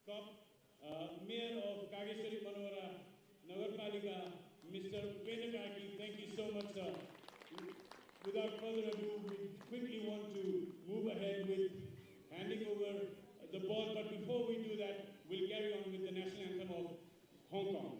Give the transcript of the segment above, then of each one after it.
Cup. Mayor of Kageshwari Manohara Nagarpalika, Mr. Upendra Karki, thank you so much, sir. Without further ado, we quickly want to move ahead with handing over the ball, but before we do that, we'll carry on with the national anthem of Hong Kong.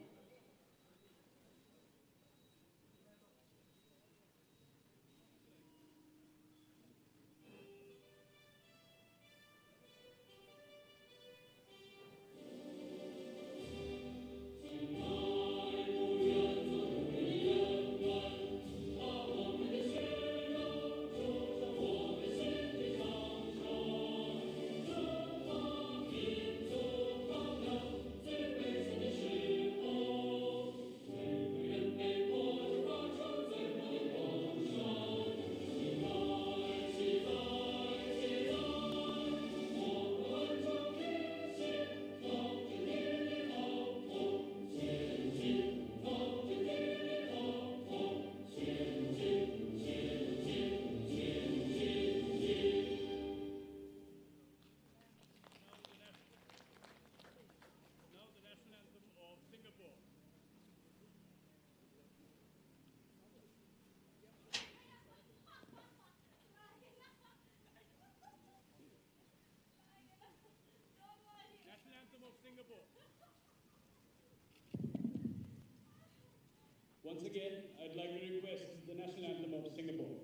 Once again, I'd like to request the national anthem of Singapore.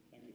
Thank you.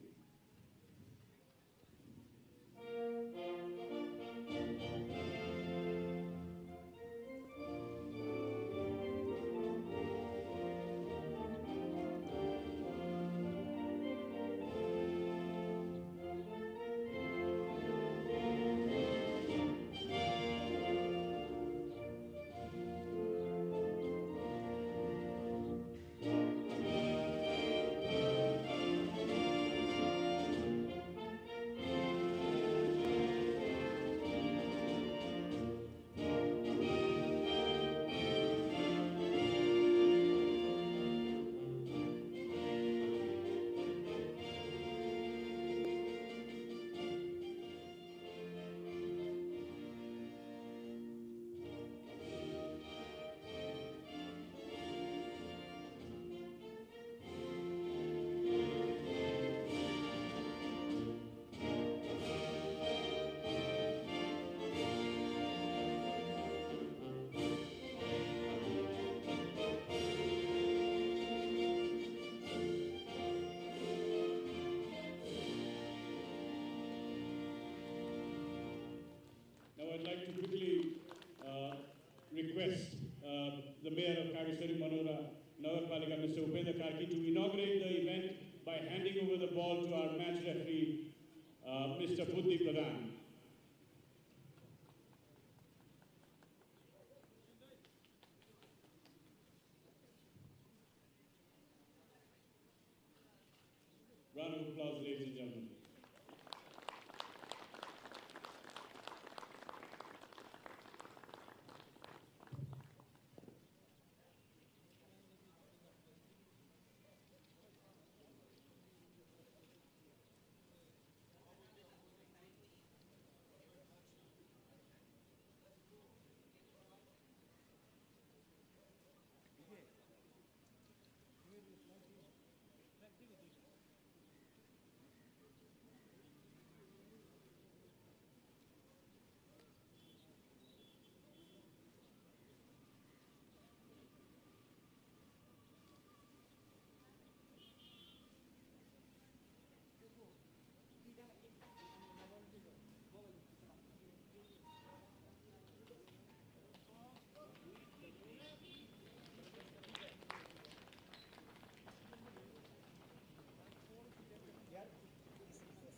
I'd like to quickly request the Mayor of Kageshwari Manohara Nagarpalika, Mr. Upendra Karki, to inaugurate the event by handing over the ball to our match referee, Mr. Buddhi Pradhan. Round of applause, ladies and gentlemen.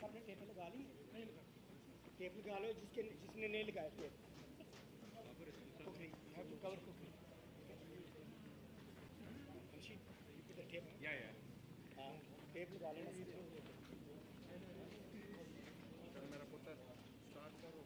सबने tape लगा ली नहीं लगा tape लगा लो जिसने नहीं लगाया tape you have to cover quickly Hamshi you put the tape yeah tape लगा लेना चल मेरा पुत्र स्टार्ट करो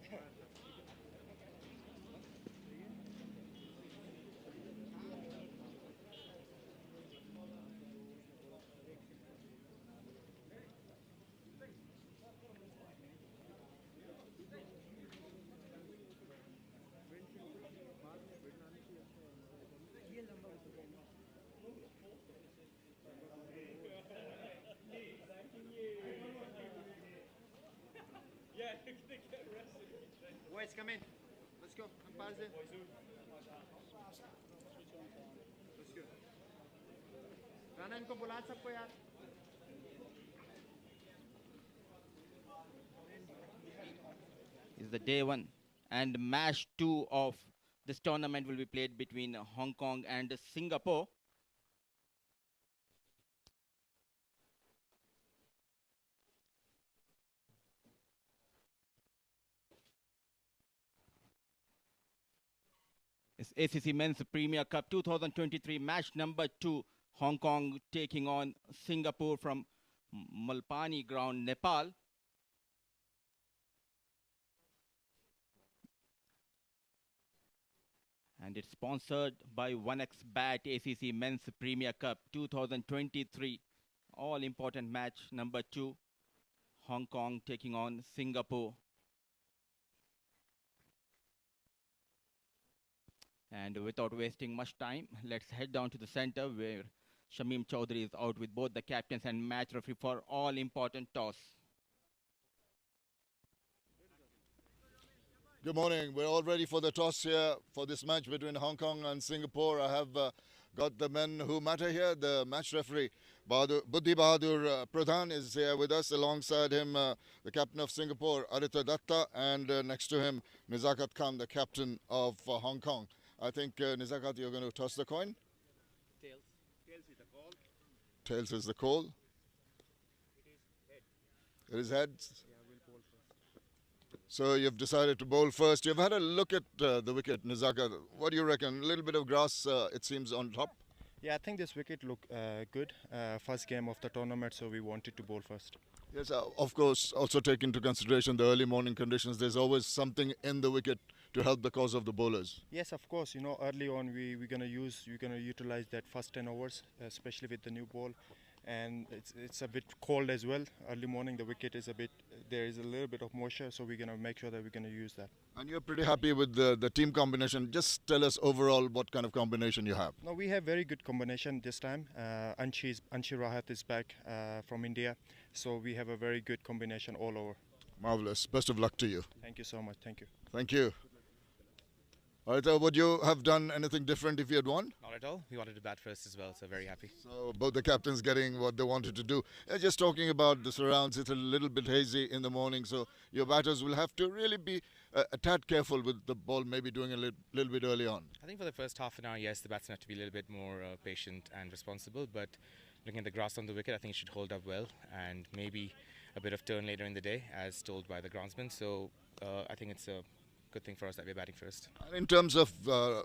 Boys, come in. Let's go. Umpires in. Let's go. Rana इनको बुला सबको यार. Is the day one and match 2 of this tournament will be played between Hong Kong and Singapore. It's ACC Men's Premier Cup 2023 match number 2. Hong Kong taking on Singapore from Malpani ground, Nepal. And it's sponsored by 1xBet ACC Men's Premier Cup 2023. All important match number 2. Hong Kong taking on Singapore. And without wasting much time, let's head down to the center where Shamim Chaudhary is out with both the captains and match referee for all important toss. Good morning. We're all ready for the toss here for this match between Hong Kong and Singapore. I have got the men who matter here. The match referee, Buddhi Bahadur Pradhan, is here with us. Alongside him, the captain of Singapore, Arita Datta, and next to him, Nizakat Khan, the captain of Hong Kong. I think, Nizakat, you're going to toss the coin? Tails. Tails is the call. Tails is the call. It is heads. Yeah, we'll bowl first. So you've decided to bowl first. You've had a look at the wicket, Nizakat. What do you reckon? A little bit of grass, it seems, on top? Yeah, I think this wicket looked good. First game of the tournament, so we wanted to bowl first. Yes, of course, also take into consideration the early morning conditions. There's always something in the wicket to help the cause of the bowlers. Yes, of course. You know, early on we're gonna utilize that first 10 overs, especially with the new ball, and it's a bit cold as well. Early morning, the wicket is there is a little bit of moisture, so we're gonna make sure that we're gonna use that. And you're pretty happy with the team combination. Just tell us overall what kind of combination you have. No, we have very good combination this time. Anshi Rahat is back from India, so we have a very good combination all over. Marvelous. Best of luck to you. Thank you so much. Thank you. Thank you. All right, would you have done anything different if you had won? Not at all. We wanted to bat first as well, so very happy. So both the captains getting what they wanted to do. Just talking about the surrounds, it's a little bit hazy in the morning, so your batters will have to really be a tad careful with the ball, maybe doing a little bit early on. I think for the first half an hour, yes, the batsmen have to be a little bit more patient and responsible, but looking at the grass on the wicket, I think it should hold up well, and maybe a bit of turn later in the day, as told by the groundsman. So I think it's a good thing for us that we're batting first. And in terms of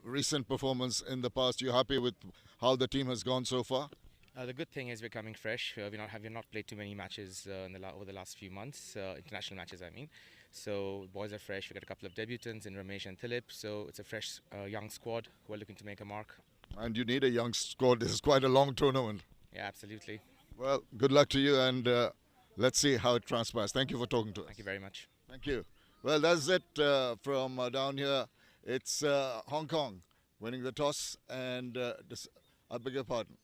recent performance in the past, you happy with how the team has gone so far? The good thing is we're coming fresh. We've not played too many matches over the last few months, international matches I mean. So boys are fresh. We've got a couple of debutants in Ramesh and Thilip. So it's a fresh young squad who are looking to make a mark. And you need a young squad. This is quite a long tournament. Yeah, absolutely. Well, good luck to you, and let's see how it transpires. Thank you for talking to us. Thank you very much. Thank you. Well, that's it from down here. It's Hong Kong winning the toss, and I beg your pardon.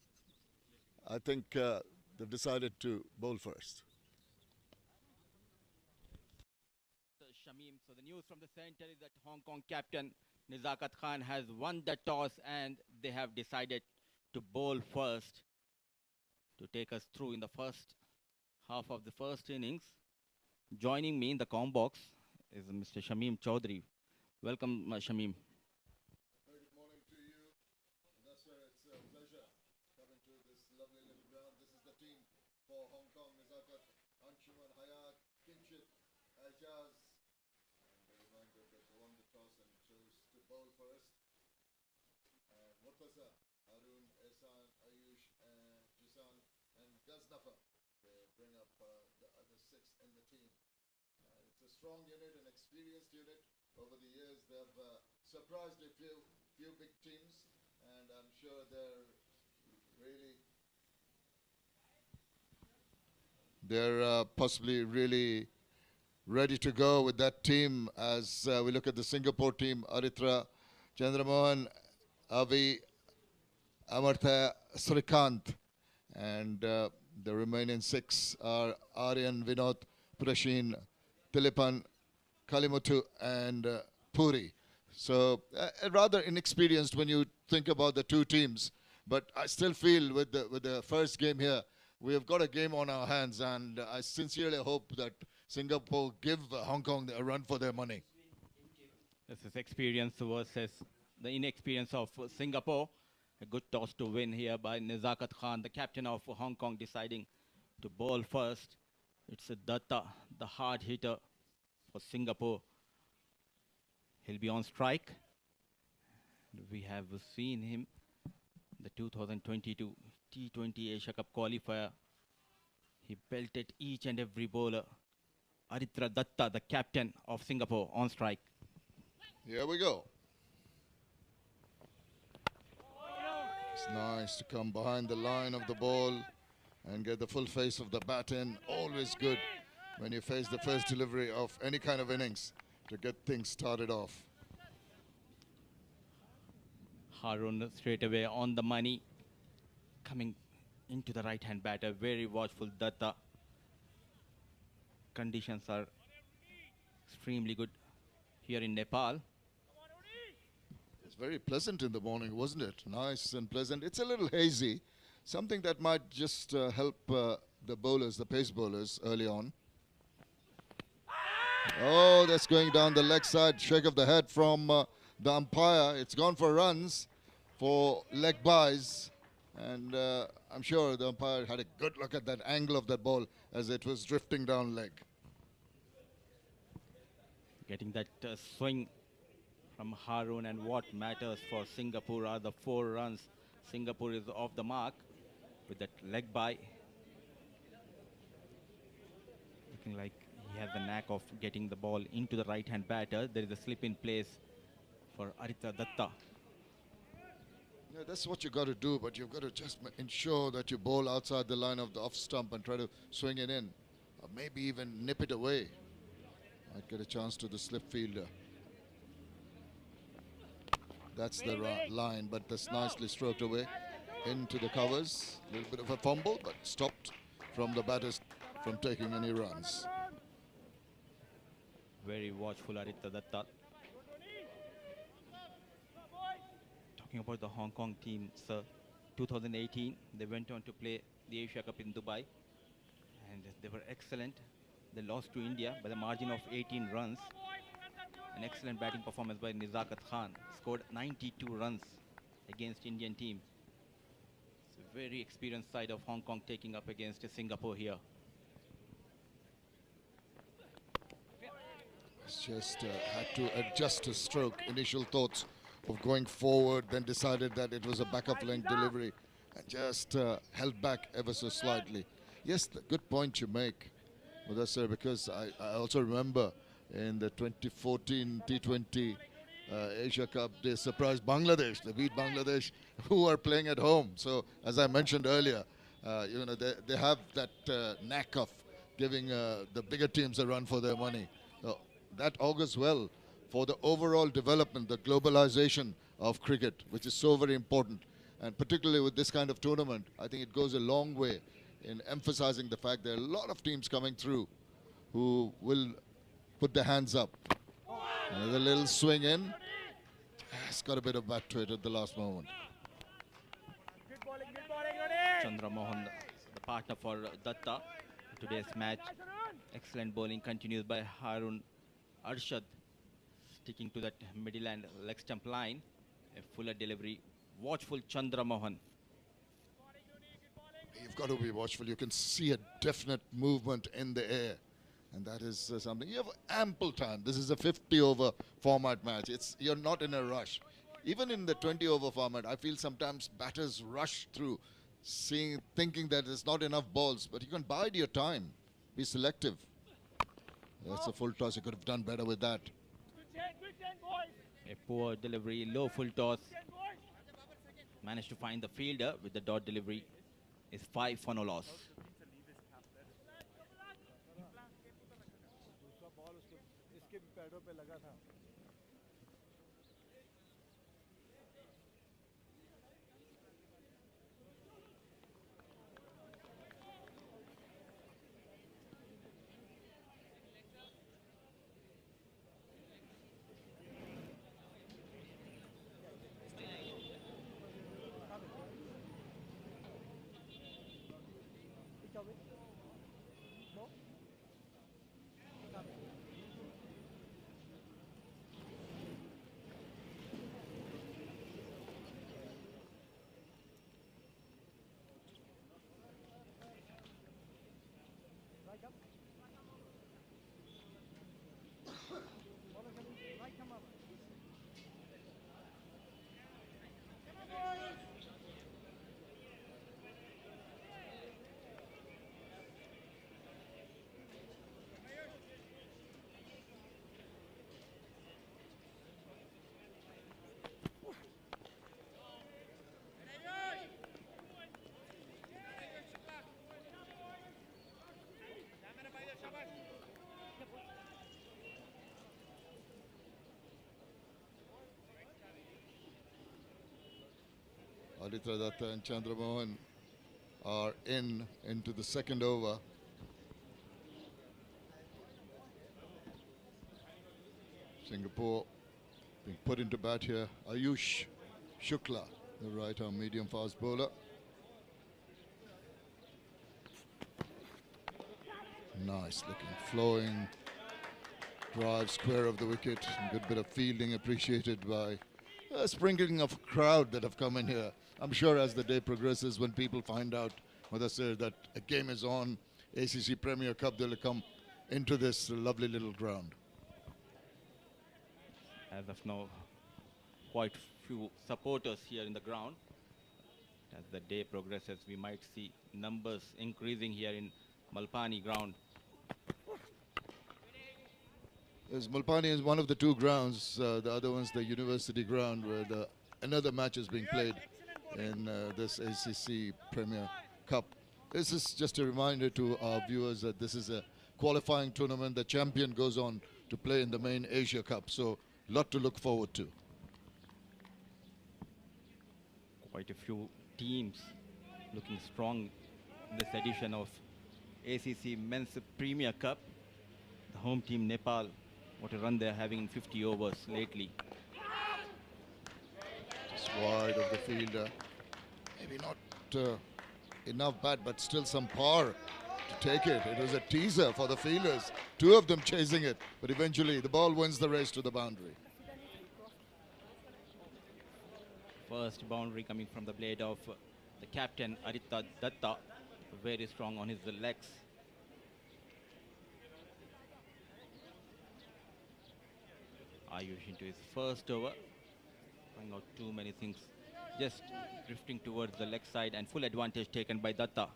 I think they've decided to bowl first. Shamim, so the news from the center is that Hong Kong captain Nizakat Khan has won the toss and they have decided to bowl first to take us through in the first half of the first innings. Joining me in the comm box is Mr. Shamim Chaudhary. Welcome, Shamim. Very good morning to you. Nasser, it's a pleasure coming to this lovely little ground. This is the team for Hong Kong. Nizakat, Anshuman, Hayat, Kinchit, Ajaz. And a reminder that they won the toss and chose to bowl first. And Murtaza, Arun, Ehsan, Ayush, Jisan, and Ghaznafa. They bring up the other 6 in the team. It's a strong unit, an experienced unit. Over the years, they've surprised a few big teams, and I'm sure they're possibly really ready to go with that team. As we look at the Singapore team, Aritra, Chandramohan, Avi, Amartha, Srikant, and the remaining 6 are Aryan, Vinod, Prashin, Tilipan, Kalimuthu and Puri. So rather inexperienced when you think about the two teams. But I still feel with the first game here, we have got a game on our hands, and I sincerely hope that Singapore give Hong Kong a run for their money. This is experience versus the inexperience of Singapore. A good toss to win here by Nizakat Khan, the captain of Hong Kong, deciding to bowl first. It's Datta, the hard hitter for Singapore. He'll be on strike. We have seen him the 2022 T20 Asia Cup qualifier. He belted each and every bowler. Aritra Datta, the captain of Singapore, on strike. Here we go. It's nice to come behind the line of the ball and get the full face of the bat in. Always good when you face the first delivery of any kind of innings to get things started off. Harun straight away on the money, coming into the right-hand batter. Very watchful Datta. Conditions are extremely good here in Nepal. It's very pleasant in the morning, wasn't it? Nice and pleasant. It's a little hazy, something that might just help the bowlers, the pace bowlers, early on. Oh, that's going down the leg side. Shake of the head from the umpire. It's gone for runs, for leg buys. And I'm sure the umpire had a good look at that angle of that ball as it was drifting down leg. Getting that swing from Harun, and what matters for Singapore are the 4 runs. Singapore is off the mark with that leg by. Looking like he has the knack of getting the ball into the right-hand batter. There is a slip in place for Aritra Datta. Yeah, that's what you got to do, but you've got to just ensure that you bowl outside the line of the off stump and try to swing it in, or maybe even nip it away. Might get a chance to the slip fielder. That's the line, but that's nicely stroked away into the covers. A little bit of a fumble, but stopped from the batters from taking any runs. Very watchful Aritra Datta. Talking about the Hong Kong team, sir, 2018, they went on to play the Asia Cup in Dubai, and they were excellent. They lost to India by the margin of 18 runs. An excellent batting performance by Nizakat Khan. Scored 92 runs against Indian team. It's a very experienced side of Hong Kong taking up against Singapore here. It's just had to adjust his stroke. Initial thoughts of going forward, then decided that it was a backup length delivery and just held back ever so slightly. Yes, the good point you make, Mudassir, because I also remember in the 2014 T20 Asia Cup, they surprised Bangladesh. They beat Bangladesh, who are playing at home. So, as I mentioned earlier, you know, they have that knack of giving the bigger teams a run for their money. That augurs well for the overall development, the globalization of cricket, which is so very important. And particularly with this kind of tournament, I think it goes a long way in emphasizing the fact there are a lot of teams coming through who will put their hands up. Another little swing in. It's got a bit of bat to it at the last moment. Chandra Mohan, the partner for Datta, today's match. Excellent bowling continues by Harun Arshad, sticking to that middle and leg stump line. A fuller delivery. Watchful Chandra Mohan. You've got to be watchful. You can see a definite movement in the air. And that is something. You have ample time. This is a 50-over format match. You're not in a rush. Even in the 20-over format, I feel sometimes batters rush through, thinking that there's not enough balls. But you can bide your time. Be selective. That's a full toss. You could have done better with that. A poor delivery, low full toss. Managed to find the fielder with the dot delivery. Is 5 for no loss. stop it. No? Stop it. Right up. Bowler coming right come up. Aditya Datta and Chandra Mohan are into the second over. Singapore being put into bat here. Ayush Shukla, the right arm medium fast bowler. Nice looking flowing drive square of the wicket. Good bit of fielding appreciated by a sprinkling of crowd that have come in here. I'm sure as the day progresses, when people find out, whether say that a game is on, ACC Premier Cup, they'll come into this lovely little ground. As of now, quite few supporters here in the ground. As the day progresses, we might see numbers increasing here in Malpani ground. Yes, Malpani is one of the two grounds. The other one's the university ground where another match is being played in this ACC Premier Cup. This is just a reminder to our viewers that this is a qualifying tournament. The champion goes on to play in the main Asia Cup. So, lot to look forward to. Quite a few teams looking strong in this edition of ACC Men's Premier Cup. The home team Nepal, what a run they're having in 50 overs lately. Just wide of the fielder. Maybe not enough bat, but still some power to take it. It was a teaser for the fielders. Two of them chasing it, but eventually the ball wins the race to the boundary. First boundary coming from the blade of the captain Aditya Datta, very strong on his legs. Ayush into his first over, trying out too many things, just drifting towards the leg side, and full advantage taken by Datta.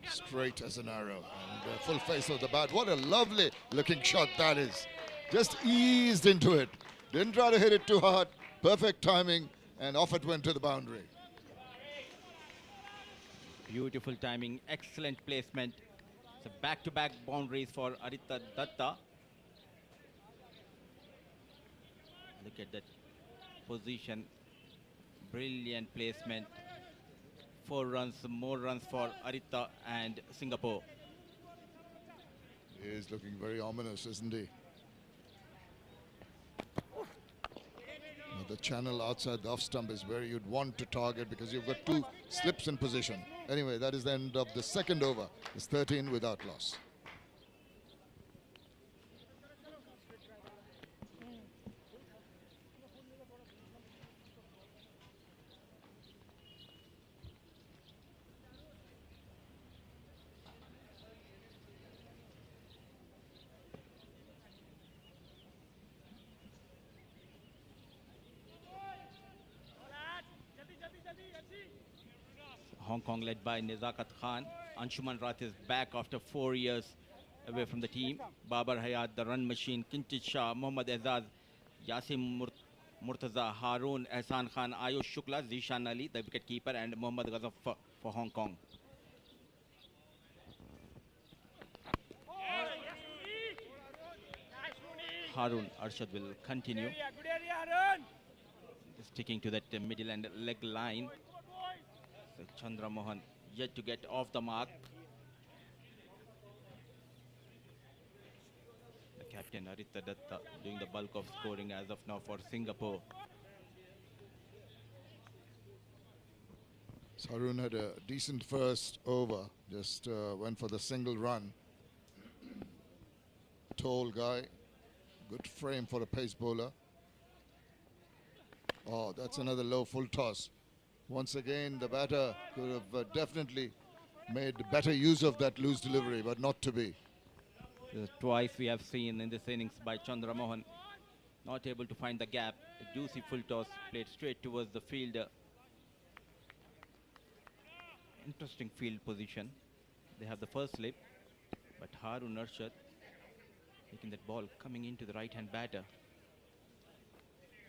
Straight as an arrow and full face of the bat. What a lovely looking shot that is. Just eased into it. Didn't try to hit it too hard. Perfect timing, and off it went to the boundary. Beautiful timing, excellent placement. So back-to-back boundaries for Aditya Datta. Look at that position. Brilliant placement. 4 runs, more runs for Aditya and Singapore. He is looking very ominous, isn't he? Now the channel outside the off stump is where you'd want to target because you've got 2 slips in position. Anyway, that is the end of the second over. It's 13 without loss. Hong Kong led by Nizakat Khan. Anshuman Rath is back after 4 years away from the team. Babar Hayat, the run machine, Kinchit Shah, Mohammad Azaz, Yasim Murtaza, Haroon, Ehsan Khan, Ayush Shukla, Zishan Ali, the wicket keeper, and Mohammad Ghazaf for Hong Kong. Haroon Arshad will continue. Sticking to that middle and leg line. So Chandra Mohan yet to get off the mark. The captain Aditya Datta doing the bulk of scoring as of now for Singapore. Harun had a decent first over, just went for the single run. Tall guy, good frame for a pace bowler. Oh, that's another low full toss. Once again, the batter could have definitely made better use of that loose delivery, but not to be. Twice we have seen in this innings by Chandra Mohan, not able to find the gap. A juicy full toss played straight towards the fielder. Interesting field position. They have the first slip, but Harun Arshad taking that ball coming into the right-hand batter.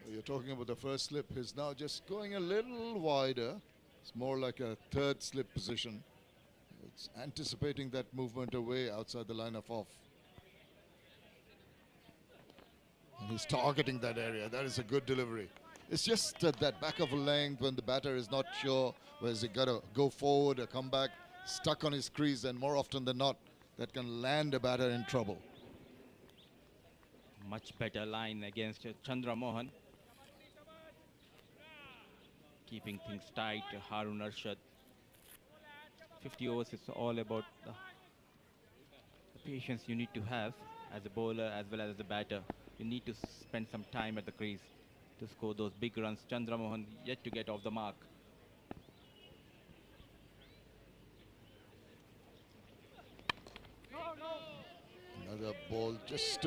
You're talking about the first slip. He's now just going a little wider. It's more like a third slip position. It's anticipating that movement away outside the line of off. And he's targeting that area. That is a good delivery. It's just that back of a length when the batter is not sure whether he got to go forward or come back, stuck on his crease, and more often than not, that can land a batter in trouble. Much better line against Chandra Mohan. Keeping things tight, Harun Arshad. 50 overs is all about the patience you need to have as a bowler as well as a batter. You need to spend some time at the crease to score those big runs. Chandra Mohan yet to get off the mark. Another ball, just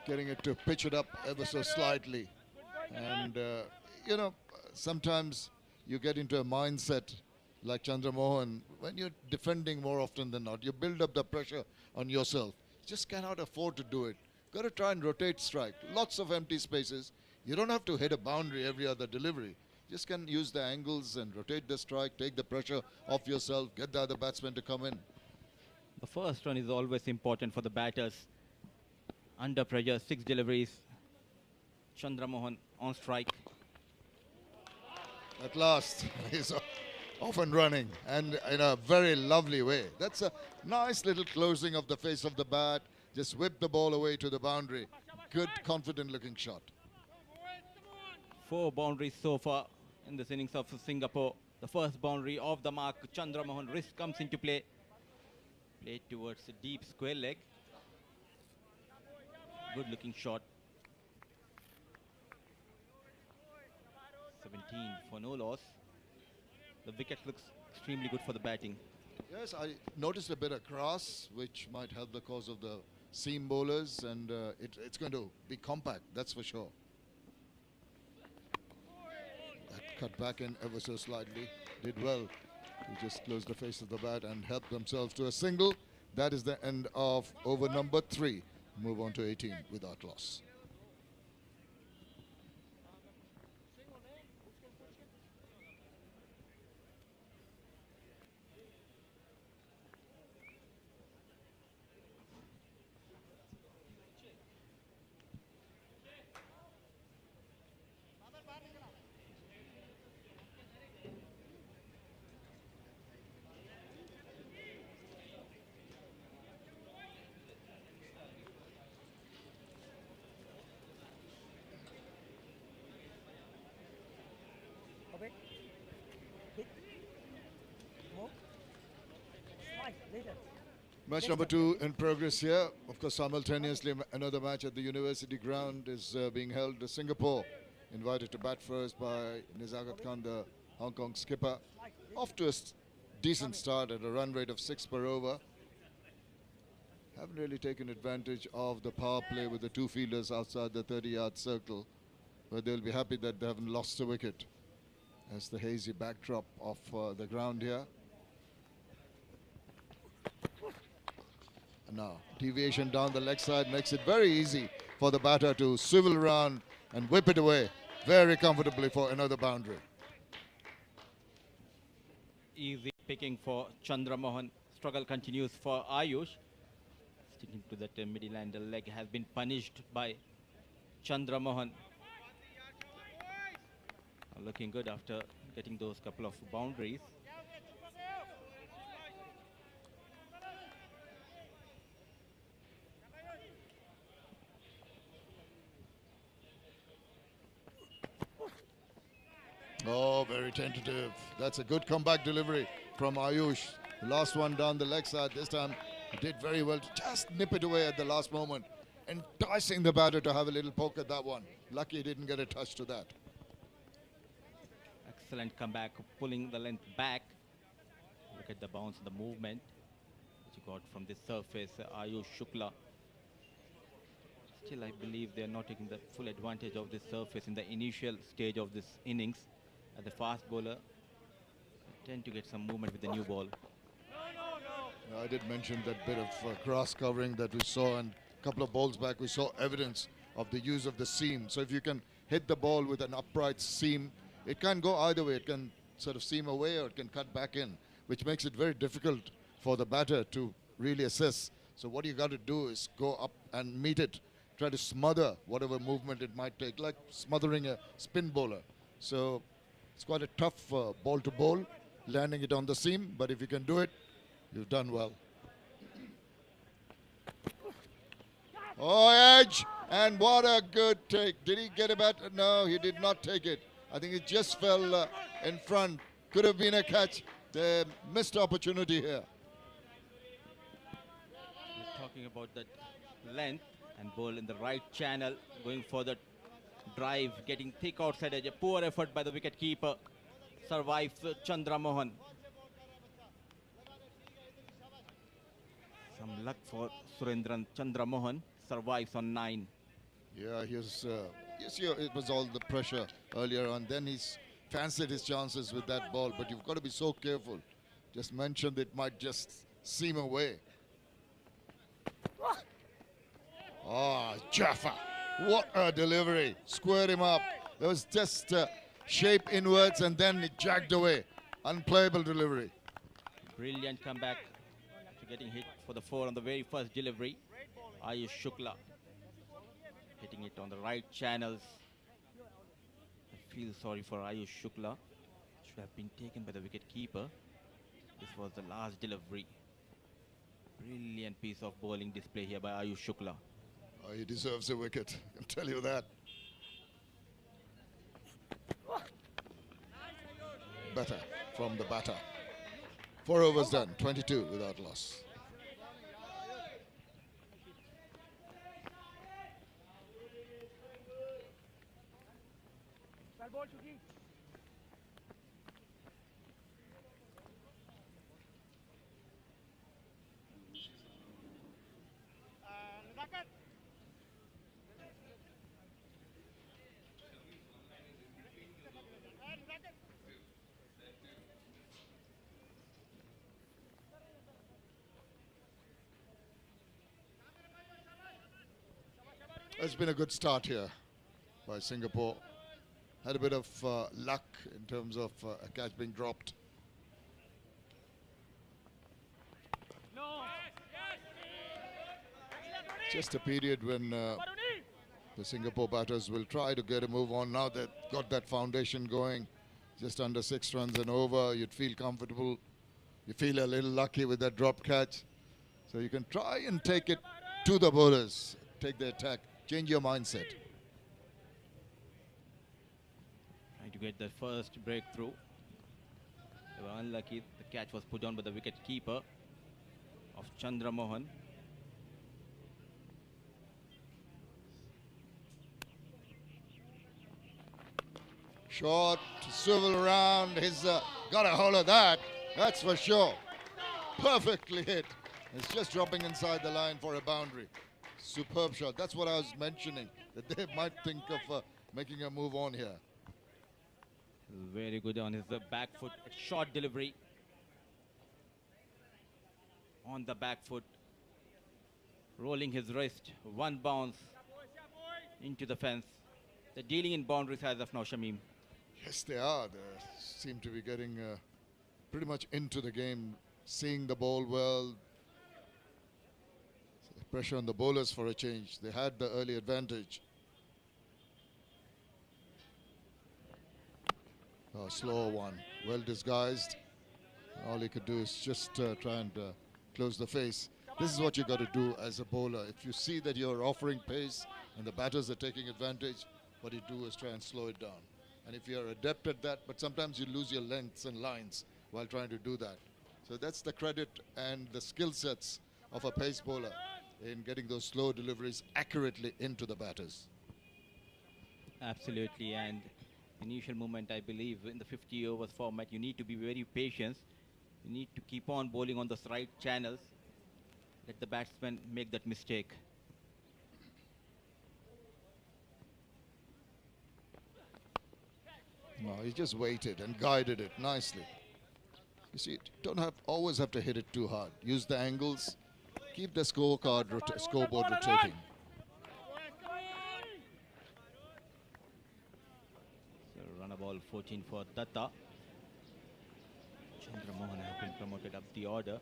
getting it to pitch it up ever so slightly. And, you know, sometimes you get into a mindset like Chandra Mohan, when you're defending more often than not, you build up the pressure on yourself. Just cannot afford to do it. Got to try and rotate strike. Lots of empty spaces. You don't have to hit a boundary every other delivery. Just can use the angles and rotate the strike, take the pressure off yourself, get the other batsman to come in. The first run is always important for the batters. Under pressure, 6 deliveries. Chandra Mohan on strike. At last, he's off and running, and in a very lovely way. That's a nice little closing of the face of the bat. Just whip the ball away to the boundary. Good, confident-looking shot. 4 boundaries so far in this innings of Singapore. The first boundary of the mark. Chandra Mohan, wrist comes into play. Played towards a deep square leg. Good looking shot. 17 for no loss. The wicket looks extremely good for the batting. Yes, I noticed a bit of grass, which might help the cause of the seam bowlers, and it's going to be compact, that's for sure. That cut back in ever so slightly. Did well to just close the face of the bat and help themselves to a single. That is the end of over number 3. Move on to 18 without loss. Match number 2 in progress here. Of course, simultaneously another match at the University Ground is being held. Singapore invited to bat first by Nizakat Khan, the Hong Kong skipper. Off to a decent start at a run rate of 6 per over. Haven't really taken advantage of the power play with the 2 fielders outside the 30-yard circle. But they'll be happy that they haven't lost a wicket. That's the hazy backdrop of the ground here. Now, deviation down the leg side makes it very easy for the batter to swivel around and whip it away very comfortably for another boundary. Easy picking for Chandra Mohan. Struggle continues for Ayush. Sticking to that middle, and the leg has been punished by Chandra Mohan. Looking good after getting those couple of boundaries. tentative. That's a good comeback delivery from Ayush. The last one down the leg side. This time he did very well to just nip it away at the last moment, enticing the batter to have a little poke at that one. Lucky he didn't get a touch to that. Excellent comeback, pulling the length back. Look at the bounce, the movement which he got from this surface. Ayush Shukla. Still, I believe they are not taking the full advantage of this surface in the initial stage of this innings. As the fast bowler, tend to get some movement with the new ball. I did mention that bit of grass covering that we saw, and a couple of balls back we saw evidence of the use of the seam. So if you can hit the ball with an upright seam, it can go either way. It can sort of seam away or it can cut back in, which makes it very difficult for the batter to really assess. So what you got to do is go up and meet it, try to smother whatever movement it might take, like smothering a spin bowler. So it's quite a tough ball to bowl, landing it on the seam, but if you can do it, you've done well. Oh, edge! And what a good take. Did he get a bat? No, he did not take it. I think it just fell in front. Could have been a catch. They missed opportunity here. We're talking about that length and ball in the right channel, going for the drive, getting thick outside edge. A poor effort by the wicket keeper. Survives Chandra Mohan. Some luck for Surendran. Chandra Mohan survives on 9. Yeah, it was all the pressure earlier on. Then he's fancied his chances with that ball, but you've got to be so careful. Just mentioned it might just seam away. Oh, Jaffa. What a delivery. Squared him up. There was just shape inwards and then it jagged away. Unplayable delivery. Brilliant comeback to getting hit for the 4 on the very first delivery. Ayush Shukla hitting it on the right channels. I feel sorry for Ayush Shukla. Should have been taken by the wicket keeper. This was the last delivery. Brilliant piece of bowling display here by Ayush Shukla. Oh, he deserves a wicket, I can tell you that. Better from the batter. 4 overs done, 22 without loss. It's been a good start here by Singapore. Had a bit of luck in terms of a catch being dropped. Just a period when the Singapore batters will try to get a move on. Now they've got that foundation going, just under 6 runs and over, you'd feel comfortable. You feel a little lucky with that drop catch. So you can try and take it to the bowlers, take the attack, change your mindset. Trying to get the first breakthrough. They were unlucky. The catch was put on by the wicket keeper of Chandra Mohan. Short, swivel around, he's got a hold of that, that's for sure. Perfectly hit. It's just dropping inside the line for a boundary. Superb shot, that's what I was mentioning, that they might think of making a move on here. Very good on his back foot, short delivery. On the back foot, rolling his wrist, one bounce into the fence. They're dealing in boundaries as of now, Shamim. Yes, they are. They seem to be getting pretty much into the game, seeing the ball well. Pressure on the bowlers for a change. They had the early advantage. Oh, slow one, well disguised. All he could do is just try and close the face. This is what you got to do as a bowler. If you see that you're offering pace and the batters are taking advantage, what you do is try and slow it down And if you're adept at that, but sometimes you lose your lengths and lines while trying to do that. So that's the credit and the skill sets of a pace bowler in getting those slow deliveries accurately into the batters. Absolutely, and initial moment, I believe, in the 50 overs format, you need to be very patient. You need to keep on bowling on those right channels. Let the batsman make that mistake. No, he just waited and guided it nicely. You see, you don't always have to hit it too hard. Use the angles. Keep the scoreboard rotating. So run a ball 14 for Datta. Chandra Mohan has been promoted up the order.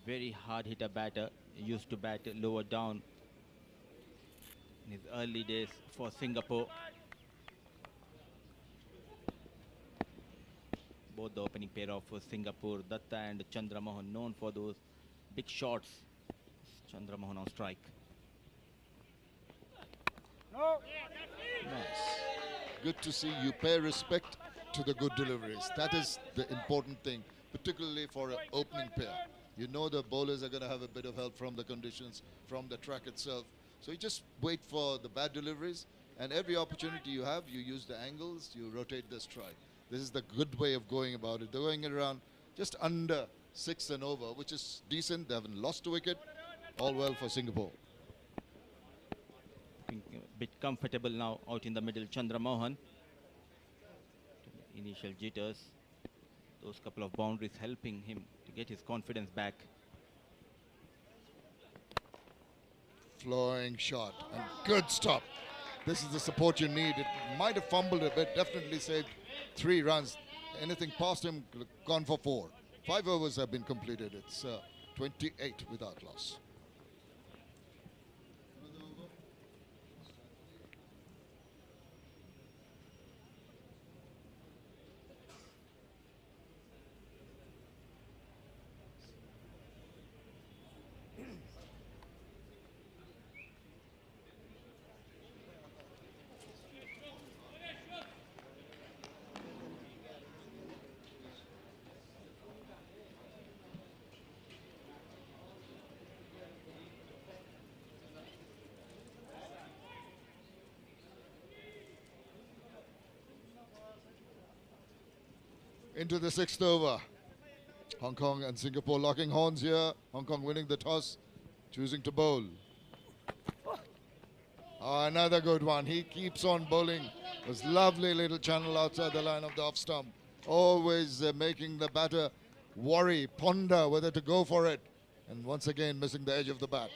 Very hard hitter batter. Used to bat lower down in his early days for Singapore. Both the opening pair of Singapore, Datta and Chandra Mohan, known for those big shots. Chandra Mohan on strike. Nice. Good to see you pay respect to the good deliveries. That is the important thing, particularly for an opening pair. You know the bowlers are going to have a bit of help from the conditions, from the track itself. So you just wait for the bad deliveries, and every opportunity you have, you use the angles, you rotate the strike. This is the good way of going about it. They're going it around just under 6 and over, which is decent. They haven't lost a wicket. All well for Singapore. A bit comfortable now out in the middle, Chandra Mohan. Initial jitters. Those couple of boundaries helping him to get his confidence back. Flowing shot and good stop. This is the support you need. It might have fumbled a bit, definitely saved 3 runs. Anything past him, gone for 4. 5 overs have been completed. It's 28 without loss. Into the 6th over. Hong Kong and Singapore locking horns here. Hong Kong winning the toss, choosing to bowl. Oh, another good one. He keeps on bowling. This lovely little channel outside the line of the off stump. Always making the batter worry, ponder whether to go for it. And once again missing the edge of the bat.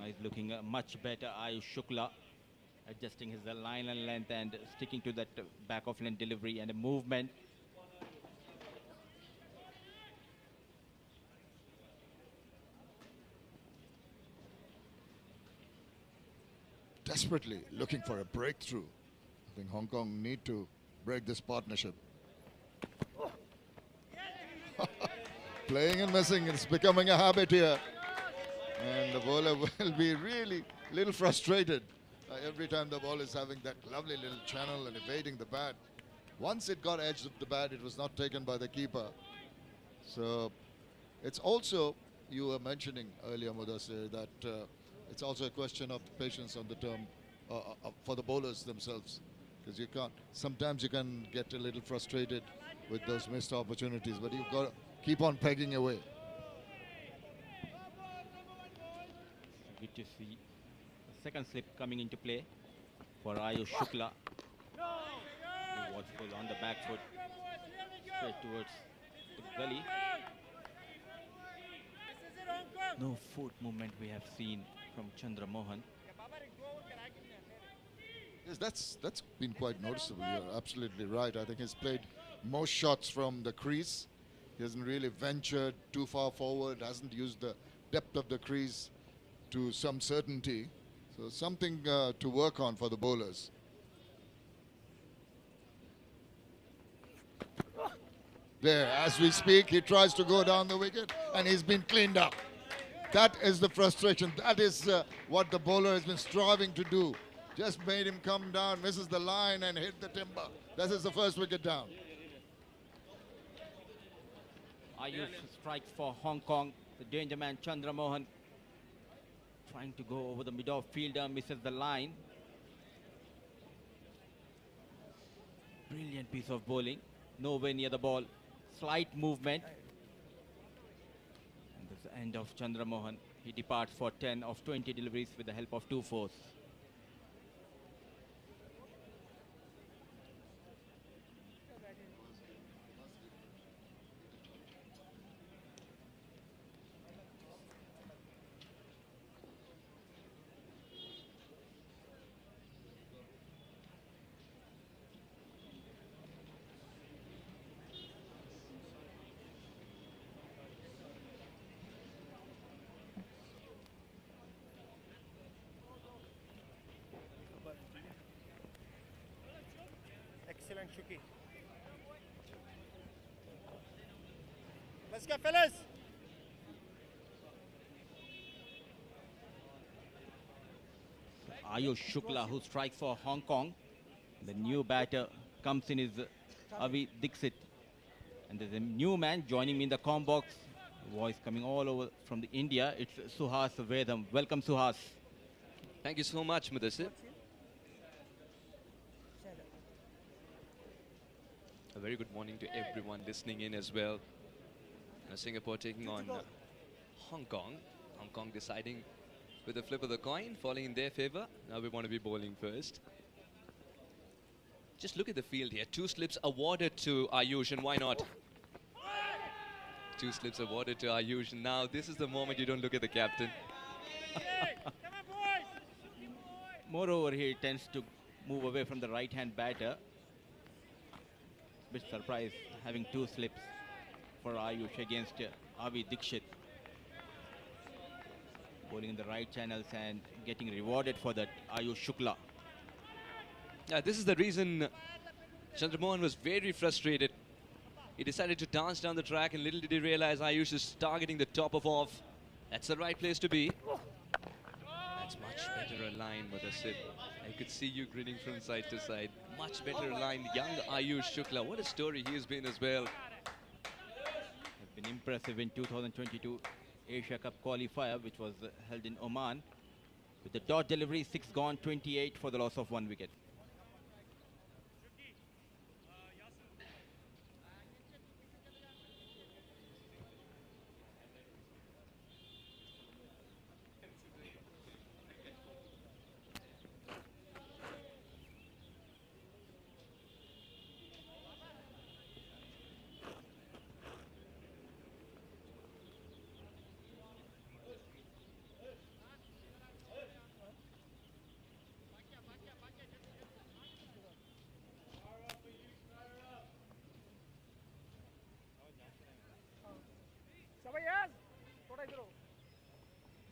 He's looking much better. Ayush Shukla adjusting his line and length and sticking to that back of lane delivery and a movement. Desperately looking for a breakthrough. I think Hong Kong need to break this partnership. Playing and missing, it's becoming a habit here. And the bowler will be really a little frustrated every time the ball is having that lovely little channel and evading the bat. Once it got edge of the bat, it was not taken by the keeper. So it's also, you were mentioning earlier, Mudassir, that it's also a question of patience on the term for the bowlers themselves. Because you can't, sometimes you can get a little frustrated with those missed opportunities, but you've got to keep on pegging away. Good to see the second slip coming into play for Ayush Shukla. Watchful on the back foot, straight towards the gully. No foot movement we have seen from Chandra Mohan. Yes, that's been quite noticeable. You're absolutely right. I think he's played most shots from the crease. He hasn't really ventured too far forward, hasn't used the depth of the crease to some certainty. So something to work on for the bowlers. There, as we speak, he tries to go down the wicket and he's been cleaned up. That is the frustration. That is what the bowler has been striving to do. Just made him come down, misses the line and hit the timber. That is the first wicket down. Ayush strikes for Hong Kong. The danger man Chandra Mohan trying to go over the mid-off fielder, misses the line. Brilliant piece of bowling. Nowhere near the ball. Slight movement. And that's the end of Chandra Mohan. He departs for 10 of 20 deliveries with the help of 2 fours. Excellent, Shuki. Let's go, fellas. Ayush Shukla, who strikes for Hong Kong. The new batter comes in is Avi Dixit. And there's a new man joining me in the comm box. Voice coming all over from the India. It's Suhas Vedam. Welcome, Suhas. Thank you so much, Mudassir. A very good morning to everyone listening in as well. Singapore taking on Hong Kong. Hong Kong deciding with a flip of the coin, falling in their favor. Now we want to be bowling first. Just look at the field here. 2 slips awarded to Ayush, and why not? 2 slips awarded to Ayush. Now this is the moment you don't look at the captain. Moreover, he tends to move away from the right-hand batter. Bit surprised having 2 slips for Ayush against Avi Dixit. Bowling in the right channels and getting rewarded for that, Ayush Shukla. Yeah, this is the reason Chandra Mohan was very frustrated. He decided to dance down the track, and little did he realize Ayush is targeting the top of off. That's the right place to be. That's much better aligned, Mudassir. I could see you grinning from side to side. Much better aligned, young Ayush Shukla. What a story he has been as well. Has been impressive in 2022 Asia Cup qualifier, which was held in Oman. With the dot delivery, 6 gone, 28 for the loss of 1 wicket. Sabayaz, थोड़ा इधर हो.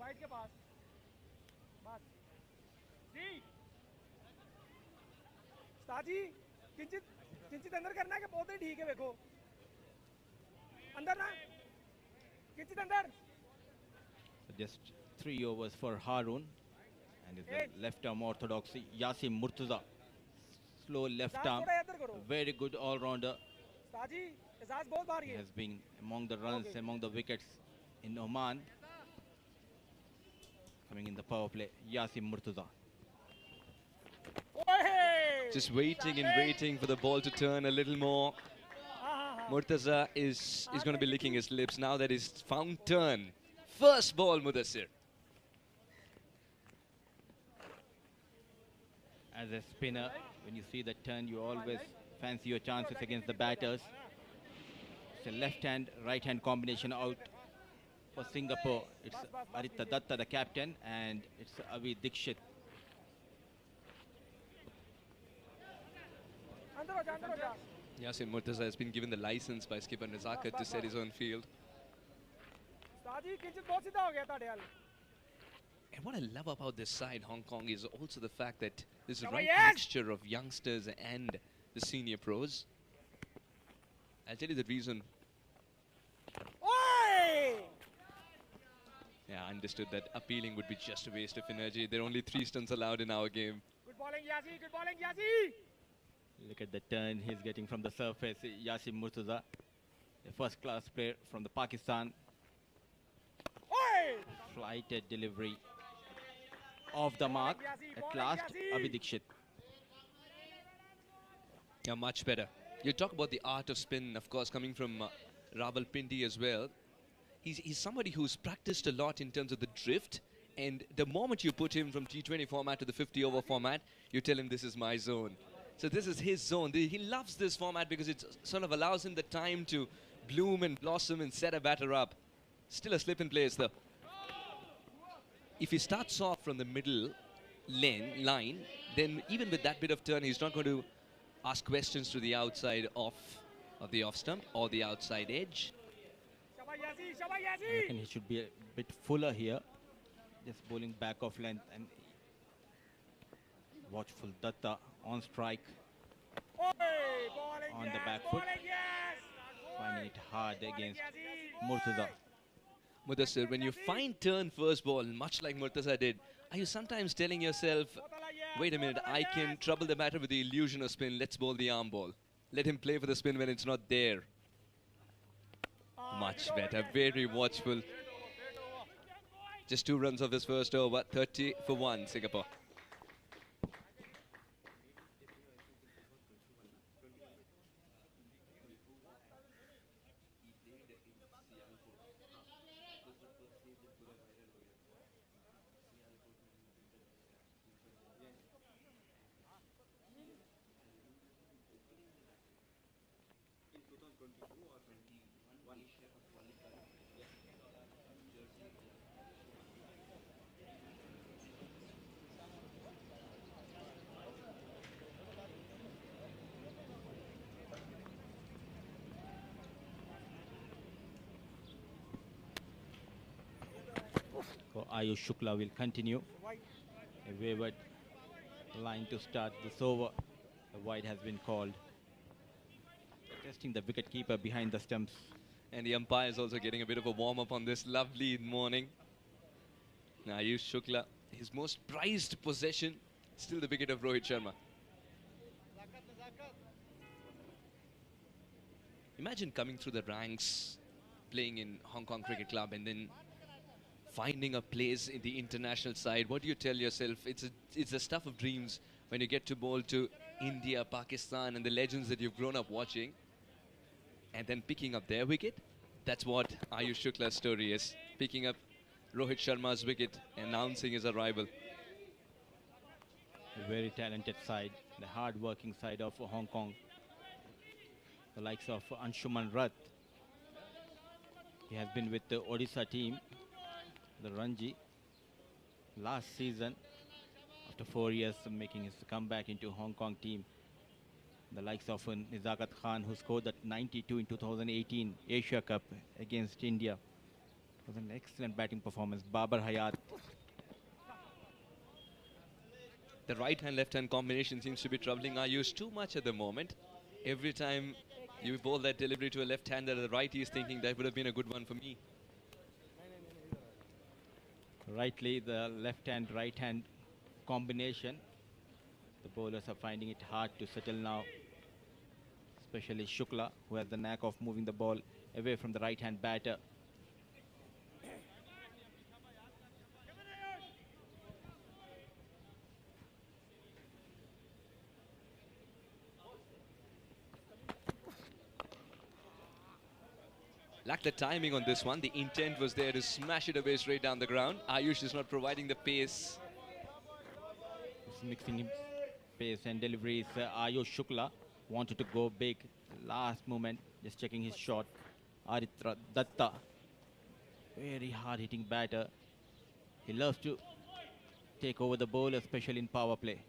Wide के पास. बस. जी. स्ताजी, किंचित अंदर करना है कि बहुत ही ठीक है देखो. अंदर ना. किंचित अंदर. Just 3 overs for Harun. And is the left arm orthodox Yasim Murtaza. Slow left arm. Very good all-rounder. स्ताजी, Ejaz बहुत बार He ये. has been among the runs, among the wickets in Oman. Coming in the power play, Yasim Murtaza. Just waiting and waiting for the ball to turn a little more. Murtaza is going to be licking his lips now that he's found turn. First ball, Mudassir. As a spinner, when you see the turn, you always fancy your chances against the batters. It's a left-hand, right-hand combination out for Singapore. It's Aditya Datta, the captain, and it's Avi Dixit. Yasin Murtaza has been given the license by skipper Nezakat to set his own field. And what I love about this side, Hong Kong, is also the fact that there's a right mixture of youngsters and the senior pros. I'll tell you the reason. Yeah, I understood that appealing would be just a waste of energy. There are only 3 stunts allowed in our game. Good bowling, Yazi. Good bowling, Yazi. Look at the turn he's getting from the surface. Yasim Murtaza, a first-class player from the Pakistan. Oi! Flighted delivery off the mark. At last, Abhi Dikshit. Yeah, much better. You talk about the art of spin, of course, coming from Rawalpindi as well. He's somebody who's practiced a lot in terms of the drift. And the moment you put him from T20 format to the 50-over format, you tell him this is my zone. So this is his zone. He loves this format because it sort of allows him the time to bloom and blossom and set a batter up. Still a slip in place though. If he starts off from the middle line, then even with that bit of turn, he's not going to ask questions to the outside of the off stump or the outside edge. I reckon he should be a bit fuller here. Just bowling back off length and watchful Datta on strike on the back foot. Finding it hard against Murtaza. Mudassir, when you find turn first ball, much like Murtaza did, are you sometimes telling yourself, wait a minute, I can trouble the batter with the illusion of spin, let's bowl the arm ball. Let him play for the spin when it's not there. Much better, very watchful. Just 2 runs of this first over, 30 for 1, Singapore. So Ayush Shukla will continue. A wayward line to start this over. The wide has been called. Testing the wicket keeper behind the stumps. And the umpire is also getting a bit of a warm-up on this lovely morning. Now Ayush Shukla, his most prized possession, still the wicket of Rohit Sharma. Imagine coming through the ranks, playing in Hong Kong Cricket Club and then finding a place in the international side. What do you tell yourself? It's the stuff of dreams when you get to bowl to India, Pakistan and the legends that you've grown up watching. And then picking up their wicket. That's what Ayush Shukla's story is. Picking up Rohit Sharma's wicket, announcing his arrival. A very talented side, the hard-working side of Hong Kong. The likes of Anshuman Rath. He has been with the Odisha team, the Ranji, last season. After 4 years, making his comeback into Hong Kong team. The likes of Nizakat Khan, who scored that 92 in 2018 Asia Cup against India. It was an excellent batting performance. Babar Hayat. The right-hand, left-hand combination seems to be troubling Ayush too much at the moment. Every time you bowl that delivery to a left-hander, the righty is thinking that would have been a good one for me. Rightly, the left-hand, right-hand combination. The bowlers are finding it hard to settle now. Especially Shukla, who has the knack of moving the ball away from the right-hand batter. Lack the timing on this one. The intent was there to smash it away straight down the ground. Ayush is not providing the pace. He's mixing his pace and deliveries. Ayush Shukla wanted to go big. Last moment, just checking his shot. Aritra Datta, very hard-hitting batter. He loves to take over the ball, especially in power play.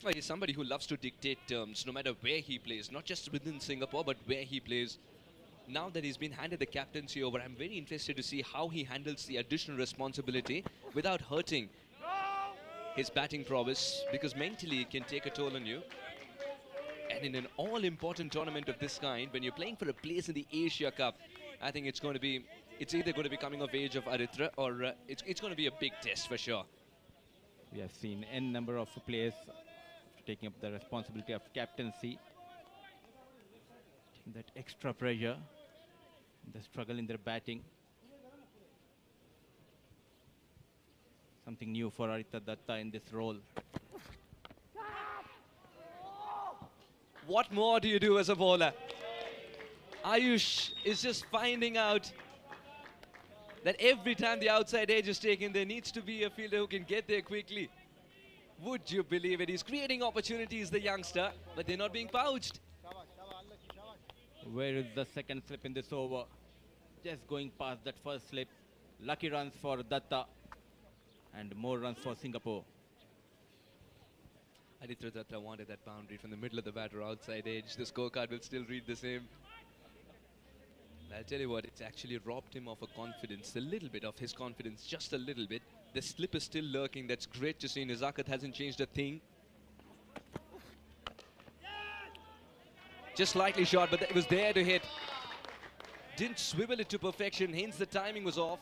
Well, he's somebody who loves to dictate terms, no matter where he plays, not just within Singapore, but where he plays. Now that he's been handed the captaincy over, I'm very interested to see how he handles the additional responsibility without hurting his batting prowess, because mentally it can take a toll on you. And in an all-important tournament of this kind, when you're playing for a place in the Asia Cup, I think it's either going to be coming of age of Aritra or it's going to be a big test for sure. We have seen n number of players taking up the responsibility of captaincy, taking that extra pressure, the struggle in their batting. Something new for Aditya Datta in this role. What more do you do as a bowler? Ayush is just finding out that every time the outside edge is taken, there needs to be a fielder who can get there quickly. Would you believe it? He's creating opportunities, the youngster, but they're not being poached. Where is the second slip in this over? Just going past that first slip. Lucky runs for Datta and more runs for Singapore. Aditya Datta wanted that boundary from the middle of the batter outside edge. The scorecard will still read the same. I'll tell you what, it's actually robbed him of a confidence, a little bit of his confidence, just a little bit. The slip is still lurking. That's great to see. Nizakat hasn't changed a thing. Just slightly short, but it was there to hit. Didn't swivel it to perfection, hence the timing was off.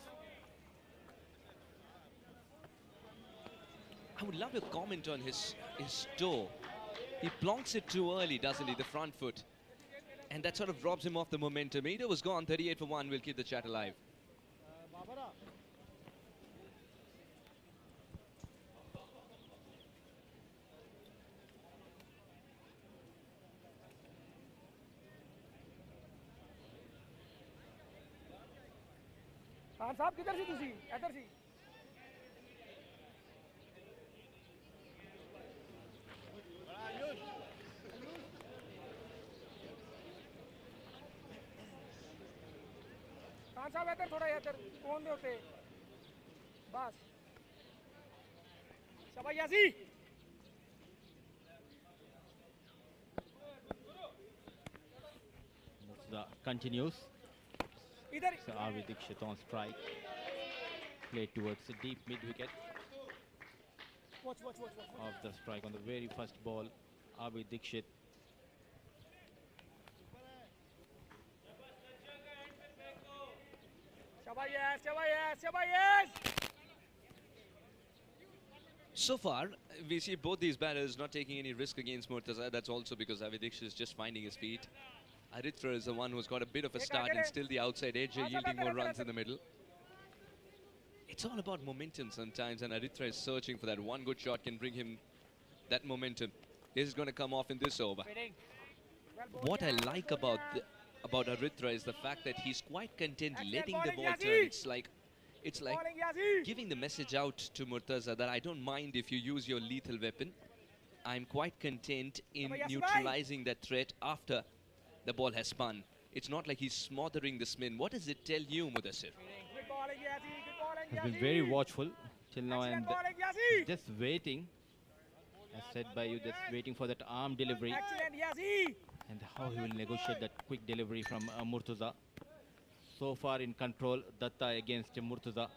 I would love a comment on his toe. He plonks it too early, doesn't he, the front foot. And that sort of robs him of the momentum. Ida was gone, 38 for 1. We'll keep the chat alive. Khan साहब किधर से तुसी इधर से खान साहब इधर थोड़ा इधर कौन दे होते बस शबायासी Continues. इधर So Avi Dikshit on strike. Played towards the deep mid wicket. watch Of the strike on the very first ball. Avi Dikshit. shabayas So far, we see both these batters not taking any risk against Murtaza. That's also because Avi Dikshit is just finding his feet. Aditya is the one who's got a bit of a start and still the outside edge, yielding more runs in the middle. It's all about momentum sometimes, and Aditya is searching for that. One good shot can bring him that momentum. This is going to come off in this over. What I like about Aditya is the fact that he's quite content letting the ball turn. It's like giving the message out to Murtaza that I don't mind if you use your lethal weapon. I'm quite content in neutralizing that threat after the ball has spun. It's not like he's smothering the spin. What does it tell you, Mudassir? Has been very watchful till now and just waiting, as said by you, just waiting for that arm delivery and how he will negotiate that quick delivery from Murtaza. So far in control, Datta against Murtaza.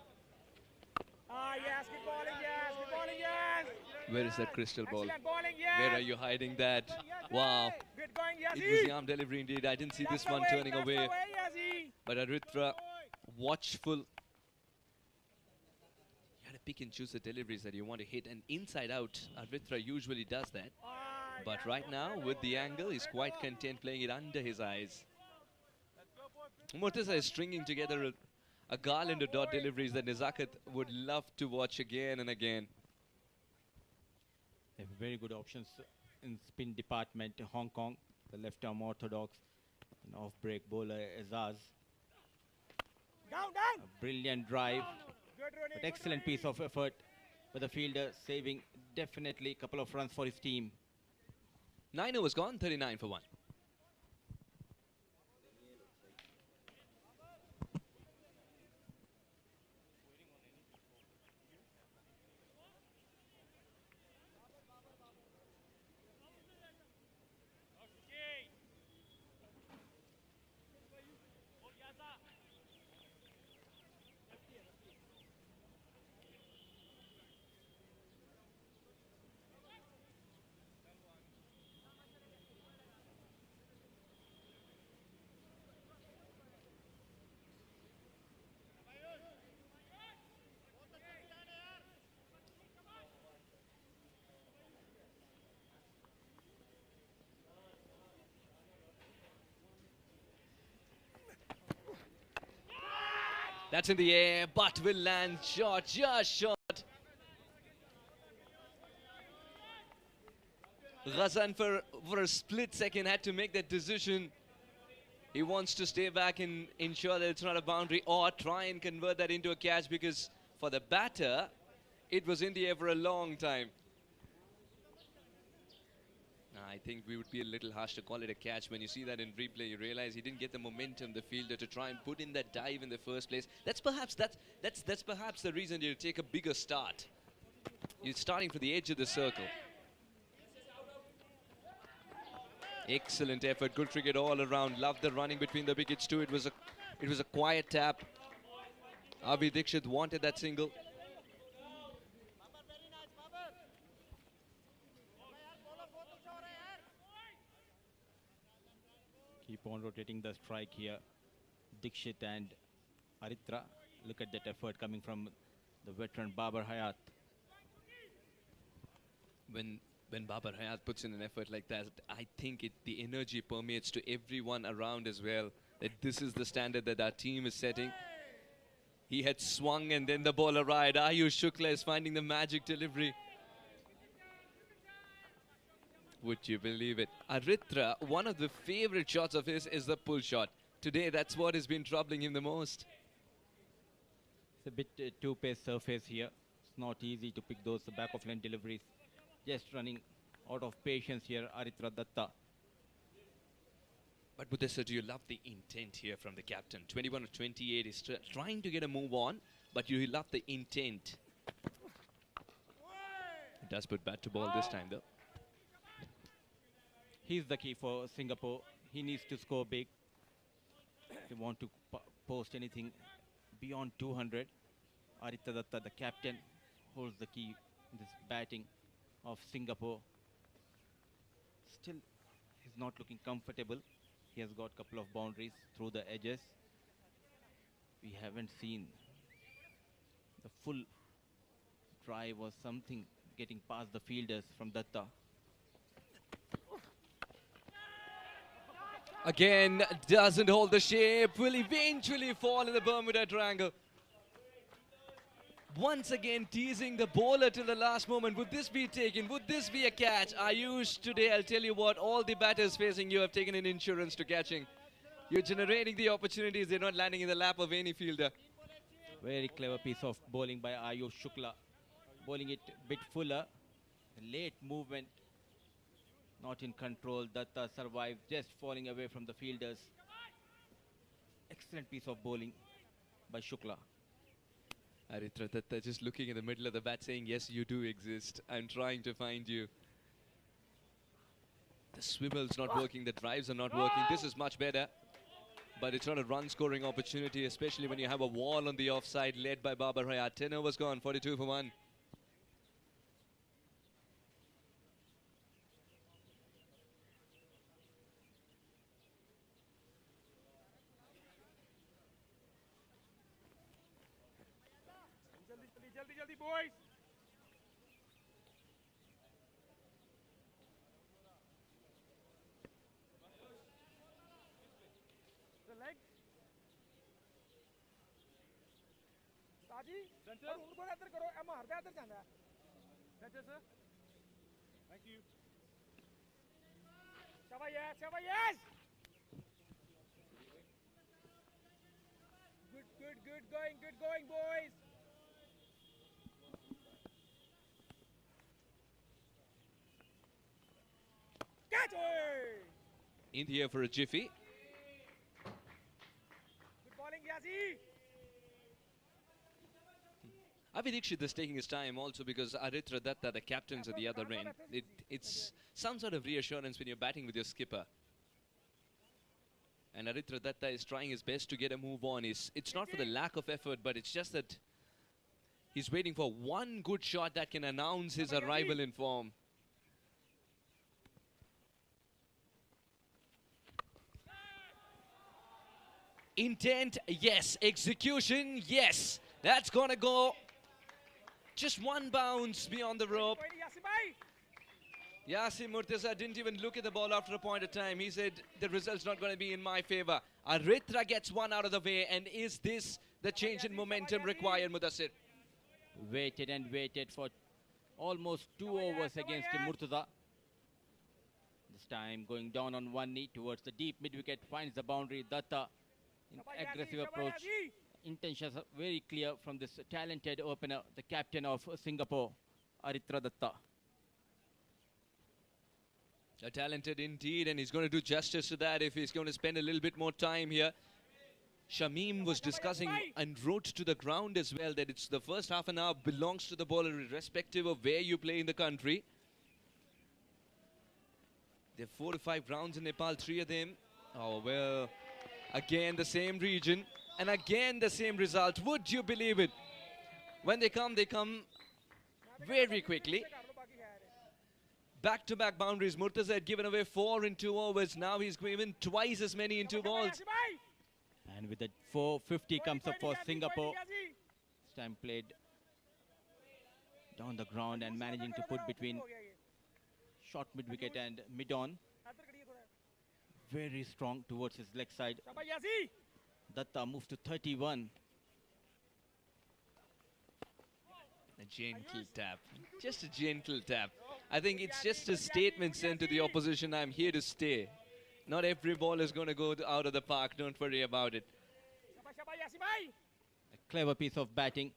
yes good bowling yes Where is that crystal ball? bowling yes Where are you hiding that? Wow. good going It was the arm delivery indeed. I didn't see this one turning away. But Aditya, watchful. You got to pick and choose the deliveries that you want to hit. And inside out, Aditya usually does that. But right now, with the angle, he's quite content playing it under his eyes. Murtaza is stringing together a garland of dot deliveries that Nizakat would love to watch again and again. They have very good options in spin department. Hong Kong, the left arm orthodox, and off break bowler Azaz. down A brilliant drive, but excellent piece of effort by the fielder, saving definitely a couple of runs for his team. 9 overs gone, 39 for 1. That's in the air, but will land short, just short. Ghazan for a split second had to make that decision. He wants to stay back and ensure that it's not a boundary, or try and convert that into a catch, because for the batter, it was in the air for a long time. I think we would be a little harsh to call it a catch. When you see that in replay, you realize he didn't get the momentum, the fielder, to try and put in that dive in the first place. That's perhaps the reason you take a bigger start. You're starting from the edge of the circle. Excellent effort, good cricket all around. Loved the running between the wickets too. It was a quiet tap. Avi Dikshit wanted that single. Keep on rotating the strike here. Dikshit and Aritra. Look at that effort coming from the veteran Babar Hayat. When Babar Hayat puts in an effort like that, I think the energy permeates to everyone around as well. That this is the standard that our team is setting. He had swung and then the ball arrived. Ayush Shukla is finding the magic delivery. Would you believe it? Aritra, one of the favorite shots of his is the pull shot. Today, that's what has been troubling him the most. It's a bit two-pace surface here. It's not easy to pick those back of line deliveries. Just running out of patience here, Aritra Datta. But Buddhesa, do you love the intent here from the captain? 21 of 28 is trying to get a move on, but you love the intent. It does put bat to ball this time though. He's the key for Singapore. He needs to score big. If you want to post anything beyond 200, Aritra Datta, the captain, holds the key in this batting of Singapore. Still, he's not looking comfortable. He has got a couple of boundaries through the edges. We haven't seen the full drive or something getting past the fielders from Datta. Again, doesn't hold the shape, will eventually fall in the Bermuda Triangle. Once again teasing the bowler till the last moment. Would this be taken? Would this be a catch? Ayush, today I'll tell you what, all the batters facing you have taken an insurance to catching. You're generating the opportunities, they're not landing in the lap of any fielder. Very clever piece of bowling by Ayush Shukla. Bowling it a bit fuller. Late movement. Not in control. Datta survived, just falling away from the fielders. Excellent piece of bowling by Shukla. Aritra Datta just looking in the middle of the bat saying, yes, you do exist. I'm trying to find you. The swivel's not working, the drives are not working. This is much better. But it's not a run scoring opportunity, especially when you have a wall on the offside led by Babar Hayat. 10 overs gone, 42 for 1. Jaldi, boys. The leg. Saji. Center. उनको अंदर करो. मार दे अंदर जाना. Center sir. Thank you. Shabayas, shabayas. Good going, boys. In the air for a jiffy. Good bowling, Yazi. Avi Dikshit is taking his time also because Aritra Datta, the captain's at the other end. It's some sort of reassurance when you're batting with your skipper. And Aritra Datta is trying his best to get a move on. It's not for the lack of effort, but it's just that he's waiting for one good shot that can announce his arrival in form. Intent, yes. Execution, yes. That's gonna go just one bounce beyond the rope. Yasin Murtaza didn't even look at the ball after a point of time. He said the result's not going to be in my favor. Aritra gets one out of the way, and is this the change in momentum required, Mudassir? Waited and waited for almost 2 overs against Murtaza. This time going down on one knee towards the deep mid-wicket, finds the boundary. Datta in aggressive approach. Intentions are very clear from this talented opener, the captain of Singapore, Aritra Datta. Talented indeed, and he's going to do justice to that if he's going to spend a little bit more time here. Shamim was discussing and wrote to the ground as well that it's the first half an hour belongs to the bowler irrespective of where you play in the country. There are 4 to 5 grounds in Nepal, 3 of them. Oh, well, again the same region and again the same result. Would you believe it? When they come very quickly. Back-to-back boundaries. Murtaza had given away 4 in 2 overs. Now he's given twice as many in 2 balls. And with the 450 comes up for Singapore. This time played down the ground and managing to put between short mid-wicket and mid-on. Very strong towards his leg side. Datta moves to 31. A gentle tap. Just a gentle tap. I think it's just a statement sent to the opposition, I'm here to stay. Not every ball is going to go out of the park, don't worry about it. A clever piece of batting.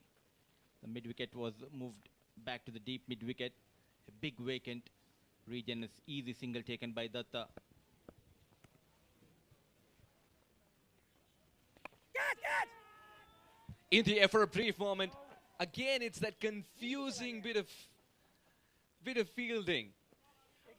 The mid-wicket was moved back to the deep mid-wicket. A big vacant region, is easy single taken by Datta. In the air for a brief moment. Again, it's that confusing bit of fielding.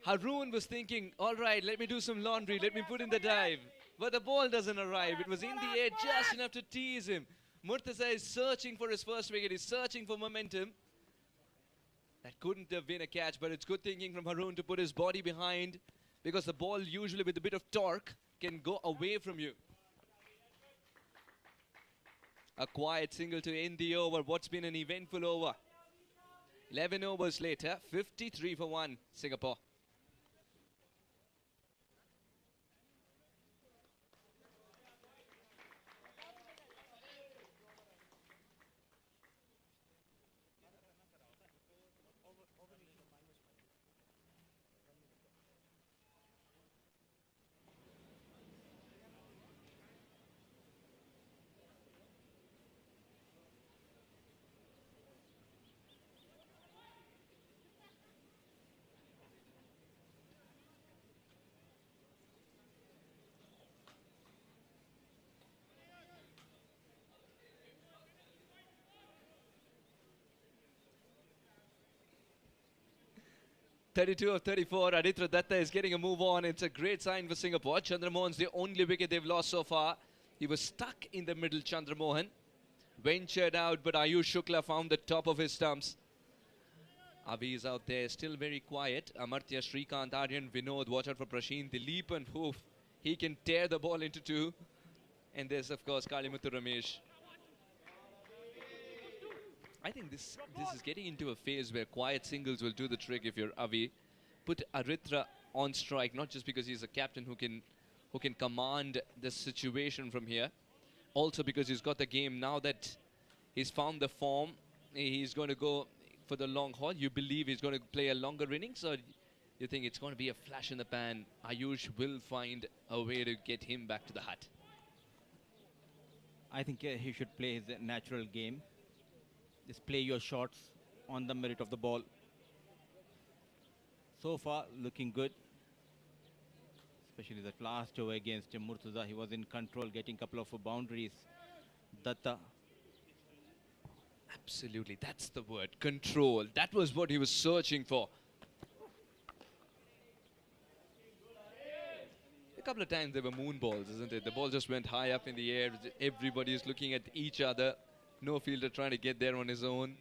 Haroon was thinking, all right, let me do some laundry, let me put in the dive. But the ball doesn't arrive. It was in the air just enough to tease him. Murtaza is searching for his first wicket. He's searching for momentum. That couldn't have been a catch, but it's good thinking from Haroon to put his body behind, because the ball usually with a bit of torque can go away from you. A quiet single to end the over. What's been an eventful over. 11 overs later, 53 for 1, Singapore. (32 of 34). Aritra Datta is getting a move on. It's a great sign for Singapore. Chandramohan's the only wicket they've lost so far. He was stuck in the middle, Chandramohan. Ventured out, but Ayush Shukla found the top of his stumps. Avi is out there, still very quiet. Amartya, Shrikant, Aryan, Vinod. Watch out for Prasheen, Dileep and Hoof. He can tear the ball into 2. And there's, of course, Kalimuthu Ramesh. I think this is getting into a phase where quiet singles will do the trick if you're Avi. Put Aritra on strike, not just because he's a captain who can command the situation from here. Also because he's got the game now that he's found the form. He's going to go for the long haul. You believe he's going to play a longer innings, or you think it's going to be a flash in the pan? Ayush will find a way to get him back to the hut. I think he should play his natural game. Just play your shots on the merit of the ball. So far, looking good. Especially that last over against Murtaza. He was in control, getting a couple of boundaries. Datta. Absolutely, that's the word. Control. That was what he was searching for. A couple of times there were moon balls, isn't it? The ball just went high up in the air. Everybody is looking at each other. No fielder trying to get there on his own.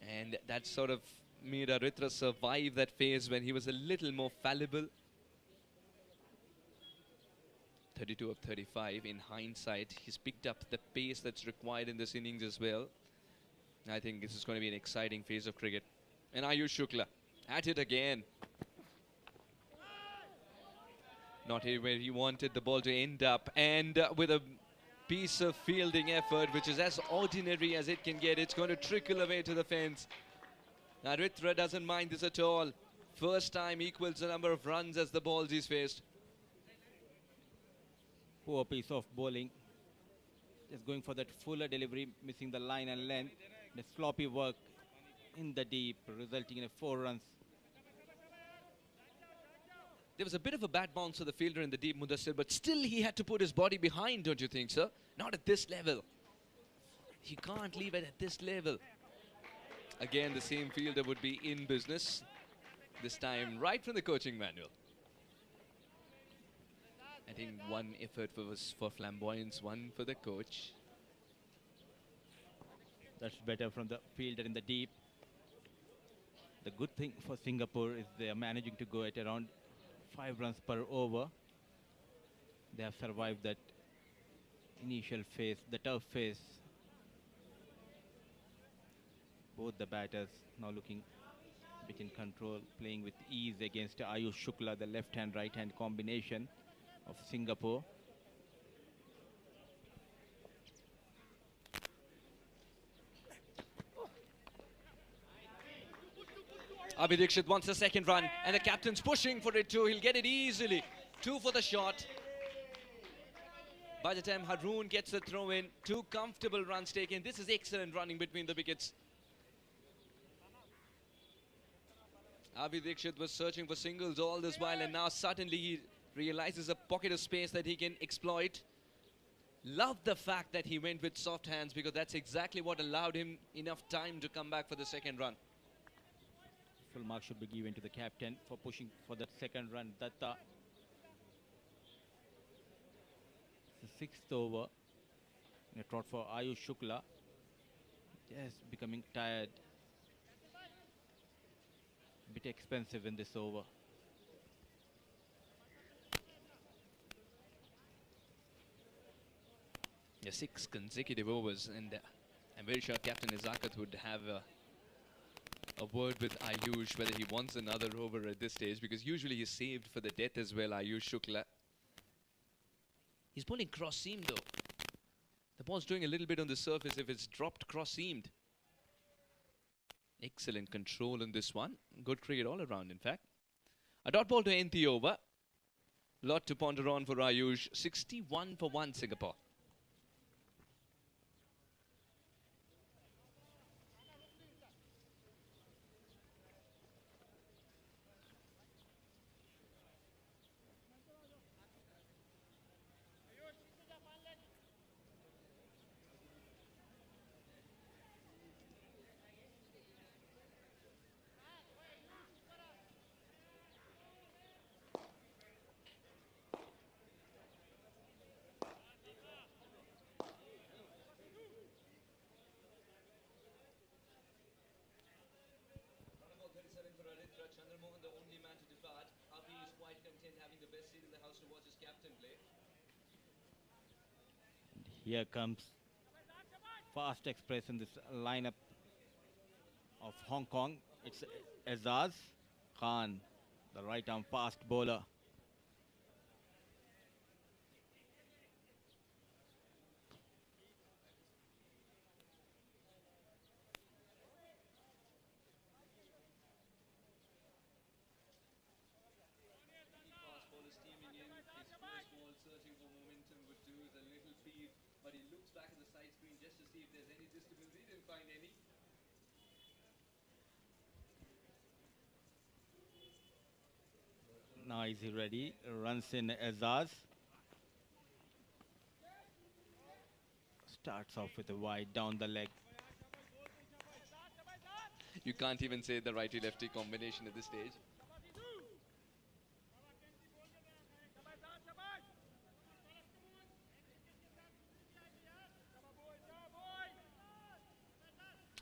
And that sort of made Aritra survive that phase when he was a little more fallible. 32 of 35. In hindsight, he's picked up the pace that's required in this innings as well. I think this is going to be an exciting phase of cricket. And Ayush Shukla, At it again. Not here where he wanted the ball to end up, and with a piece of fielding effort which is as ordinary as it can get, it's going to trickle away to the fence. Aritra doesn't mind this at all. First time equals the number of runs as the balls he's faced. Poor piece of bowling. Just going for that fuller delivery, missing the line and length. The sloppy work in the deep, resulting in 4 runs. There was a bit of a bad bounce for the fielder in the deep, Mudassir, but still he had to put his body behind, don't you think, sir? Not at this level. You can't leave it at this level. Again, the same fielder would be in business. This time, right from the coaching manual. I think one effort was for flamboyance, one for the coach. That's better from the fielder in the deep. The good thing for Singapore is they are managing to go at around 5 runs per over. They have survived that initial phase, the tough phase. Both the batters now looking a bit in control, playing with ease against Ayush Shukla, the left-hand, right-hand combination of Singapore. Abhi Dixit wants a second run, and the captain's pushing for it too. He'll get it easily. 2 for the shot. By the time Haroon gets the throw in, 2 comfortable runs taken. This is excellent running between the wickets. Abhi Dixit was searching for singles all this while, and now suddenly he realizes a pocket of space that he can exploit. Love the fact that he went with soft hands, because that's exactly what allowed him enough time to come back for the second run. Full mark should be given to the captain for pushing for that second run. Datta. The 6th over. A trot for Ayush Shukla. Just becoming tired. A bit expensive in this over. Yeah, 6 consecutive overs, and I'm very sure Captain Nizakat would have a word with Ayush whether he wants another over at this stage, because usually he's saved for the death as well, Ayush Shukla. He's bowling cross-seam though. The ball's doing a little bit on the surface if it's dropped cross-seamed. Excellent control on this one. Good cricket all around, in fact. A dot ball to end the over. Lot to ponder on for Ayush. 61 for 1 Singapore. The only man to depart. Abhi is quite content having the best seat in the house to watch his captain play. Here comes fast express in this lineup of Hong Kong. It's Azaz Khan, the right arm fast bowler. But he looks back at the side screen just to see if there's any disturbance. He didn't find any. Now is he ready? Runs in Azaz. Starts off with a wide down the leg. You can't even say the righty-lefty combination at this stage.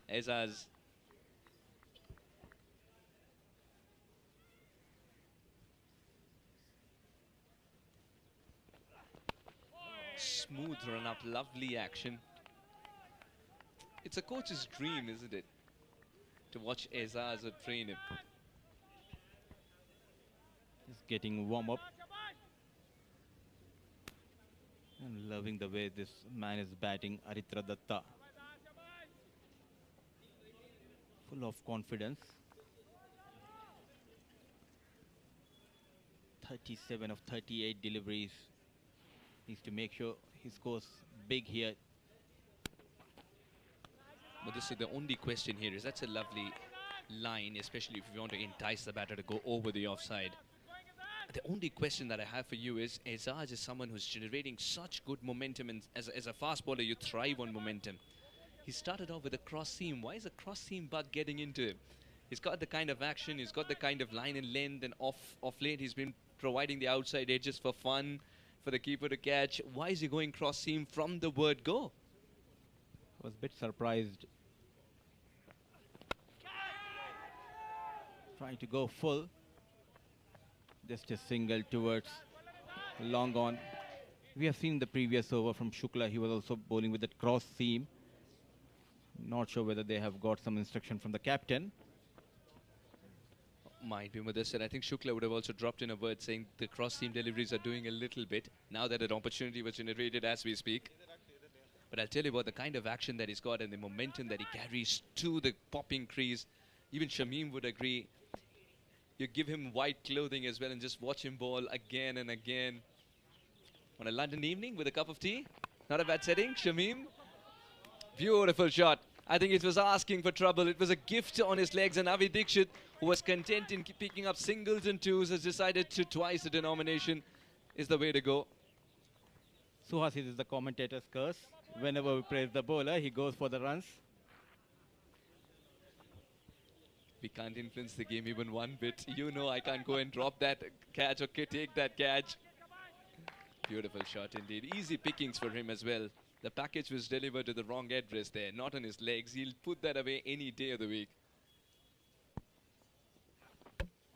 Azaz. Smooth run up, lovely action. It's a coach's dream, isn't it? To watch Azaz or train him. getting warm up. I'm loving the way this man is batting, Aritra Datta. Full of confidence. 37 of 38 deliveries. Needs to make sure he scores big here. But this is the only question here is that's a lovely line, especially if you want to entice the batter to go over the offside. The only question that I have for you is, Aizaz is someone who's generating such good momentum, and as a fast bowler, you thrive on momentum. He started off with a cross seam. Why is a cross seam bug getting into him? He's got the kind of action, he's got the kind of line and length, and off late he's been providing the outside edges for fun, for the keeper to catch. Why is he going cross seam from the word go? I was a bit surprised. Trying to go full. Just a single towards long on. We have seen the previous over from Shukla. He was also bowling with that cross seam. Not sure whether they have got some instruction from the captain. Might be with this, and I think Shukla would have also dropped in a word saying the cross seam deliveries are doing a little bit now that an opportunity was generated as we speak. But I'll tell you about the kind of action that he's got and the momentum that he carries to the popping crease. Even Shamim would agree. You give him white clothing as well and just watch him bowl again and again. On a London evening with a cup of tea. Not a bad setting, Shamim. Beautiful shot. I think it was asking for trouble. It was a gift on his legs, and Avi Dikshit, who was content in picking up singles and twos, has decided to twice the denomination is the way to go. Suhasis is the commentator's curse. Whenever we praise the bowler, he goes for the runs. We can't influence the game even one bit. You know I can't go and drop that catch or take that catch. Beautiful shot indeed. Easy pickings for him as well. The package was delivered to the wrong address there, not on his legs. He'll put that away any day of the week.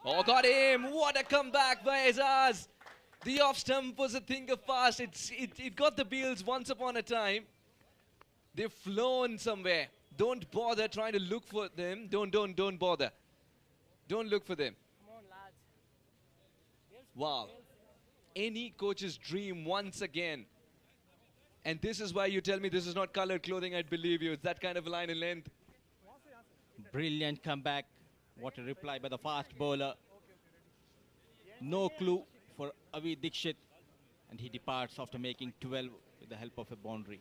Oh, got him! What a comeback by Aizaz! The off stump was a thing of past. It got the Beals once upon a time. They've flown somewhere. Don't bother trying to look for them. Don't bother. Don't look for them. Come on, lads. Wow. Any coach's dream once again. And this is why you tell me this is not colored clothing, I'd believe you. It's that kind of line and length. Brilliant comeback. What a reply by the fast bowler. No clue for Avi Dikshit. And he departs after making 12 with the help of a boundary.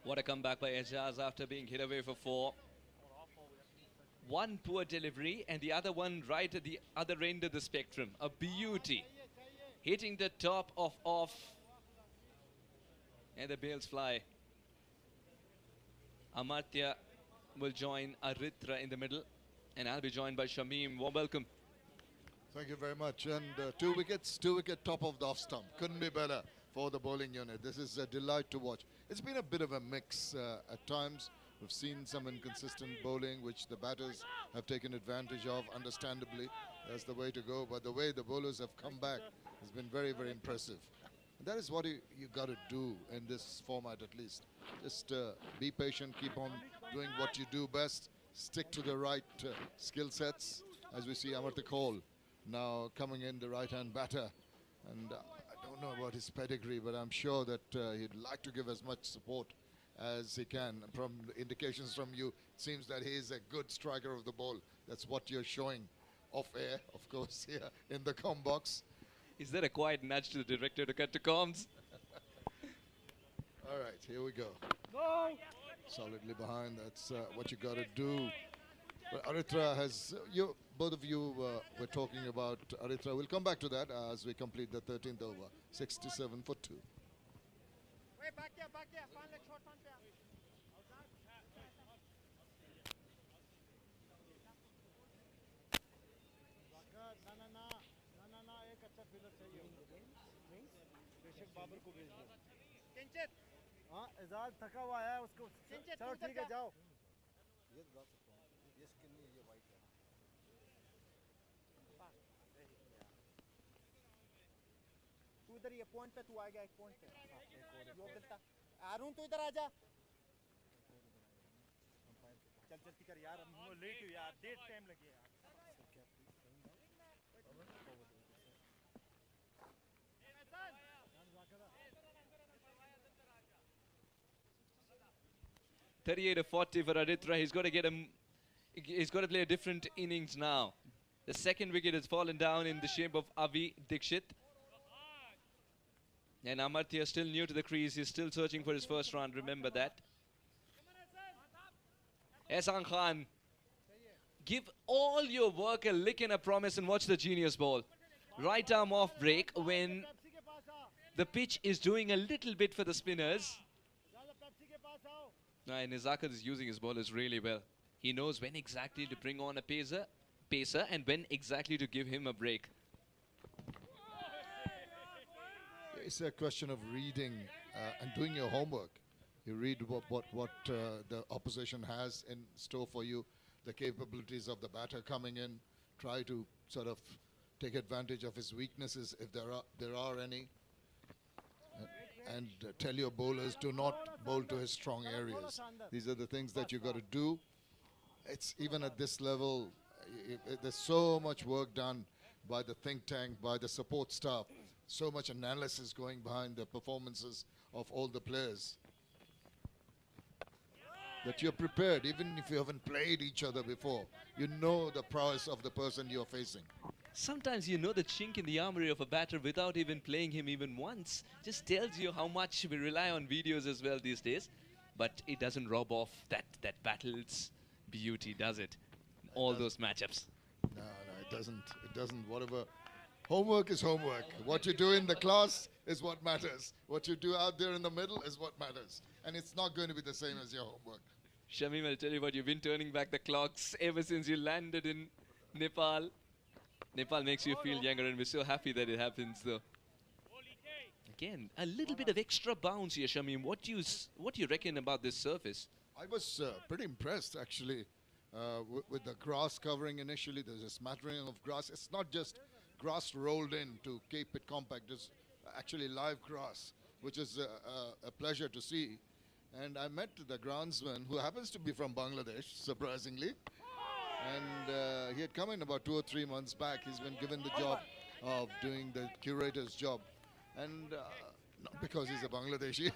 What a comeback by Aizaz after being hit away for 4. One poor delivery and the other one right at the other end of the spectrum. A beauty. Hitting the top of off. And the bails fly. Amartya will join Aritra in the middle. And I'll be joined by Shamim. Warm welcome. Thank you very much. And 2 wickets, 2 wicket top of the off stump. Couldn't be better for the bowling unit. This is a delight to watch. It's been a bit of a mix at times. We've seen some inconsistent bowling, which the batters have taken advantage of, understandably. That's the way to go. But the way the bowlers have come back has been very, very impressive. And that is what you got to do in this format, at least. Just be patient, keep on doing what you do best, stick to the right skill sets. As we see Amartya Kaul now coming in, the right-hand batter. And I don't know about his pedigree, but I'm sure that he'd like to give as much support as he can. From indications from you, it seems that he is a good striker of the ball. That's what you're showing off air, of course, here in the comm box. Is there a quiet nudge to the director to cut to comms? All right, here we go. Go! Solidly behind, that's what you got to do. But Aritra has, both of you were talking about Aritra. We'll come back to that as we complete the 13th over. 67 for 2. Wait, back there, fan leg short, fan there. Babar को भेज दो किंचित हाँ एजाज थका हुआ है उसको चलो ठीक है जाओ ये बता सकता हूँ ये स्किन नहीं ये वाइट है तू इधर ये पॉइंट पे तू आ गया एक पॉइंट पे यो दिलता अरुण तू इधर आ जा चल जल्दी कर यार हम लेट हो यार डेट टाइम लगे यार 38-40 for Aditra. He's got to get him. He's got to play a different innings now. The second wicket has fallen down in the shape of Avi Dikshit. And Amartya still new to the crease. He's still searching for his first run. Remember that. Ehsan Khan, give all your work a lick and a promise and watch the genius ball. Right arm off break when the pitch is doing a little bit for the spinners. And Nizakat is using his bowlers really well. He knows when exactly to bring on a pacer and when exactly to give him a break. It's a question of reading and doing your homework. You read what the opposition has in store for you, the capabilities of the batter coming in, try to sort of take advantage of his weaknesses if there are any, and tell your bowlers do not bowl to his strong areas. These are the things that you got to do. It's even at this level, there's so much work done by the think tank, by the support staff, so much analysis going behind the performances of all the players, that you're prepared. Even if you haven't played each other before, you know the prowess of the person you're facing. Sometimes you know the chink in the armory of a batter without even playing him even once. Just tells you how much we rely on videos as well these days. But it doesn't rob off that battle's beauty, does it? All those matchups. No, it doesn't. It doesn't. Whatever. Homework is homework. What you do in the class is what matters. What you do out there in the middle is what matters. And it's not going to be the same as your homework. Shamim, I'll tell you what, you've been turning back the clocks ever since you landed in Nepal. Nepal makes you feel younger, and we're so happy that it happens, though. Again, a little bit of extra bounce here, Shamim. What do you reckon about this surface? I was pretty impressed, actually, with the grass covering initially. There's a smattering of grass. It's not just grass rolled in to keep it compact. It's actually live grass, which is a pleasure to see. And I met the groundsman, who happens to be from Bangladesh, surprisingly. And he had come in about 2 or 3 months back. He's been given the job of doing the curator's job. And not because he's a Bangladeshi.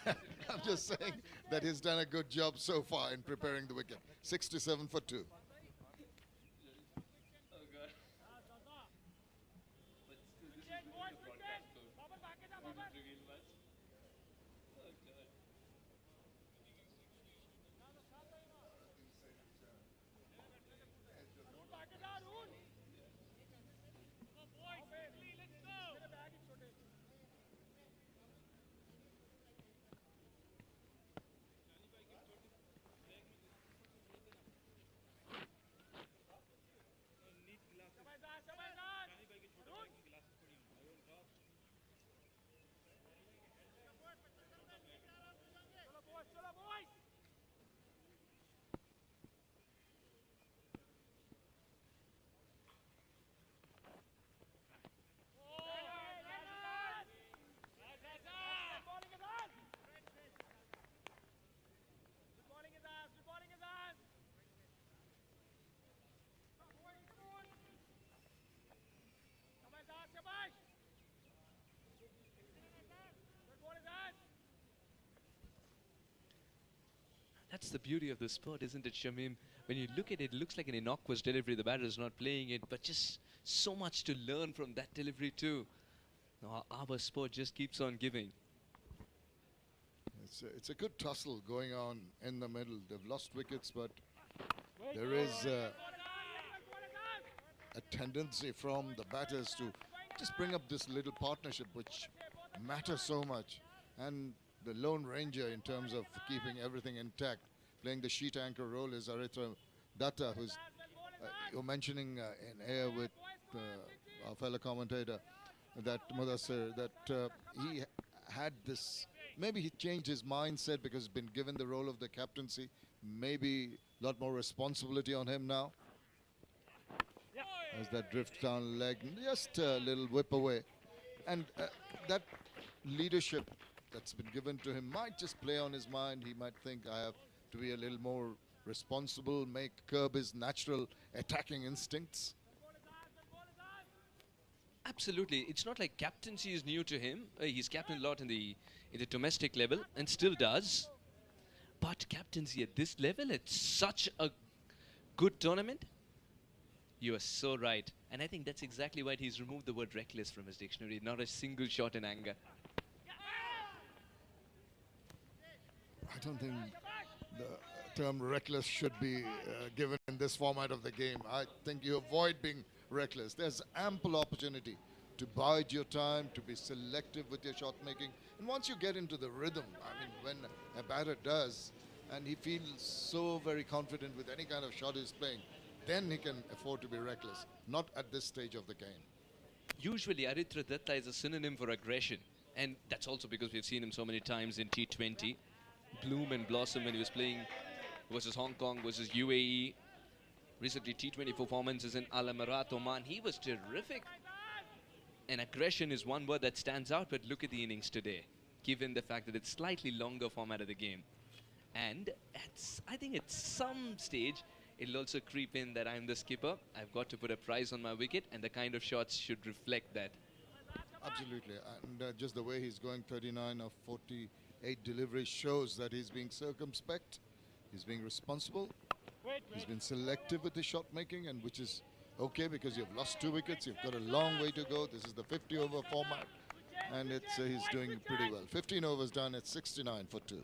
I'm just saying that he's done a good job so far in preparing the wicket. 67 for 2. That's the beauty of the sport, isn't it, Shamim? When you look at it, it looks like an innocuous delivery. The batter is not playing it, but just so much to learn from that delivery too. Our sport just keeps on giving. It's a good tussle going on in the middle. They've lost wickets, but there is a tendency from the batters to just bring up this little partnership which matters so much, and the lone ranger in terms of keeping everything intact, playing the sheet anchor role, is Aritra Datta, who's you're mentioning in air with our fellow commentator that Mudassir, that he had this, maybe he changed his mindset because he's been given the role of the captaincy, maybe a lot more responsibility on him now. As that drift down leg, just a little whip away. And that leadership that's been given to him might just play on his mind. He might think, I have to be a little more responsible, curb his natural attacking instincts. Absolutely. It's not like captaincy is new to him. He's captained a lot in the domestic level and still does. But captaincy at this level, it's such a good tournament. You are so right. And I think that's exactly why he's removed the word reckless from his dictionary. Not a single shot in anger. I don't think the term reckless should be given in this format of the game. I think you avoid being reckless. There's ample opportunity to bide your time, to be selective with your shot making. And once you get into the rhythm, I mean, when a batter does, and he feels so very confident with any kind of shot he's playing, then he can afford to be reckless. Not at this stage of the game. Usually Aritra Datta is a synonym for aggression. And that's also because we've seen him so many times in T20. Bloom and blossom when he was playing versus Hong Kong, versus UAE. Recently T20 performances in Al Emirat, Oman. He was terrific. And aggression is one word that stands out, but look at the innings today, given the fact that it's slightly longer format of the game. And I think at some stage, it'll also creep in that I'm the skipper. I've got to put a price on my wicket, and the kind of shots should reflect that. Absolutely. And just the way he's going, 39 of 48 deliveries shows that he's being circumspect, he's being responsible, he's been selective with his shot making, and which is okay because you've lost 2 wickets, you've got a long way to go. This is the 50 over format, and he's doing pretty well. 15 overs done at 69 for 2.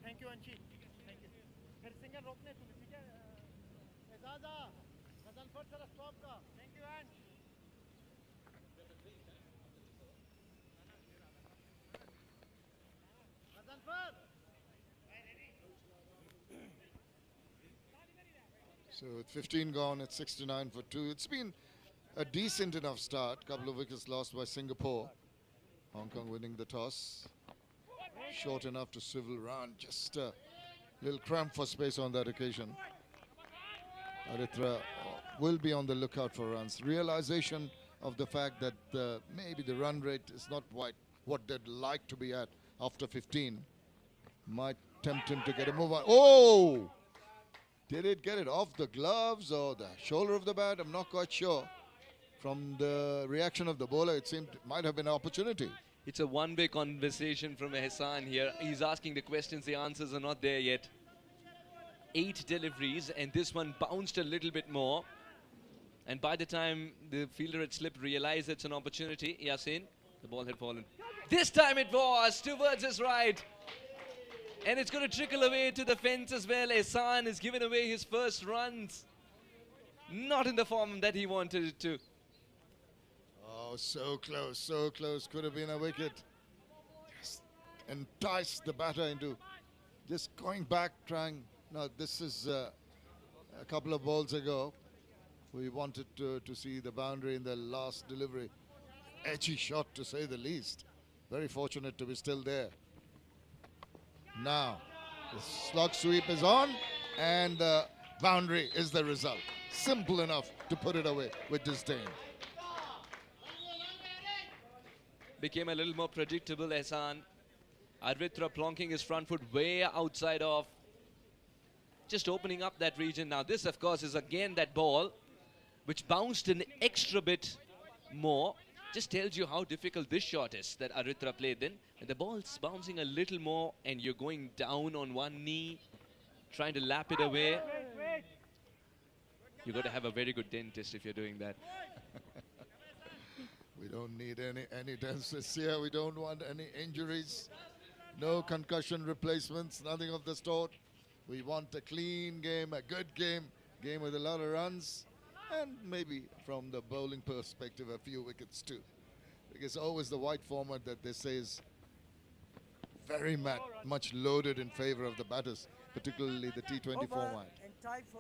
Thank you अंशी thank you फिर single रोकने तुम ठीक है एजाजा Ghazanfar sir stop का thank you अंश Ghazanfar So with 15 gone, it's 69 for 2. It's been a decent enough start. Couple of wickets lost by Singapore. Hong Kong winning the toss. Short enough to swivel round. Just a little cramp for space on that occasion. Aritra will be on the lookout for runs. Realization of the fact that maybe the run rate is not quite what they'd like to be at after 15 might tempt him to get a move on. Oh! Did it get it off the gloves or the shoulder of the bat? I'm not quite sure. From the reaction of the bowler, it seemed it might have been an opportunity. It's a one-way conversation from Ehsan here. He's asking the questions, the answers are not there yet. 8 deliveries, and this one bounced a little bit more. And by the time the fielder had slipped, realized it's an opportunity. Yasin, the ball had fallen. This time it was towards his right. And it's going to trickle away to the fence as well. Ehsan has given away his first runs. Not in the form that he wanted it to. Oh, so close, so close. Could have been a wicket. Just enticed the batter into just going back, trying. No, this is a couple of balls ago. We wanted to see the boundary in the last delivery. Edgy shot, to say the least. Very fortunate to be still there. Now, the slog sweep is on, and the boundary is the result. Simple enough to put it away with disdain. Became a little more predictable, Ehsan. Aritra plonking his front foot way outside of, just opening up that region. Now this, of course, is again that ball, which bounced an extra bit more. Just tells you how difficult this shot is that Aritra played then. And the ball's bouncing a little more, and you're going down on one knee, trying to lap it away. You've got to have a very good dentist if you're doing that. We don't need any dentists here. We don't want any injuries. No concussion replacements, nothing of the sort. We want a clean game, a good game with a lot of runs, and maybe from the bowling perspective, a few wickets too. Because always the white format that they say is very much loaded in favor of the batters, particularly the T20 format.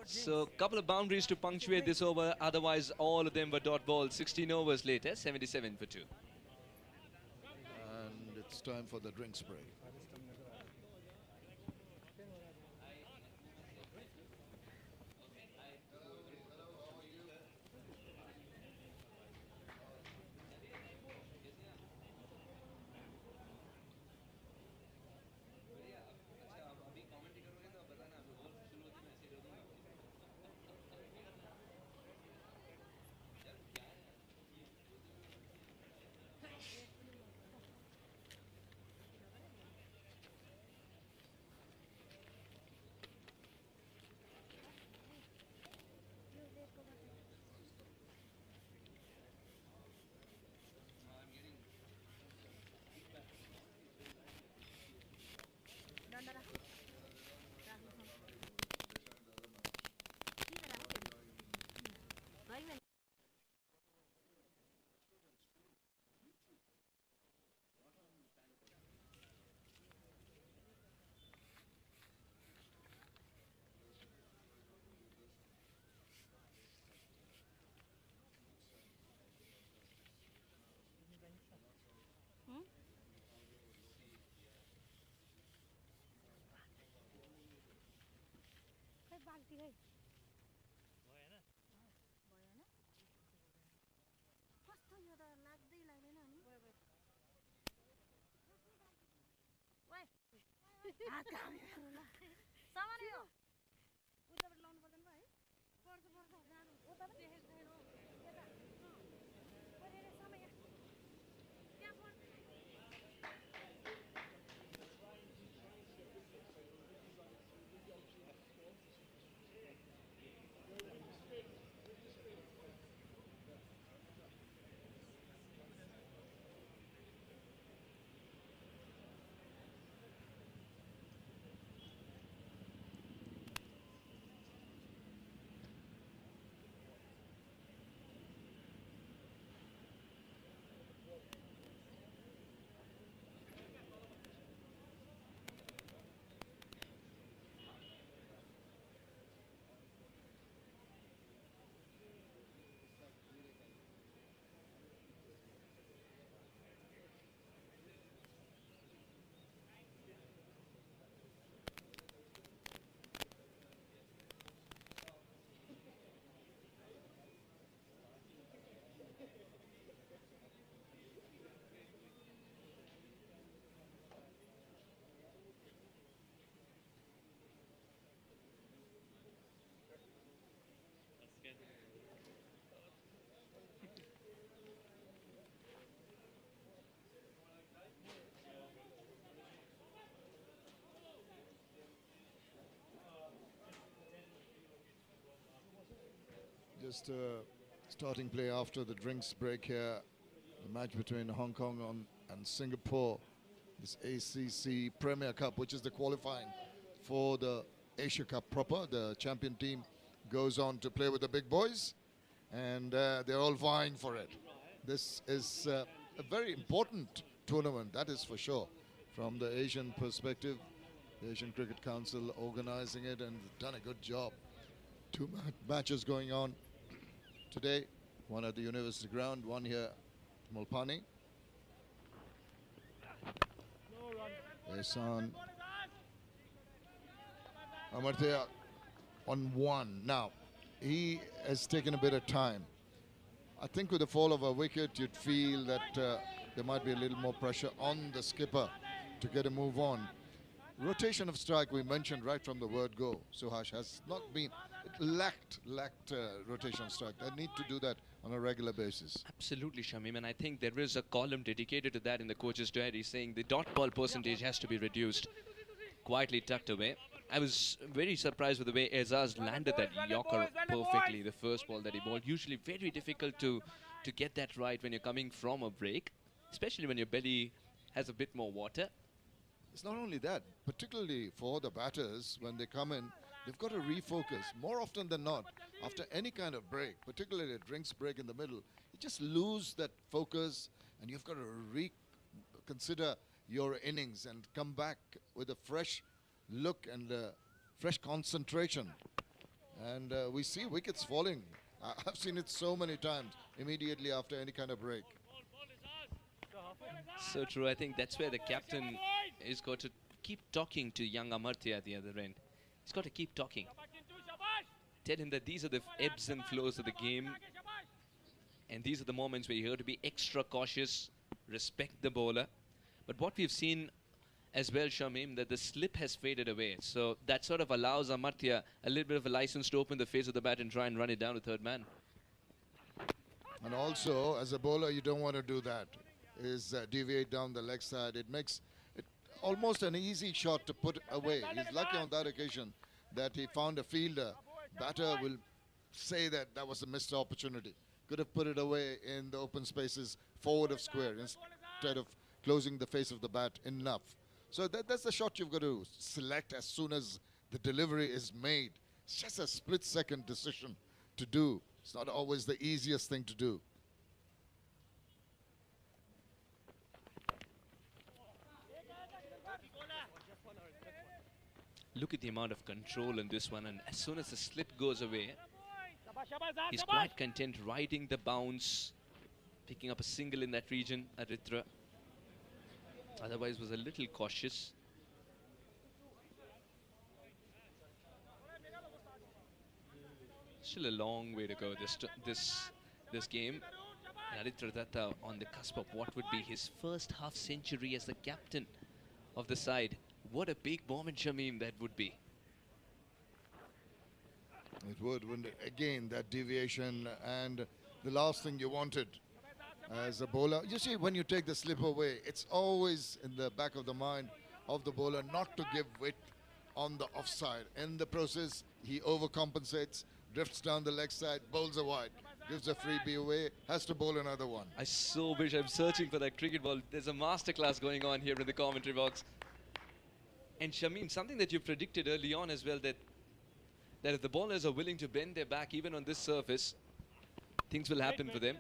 So a couple of boundaries to punctuate this over, otherwise all of them were dot balls. 16 overs later, 77 for 2. And it's time for the drinks break. Just starting play after the drinks break here. The match between Hong Kong and Singapore. This ACC Premier Cup, which is the qualifying for the Asia Cup proper. The champion team goes on to play with the big boys, and they're all vying for it. This is a very important tournament, that is for sure. From the Asian perspective, the Asian Cricket Council organizing it and done a good job. Two matches going on today, one at the University Ground, one here at Mulpani. Ehsan Amartya on one. Now, he has taken a bit of time. I think with the fall of a wicket, you'd feel that there might be a little more pressure on the skipper to get a move on. Rotation of strike, we mentioned right from the word go, Suhash, has not been, it lacked rotation of strike. They need to do that on a regular basis. Absolutely, Shamim, and I think there is a column dedicated to that in the coach's diary saying the dot ball percentage has to be reduced, quietly tucked away. I was very surprised with the way Azaz landed that Yorker perfectly, the first ball that he bowled. Usually very difficult to get that right when you're coming from a break, especially when your belly has a bit more water. It's not only that, particularly for the batters, when they come in, they've got to refocus. More often than not, after any kind of break, particularly a drinks break in the middle, you just lose that focus and you've got to reconsider your innings and come back with a fresh look and fresh concentration. And we see wickets falling. I've seen it so many times immediately after any kind of break. So true. I think that's where the captain is got to keep talking to young Amartya at the other end. He's got to keep talking. Tell him that these are the ebbs and flows of the game. And these are the moments where you have to be extra cautious, respect the bowler. But what we've seen as well, Shamim, that the slip has faded away. So that sort of allows Amartya a little bit of a license to open the face of the bat and try and run it down to third man. And also, as a bowler, you don't want to do that. Is deviate down the leg side. It makes it almost an easy shot to put away. He's lucky on that occasion that he found a fielder. Batter will say that that was a missed opportunity. Could have put it away in the open spaces forward of square instead of closing the face of the bat enough. So that's the shot you've got to select as soon as the delivery is made. It's just a split-second decision to do. It's not always the easiest thing to do. Look at the amount of control in this one, and as soon as the slip goes away, he's quite content riding the bounce, picking up a single in that region, Aritra. Otherwise was a little cautious. Still a long way to go this game. And Aritra Datta on the cusp of what would be his first half century as the captain of the side. What a big moment, Shamim, that would be. It would, wouldn't it? Again, that deviation and the last thing you wanted as a bowler. You see, when you take the slip away, it's always in the back of the mind of the bowler not to give weight on the offside. In the process, he overcompensates, drifts down the leg side, bowls a wide, gives a freebie away, has to bowl another one. I so wish I'm searching for that cricket ball. There's a masterclass going on here in the commentary box. And Shamim, something that you predicted early on as well, that if the bowlers are willing to bend their back even on this surface, things will happen for them.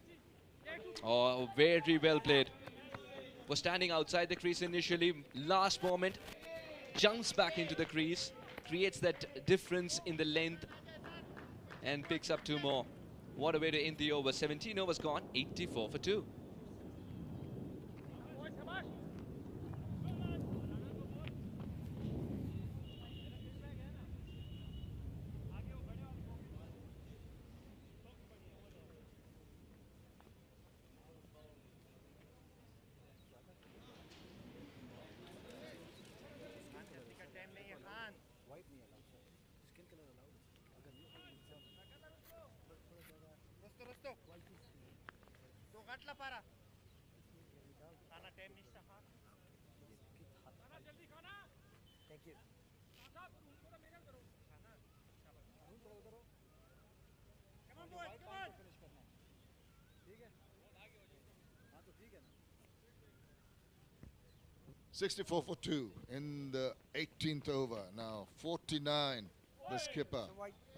Oh, very well played. Was standing outside the crease initially. Last moment, jumps back into the crease, creates that difference in the length, and picks up 2 more. What a way to end the over. 17 overs gone, 84 for 2. Come on. 64 for 2 in the 18th over. Now 49, the skipper,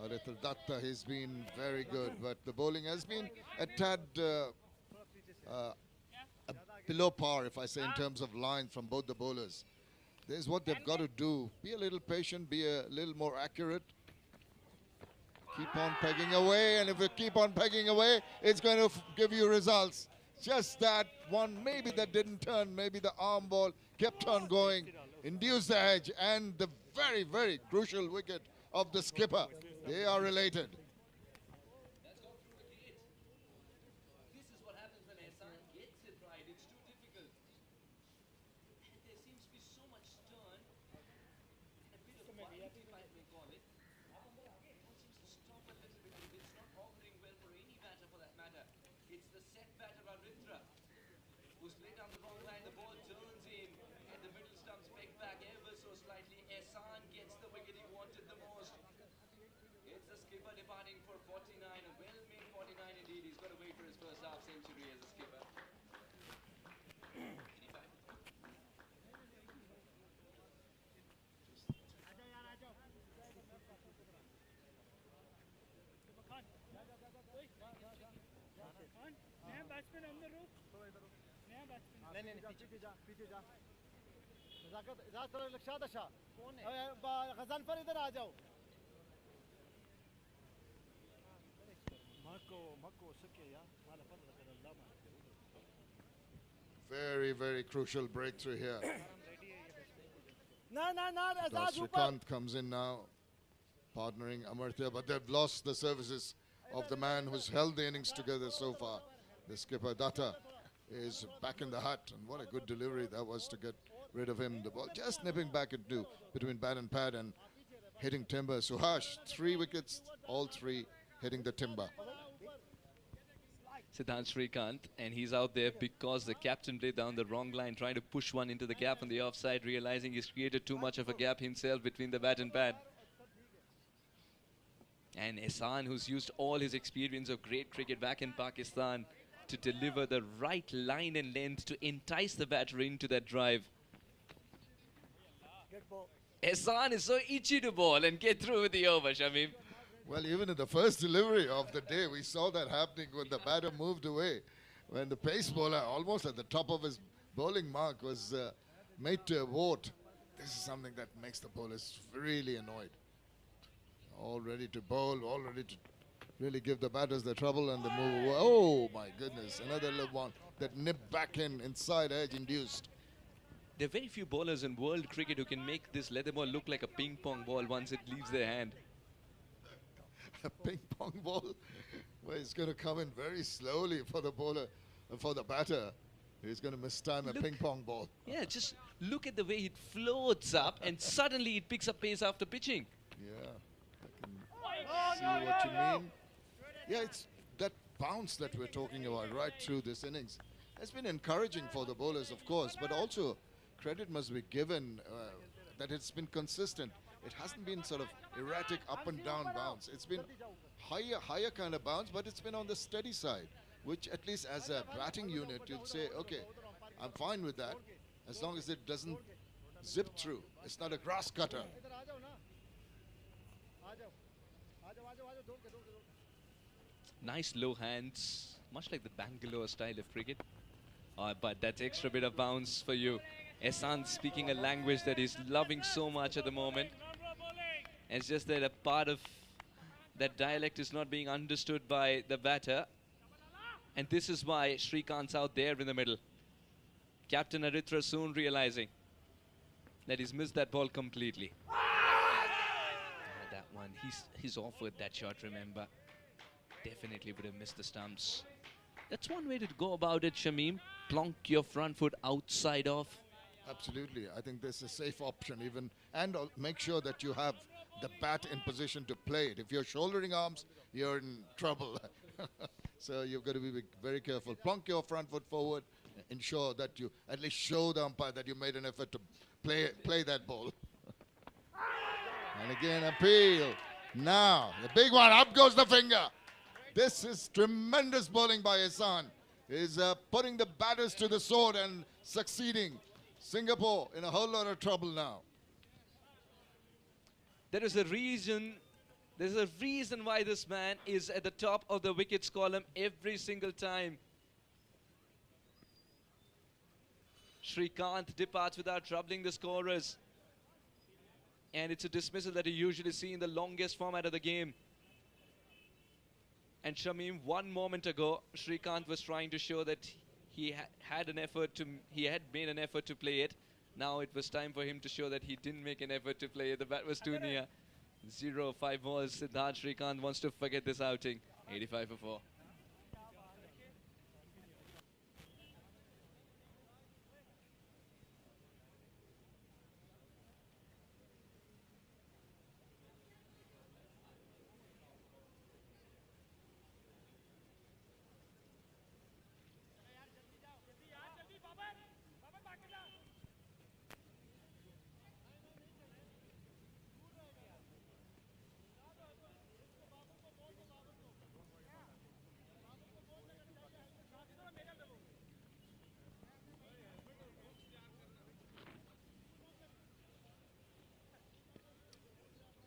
Aritra Datta, he's been very good, but the bowling has been a tad below par, if I say, in terms of line from both the bowlers. This is what they've got to do. Be a little patient, be a little more accurate. Keep on pegging away, and if you keep on pegging away, it's going to give you results. Just that one, maybe that didn't turn, maybe the arm ball kept on going, induced the edge, and the very, very crucial wicket of the skipper. They are related. This is what happens when Ehsan gets it right. It's too difficult. And there seems to be so much turn and a bit of fun, if I may call it. Everyone seems to stop a little bit. It's not auguring well for any batter for that matter. It's the set batter Aritra who's laid down the wrong line. The ball turns in and the middle stumps back ever so slightly. Ehsan gets the wicket he पीछे जा नजाकत इजाज़ थोड़ा लक्षात अच्छा कौन है गज़नफर इधर आ जाओ मको सके यार माला पंद्रह कर अल्लाह मान Very, very crucial breakthrough here. ना Shrikant comes in now, partnering Amartya, but they've lost the services of the man who's held the innings together so far. The skipper Datta is back in the hut, and what a good delivery that was to get rid of him. The ball just nipping back into between bat and pad and hitting timber. Suhash, 3 wickets, all 3 hitting the timber. Siddhant Shrikant, and he's out there because the captain played down the wrong line, trying to push one into the gap on the offside, realizing he's created too much of a gap himself between the bat and pad. And Ehsan, who's used all his experience of great cricket back in Pakistan to deliver the right line and length to entice the batter into that drive. Ehsan is so itchy to ball and get through with the over, Shamim. Well, even in the first delivery of the day, we saw that happening when the batter moved away. When the pace bowler, almost at the top of his bowling mark, was made to avort. This is something that makes the bowlers really annoyed. All ready to bowl, all ready to really give the batters the trouble and the move away. Oh, my goodness. Another little one that nipped back in, inside edge induced. There are very few bowlers in world cricket who can make this leather ball look like a ping pong ball once it leaves their hand. A ping pong ball, well, it's going to come in very slowly for the bowler, for the batter. He's going to mistime a ping pong ball. Yeah, just look at the way it floats up and suddenly it picks up pace after pitching. Yeah, I can see what you mean. Yeah, it's that bounce that we're talking about right through this innings. It's been encouraging for the bowlers, of course, but also credit must be given that it's been consistent. It hasn't been sort of erratic up and down bounce. It's been higher kind of bounce, but it's been on the steady side, which at least as a batting unit, you'll say, okay, I'm fine with that, as long as it doesn't zip through. It's not a grass cutter. Nice low hands, much like the Bangalore style of cricket. But that's extra bit of bounce for you. Ehsan speaking a language that he's loving so much at the moment. It's just that a part of that dialect is not being understood by the batter. And this is why Shrikant's out there in the middle. Captain Aritra soon realizing that he's missed that ball completely. That one, he's offered that shot, remember. Definitely would have missed the stumps. That's one way to go about it, Shamim. Plonk your front foot outside of. Absolutely. I think this is a safe option even. And make sure that you have the bat in position to play it. If you're shouldering arms, you're in trouble. So you've got to be very careful. Plonk your front foot forward. Ensure that you at least show the umpire that you made an effort to play that ball. And again, appeal. Now, the big one. Up goes the finger. This is tremendous bowling by Ehsan. He's putting the batters to the sword and succeeding. Singapore in a whole lot of trouble now. There's a reason why this man is at the top of the wickets column every single time. Shrikant departs without troubling the scorers. And it's a dismissal that you usually see in the longest format of the game. And Shamim, 1 moment ago, Shrikant was trying to show that he had made an effort to play it. Now it was time for him to show that he didn't make an effort to play it. The bat was too near. 0-5 balls. Siddhant Shrikant wants to forget this outing. 85 for 4.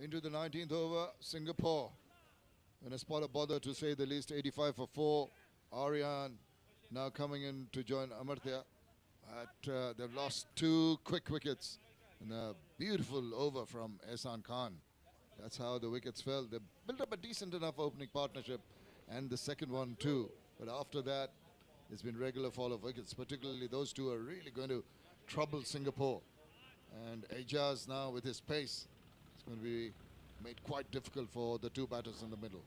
Into the 19th over, Singapore. And a spot of bother to say the least, 85 for 4. Aryan now coming in to join Amartya. But they've lost 2 quick wickets and a beautiful over from Ehsan Khan. That's how the wickets fell. They built up a decent enough opening partnership, and the second one too. But after that, it's been regular fall of wickets. Particularly those two are really going to trouble Singapore. And Ajaz now with his pace, it's going to be made quite difficult for the 2 batters in the middle.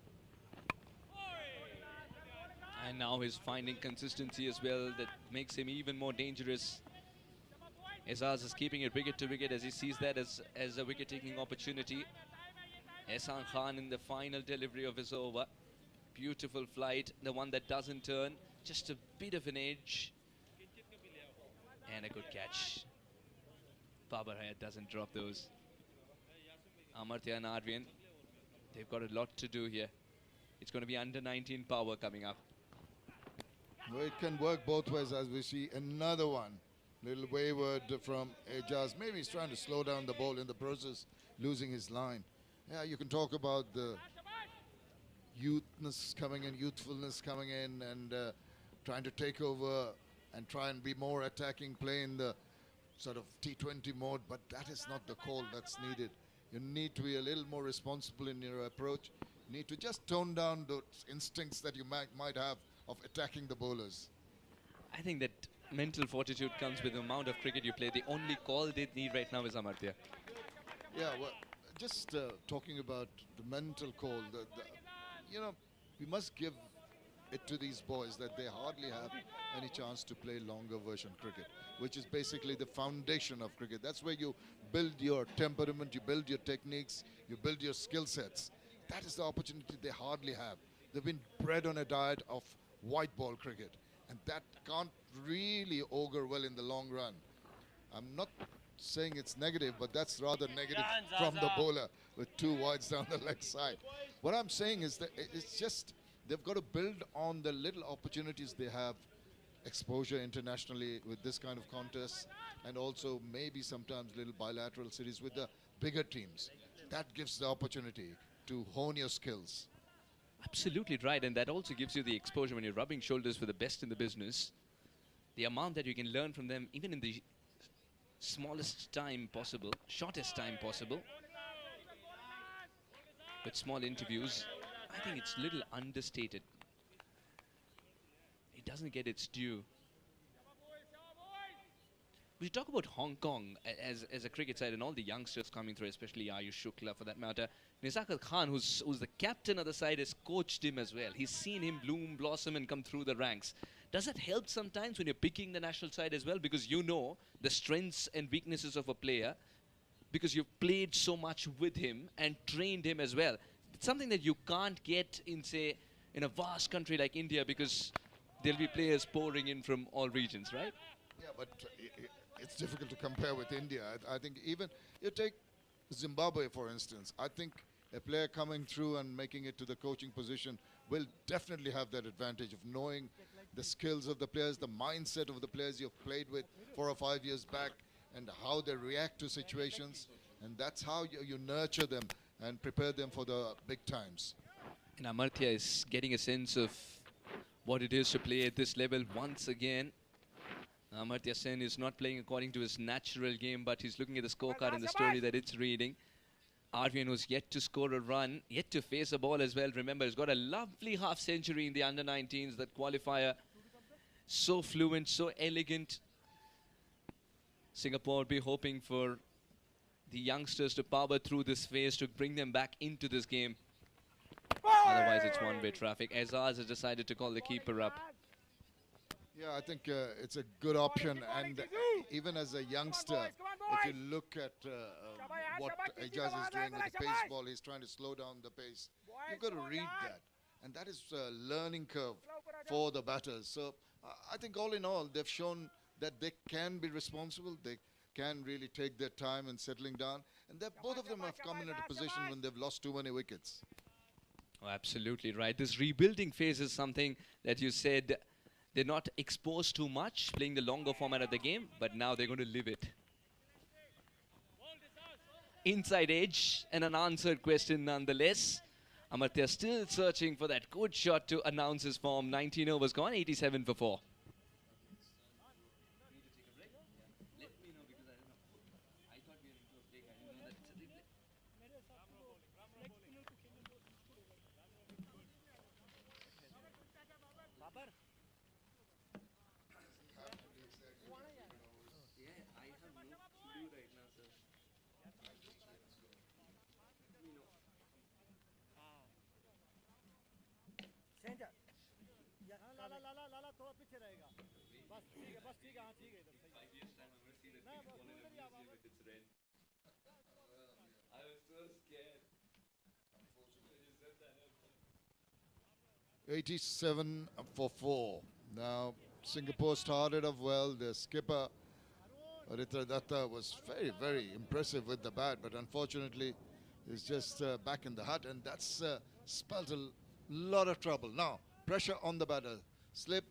And now he's finding consistency as well that makes him even more dangerous. Azaz is keeping it wicket to wicket as he sees that as a wicket-taking opportunity. Ehsan Khan in the final delivery of his over. Beautiful flight, the one that doesn't turn. Just a bit of an edge. And a good catch. Babar Hayat doesn't drop those. Amartya and Arvian, they've got a lot to do here. It's going to be under 19 power coming up. Well, it can work both ways as we see another one. Little wayward from Ajaz. Maybe he's trying to slow down the ball in the process, losing his line. Yeah, you can talk about the youthfulness coming in and trying to take over and try and be more attacking, play in the sort of T20 mode, but that is not the call that's needed. You need to be a little more responsible in your approach. You need to just tone down those instincts that you might have of attacking the bowlers. I think that mental fortitude comes with the amount of cricket you play. The only call they need right now is Amartya. Yeah, well, just talking about the mental call, you know, we must give it to these boys that they hardly have any chance to play longer version cricket, which is basically the foundation of cricket. That's where you build your temperament, you build your techniques, you build your skill sets. That is the opportunity they hardly have. They've been bred on a diet of white ball cricket, and that can't really augur well in the long run. I'm not saying it's negative, but that's rather negative from the bowler with 2 wides down the leg side. What I'm saying is that it's just they've got to build on the little opportunities they have, exposure internationally with this kind of contests, and also maybe sometimes little bilateral series with the bigger teams. That gives the opportunity to hone your skills. Absolutely right, and that also gives you the exposure when you're rubbing shoulders with the best in the business. The amount that you can learn from them, even in the smallest time possible, shortest time possible. With small interviews, I think it's a little understated. It doesn't get its due. We talk about Hong Kong as a cricket side and all the youngsters coming through, especially Ayush Shukla for that matter. Nizakat Khan, who's the captain of the side, has coached him as well. He's seen him bloom, blossom and come through the ranks. Does that help sometimes when you're picking the national side as well? Because you know the strengths and weaknesses of a player, because you've played so much with him and trained him as well. It's something that you can't get in, say, in a vast country like India, because there'll be players pouring in from all regions, right? Yeah, but it's difficult to compare with India. I think even you take Zimbabwe, for instance. I think a player coming through and making it to the coaching position will definitely have that advantage of knowing the skills of the players, the mindset of the players you've played with 4 or 5 years back, and how they react to situations. And that's how you nurture them and prepare them for the big times. And Amartya is getting a sense of what it is to play at this level once again. Amartya Sen is not playing according to his natural game, but he's looking at the scorecard and the story that it's reading. Arvian, who's yet to score a run, yet to face a ball as well. Remember, he's got a lovely half century in the under-19s, that qualifier. So fluent, so elegant. Singapore will be hoping for the youngsters to power through this phase to bring them back into this game. Otherwise, it's one-way traffic. Azaz has decided to call the keeper up. Yeah, I think it's a good option, and even as a youngster, if you look at what Ajaz is doing with the pace ball, he's trying to slow down the pace. You've got to read that, and that is a learning curve for the batters. So I think all in all, they've shown that they can be responsible, they can really take their time in settling down, and both of them have come in at a position when they've lost too many wickets. Oh, absolutely right. This rebuilding phase is something that you said they're not exposed too much, playing the longer format of the game, but now they're going to live it. Inside edge, and an answered question nonetheless. Amartya still searching for that good shot to announce his form. 19 overs gone, 87 for 4. Centre या लाला लाला लाला थोड़ा पीछे रहेगा बस ठीक है हाँ ठीक है इधर सही नहीं बस तू इधर ही आ Babar 87 for 4. Now, Singapore started off well. The skipper, Aritra Datta, was very, very impressive with the bat, but unfortunately, is just back in the hut, and that's spelled a lot of trouble. Now, pressure on the batter. Slip,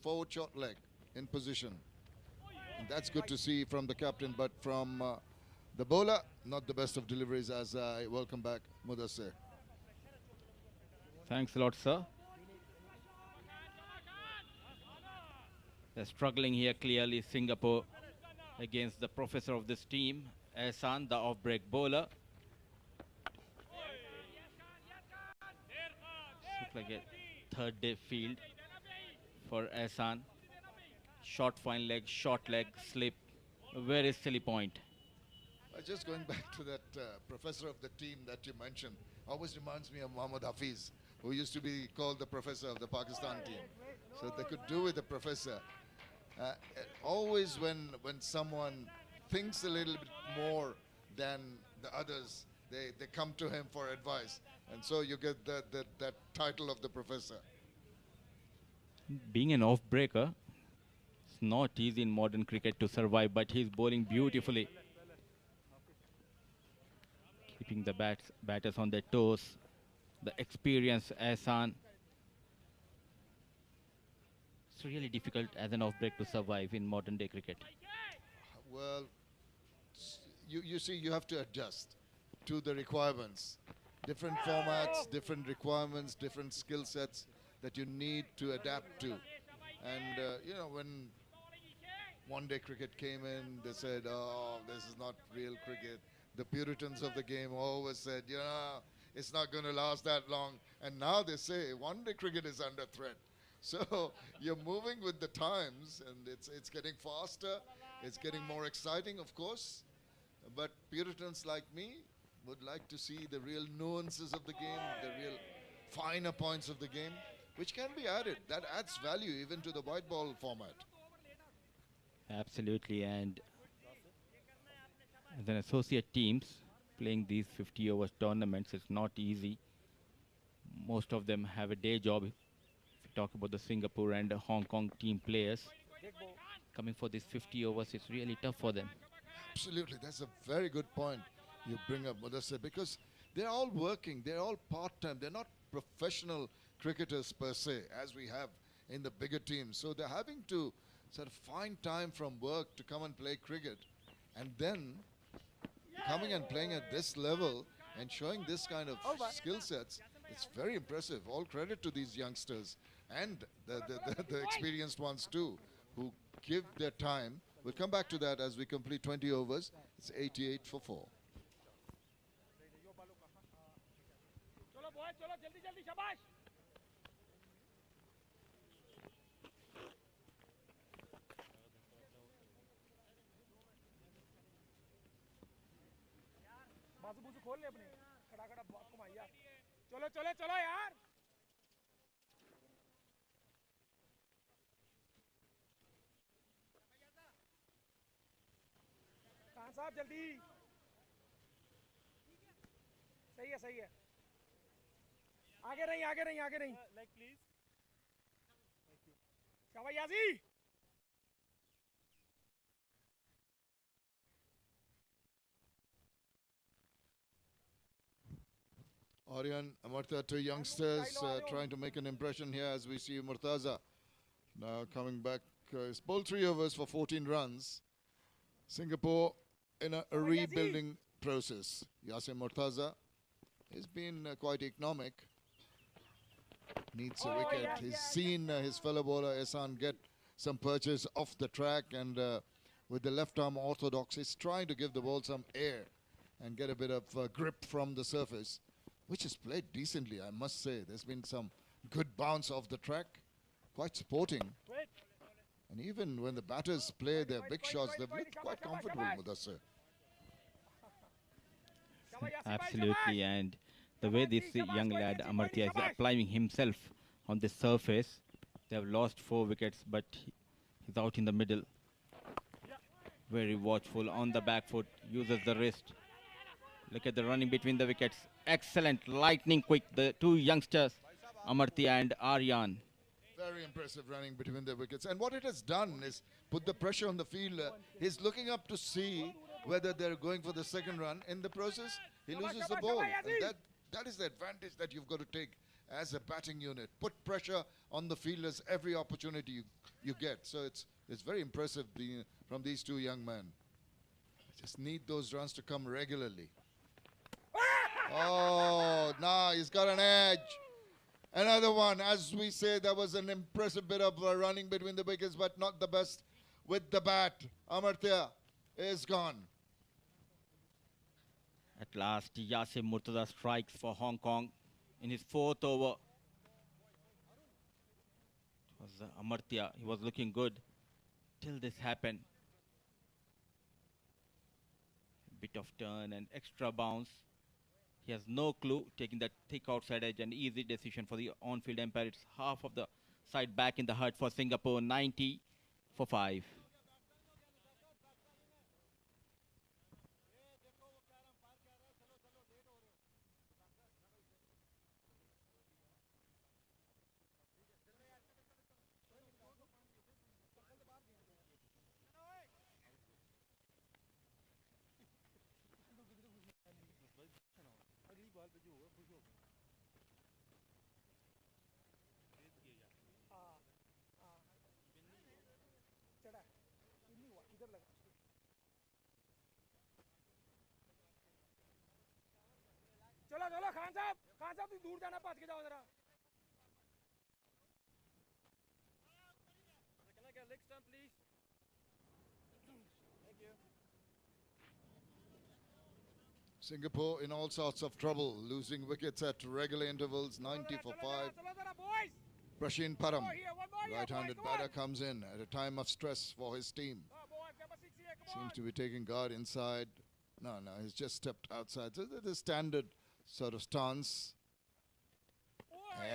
forward short leg in position. And that's good to see from the captain, but from the bowler, not the best of deliveries, as I welcome back Mudassir. Thanks a lot, sir. They're struggling here clearly, Singapore, against the professor of this team, Ehsan, the off-break bowler. Looks like a third-day field for Ehsan. Short fine leg, short leg, slip, a very silly point. Just going back to that professor of the team that you mentioned, always reminds me of Mohammad Hafiz, who used to be called the professor of the Pakistan team. So they could do with the professor. Always when someone thinks a little bit more than the others, they come to him for advice. And so you get that title of the professor. Being an off-breaker, it's not easy in modern cricket to survive, but he's bowling beautifully. Keeping the batters on their toes. The experienced Ehsan. It's really difficult as an off-break to survive in modern day cricket. Well, you see, you have to adjust to the requirements. Different formats, different requirements, different skill sets that you need to adapt to. And, you know, when one-day cricket came in, they said, oh, this is not real cricket. The Puritans of the game always said, you know, it's not going to last that long. And now they say one-day cricket is under threat. So you're moving with the times, and it's getting faster. It's getting more exciting, of course. But Puritans like me would like to see the real nuances of the game, the real finer points of the game, which can be added. That adds value even to the white ball format. Absolutely, and as an associate teams playing these 50 over tournaments, it's not easy. Most of them have a day job. If you talk about the Singapore and the Hong Kong team players coming for these 50 overs, it's really tough for them. Absolutely, that's a very good point you bring up, Mudassir, because they're all working, they're all part-time, they're not professional cricketers per se, as we have in the bigger teams. So they're having to sort of find time from work to come and play cricket, and then coming and playing at this level and showing this kind of skill sets. It's very impressive. All credit to these youngsters and the experienced ones too, who give their time. We'll come back to that as we complete 20 overs. It's 88 for 4. बाजू खोल ले अपने खड़ा खड़ा घुमाई यार चलो चलो चलो यार खान साहब जल्दी सही है आगे नहीं लाइक प्लीज शाबाश याजी Aryan, Amartya, two youngsters trying to make an impression here as we see Murtaza now coming back. He's bowled 3 overs for 14 runs. Singapore in a rebuilding process. Yasin Murtaza has been quite economic. Needs a wicket. He's seen his fellow bowler Ehsan get some purchase off the track, and with the left arm orthodox. He's trying to give the ball some air and get a bit of grip from the surface, which is played decently, I must say. There's been some good bounce off the track, quite sporting. And even when the batters play their big shots, they've looked quite comfortable, Mudassir. Absolutely, and the way this young lad Amartya is applying himself on the surface, they have lost 4 wickets, but he's out in the middle. Very watchful on the back foot, uses the wrist. Look at the running between the wickets. Excellent, lightning quick. The 2 youngsters, Amartya and Aryan. Very impressive running between the wickets. And what it has done is put the pressure on the fielder. He's looking up to see whether they're going for the second run. In the process, he loses the ball. And that is the advantage that you've got to take as a batting unit. Put pressure on the fielders every opportunity you get. So it's very impressive from these 2 young men. Just need those runs to come regularly. Oh, now he's got an edge. Another one. As we say, there was an impressive bit of running between the wickets, but not the best with the bat. Amartya is gone. At last, Yasim Murtaza strikes for Hong Kong in his 4th over. It was Amartya. He was looking good till this happened. A bit of turn and extra bounce. He has no clue, taking that thick outside edge, an easy decision for the on-field umpire. It's half of the side back in the hut for Singapore, 90 for 5. चलो चलो खान साहब तुम दूर जाना भज के जाओ जरा can I get leg stump please thank you Singapore in all sorts of trouble, losing wickets at regular intervals, 90 for 5. Prashin Param, right-handed batter, comes in at a time of stress for his team. Seems to be taking guard inside. No, he's just stepped outside. So the standard sort of stance.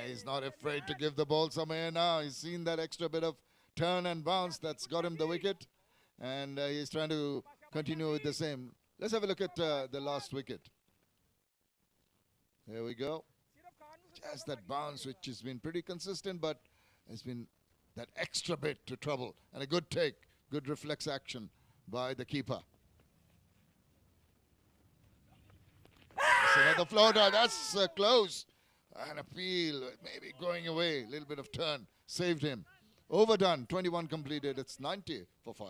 He's not afraid to give the ball some air now. He's seen that extra bit of turn and bounce that's got him the wicket. And he's trying to continue with the same. Let's have a look at the last wicket. There we go. Just that bounce, which has been pretty consistent, but has been that extra bit to trouble. And a good take, good reflex action by the keeper. That's another floater, that's close. And appeal, maybe going away, a little bit of turn, saved him. Overdone, 21 completed, it's 90 for 5.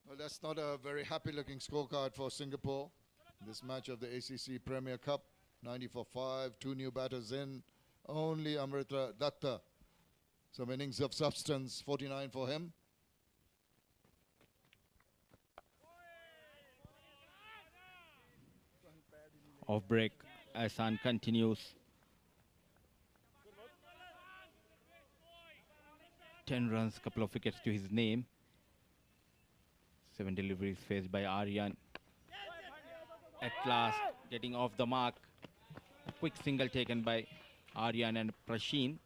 Well, that's not a very happy-looking scorecard for Singapore. This match of the ACC Premier Cup, 90 for 5, 2 new batters in, only Amrita Datta. Some innings of substance, 49 for him. Off break, Ahsan continues. 10 runs, couple of wickets to his name. 7 deliveries faced by Aryan. At last, getting off the mark. A quick single taken by Aryan and Prashin.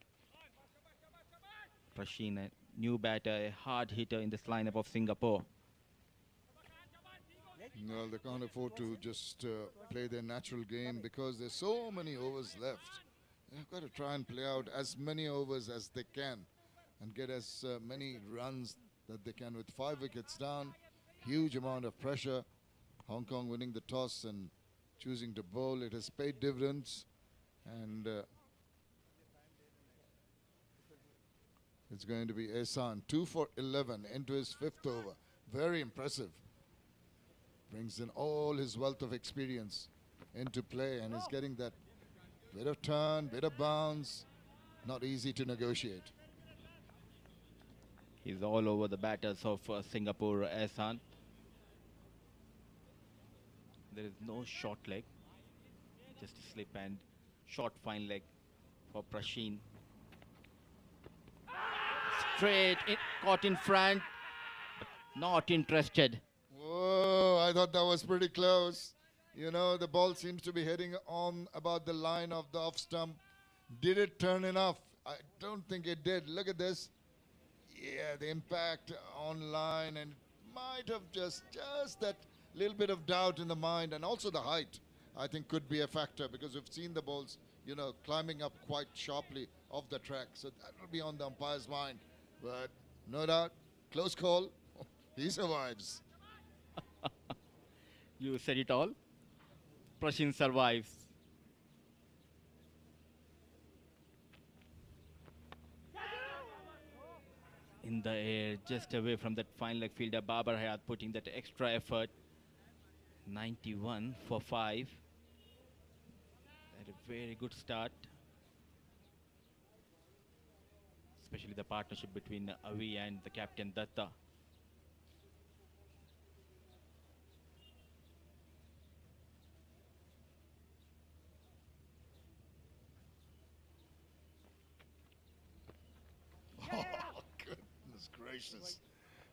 Prashin, a new batter, a hard hitter in this lineup of Singapore. Well, they can't afford to just play their natural game because there's so many overs left. They've got to try and play out as many overs as they can and get as many runs that they can. With 5 wickets down, huge amount of pressure. Hong Kong winning the toss and choosing to bowl. It has paid dividends, and it's going to be Ehsan, 2 for 11 into his 5th over. Very impressive. Brings in all his wealth of experience into play and is getting that bit of turn, bit of bounce. Not easy to negotiate. He's all over the batters of Singapore, Ehsan. There is no short leg, just a slip and short fine leg for Prashin. Straight, caught in front, but not interested. Whoa, I thought that was pretty close. You know, the ball seems to be heading on about the line of the off stump. Did it turn enough? I don't think it did. Look at this. Yeah, the impact on line, and might have just that little bit of doubt in the mind, and also the height, I think, could be a factor, because we've seen the balls, you know, climbing up quite sharply off the track. So that will be on the umpire's mind. But no doubt, close call. He survives. You said it all. Prashin survives. In the air, just away from that fine leg fielder, Babar Hayat putting that extra effort. 91 for 5. Had a very good start. Especially the partnership between Avi and the captain Datta. Oh, goodness gracious.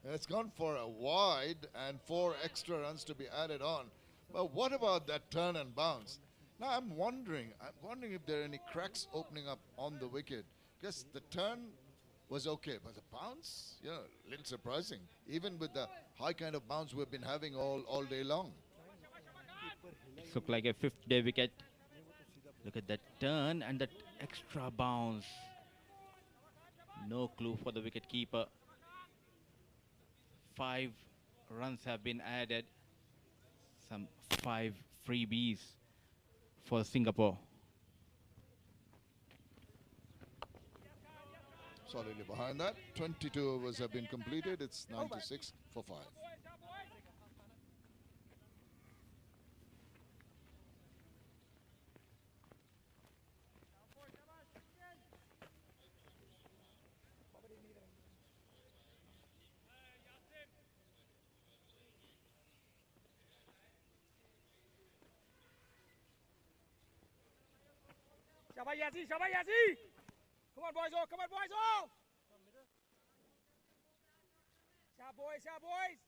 It's gone for a wide and 4 extra runs to be added on. But what about that turn and bounce? Now I'm wondering if there are any cracks opening up on the wicket. Because the turn was okay, but the bounce, yeah, a little surprising. Even with the high kind of bounce we've been having all day long. It looked like a 5th day wicket. Look at that turn and that extra bounce. No clue for the wicket keeper. 5 runs have been added. Some 5 freebies for Singapore. Solidly behind that. 22 overs have been completed. It's 96 for 5. Shabash Yazi, Shabash Yazi. Come on, boys, oh, come on, boys, oh. Sharp boys, sharp boys.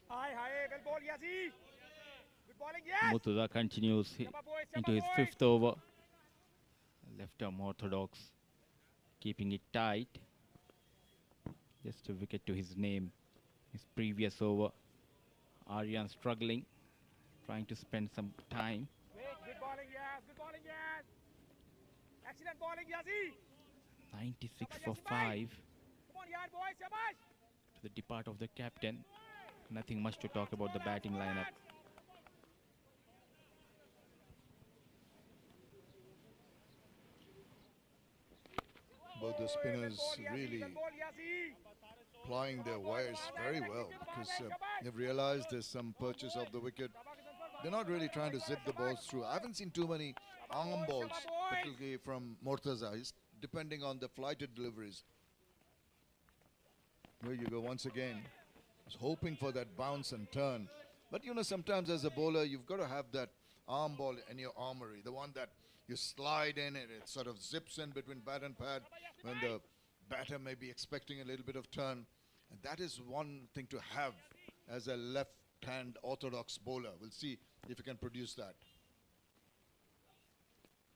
Hi, well ball, Yazi. Good bowling, yes. Murtuza continues into his 5th over. Left arm orthodox, keeping it tight. Just a wicket to his name. His previous over, Aryan struggling, trying to spend some time. Good bowling, yes. Good bowling, yes. Excellent bowling, Yazi. 96 for 5. Come on, yard boys, shabash. To the depart of the captain. Nothing much to talk about the batting lineup. Both the spinners really plying their wires very well, because they've realized there's some purchase of the wicket. They're not really trying to zip the balls through. I haven't seen too many arm balls, particularly from Murtuza. He's depending on the flighted deliveries. Here you go once again. He's hoping for that bounce and turn. But you know, sometimes as a bowler, you've got to have that arm ball in your armory, the one that you slide in and it sort of zips in between bat and pad when the batter may be expecting a little bit of turn. And that is one thing to have as a left-hand orthodox bowler. We'll see if he can produce that.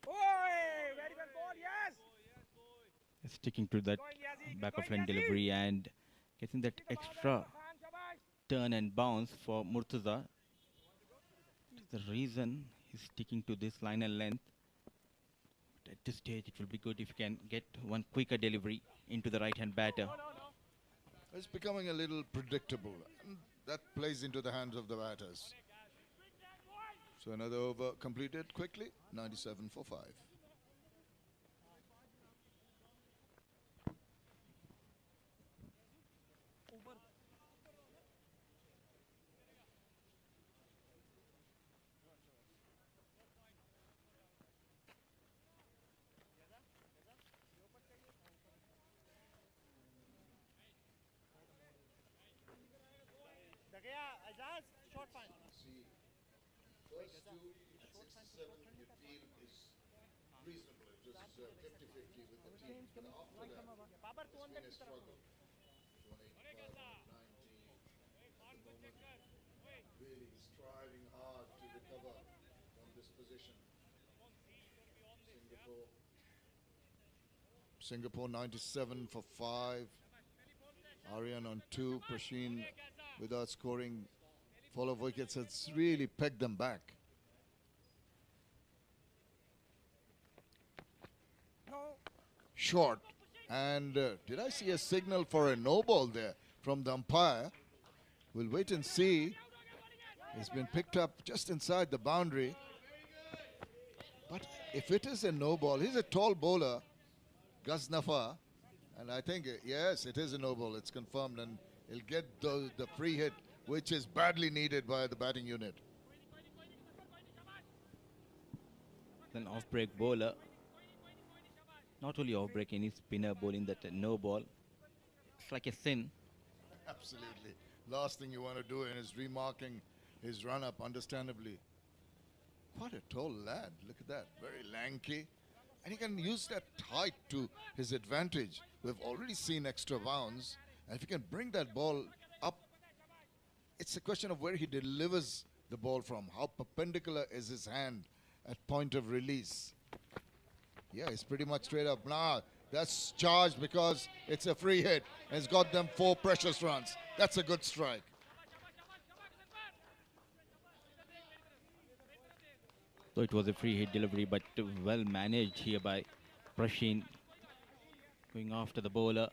Very well bowled, yes. Sticking to that back of line delivery and getting that extra turn and bounce for Murtuza. The reason he's sticking to this line and length. At this stage, it will be good if you can get one quicker delivery into the right-hand batter. It's becoming a little predictable, and that plays into the hands of the batters. So another over completed quickly, 97 for 5. Short fine. See, first two at 67 you feel is reasonable. It was 50-50 with the team. But after that, it's been a struggle. 185, 190. At the moment, really striving hard to recover from this position. Singapore 97 for 5. Aryan on 2. Prashin without scoring. Fall of wickets has really pegged them back. Short. And did I see a signal for a no ball there from the umpire? We'll wait and see. It's been picked up just inside the boundary. But if it is a no ball, he's a tall bowler, Ghaznafa. And I think, yes, it is a no ball. It's confirmed. And he'll get the free hit, which is badly needed by the batting unit. An off-break bowler. Not only off-break, any spinner bowling that no ball. It's like a sin. Absolutely. Last thing you want to do is remarking his run-up, understandably. What a tall lad. Look at that. Very lanky. And he can use that height to his advantage. We've already seen extra bounds. And if he can bring that ball up, it's a question of where he delivers the ball from. How perpendicular is his hand at point of release? Yeah, it's pretty much straight up. Nah, that's charged because it's a free hit. And it's got them 4 precious runs. That's a good strike. So it was a free hit delivery, but well managed here by Prashin. Going after the bowler,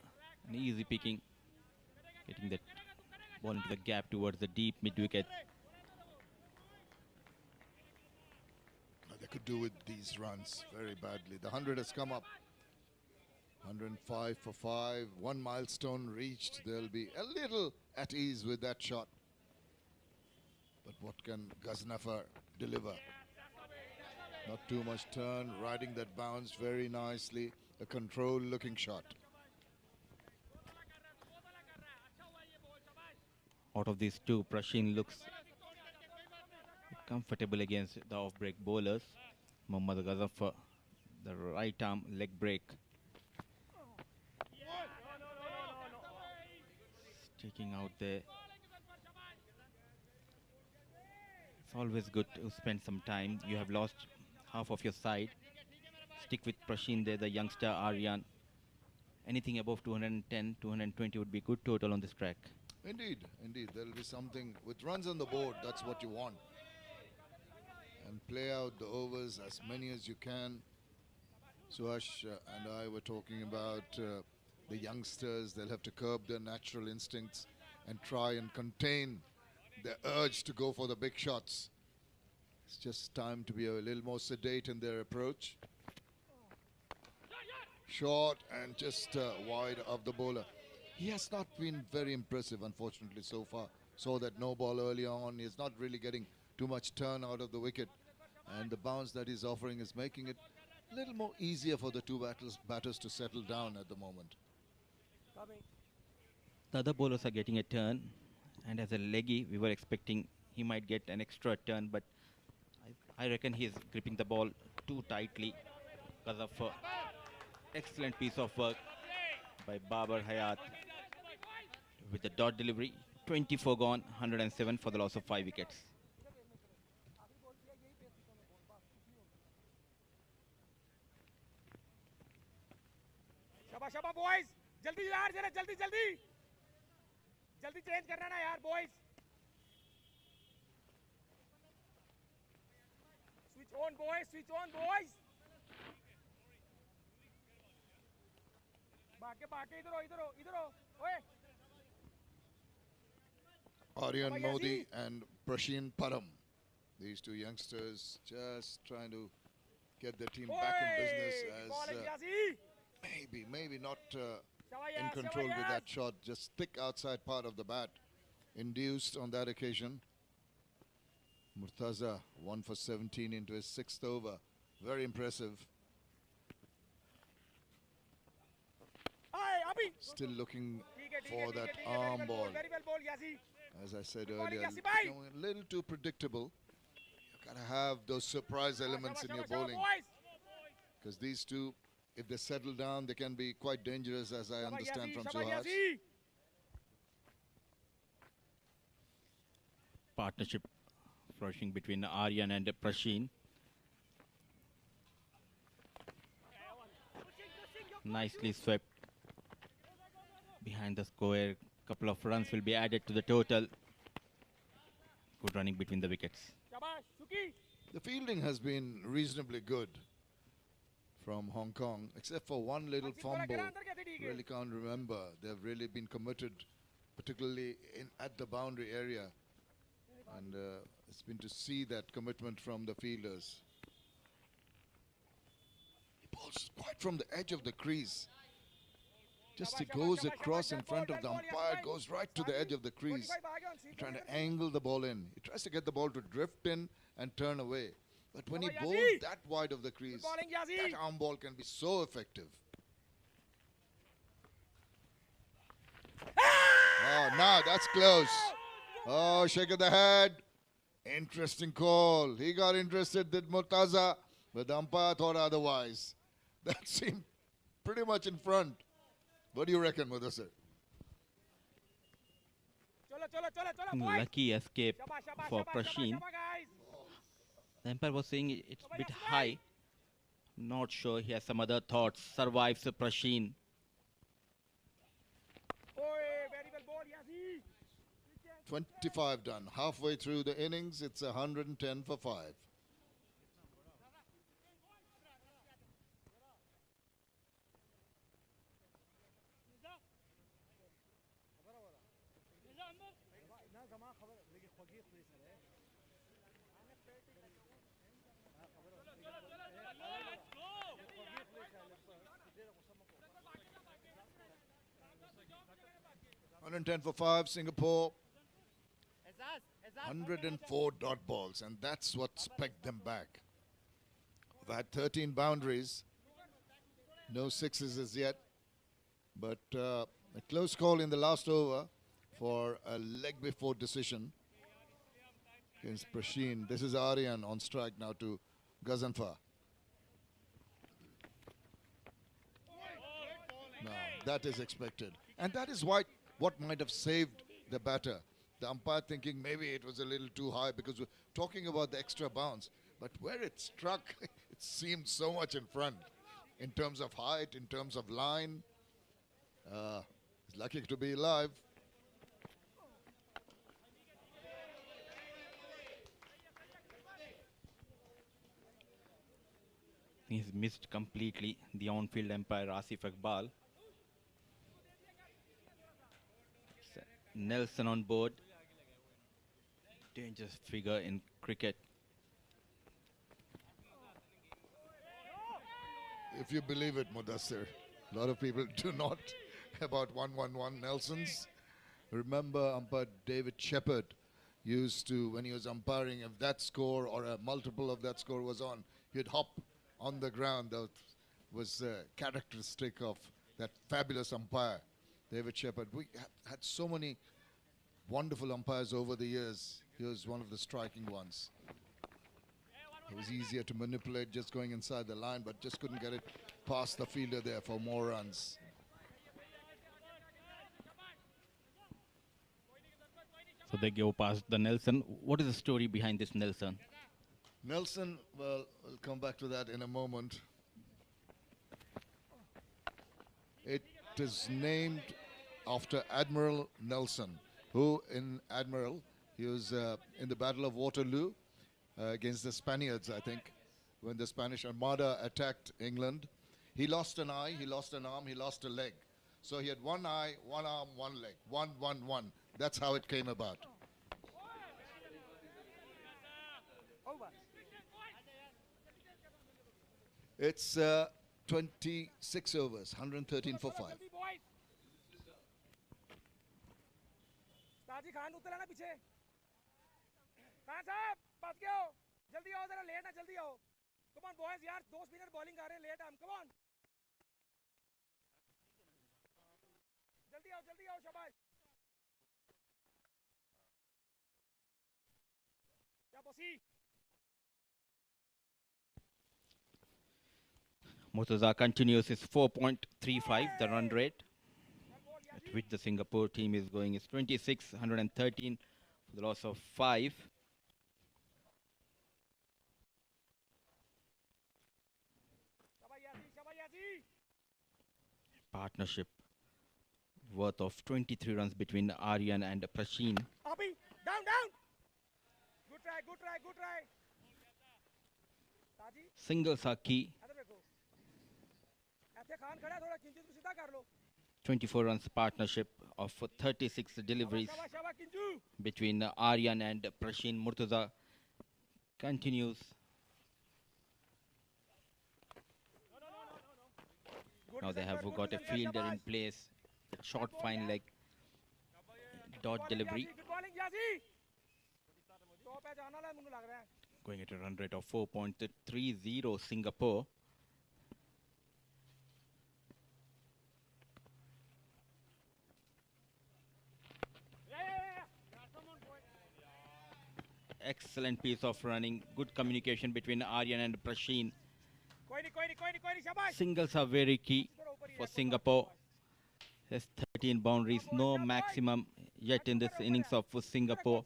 an easy picking. Getting that ball into the gap towards the deep mid-wicket. They could do with these runs very badly. The 100 has come up. 105 for 5. 1 milestone reached. They'll be a little at ease with that shot. But what can Ghaznafa deliver? Not too much turn. Riding that bounce very nicely. A controlled looking shot. Out of these two, Prashin looks comfortable against the off-break bowlers. Mohammad Ghaznafa, the right arm leg break. Sticking out there. It's always good to spend some time. You have lost half of your side. Stick with Prashin there, the youngster Aryan. Anything above 210, 220 would be good total on this track. Indeed, indeed. There'll be something. With runs on the board, that's what you want. And play out the overs as many as you can. Suhash and I were talking about the youngsters. They'll have to curb their natural instincts and try and contain the urge to go for the big shots. It's just time to be a little more sedate in their approach. Short and just wide of the bowler. He has not been very impressive, unfortunately, so far. Saw that no ball early on. He's not really getting too much turn out of the wicket. And the bounce that he's offering is making it a little more easier for the two batters to settle down at the moment. The other bowlers are getting a turn. And as a leggy, we were expecting he might get an extra turn. But I reckon he's gripping the ball too tightly because of excellent piece of work by Babar Hayat with the dot delivery. 24 gone, 107 for the loss of 5 wickets. शाबाश शाबाश boys, जल्दी यार जरा जल्दी जल्दी जल्दी change करना ना यार boys. Switch on boys, switch on boys. के भाग के इधर हो इधर हो इधर हो ओए Aryan Modi and Prashin Param. These two youngsters just trying to get their team back in business as maybe not in control with that shot, just thick outside part of the bat induced on that occasion. Murtaza 1 for 17 into his 6th over. Very impressive. Still looking for that arm ball. As I said earlier, a little too predictable. You gotta have those surprise elements in your bowling. Because these two, if they settle down, they can be quite dangerous, as I understand from Suhas. Partnership flourishing between Aryan and Prashin. Nicely swept behind the square. Couple of runs will be added to the total. Good running between the wickets. The fielding has been reasonably good from Hong Kong, except for one little fumble. Really can't remember. They've really been committed, particularly at the boundary area. And it's been to see that commitment from the fielders. He bowls quite from the edge of the crease. Just he goes across in front of the umpire, goes right to the edge of the crease, trying to angle the ball in. He tries to get the ball to drift in and turn away. But when he bowls that wide of the crease, that arm ball can be so effective. Oh, now that's close. Oh, shake of the head. Interesting call. He got interested, did Murtaza, but the umpire thought otherwise. That seemed pretty much in front. What do you reckon, Mudassir? Lucky escape for Prashin. The umpire was saying it's a bit high. Not sure he has some other thoughts. Survives Prashin. 25 done. Halfway through the innings, it's 110 for 5. $110 for 5, Singapore. 104 dot balls, and that's what's pegged them back. They've had 13 boundaries, no sixes as yet, but a close call in the last over for a leg before decision against Prashin. This is Aryan on strike now to Gazanfar. No, that is expected, and that is what might have saved the batter. The umpire thinking maybe it was a little too high because we're talking about the extra bounce. But where it struck, it seemed so much in front in terms of height, in terms of line. He's lucky to be alive. He's missed completely the on-field umpire Asif Iqbal. Nelson on board. Dangerous figure in cricket. If you believe it, Mudassir, a lot of people do not about 111 Nelsons. Remember umpire David Shepherd used to, when he was umpiring, if that score or a multiple of that score was on, he'd hop on the ground. That was characteristic of that fabulous umpire, David Shepherd. We had so many wonderful umpires over the years. He was one of the striking ones. It was easier to manipulate just going inside the line, but just couldn't get it past the fielder there for more runs. So they go past the Nelson. What is the story behind this Nelson? Nelson, well, we'll come back to that in a moment. It is named after Admiral Nelson, who in Admiral, he was in the Battle of Waterloo against the Spaniards, I think, when the Spanish Armada attacked England. He lost an eye, he lost an arm, he lost a leg. So he had one eye, one arm, one leg. 1-1-1. That's how it came about. It's 26 overs, 113 for 5. ताजी खान उतर आना पीछे खान साहब बच गए हो जल्दी आओ जरा लेट ना जल्दी आओ कम ऑन बॉयज यार 2 स्पिनर बॉलिंग कर रहे हैं लेट हम कम ऑन जल्दी आओ शाबाश क्या bossy Murtaza continues his 4.35, the run rate at which the Singapore team is going is 26, 113 for the loss of 5. Partnership worth of 23 runs between Aryan and Prashin. Down. Good try. Singles are key. 24 runs partnership of 36 deliveries between Aryan and Prashin. Murtaza continues. Now they have got a fielder in place. Short fine leg. Dot delivery. Going at a run rate of 4.30 Singapore. Excellent piece of running. Good communication between Aryan and Prashin. Singles are very key for Singapore. There's 13 boundaries, no maximum yet in this innings of Singapore.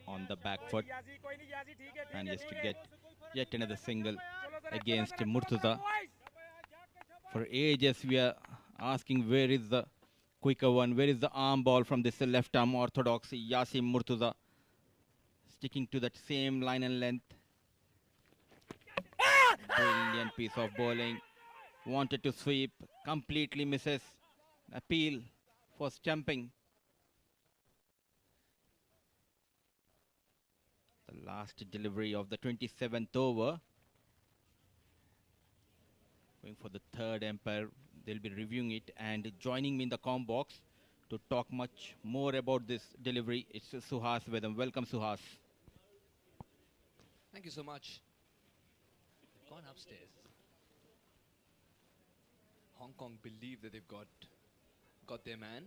On the back foot, and just to get yet another single against Murtaza. For ages we are asking where is the quicker one, where is the arm ball from this left arm orthodox Yasim Murtaza, sticking to that same line and length. Brilliant piece of bowling. Wanted to sweep, completely misses. Appeal for stumping. The last delivery of the 27th over. Going for the third umpire. They'll be reviewing it and joining me in the comm box to talk much more about this delivery. It's Suhas Vedam. Welcome, Suhas. Thank you so much. They've gone upstairs. Hong Kong believe that they've got their man.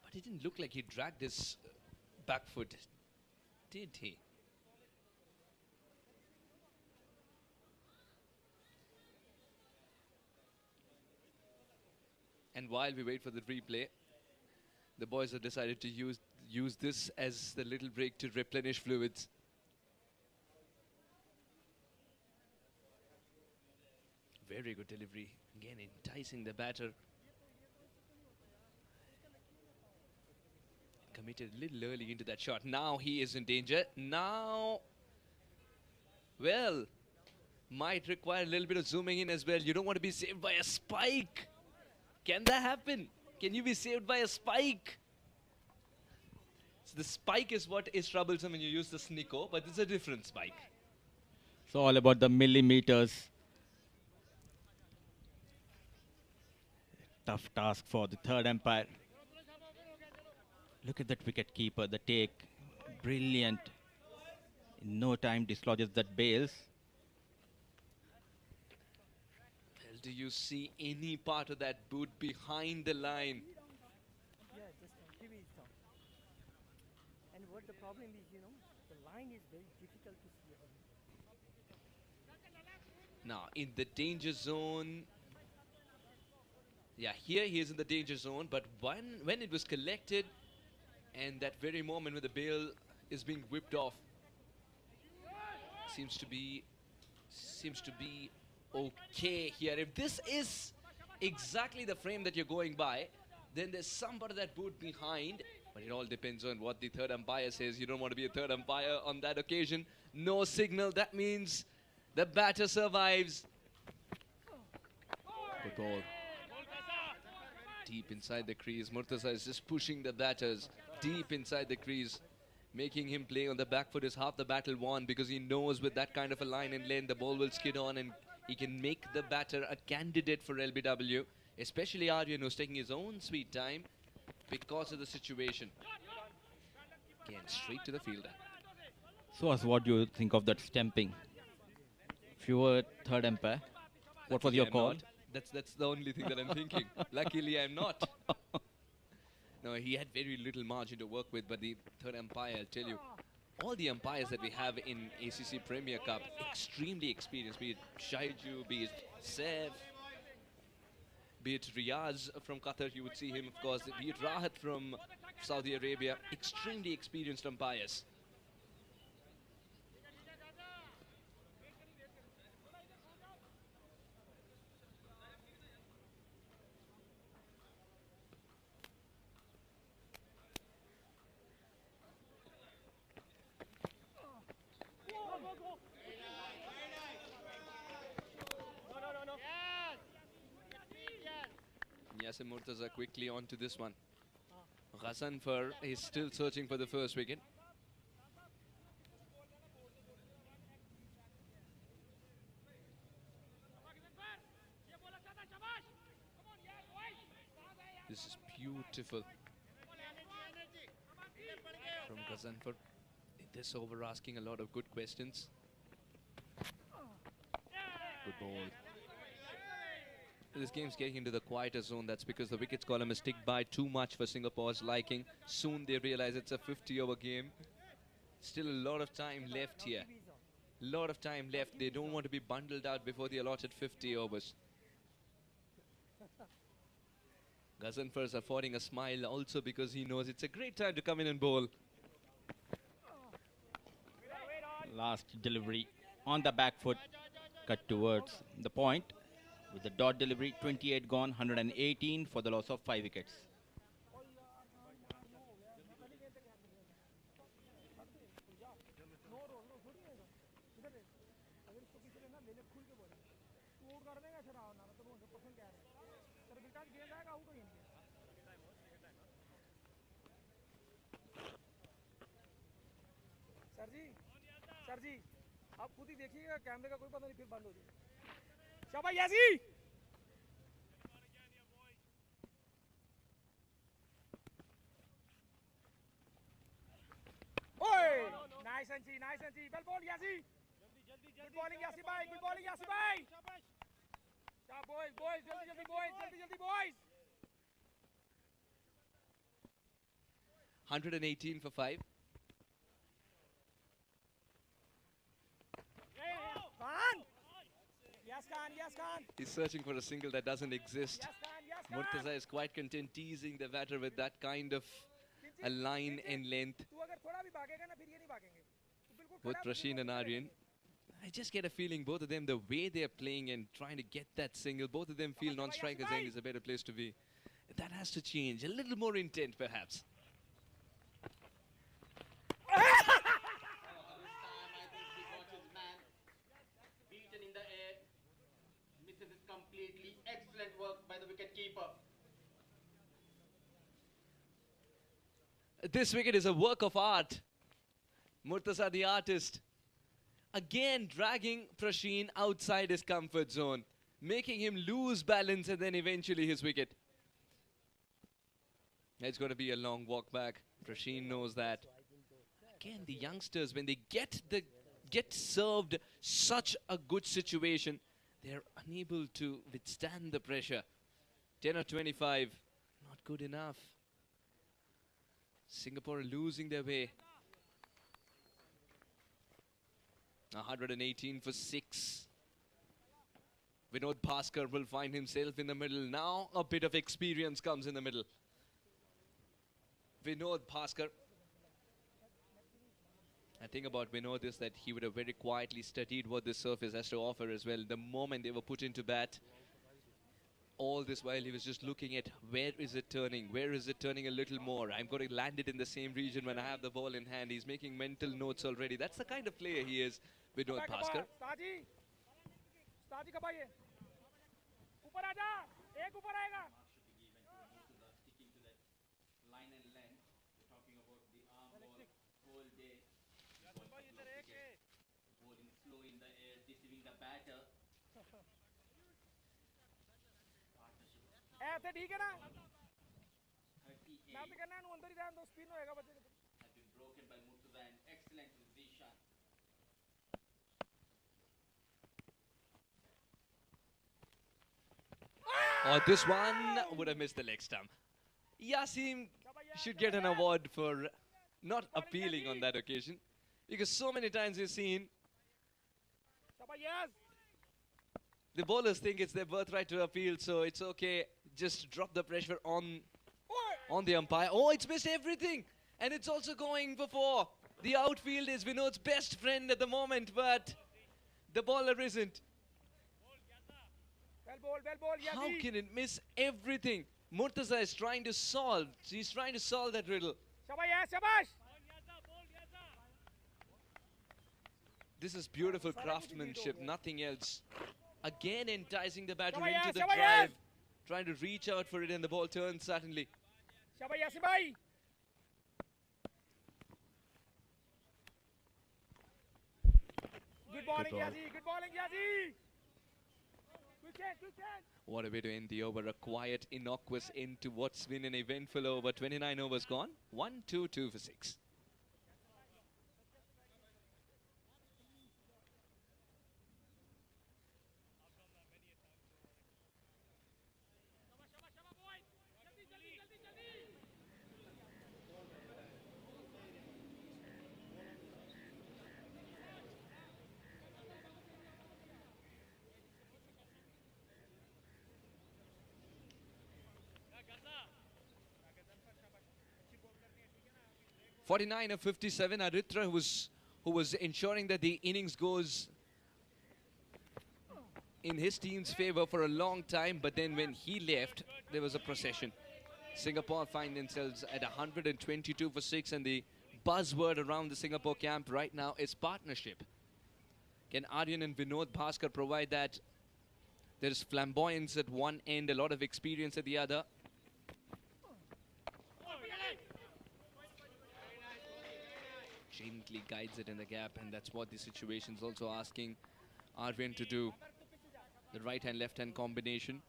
But it didn't look like he dragged his back foot, did he? And while we wait for the replay, the boys have decided to use this as the little break to replenish fluids. Very good delivery. Again, enticing the batter. Committed a little early into that shot. Now he is in danger. Now, well, might require a little bit of zooming in as well. You don't want to be saved by a spike. Can that happen? Can you be saved by a spike? So the spike is what is troublesome when you use the snicko, but it's a different spike. It's all about the millimeters. Tough task for the third umpire. Look at that wicket keeper, the take. Brilliant. In no time dislodges that bails. Well, do you see any part of that boot behind the line? Yeah, just give it some. And what the problem is, you know, the line is very difficult to see. Now, in the danger zone. Yeah, here he is in the danger zone, but when it was collected, and that very moment when the bail is being whipped off, seems to be okay here. If this is exactly the frame that you're going by, then there's some part of that boot behind, But it all depends on what the third umpire says. You don't want to be a third umpire on that occasion. No signal. That means the batter survives. Good ball. Deep inside the crease. Murtaza is just pushing the batters deep inside the crease, making him play on the back foot is half the battle won, because he knows with that kind of a line and length, the ball will skid on and he can make the batter a candidate for LBW, especially Aryan, who's taking his own sweet time because of the situation. Again, straight to the fielder. So, as what do you think of that stamping? If you were third umpire, what was your call? That's the only thing that I'm thinking. Luckily, I'm not. No, he had very little margin to work with, but the third umpire, I'll tell you, all the umpires that we have in ACC Premier Cup, extremely experienced, be it Shaiju, be it Saif, be it Riyaz from Qatar, you would see him, of course, be it Rahat from Saudi Arabia, extremely experienced umpires. Yasin Murtaza quickly onto this one. Ghazanfar is still searching for the first wicket. This is beautiful from Ghazanfar. This over asking a lot of good questions. Good ball. This game's getting into the quieter zone. That's because the wickets column is ticked by too much for Singapore's liking. Soon they realize it's a 50-over game. Still a lot of time left here. Lot of time left. They don't want to be bundled out before the allotted 50 overs. Ghazanfar is affording a smile also because he knows it's a great time to come in and bowl. Last delivery on the back foot, cut towards the point. With the dot delivery, 28 gone, 118 for the loss of 5 wickets. Sir जी आप खुद ही देखिएगा कैमरे का कोई पता नहीं फिर बंद हो जाए शाबाश यासी ओए नाइस एंची well ball Yasi good bowling Yasi भाई क्या बॉयज जल्दी boys 118 for 5. Yes, Khan. He's searching for a single that doesn't exist. Yes, Murtaza is quite content teasing the batter with that kind of a line and length. Both Rasheen and Aryan, I just get a feeling both of them, the way they're playing and trying to get that single, both of them feel non-striker's end is a better place to be. That has to change. A little more intent, perhaps. Completely excellent work by the wicket-keeper. This wicket is a work of art. Murtaza, the artist, again dragging Prasheen outside his comfort zone, making him lose balance and then eventually his wicket. It's going to be a long walk back. Prasheen knows that. Again, the youngsters, when they get served such a good situation, they're unable to withstand the pressure. 10 or 25, not good enough. Singapore losing their way. 118 for 6. Vinod Bhaskar will find himself in the middle. Now a bit of experience comes in the middle. Vinod Bhaskar. I think about Vinod is that he would have very quietly studied what this surface has to offer as well. The moment they were put into bat, All this while he was just looking at where is it turning a little more. I'm going to land it in the same region when I have the ball in hand. He's making mental notes already. That's the kind of player he is, Vinod Bhaskar. ऐसे ठीक है ना मैं भी करना है अंदर ही ध्यान दो स्पिन होएगा बच्चे Oh, this one would have missed the leg stump. Yasim should get an award for not appealing on that occasion, because so many times we've seen the bowlers think it's their birthright to appeal, so it's okay. Just drop the pressure on the umpire. Oh, it's missed everything. And it's also going for 4. The outfield is Vinod's best friend at the moment, but the bowler isn't. How can it miss everything? Murtaza is trying to solve. He's trying to solve that riddle. This is beautiful craftsmanship, nothing else. Again enticing the batter into the drive. Trying to reach out for it, and the ball turns suddenly. Good bowling, Yazi. Good bowling, Yazi. What a way to end the over. A quiet, innocuous end to what's been an eventful over. 29 overs gone. 1-2-2 for 6. (49 of 57). Aritra, who was ensuring that the innings goes in his team's favour for a long time, but then when he left, there was a procession. Singapore find themselves at 122 for 6, and the buzzword around the Singapore camp right now is partnership. Can Aryan and Vinod Bhaskar provide that? There is flamboyance at one end, a lot of experience at the other. Gently guides it in the gap, and that's what the situation's also asking Arvind to do. The right-hand, left-hand combination.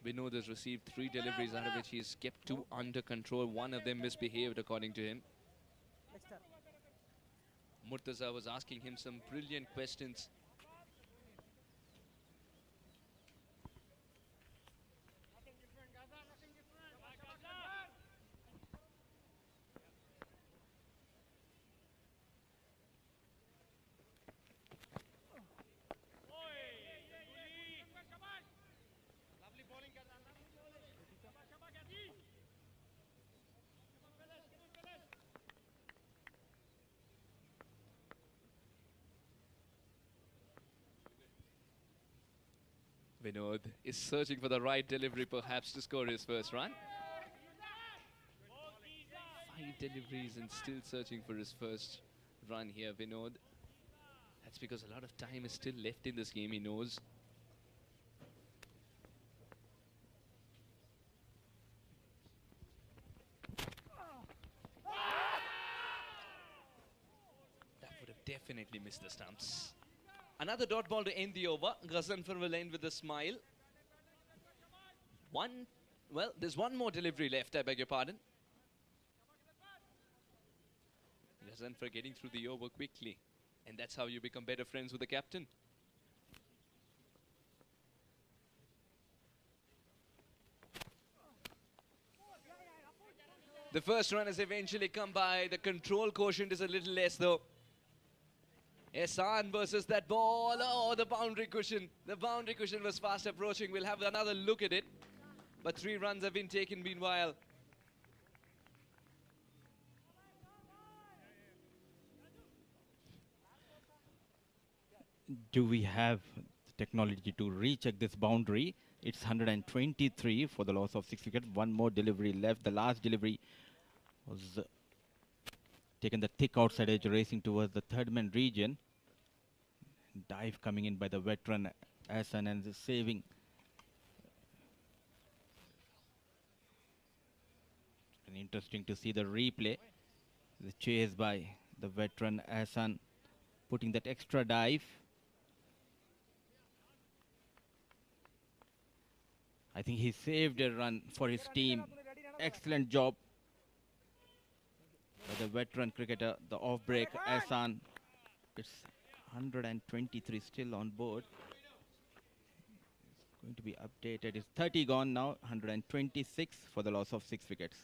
Vinod has received 3 deliveries, out of which he has kept 2 under control. One of them misbehaved, according to him. Murtaza was asking him some brilliant questions. Vinod is searching for the right delivery, perhaps, to score his first run. 5 deliveries and still searching for his first run here, Vinod. That's because a lot of time is still left in this game, he knows. That would have definitely missed the stumps. Another dot ball to end the over. Ghazanfar will end with a smile. Well, there's one more delivery left, I beg your pardon. Ghazanfar getting through the over quickly. And that's how you become better friends with the captain. The first run has eventually come by. The control quotient is a little less, though. Ehsan versus that ball. Oh, the boundary cushion. The boundary cushion was fast approaching. We'll have another look at it. But 3 runs have been taken meanwhile. Do we have the technology to recheck this boundary. It's 123 for the loss of 6 wickets. One more delivery left. The last delivery was taken the thick outside edge, racing towards the third man region. Dive coming in by the veteran Hassan and saving. And interesting to see the replay. The chase by the veteran Hassan, putting that extra dive. I think he saved a run for his team. Excellent job by the veteran cricketer, the off-break Hassan. It's 123 still on board. It's going to be updated. It's 30 gone now, 126 for the loss of 6 wickets.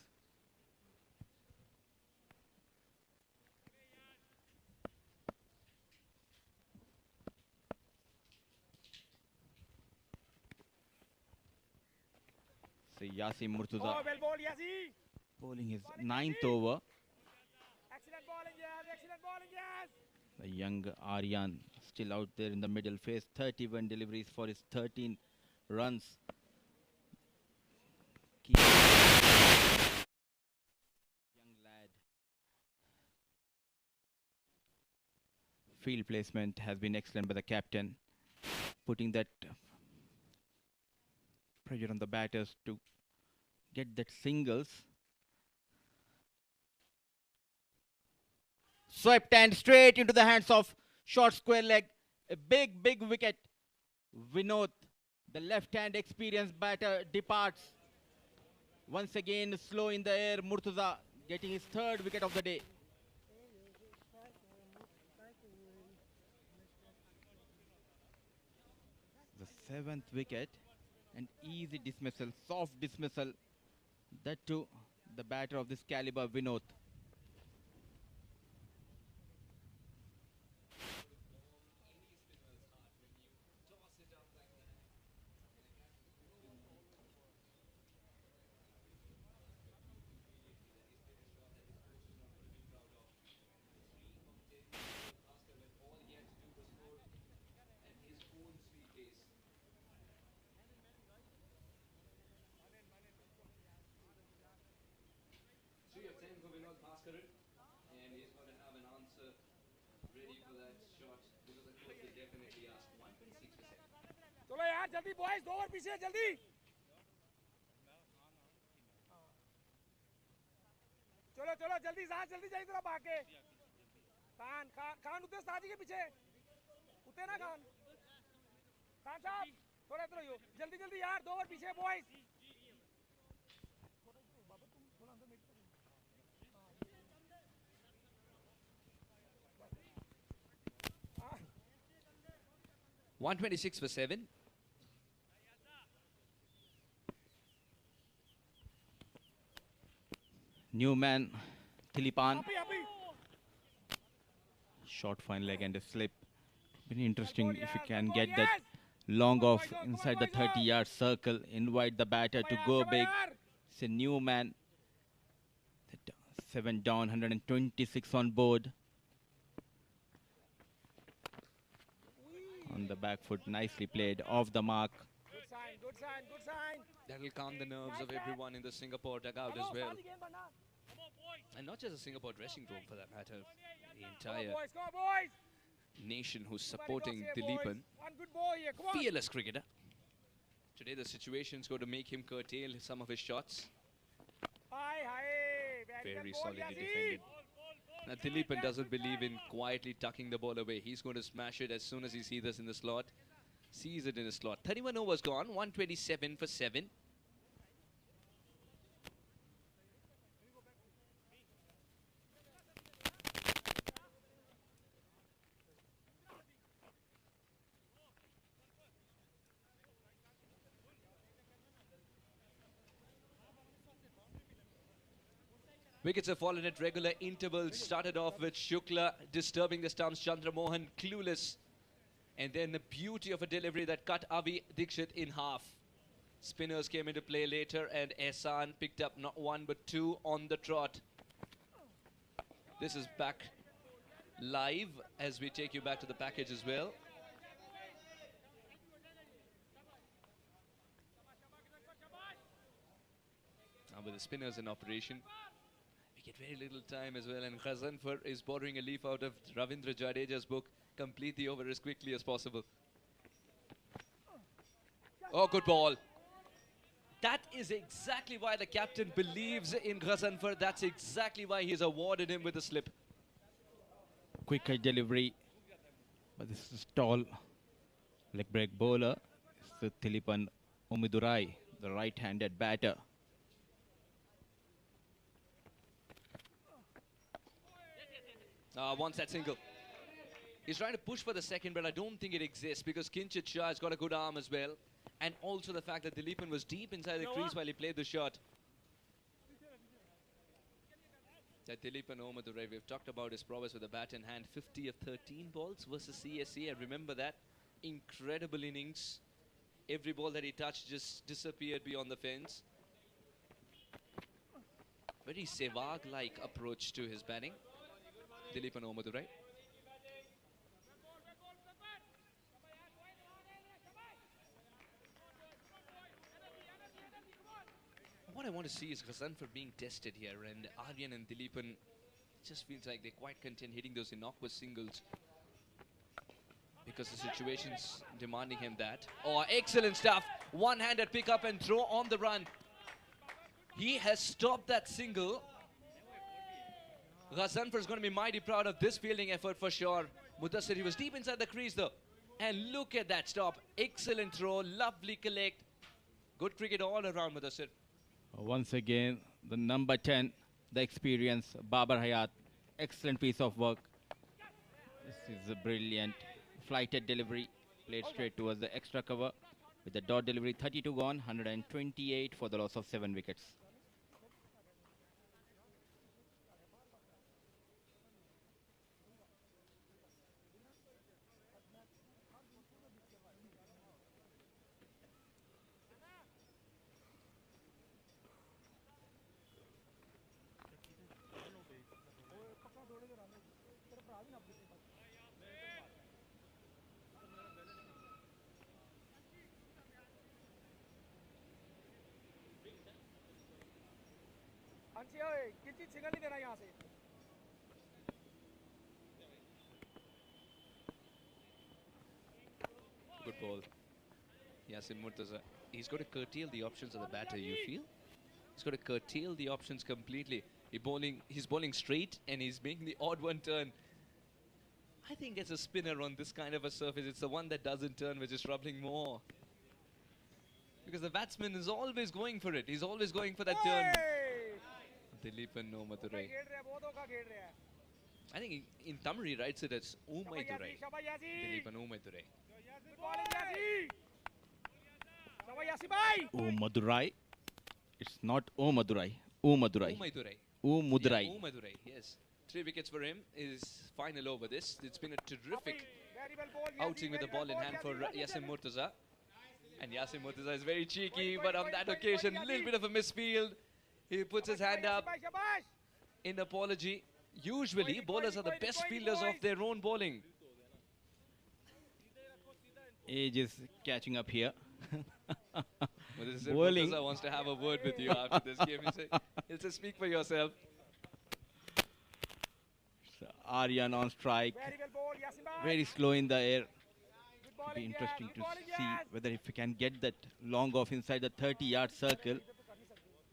So Yasim Murtuza well bowled, Yasi. bowling his 9th over. Excellent bowling, yes. Excellent bowling, yes. The young Aryan still out there in the middle phase. 31 deliveries for his 13 runs. Young lad. Field placement has been excellent by the captain, putting that pressure on the batters to get that singles. Swept and straight into the hands of short square leg. A big wicket. Vinod, the left-hand experienced batter, departs. Once again, slow in the air. Murtuza getting his 3rd wicket of the day. The 7th wicket. An easy dismissal, soft dismissal. That too, the batter of this caliber, Vinod. And he's going to have an answer ready for that shot because of course they definitely asked 126%. चलो यार जल्दी boys 2 over पीछे जल्दी चलो चलो जल्दी साथ जल्दी जाइए जरा भाग के खान उतरे साजी के पीछे उतरे ना खान साहब थोड़ा इधर हो जल्दी जल्दी यार 2 ओवर पीछे boys 126 for 7. New man, Tilipan. Short fine leg and a slip. Very interesting if you can get that long off inside the 30-yard circle. Invite the batter to go big. It's a new man. 7 down, 126 on board. On the back foot, nicely played, off the mark. Good sign, good sign, good sign. That will calm the nerves of everyone in the Singapore dugout as well. And not just the Singapore dressing room for that matter. The entire nation who's supporting Dileepan. Fearless cricketer. Today the situation's going to make him curtail some of his shots. Very solidly defended. Now Dileepan doesn't believe in quietly tucking the ball away. He's going to smash it as soon as he sees this in the slot. Sees it in the slot. 31 overs gone, 127 for 7. Wickets have fallen at regular intervals. Started off with Shukla disturbing the stumps. Chandra Mohan clueless. And then the beauty of a delivery that cut Avi Dikshit in half. Spinners came into play later and Ehsan picked up not 1 but 2 on the trot. This is back live as we take you back to the package as well. Now with the spinners in operation, we get very little time as well, and Ghazanfar is borrowing a leaf out of Ravindra Jadeja's book. Complete the over as quickly as possible. Oh, good ball. That is exactly why the captain believes in Ghazanfar. That's exactly why he's awarded him with a slip. Quicker delivery, but this is tall leg break bowler. It's Thilipan Umidurai, the right-handed batter. Wants that single. He's trying to push for the second, but I don't think it exists because Kinchit Shah has got a good arm as well. And also the fact that Dilipan was deep inside the crease while he played the shot. That Dilipan Omadurai, we've talked about his prowess with the bat in hand. 50 of 13 balls versus CSC. I remember that. Incredible innings. Every ball that he touched just disappeared beyond the fence. Very Sehwag-like approach to his batting. Dilipan Omadurai. What I want to see is Ghazanfar being tested here, and Aryan and Dilipan just feels like they're quite content hitting those innocuous singles because the situation's demanding him that. Oh, excellent stuff. One-handed pick up and throw on the run. He has stopped that single. Ghazanfar is going to be mighty proud of this fielding effort for sure. Mudassir, he was deep inside the crease though. And look at that stop. Excellent throw, lovely collect. Good cricket all around, Mudassir. Once again, the number 10, the experience, Babar Hayat. Excellent piece of work. This is a brilliant flighted delivery. Played straight towards the extra cover. With the dot delivery, 32 gone, 128 for the loss of 7 wickets. Good ball. Yasin Murtaza. He's got to curtail the options of the batter, you feel? He's got to curtail the options completely. He's bowling straight and he's making the odd one turn. I think as a spinner on this kind of a surface, it's the one that doesn't turn which is troubling more. Because the batsman is always going for it. He's always going for that turn. Dilipan Omadurai. I think in Tamil he writes it as Umaidurai. Dilipan Umaidurai. Madurai. It's not Madurai. Madurai. Umaidurai. Madurai. Yeah, Madurai, yes. 3 wickets for him is final over this. It's been a terrific outing with the ball in hand for Yasin Murtaza. And Yasin Murtaza is very cheeky, but on that occasion, a little bit of a misfield. He puts his hand up in apology. Usually, bowlers are the best fielders of their own bowling. Age is catching up here. Bowling. Murtaza wants to have a word with you after this game. He'll say, speak for yourself. So Aryan on strike. Very slow in the air. It'll be interesting to see whether if he can get that long off inside the 30-yard circle.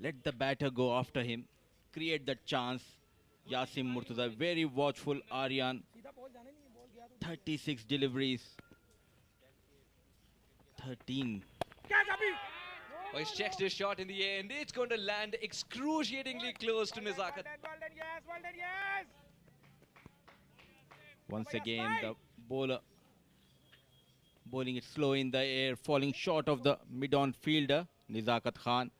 Let the batter go after him. Create that chance. Yasin Murtaza very watchful. Aryan. 36 deliveries. 13. Oh, he's checked his shot in the air and it's going to land excruciatingly close to Nizakat. Once again, the bowler bowling it slow in the air, falling short of the mid-on fielder, Nizakat Khan.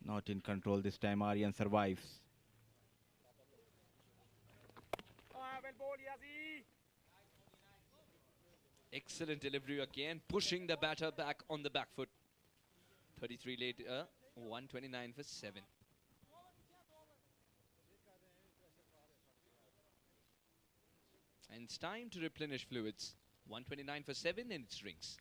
Not in control this time, Aryan survives. Excellent delivery again, pushing the batter back on the back foot. 33 later, 129 for 7. And it's time to replenish fluids. 129 for 7 and it rings.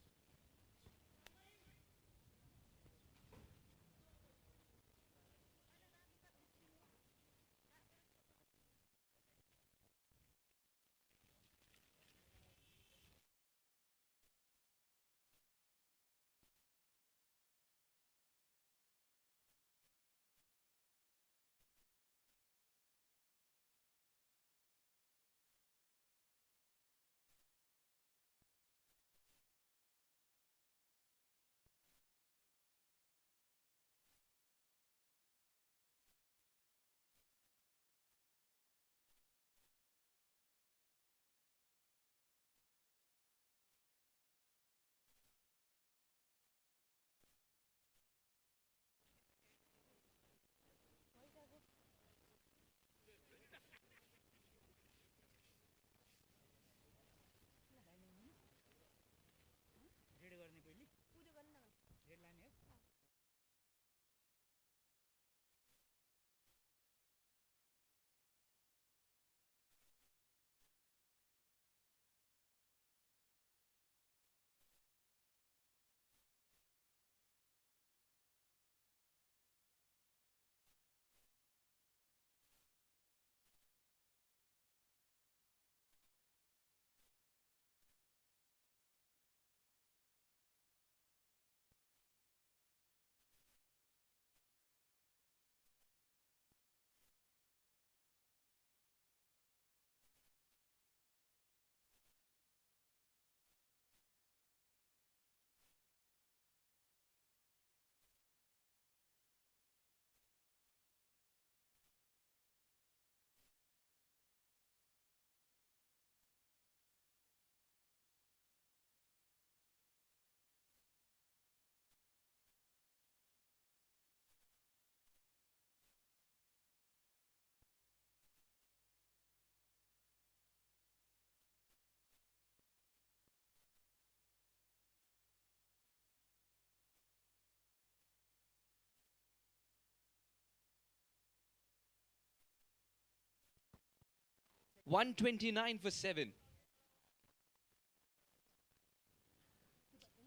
129 for 7.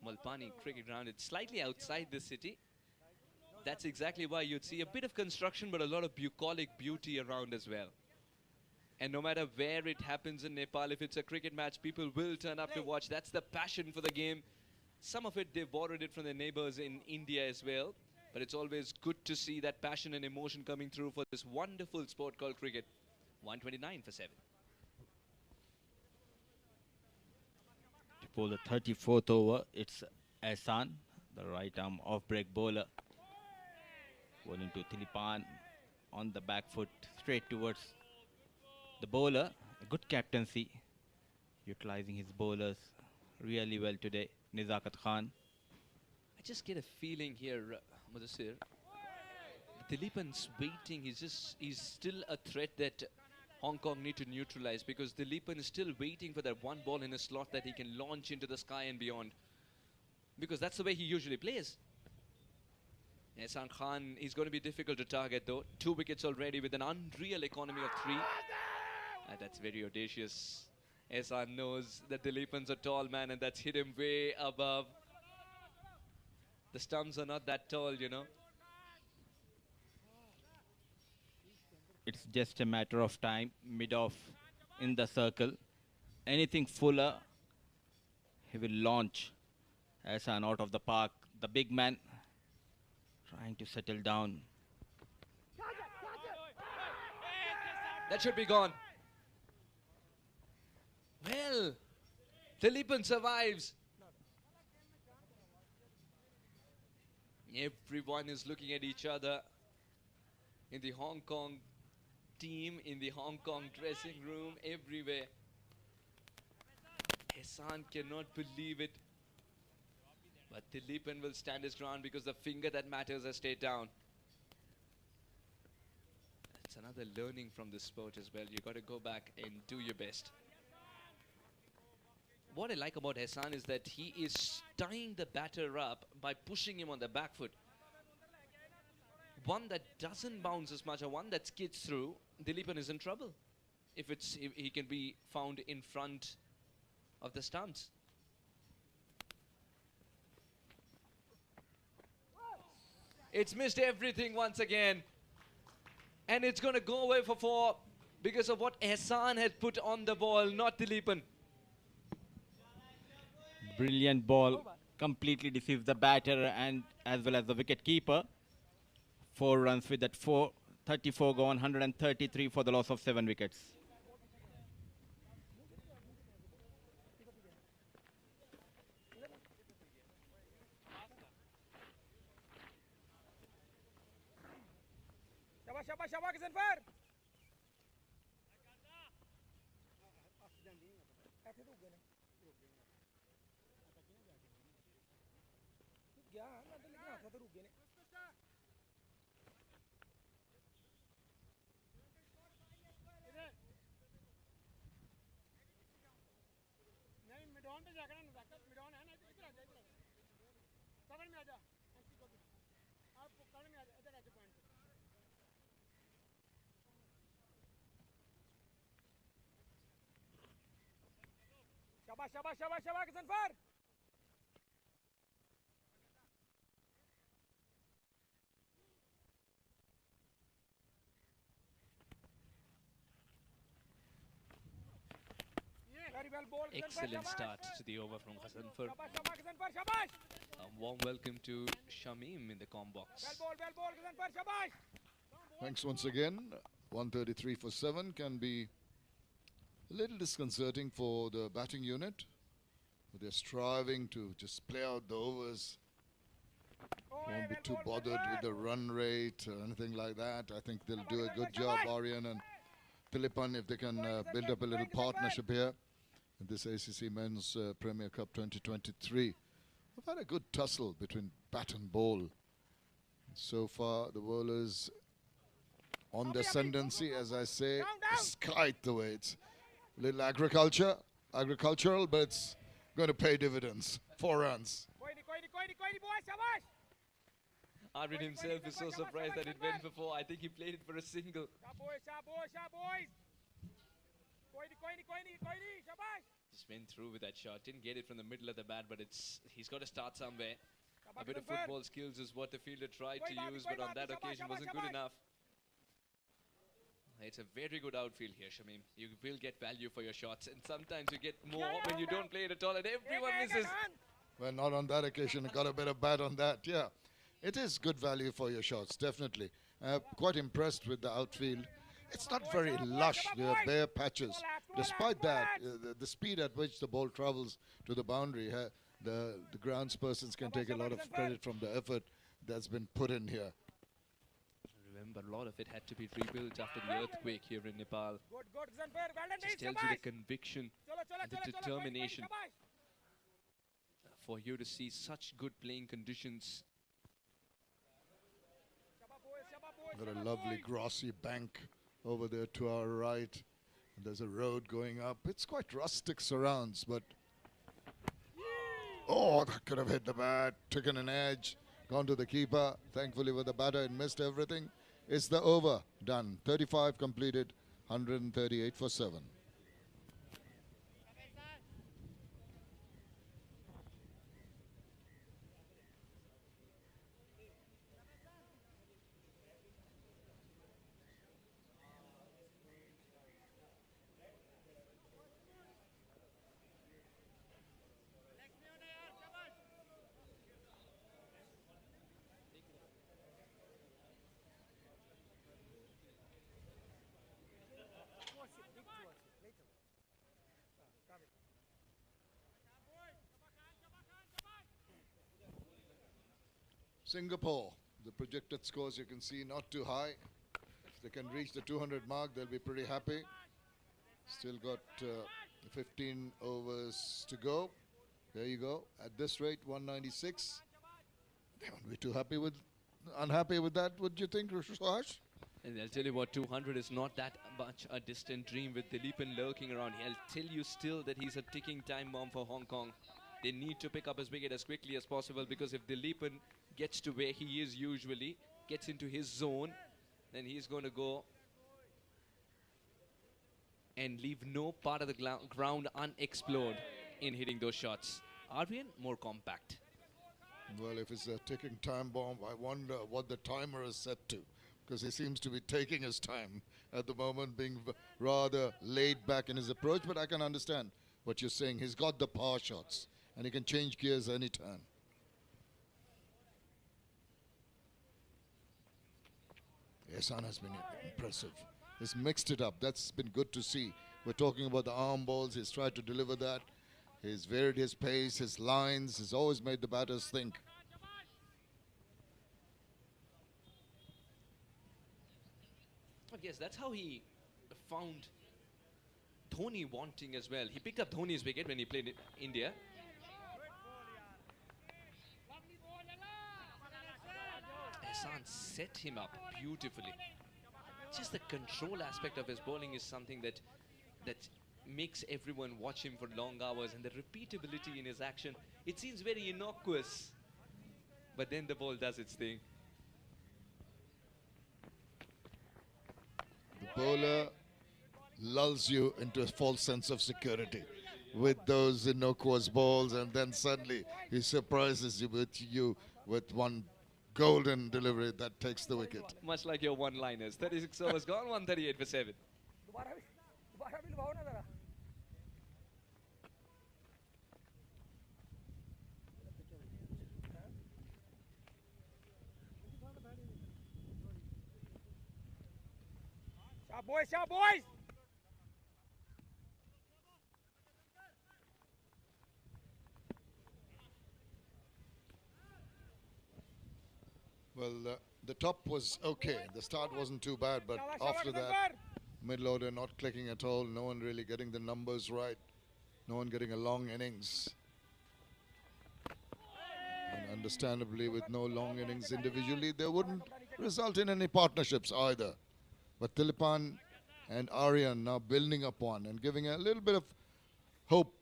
Malpani cricket ground, it's slightly outside the city. That's exactly why you'd see a bit of construction, but a lot of bucolic beauty around as well. And no matter where it happens in Nepal, if it's a cricket match, people will turn up to watch. That's the passion for the game. Some of it, they've borrowed it from their neighbors in India as well. But it's always good to see that passion and emotion coming through for this wonderful sport called cricket. 129 for 7. To bowl the 34th over, it's Ehsan, the right arm off-break bowler. Bowling to Tilipan on the back foot, straight towards the bowler. A good captaincy, utilizing his bowlers really well today. Nizakat Khan. I just get a feeling here, Mudassir. Dilipan's waiting. He's still a threat that Hong Kong need to neutralize, because Dilipan is still waiting for that one ball in a slot that he can launch into the sky and beyond. Because that's the way he usually plays. Ehsan Khan is going to be difficult to target though. 2 wickets already with an unreal economy of 3. That's very audacious. Ehsan knows that Dilipan's a tall man and that's hit him way above. The stumps are not that tall, you know. It's just a matter of time, mid-off in the circle. Anything fuller, he will launch Ehsan out of the park. The big man trying to settle down. That should be gone. Well, Dilipan survives. Everyone is looking at each other in the Hong Kong team, in the Hong Kong dressing room, everywhere. Ehsan cannot believe it. But Dilipan will stand his ground because the finger that matters has stayed down. That's another learning from this sport as well. You got to go back and do your best. What I like about Ehsan is that he is tying the batter up by pushing him on the back foot. One that doesn't bounce as much, or one that skids through, Dilipan is in trouble. If he can be found in front of the stumps. It's missed everything once again. And it's going to go away for 4 because of what Ehsan had put on the ball, not Dilipan. Brilliant ball, completely deceives the batter and as well as the wicket keeper. 4 runs with that 34 gone, 133 for the loss of 7 wickets. Shabash, shabash, is in fire. Mid-on पे जाकर नजाकत mid-on है ना इधर आ जा cover में आ जा आप cover में आ जा इधर आ जा पॉइंट शाबाश शाबाश शाबाश शाबाश किसनफर Excellent start to the over from Hasanfar. A warm welcome to Shamim in the comm box. Thanks once again. 133 for 7 can be a little disconcerting for the batting unit. But they're striving to just play out the overs. Won't be too bothered with the run rate or anything like that. I think they'll do a good job, Aryan and Dilipan, if they can build up a little partnership here in this ACC Men's Premier Cup 2023. We've had a good tussle between bat and ball. So far, the bowlers on the ascendancy, as I say, kite the way. It's a little agricultural, but it's going to pay dividends. 4 runs. Arvind himself is so surprised that it went before. I think he played it for a single. Just went through with that shot. Didn't get it from the middle of the bat, but he's got to start somewhere. A bit of football skills is what the fielder tried to use, but on that occasion wasn't good enough. It's a very good outfield here, Shamim. You will get value for your shots, and sometimes you get more when you don't play it at all, and everyone misses. Well, not on that occasion. Got a bit of bat on that, yeah. It is good value for your shots, definitely. Quite impressed with the outfield. It's not very lush, there are bare patches. Despite that, the speed at which the ball travels to the boundary, the groundspersons can take a lot of credit from the effort that's been put in here. Remember, a lot of it had to be rebuilt after the earthquake here in Nepal. Just tells you the conviction and the determination for you to see such good playing conditions. Got a lovely grassy bank over there to our right. And there's a road going up. It's quite rustic surrounds, but oh, that could have hit the bat, taken an edge, gone to the keeper. Thankfully with the batter, it missed everything. It's the over done. 35 completed, 138 for 7. Singapore, the projected scores you can see not too high. If they can reach the 200 mark, they'll be pretty happy. Still got 15 overs to go. There you go. At this rate, 196. They won't be too unhappy with that, would you think, Suhash? And I'll tell you what, 200 is not that much a distant dream with Dileepan lurking around. I'll tell you still that he's a ticking time bomb for Hong Kong. They need to pick up his wicket as quickly as possible, because if Dileepan gets to where he is usually, gets into his zone, then he's going to go and leave no part of the ground unexplored in hitting those shots. Arvian, more compact. Well, if it's a ticking time bomb, I wonder what the timer is set to, because he seems to be taking his time at the moment, being rather laid back in his approach, but I can understand what you're saying. He's got the power shots, and he can change gears anytime. Ehsan has been impressive. He's mixed it up. That's been good to see. We're talking about the arm balls. He's tried to deliver that. He's varied his pace, his lines. He's always made the batters think. I guess that's how he found Dhoni wanting as well. He picked up Dhoni's wicket when he played in India. Ehsan set him up beautifully. Just the control aspect of his bowling is something that makes everyone watch him for long hours, and the repeatability in his action. It seems very innocuous, but then the ball does its thing. The bowler lulls you into a false sense of security with those innocuous balls, and then suddenly he surprises you with one golden delivery that takes the wicket. Much like your one-liners. 36 overs gone, 138 for 7. Shot boys! Well, the top was okay. The start wasn't too bad, but after that, middle order not clicking at all. No one really getting the numbers right. No one getting a long innings. And understandably, with no long innings individually, they wouldn't result in any partnerships either. But Dileepan and Aryan now building upon and giving a little bit of hope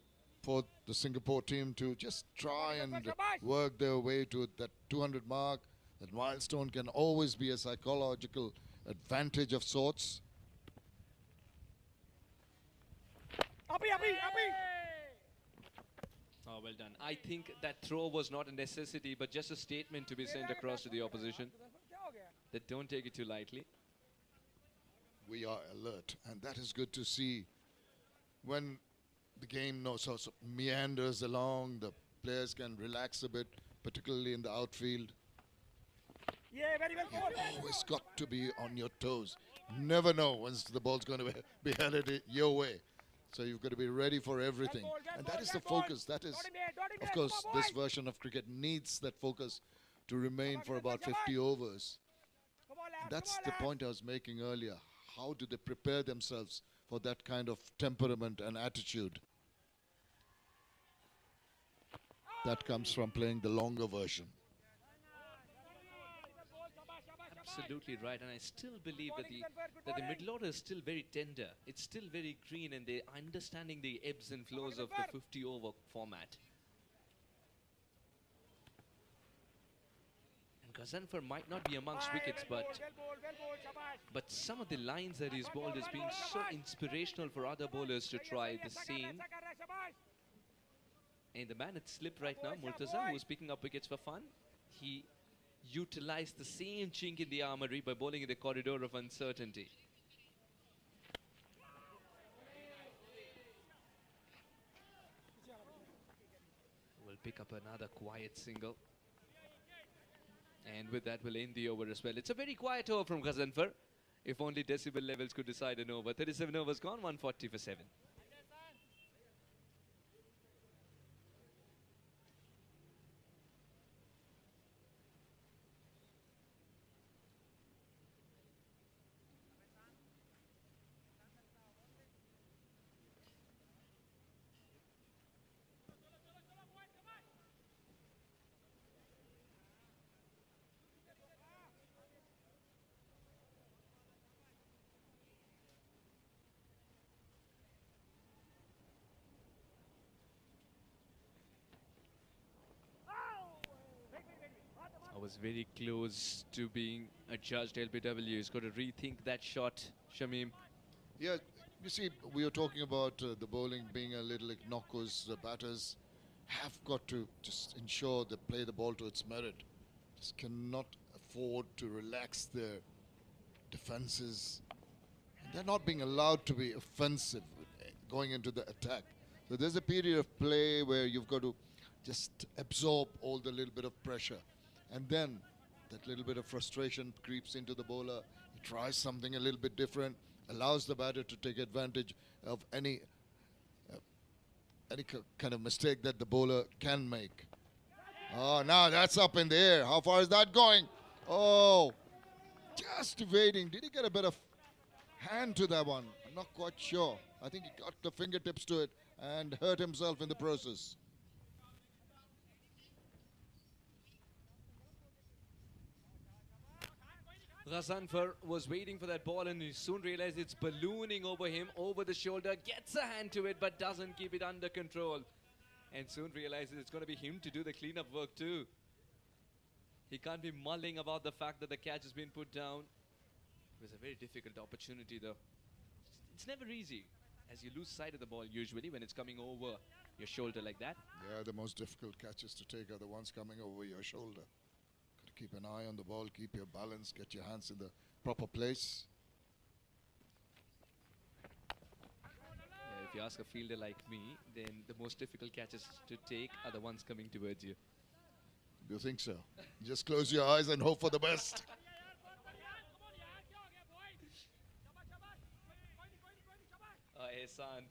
for the Singapore team to just try and work their way to that 200 mark. That milestone can always be a psychological advantage of sorts. Uppy. Oh, well done. I think that throw was not a necessity, but just a statement to be sent across to the opposition that don't take it too lightly. We are alert, and that is good to see. When the game sort of meanders along, the players can relax a bit, particularly in the outfield. Yeah, very well. You've always got to be on your toes. Never know when the ball's going to be headed your way. So you've got to be ready for everything. And that is the focus. That is, of course, this version of cricket needs that focus to remain for about 50 overs. And that's the point I was making earlier. How do they prepare themselves for that kind of temperament and attitude? That comes from playing the longer version. Absolutely right, and I still believe that the middle order is still very tender. It's still very green, and they're understanding the ebbs and flows of the 50-over format. And Ghazanfar might not be amongst wickets, but some of the lines that he's bowled has been so inspirational for other bowlers to try the same. And the man at slip right now, Murtaza, who is picking up wickets for fun, he utilized the same chink in the armory by bowling in the corridor of uncertainty. We'll pick up another quiet single. And with that, we'll end the over as well. It's a very quiet over from Ghazanfar. If only decibel levels could decide an over. 37 overs gone, 140 for 7. I was very close to being adjudged LBW. He's got to rethink that shot, Shamim. Yeah, you see, we are talking about the bowling being a little innocuous. The batters have got to just ensure they play the ball to its merit. Just cannot afford to relax their defenses. And they're not being allowed to be offensive going into the attack. So there's a period of play where you've got to just absorb all the little bit of pressure. And then that little bit of frustration creeps into the bowler. He tries something a little bit different, allows the batter to take advantage of any kind of mistake that the bowler can make. Oh, now that's up in the air. How far is that going? Oh, just evading. Did he get a bit of hand to that one? I'm not quite sure. I think he got the fingertips to it and hurt himself in the process. Ghazanfar was waiting for that ball and he soon realized it's ballooning over him, over the shoulder, gets a hand to it but doesn't keep it under control. And soon realizes it's going to be him to do the cleanup work too. He can't be mulling about the fact that the catch has been put down. It was a very difficult opportunity though. It's never easy as you lose sight of the ball usually when it's coming over your shoulder like that. Yeah, the most difficult catches to take are the ones coming over your shoulder. Keep an eye on the ball, keep your balance, get your hands in the proper place. Yeah, if you ask a fielder like me, then the most difficult catches to take are the ones coming towards you. Do you think so? Just close your eyes and hope for the best. Ehsan,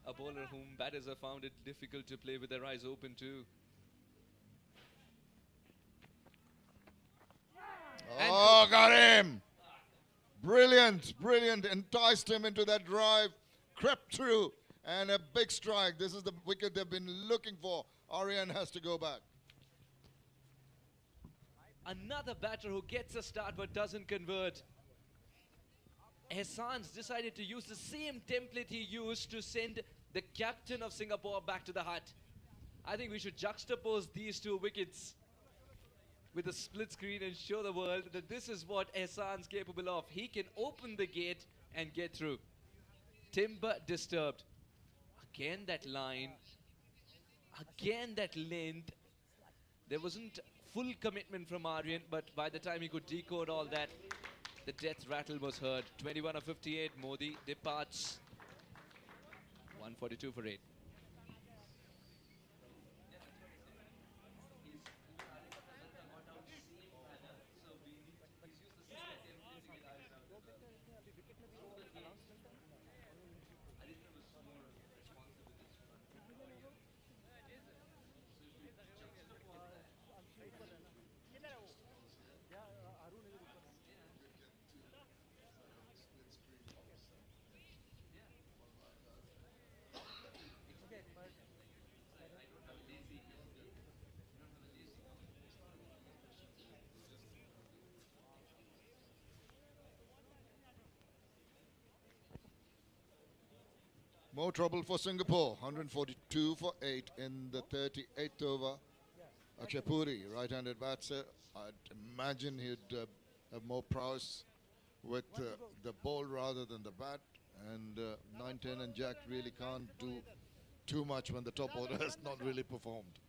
a bowler whom batters have found it difficult to play with their eyes open too. Oh, got him! Brilliant, brilliant. Enticed him into that drive, crept through, and a big strike. This is the wicket they've been looking for. Aryan has to go back. Another batter who gets a start but doesn't convert. Ehsan's decided to use the same template he used to send the captain of Singapore back to the hut. I think we should juxtapose these two wickets with a split screen and show the world that this is what Ehsan's capable of. He can open the gate and get through. timber disturbed. Again that line. Again that length. There wasn't full commitment from Aryan, but by the time he could decode all that, the death rattle was heard. 21 of 58, Modi departs. 142 for 8. More trouble for Singapore. 142 for 8 in the 38th over. Akshay Puri, right-handed batsman. I'd imagine he'd have more prowess with the ball rather than the bat. And 9, 10 and Jack really can't do too much when the top order has not really performed.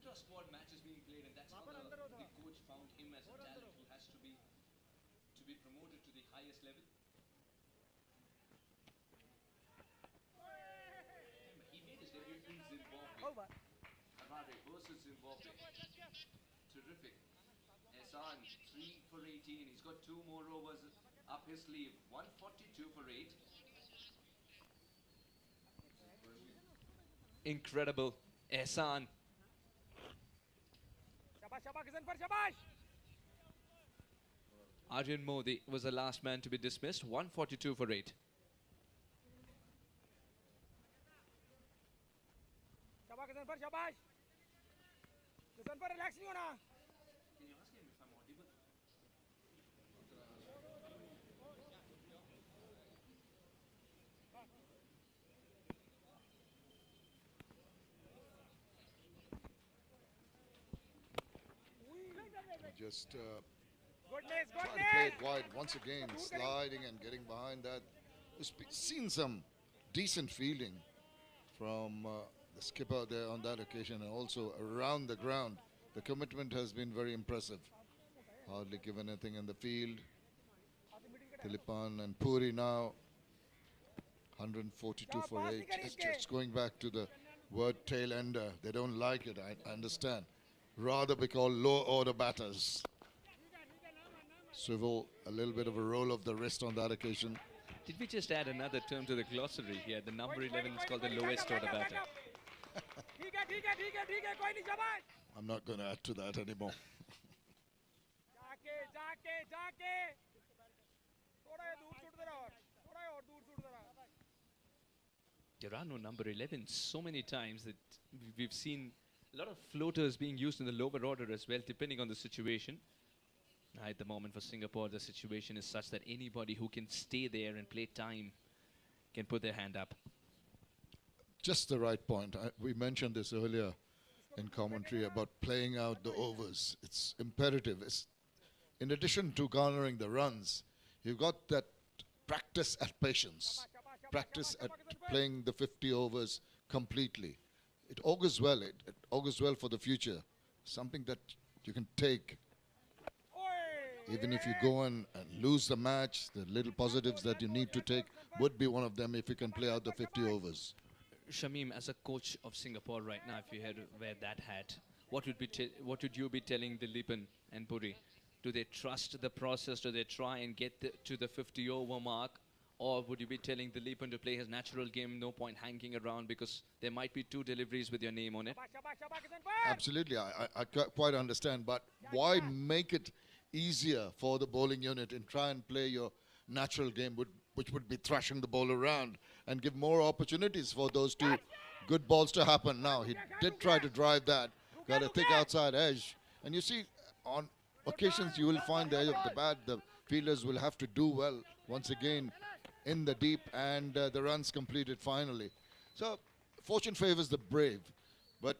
Squad matches being played, and that's how the coach found him as a talent who has to be promoted to the highest level. He made his debut in Zimbabwe. Harare versus Zimbabwe. Terrific. Ehsan 3 for 18. He's got 2 more overs up his sleeve. 142 for 8. Incredible. Ehsan. Aryan Modi was the last man to be dismissed. 142 for 8. Just try to play it wide once again, sliding and getting behind that. Seen some decent fielding from the skipper there on that occasion, and also around the ground. The commitment has been very impressive. Hardly given anything in the field. Tilipan and Puri now 142 for 8. It's just going back to the word tail ender. They don't like it, I understand. Rather be called low order batters. Swivel, a little bit of a roll of the wrist on that occasion. Did we just add another term to the glossary here? The number 11 is called the lowest order batter. I'm not going to add to that anymore. There are no number 11s so many times that we've seen a lot of floaters being used in the lower order as well, depending on the situation. At the moment for Singapore, the situation is such that anybody who can stay there and play time can put their hand up. Just the right point. We mentioned this earlier in commentary about playing out the overs. It's imperative. In addition to garnering the runs, you've got that practice at patience, practice at playing the 50 overs completely. It augurs well. It augurs well for the future. Something that you can take. Even if you go and lose the match, the little positives that you need to take would be one of them if you can play out the 50 overs. Shamim, as a coach of Singapore right now, if you had to wear that hat, what would you be telling Dilipan and Puri? Do they trust the process? Do they try and get to the 50 over mark? Or would you be telling Dilipan to play his natural game, no point hanging around because there might be 2 deliveries with your name on it? Absolutely, I quite understand, but why make it easier for the bowling unit and try and play your natural game, which would be thrashing the ball around and give more opportunities for those 2 good balls to happen. Now, he did try to drive that, got a thick outside edge, and you see on occasions you will find the edge of the bat, the fielders will have to do well once again in the deep, and the runs completed finally. So fortune favors the brave. But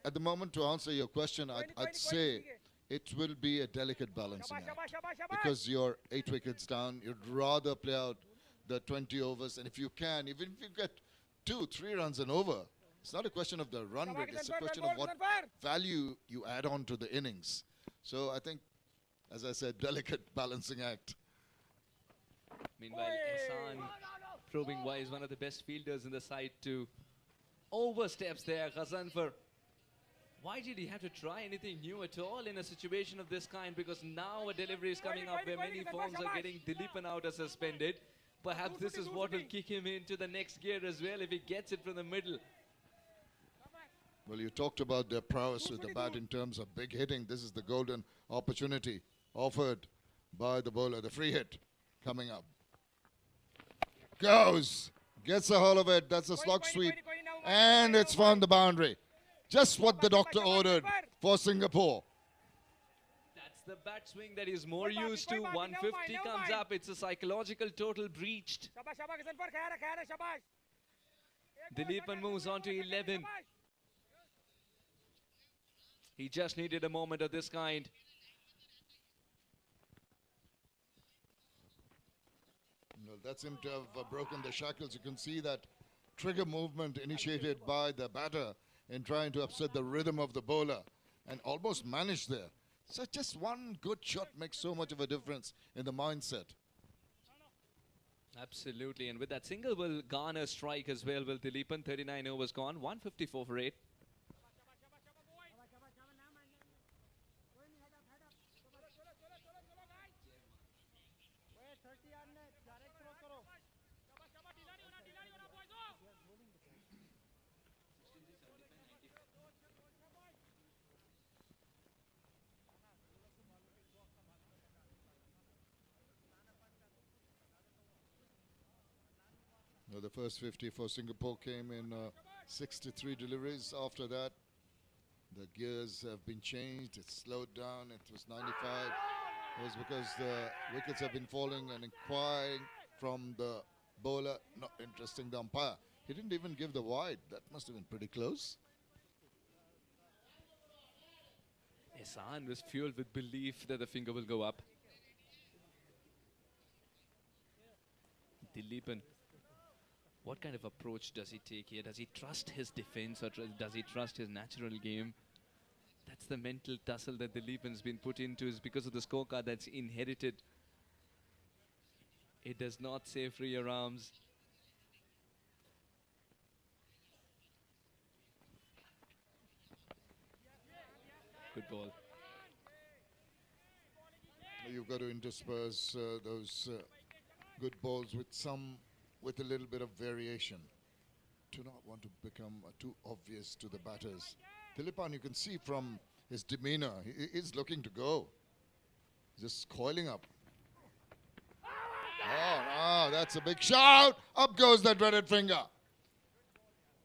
at the moment, to answer your question, I'd say it will be a delicate balancing act. Because you're 8 wickets down, you'd rather play out the 20 overs. And if you can, even if you get 2-3 runs and over, it's not a question of the run rate, it's a question of what value you add on to the innings. So I think, as I said, delicate balancing act. Meanwhile, Ehsan probing why is one of the best fielders in the side to oversteps there. Ghazanfar, why did he have to try anything new at all in a situation of this kind? Because now a delivery is coming up where many forms are getting Dilipan out as suspended. Perhaps this is what will kick him into the next gear as well if he gets it from the middle. Well, you talked about their prowess with the bat in terms of big hitting. This is the golden opportunity offered by the bowler. The free hit coming up. Goes. Gets a hold of it. That's a slog sweep. And it's found the boundary. Just what the doctor ordered for Singapore. That's the bat swing that he's more used to. 150 comes up. It's a psychological total breached. Dilipan moves on to 11. He just needed a moment of this kind. Well, that's him to have broken the shackles. You can see that trigger movement initiated by the batter in trying to upset the rhythm of the bowler and almost managed there. So just one good shot makes so much of a difference in the mindset. Absolutely, and with that single will garner strike as well. Will Dilipan, 39 overs gone, 154 for 8. The first 50 for Singapore came in 63 deliveries. After that, the gears have been changed. It's slowed down. It was 95. It was because the wickets have been falling and inquiring from the bowler, not interesting the umpire. He didn't even give the wide. That must have been pretty close. Ehsan was fueled with belief that the finger will go up. Dilipan, what kind of approach does he take here? Does he trust his defense or does he trust his natural game? That's the mental tussle that Dilipan's been put into, is because of the scorecard that's inherited. It does not say free your arms. Good ball. You've got to intersperse those good balls with a little bit of variation. Do not want to become too obvious to the batters. Dilipan, you can see from his demeanor, he is looking to go. Just coiling up. Oh, no, that's a big shout. Up goes the dreaded finger.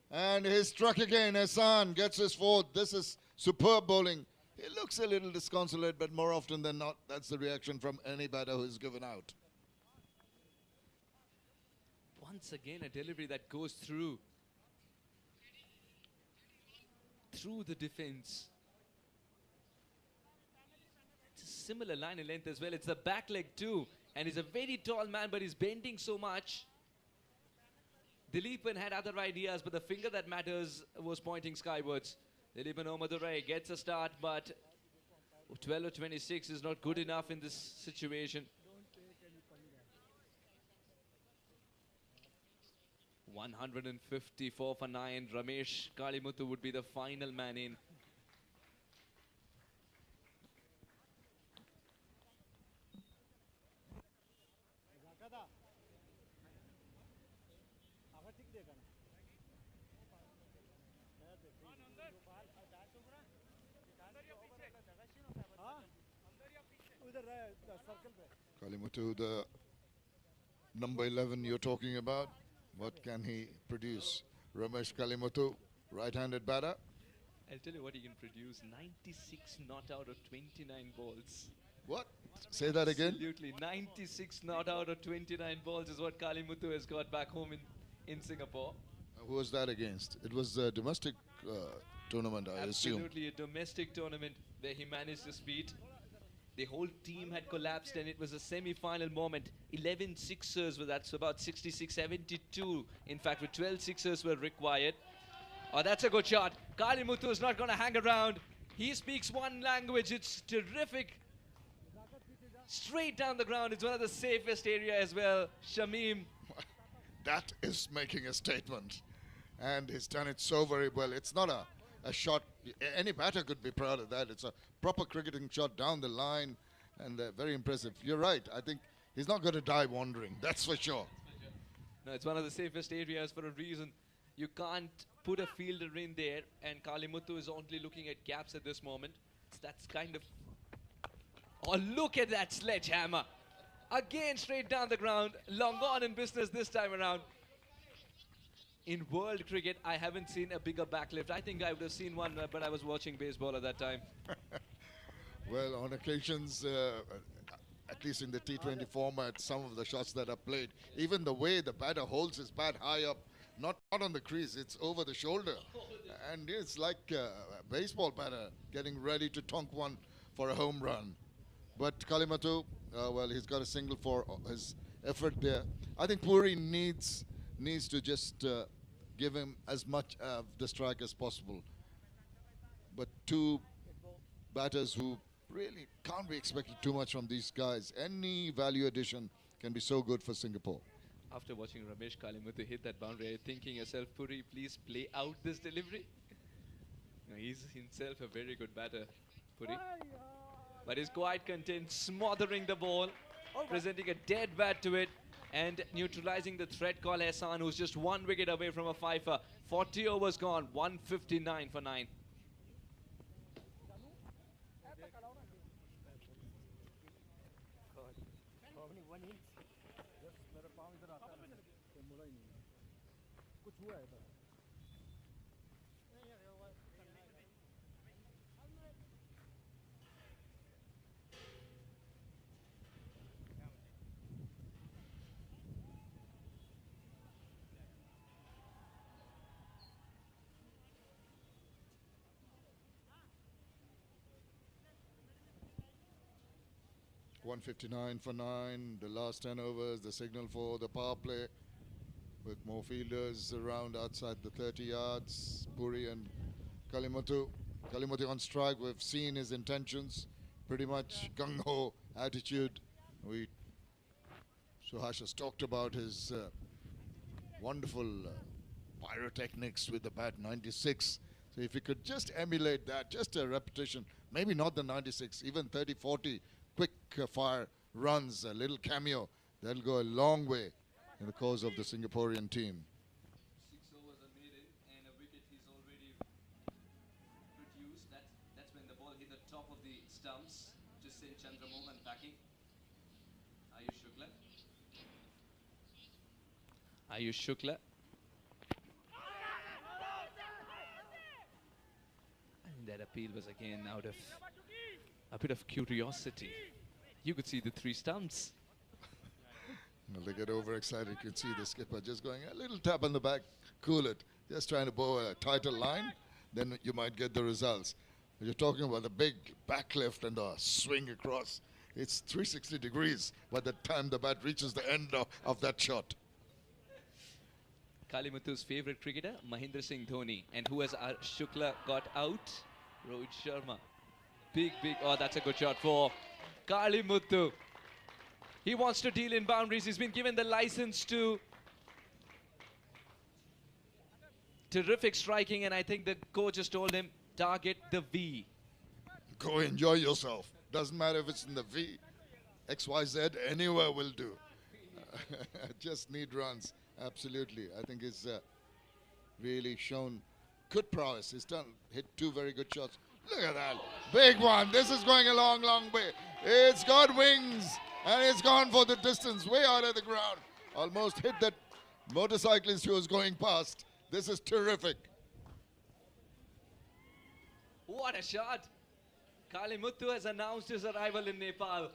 And he's struck again. Ehsan gets his fourth. This is superb bowling. He looks a little disconsolate, but more often than not, that's the reaction from any batter who is given out. Once again, a delivery that goes through the defense. It's a similar line in length as well. It's the back leg too. And he's a very tall man, but he's bending so much. Dilipan had other ideas, but the finger that matters was pointing skywards. Dilipan Omadurai gets a start, but 12 or 26 is not good enough in this situation. 154 for 9. Ramesh Kalimuthu would be the final man in. Kalimuthu, the number 11 you're talking about. What can he produce? Ramesh Kalimuthu, right-handed batter. I'll tell you what he can produce. 96 not out of 29 balls. What? Say that again? Absolutely. 96 not out of 29 balls is what Kalimuthu has got back home in Singapore. Who was that against? It was a domestic tournament, I assume. Absolutely a domestic tournament where he managed this feat. The whole team had collapsed and it was a semi-final moment. 11 sixers, well, that's about 66-72. In fact, with 12 sixers were required. Oh, that's a good shot. Kalimuthu is not going to hang around. He speaks one language. It's terrific. Straight down the ground. It's one of the safest area as well. Shamim. That is making a statement. And he's done it so very well. It's not a shot. Any batter could be proud of that. It's a proper cricketing shot down the line. And very impressive. You're right. I think he's not going to die wandering. That's for sure. No, it's one of the safest areas for a reason. You can't put a fielder in there, and Kalimuthu is only looking at gaps at this moment. So that's kind of... Oh, look at that sledgehammer. Again, straight down the ground. Long gone in business this time around. In world cricket, I haven't seen a bigger backlift. I think I would have seen one, but I was watching baseball at that time. Well, on occasions, at least in the T20 format, some of the shots that are played, even the way the batter holds his bat high up, not on the crease, it's over the shoulder. And it's like a baseball batter getting ready to tonk one for a home run. But Kalimuthu, well, he's got a single for his effort there. I think Puri needs to just give him as much of the strike as possible. But two batters who really can't be expected too much from these guys. Any value addition can be so good for Singapore. After watching Ramesh Kalimuthu hit that boundary, you're thinking yourself, Puri, please play out this delivery. No, he's himself a very good batter, Puri. But he's quite content, smothering the ball, presenting a dead bat to it, and neutralizing the threat call Ehsan, who's just 1 wicket away from a fifer. 40 overs gone, 159 for 9. .159 for 9, the last 10 overs, the signal for the power play with more fielders around outside the 30 yards. Puri and Kalimuthu. Kalimuthu on strike, we've seen his intentions, pretty much gung-ho attitude. Suhash has talked about his wonderful pyrotechnics with the bat 96. So if he could just emulate that, just a repetition, maybe not the 96, even 30, 40, quick fire runs, a little cameo, that'll go a long way in the cause of the Singaporean team. 6 overs are made in, and a wicket he's already produced. That's when the ball hit the top of the stumps. Just sent Chandramohan packing. Ayush Shukla. Ayush Shukla. And that appeal was again out of a bit of curiosity. You could see the 3 stumps. Well, they get overexcited. You can see the skipper just going a little tap on the back, cool it. Just trying to bow a tighter line, then you might get the results. You're talking about the big back lift and the swing across. It's 360 degrees by the time the bat reaches the end of that shot. Kalimuthu's favorite cricketer, Mahendra Singh Dhoni. And who has Shukla got out? Rohit Sharma. Big, oh, that's a good shot for Kalimuthu. He wants to deal in boundaries. He's been given the license to terrific striking, and I think the coach has told him, target the V. Go enjoy yourself. Doesn't matter if it's in the V, X, Y, Z, anywhere will do. Just need runs. Absolutely. I think he's really shown good prowess. He's hit 2 very good shots. Look at that. Big one. This is going a long, long way. It's got wings. And it's gone for the distance, way out of the ground. Almost hit that motorcyclist who was going past. This is terrific. What a shot. Kalimuthu has announced his arrival in Nepal.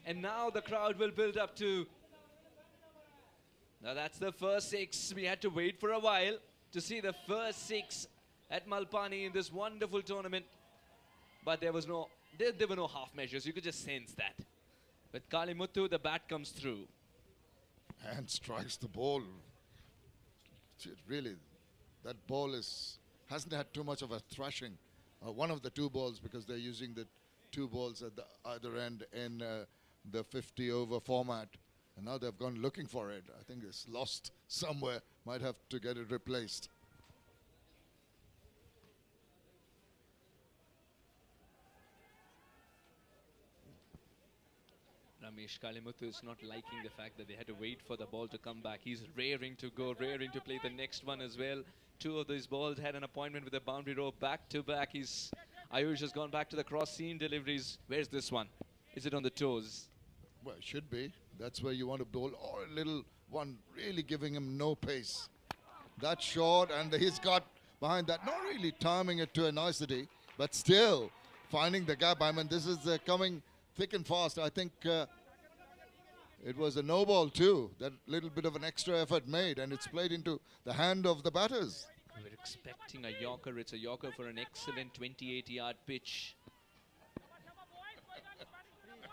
And now the crowd will build up to... Now that's the first 6. We had to wait for a while. to see the first 6 at Malpani in this wonderful tournament. But there were no half measures. You could just sense that. With Kalimuthu, the bat comes through. And strikes the ball. Really, that ball hasn't had too much of a thrashing. One of the 2 balls, because they're using the 2 balls at the other end in the 50-over format. And now they've gone looking for it. I think it's lost somewhere. Might have to get it replaced. Ramesh Kalimuthu is not liking the fact that they had to wait for the ball to come back. He's raring to go, raring to play the next one as well. 2 of these balls had an appointment with the boundary row back to back. Ayush has gone back to the cross-seam deliveries. Where's this one? Is it on the toes? Well, it should be. That's where you want to bowl, or a little one really giving him no pace. That short, and he's got behind that, not really timing it to a nicety, but still finding the gap. I mean, this is coming thick and fast. I think it was a no ball too. That little bit of an extra effort made, and it's played into the hand of the batters. We're expecting a Yorker. It's a Yorker for an excellent 28-yard pitch.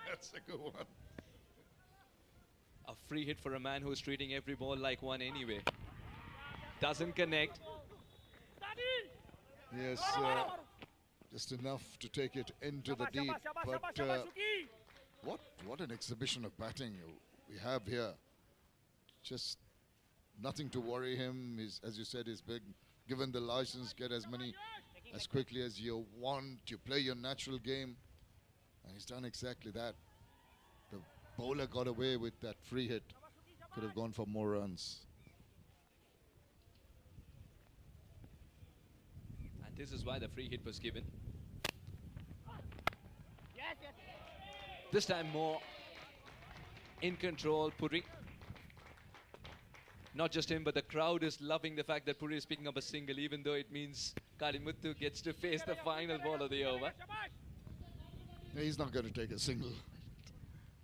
That's a good one. A free hit for a man who's treating every ball like one anyway. Doesn't connect. Yes, just enough to take it into the deep. But what an exhibition of batting we have here. Just nothing to worry him. As you said, he's big. Given the license, get as many as quickly as you want. You play your natural game. And he's done exactly that. The bowler got away with that free hit. Could have gone for more runs. And this is why the free hit was given. This time more in control, Puri. Not just him, but the crowd is loving the fact that Puri is picking up a single, even though it means Kalimuthu gets to face the final ball of the over. He's not going to take a single.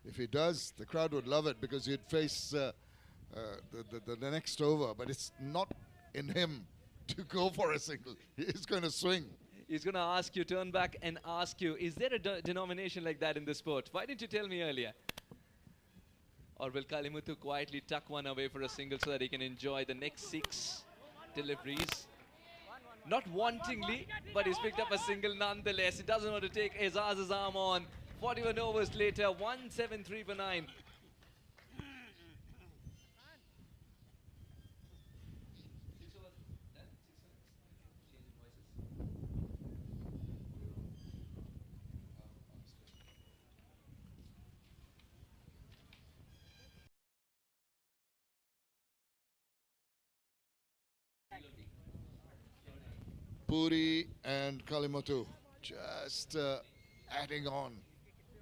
If he does, the crowd would love it, because he'd face the next over. But it's not in him to go for a single. He's going to swing. He's going to ask you, turn back and ask you, is there a denomination like that in the sport? Why didn't you tell me earlier? Or will Kalimuthu quietly tuck one away for a single so that he can enjoy the next 6 deliveries? Not wantingly, but he's picked up a single nonetheless. He doesn't want to take Azaz's arm on. 41 overs later, 173 for 9. Puri and Kalimuthu just adding on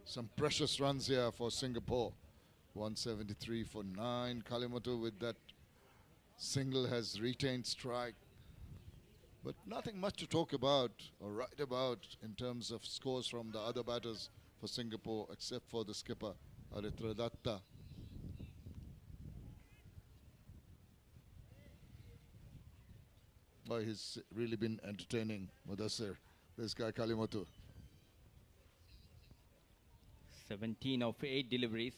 some precious runs here for Singapore. 173 for 9. Kalimuthu with that single has retained strike. But nothing much to talk about or write about in terms of scores from the other batters for Singapore, except for the skipper, Aritra Datta. Well, he's really been entertaining, Mudassir, this guy Kalimuthu. 17 of 8 deliveries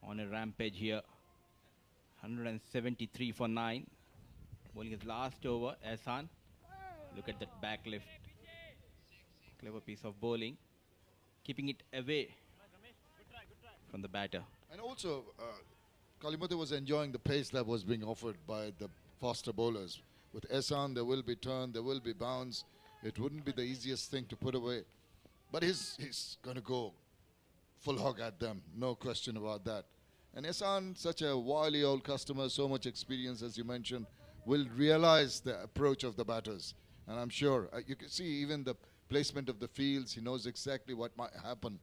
on a rampage here. 173 for 9. Bowling his last over, Ehsan. Look at that back lift. Clever piece of bowling. Keeping it away from the batter. And also, Kalimuthu was enjoying the pace that was being offered by the faster bowlers. With Ehsan, there will be turn, there will be bounce. It wouldn't be the easiest thing to put away. But he's going to go full hog at them, no question about that. And Ehsan, such a wily old customer, so much experience, as you mentioned, will realize the approach of the batters. And I'm sure, you can see even the placement of the fields, he knows exactly what might happen.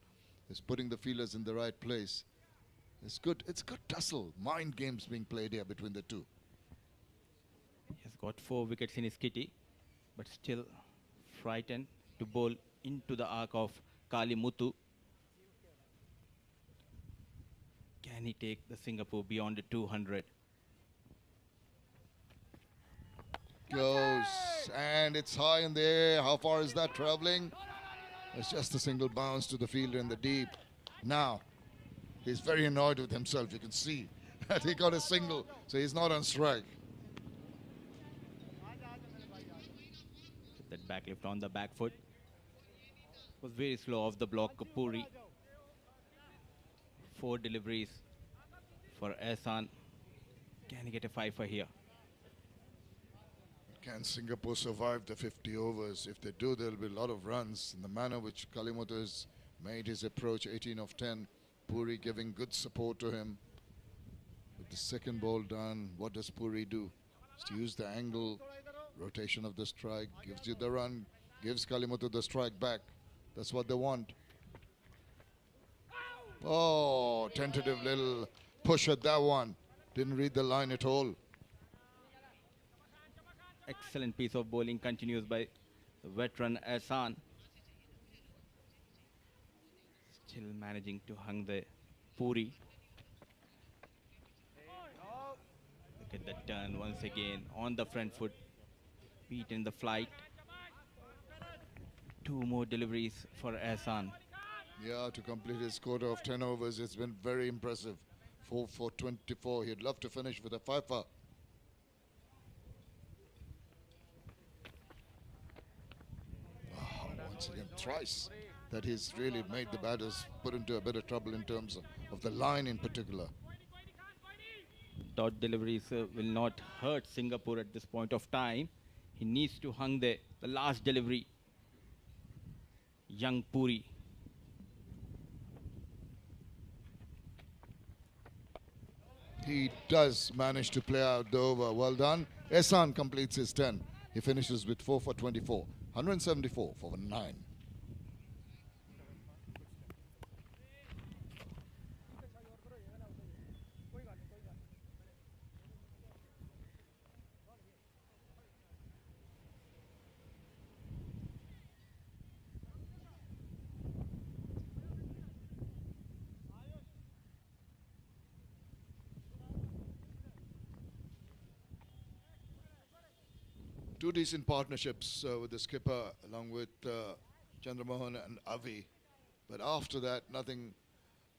He's putting the fielders in the right place. It's good tussle, mind games being played here between the two. He's got 4 wickets in his kitty, but still frightened to bowl into the arc of Kalimuthu. Can he take the Singapore beyond the 200? goes, and it's high in the air. How far is that traveling? It's just a single bounce to the fielder in the deep. Now, he's very annoyed with himself. You can see that he got a single, so he's not on strike. That back lift on the back foot was very slow off the block. Puri. 4 deliveries for Ehsan. Can he get a 5 for here? Can Singapore survive the 50 overs? If they do, there'll be a lot of runs in the manner which Kalimuthu has made his approach. 18 of 10. Puri giving good support to him. With the second ball done, what does Puri do? Just use the angle, rotation of the strike, gives you the run, gives Kalimuthu the strike back. That's what they want. Oh, tentative little push at that one. Didn't read the line at all. Excellent piece of bowling continues by the veteran Ehsan. Still managing to hang the Puri. Look at the turn once again on the front foot. Beaten the flight. 2 more deliveries for Ehsan. Yeah, to complete his quota of 10 overs, it's been very impressive. 4 for 24. He'd love to finish with a 5-for. Once again, thrice that he's really made the batters put into a bit of trouble in terms of the line in particular. Dot deliveries will not hurt Singapore at this point of time. He needs to hang the last delivery. Young Puri. He does manage to play out the over. Well done. Ehsan completes his 10. He finishes with 4 for 24. 174 for 9. Two decent partnerships with the skipper along with Chandramohan and Avi. But after that, nothing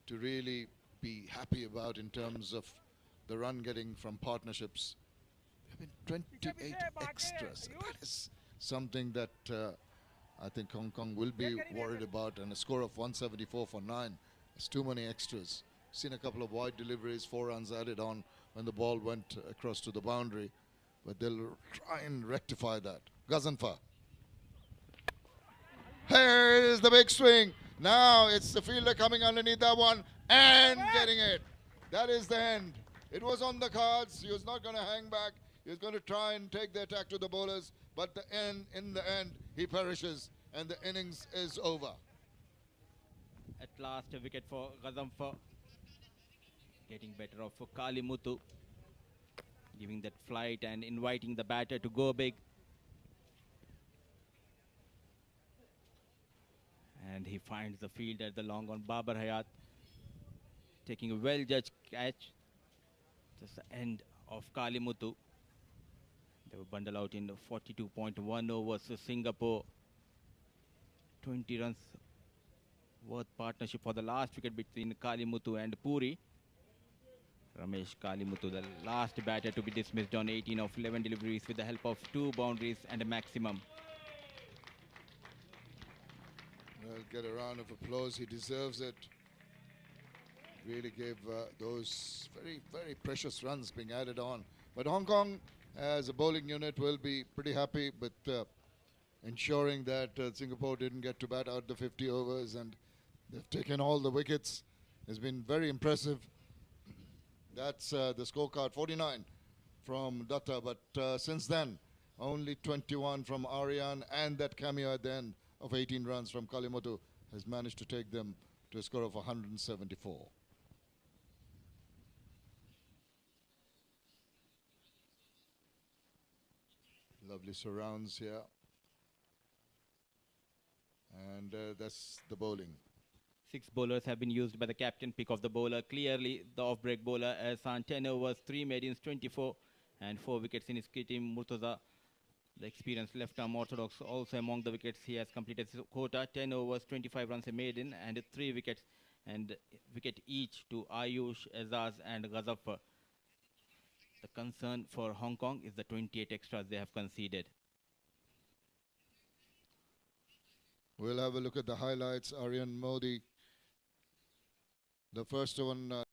to really be happy about in terms of the run getting from partnerships. There have been 28 extras. That is something that I think Hong Kong will be worried about. And a score of 174 for 9. It's too many extras. Seen a couple of wide deliveries, 4 runs added on when the ball went across to the boundary. But they'll try and rectify that. Gazanfa. Here is the big swing. Now it's the fielder coming underneath that one and getting it. That is the end. It was on the cards. He was not going to hang back. He was going to try and take the attack to the bowlers. But in the end, he perishes and the innings is over. At last, a wicket for Gazanfa. Getting better off for Kalimuthu. Giving that flight and inviting the batter to go big. And he finds the field at the long on. Babar Hayat taking a well-judged catch. Just the end of Kalimuthu. They were bundled out in 42.1 overs to Singapore. 20 runs worth partnership for the last wicket between Kalimuthu and Puri. Ramesh Kalimuthu, the last batter to be dismissed on 18 of 11 deliveries with the help of 2 boundaries and a maximum. Well, get a round of applause. He deserves it. Really gave those very, very precious runs being added on. But Hong Kong, as a bowling unit, will be pretty happy with ensuring that Singapore didn't get to bat out the 50 overs, and they've taken all the wickets. It's been very impressive. That's the scorecard, 49 from Datta, but since then, only 21 from Aryan, and that cameo at the end of 18 runs from Kalimuthu has managed to take them to a score of 174. Lovely surrounds here. And that's the bowling. 6 bowlers have been used by the captain. Pick of the bowler. Clearly, the off-break bowler, Ehsan, 10 overs, 3 maidens, 24, and 4 wickets in his kit team. Murtaza The experienced left-arm orthodox also among the wickets. He has completed his quota, 10 overs, 25 runs a maiden, and 3 wickets, and wicket each to Ayush, Azaz, and Ghazaffar. The concern for Hong Kong is the 28 extras they have conceded. We'll have a look at the highlights. Aryan Modi, the first one.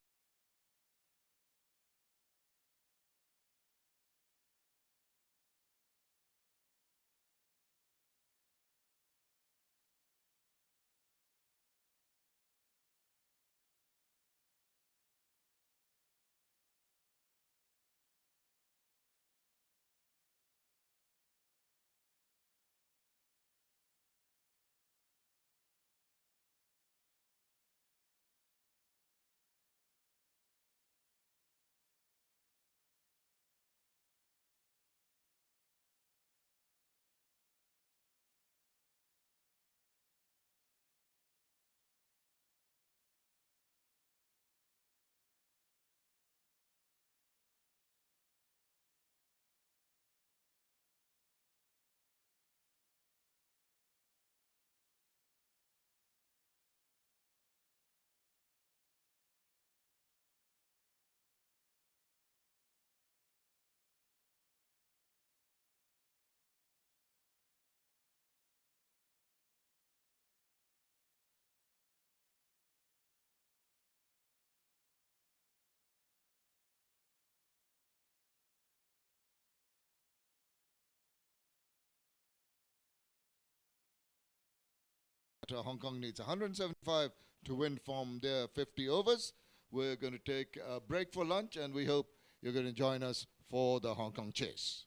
Hong Kong needs 175 to win from their 50 overs. We're going to take a break for lunch, and we hope you're going to join us for the Hong Kong chase.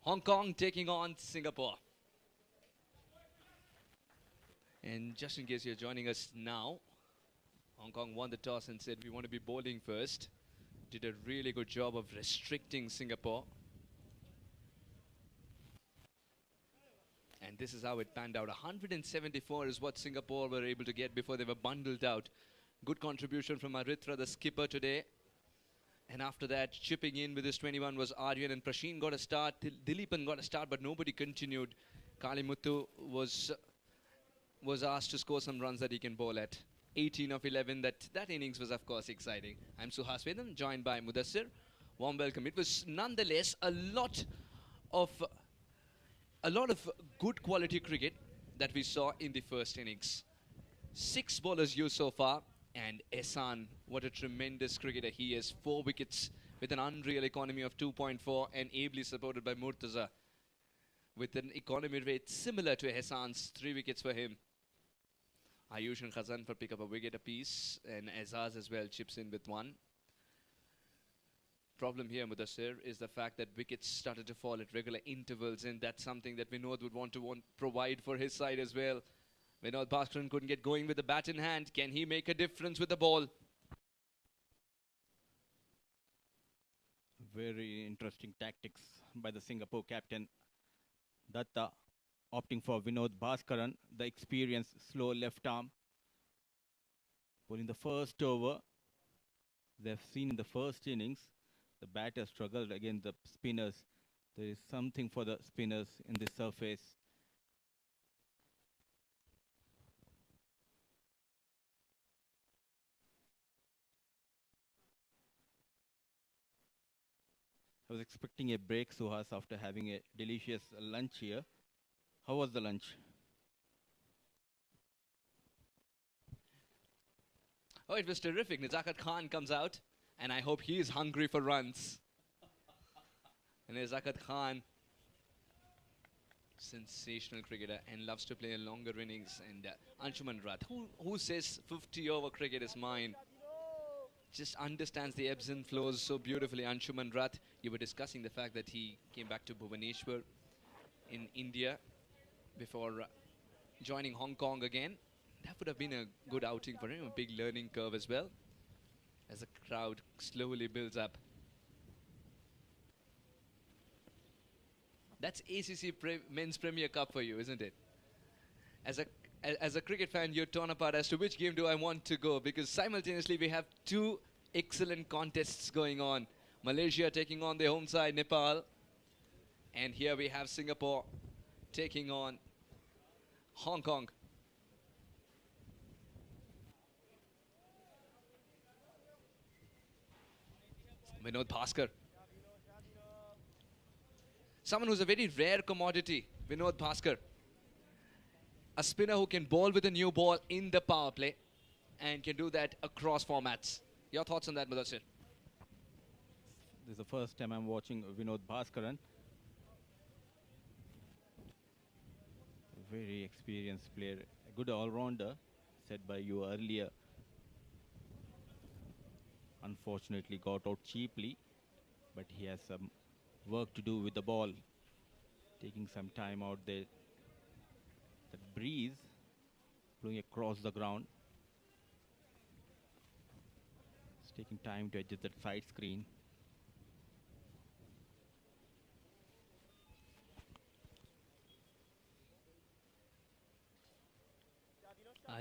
Hong Kong taking on Singapore. And just in case you're joining us now, Hong Kong won the toss and said we want to be bowling first. Did a really good job of restricting Singapore. And this is how it panned out. 174 is what Singapore were able to get before they were bundled out. Good contribution from Aritra, the skipper today. And after that, chipping in with his 21 was Aryan, and Prasheen got a start. Dileepan got a start, but nobody continued. Kalimuthu was asked to score some runs that he can bowl at. 18 of 11. That innings was, of course, exciting. I'm Suhas Vedam, joined by Mudassir. Warm welcome. It was nonetheless a lot of good quality cricket that we saw in the first innings. 6 bowlers used so far, and Ehsan, what a tremendous cricketer he is. 4 wickets with an unreal economy of 2.4 and ably supported by Murtaza with an economy rate similar to Ehsan's. 3 wickets for him. Ayush and Khazan for pick up a wicket apiece, and Azaz as well chips in with 1. Problem here, Mudassir, is the fact that wickets started to fall at regular intervals, and that's something that Vinod would want to provide for his side as well. Vinod Bhaskaran couldn't get going with the bat in hand. Can he make a difference with the ball? Very interesting tactics by the Singapore captain. Datta opting for Vinod Bhaskaran, the experienced slow left arm. But in the first over, they've seen in the first innings, the batter struggled against the spinners. There is something for the spinners in this surface. I was expecting a break, Suhas, after having a delicious lunch here. How was the lunch? Oh, it was terrific. Nizakat Khan comes out, and I hope he is hungry for runs. And Nizakat Khan, sensational cricketer and loves to play longer innings. And Anshuman Rath, who says 50-over cricket is mine, just understands the ebbs and flows so beautifully. Anshuman Rath, you were discussing the fact that he came back to Bhubaneswar in India before joining Hong Kong again. That would have been a good outing for him, a big learning curve as well, as the crowd slowly builds up. That's ACC Men's Premier Cup for you, isn't it? As a cricket fan, you're torn apart as to which game do I want to go, because simultaneously we have 2 excellent contests going on. Malaysia taking on their home side, Nepal, and here we have Singapore taking on Hong Kong. Vinod Bhaskar. Someone who's a very rare commodity, Vinod Bhaskar. A spinner who can bowl with a new ball in the power play and can do that across formats. Your thoughts on that, Mudassir? This is the first time I'm watching Vinod Bhaskaran. Very experienced player, a good all-rounder, said by you earlier. Unfortunately got out cheaply, but he has some work to do with the ball. Taking some time out there. That breeze blowing across the ground. It's taking time to adjust that side screen.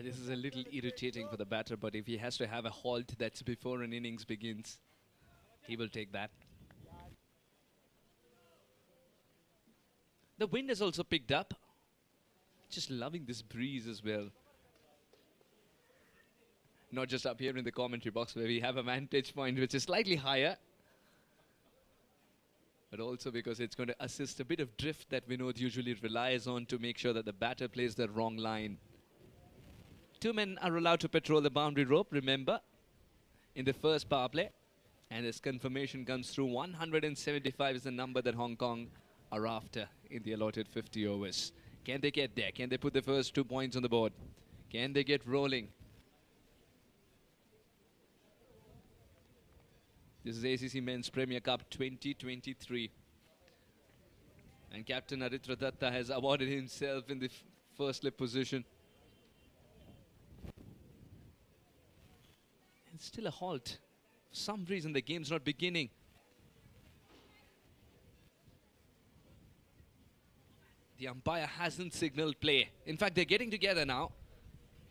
This is a little irritating for the batter, but if he has to have a halt that's before an innings begins, he will take that. The wind has also picked up. Just loving this breeze as well. Not just up here in the commentary box where we have a vantage point which is slightly higher, but also because it's going to assist a bit of drift that Vinod usually relies on to make sure that the batter plays the wrong line. 2 men are allowed to patrol the boundary rope, remember, in the first power play. And this confirmation comes through. 175 is the number that Hong Kong are after in the allotted 50 overs. Can they get there? Can they put the first 2 points on the board? Can they get rolling? This is ACC Men's Premier Cup 2023. And Captain Aritra Datta has awarded himself in the first slip position. It's still a halt. For some reason, the game's not beginning. The umpire hasn't signaled play. In fact, they're getting together now,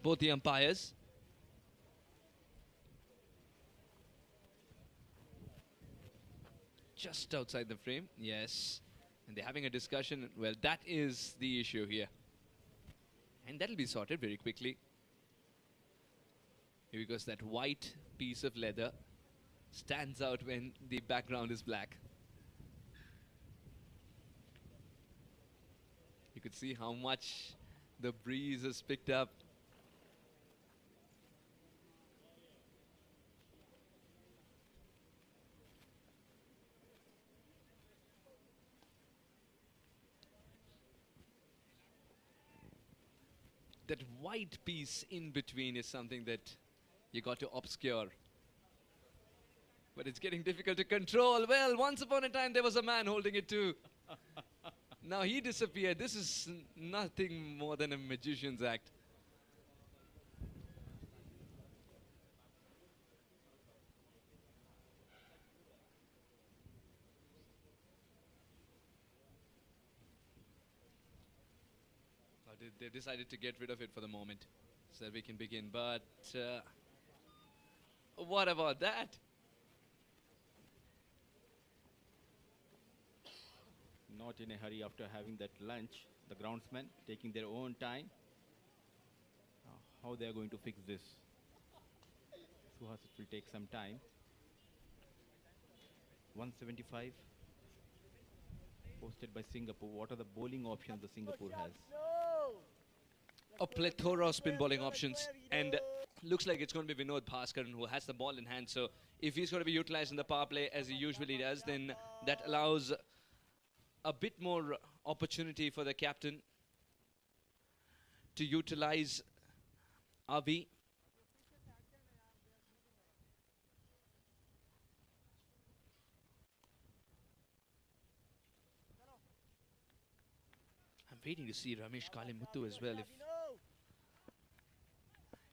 both the umpires. Just outside the frame, yes. And they're having a discussion. Well, that is the issue here. And that'll be sorted very quickly. Because that white piece of leather stands out when the background is black. You could see how much the breeze has picked up. That white piece in between is something that you got to obscure. But it's getting difficult to control. Well, once upon a time there was a man holding it too. Now he disappeared. This is nothing more than a magician's act. They decided to get rid of it for the moment so that we can begin. But what about that? Not in a hurry after having that lunch. The groundsmen taking their own time. How they are going to fix this? Suhas, it will take some time. 175 posted by Singapore. What are the bowling options the Singapore has? A plethora of spin bowling options, and looks like it's going to be Vinod Bhaskaran who has the ball in hand. So if he's going to be utilized in the power play as he usually does, then that allows a bit more opportunity for the captain to utilize Avi. I'm waiting to see Ramesh Kalimuthu as well.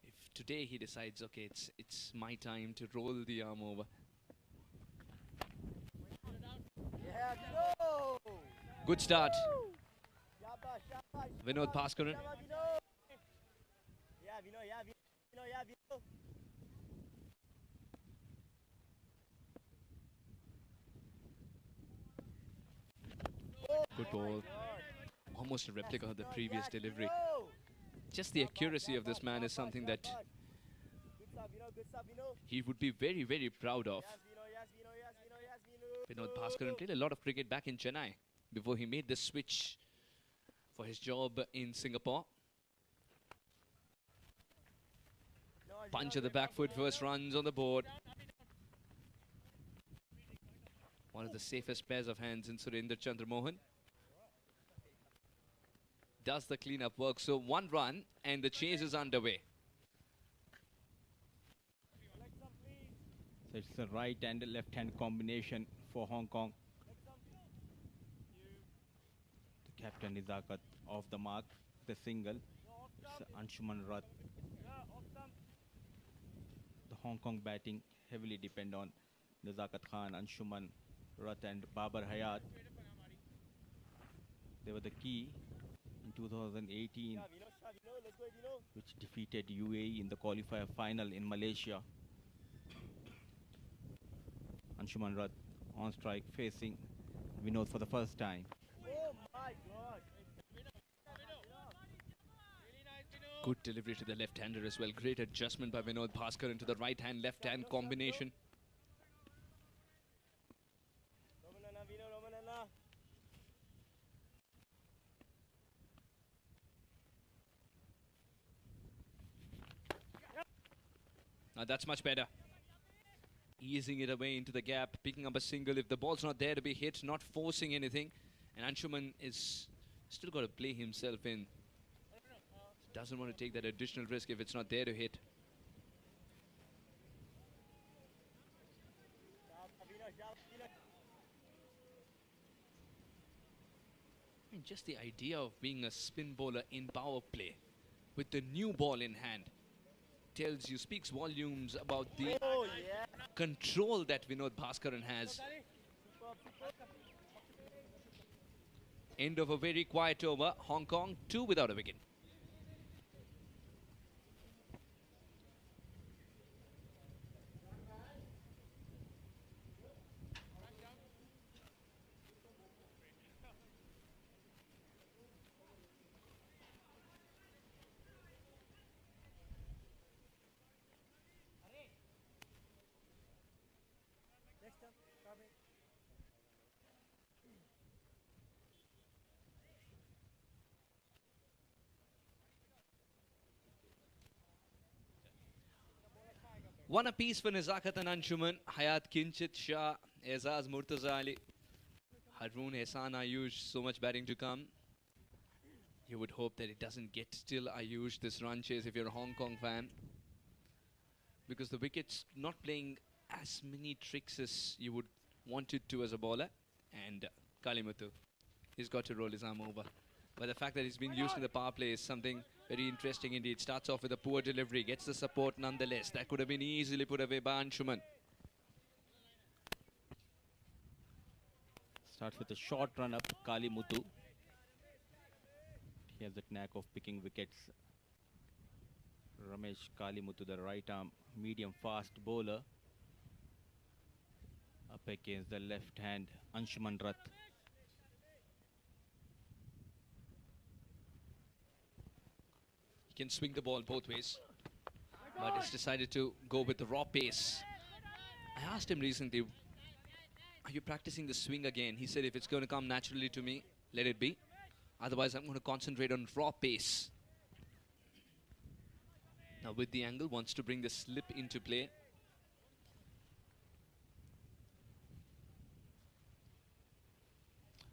If today he decides, okay, it's my time to roll the arm over. Good start. Vinod Bhaskaran. Good ball. Almost a replica of the previous delivery. Just the accuracy of this man is something that he would be very, very proud of. Vinod Bhaskaran played a lot of cricket back in Chennai before he made the switch for his job in Singapore. Punch at the back foot, first runs on the board. One of the safest pairs of hands in Surendra Chandramohan. Does the cleanup work? So 1 run and the chase is underway. So it's a right and left hand combination for Hong Kong. The captain Nizakat off the mark, the single. It's Anshuman Rath. The Hong Kong batting heavily depend on Nizakat Khan, Anshuman Rath and Babar Hayat. They were the key in 2018, which defeated UAE in the qualifier final in Malaysia. Anshuman Rath on strike facing Vinod for the first time. Good delivery to the left-hander as well. Great adjustment by Vinod Bhaskaran into the right-hand, left-hand combination. Now that's much better. Easing it away into the gap, picking up a single. If the ball's not there to be hit, not forcing anything. And Anshuman is still got to play himself in. Doesn't want to take that additional risk if it's not there to hit. And just the idea of being a spin bowler in power play with the new ball in hand tells you, speaks volumes about the control that Vinod Bhaskaran has. End of a very quiet over. Hong Kong 2 without a wicket. One apiece for Nizakat and Anshuman. Hayat, Kinchit, Shah, Aizaz, Murtaza Ali, Haroon, Ehsan, Ayush. So much batting to come. You would hope that it doesn't get still Ayush, this run chase, if you're a Hong Kong fan. Because the wicket's not playing as many tricks as you would want it to as a bowler. And Kalimuthu, he's got to roll his arm over. But the fact that he's been used in the power play is something very interesting indeed. Starts off with a poor delivery, gets the support nonetheless. That could have been easily put away by Anshuman. Starts with a short run up, Kalimuthu. He has that knack of picking wickets. Ramesh Kalimuthu, the right arm medium fast bowler. Up against the left hand Anshuman Rath. He can swing the ball both ways, but he's decided to go with the raw pace. I asked him recently, are you practicing the swing again? He said, if it's going to come naturally to me, let it be. Otherwise, I'm going to concentrate on raw pace. Now with the angle, wants to bring the slip into play.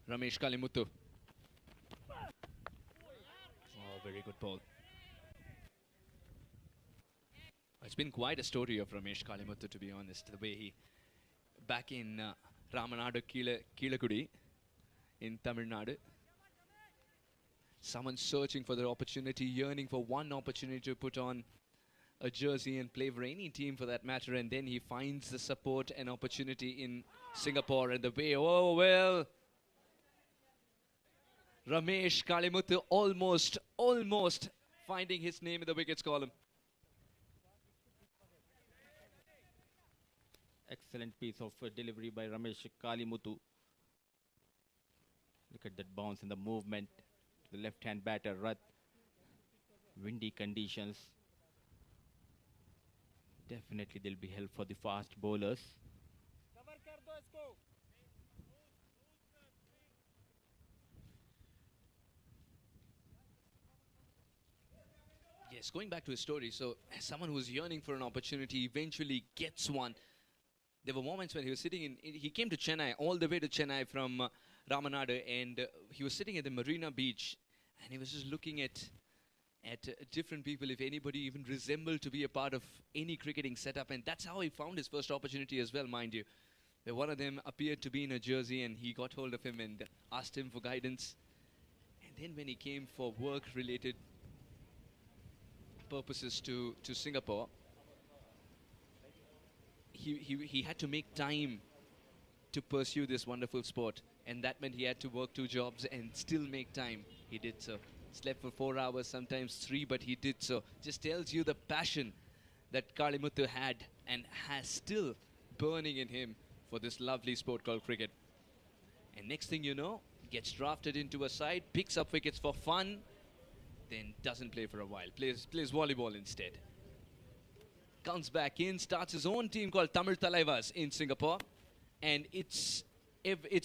Ramesh Kalimuthu. Oh, very good ball. It's been quite a story of Ramesh Kalimuthu, to be honest. The way he, back in Ramanadu Kilakudi in Tamil Nadu, someone searching for the opportunity, yearning for one opportunity to put on a jersey and play for any team for that matter, and then he finds the support and opportunity in Singapore, and the way, oh well, Ramesh Kalimuthu almost finding his name in the wickets column. Excellent piece of delivery by Ramesh Kalimuthu. Look at that bounce and the movement. The left-hand batter, Rath. Windy conditions. Definitely there'll be help for the fast bowlers. Yes, going back to his story, so someone who was yearning for an opportunity eventually gets one. There were moments when he was sitting in, he came to Chennai, all the way to Chennai from Ramanadu, and he was sitting at the Marina Beach, and he was just looking at different people, if anybody even resembled to be a part of any cricketing setup, and that's how he found his first opportunity as well, mind you. Where one of them appeared to be in a jersey, and he got hold of him and asked him for guidance. And then when he came for work-related purposes to Singapore, he had to make time to pursue this wonderful sport, and that meant he had to work 2 jobs and still make time. He did so. Slept for 4 hours, sometimes 3, but he did so. Just tells you the passion that Kalimuthu had and has still burning in him for this lovely sport called cricket. And next thing you know, gets drafted into a side, picks up wickets for fun, then doesn't play for a while, plays volleyball instead. Comes back in, starts his own team called Tamil Talaivas in Singapore, and it's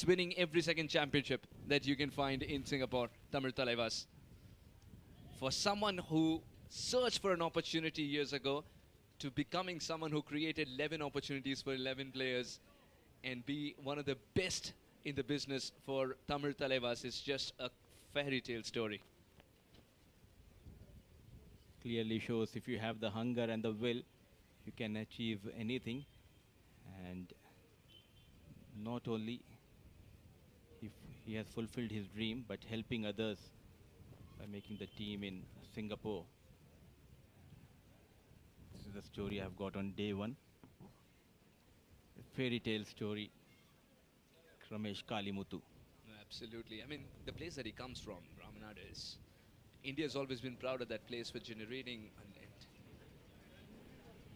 winning every second championship that you can find in Singapore, Tamil Talaivas. For someone who searched for an opportunity years ago to becoming someone who created 11 opportunities for 11 players and be one of the best in the business for Tamil Talaivas is just a fairy tale story. Clearly shows if you have the hunger and the will, you can achieve anything. And not only if he has fulfilled his dream, but helping others by making the team in Singapore. This is the story I've got on day one. A fairy tale story. Ramesh Kalimuthu. Absolutely. I mean, the place that he comes from, Ramanada, is India has always been proud of that place for generating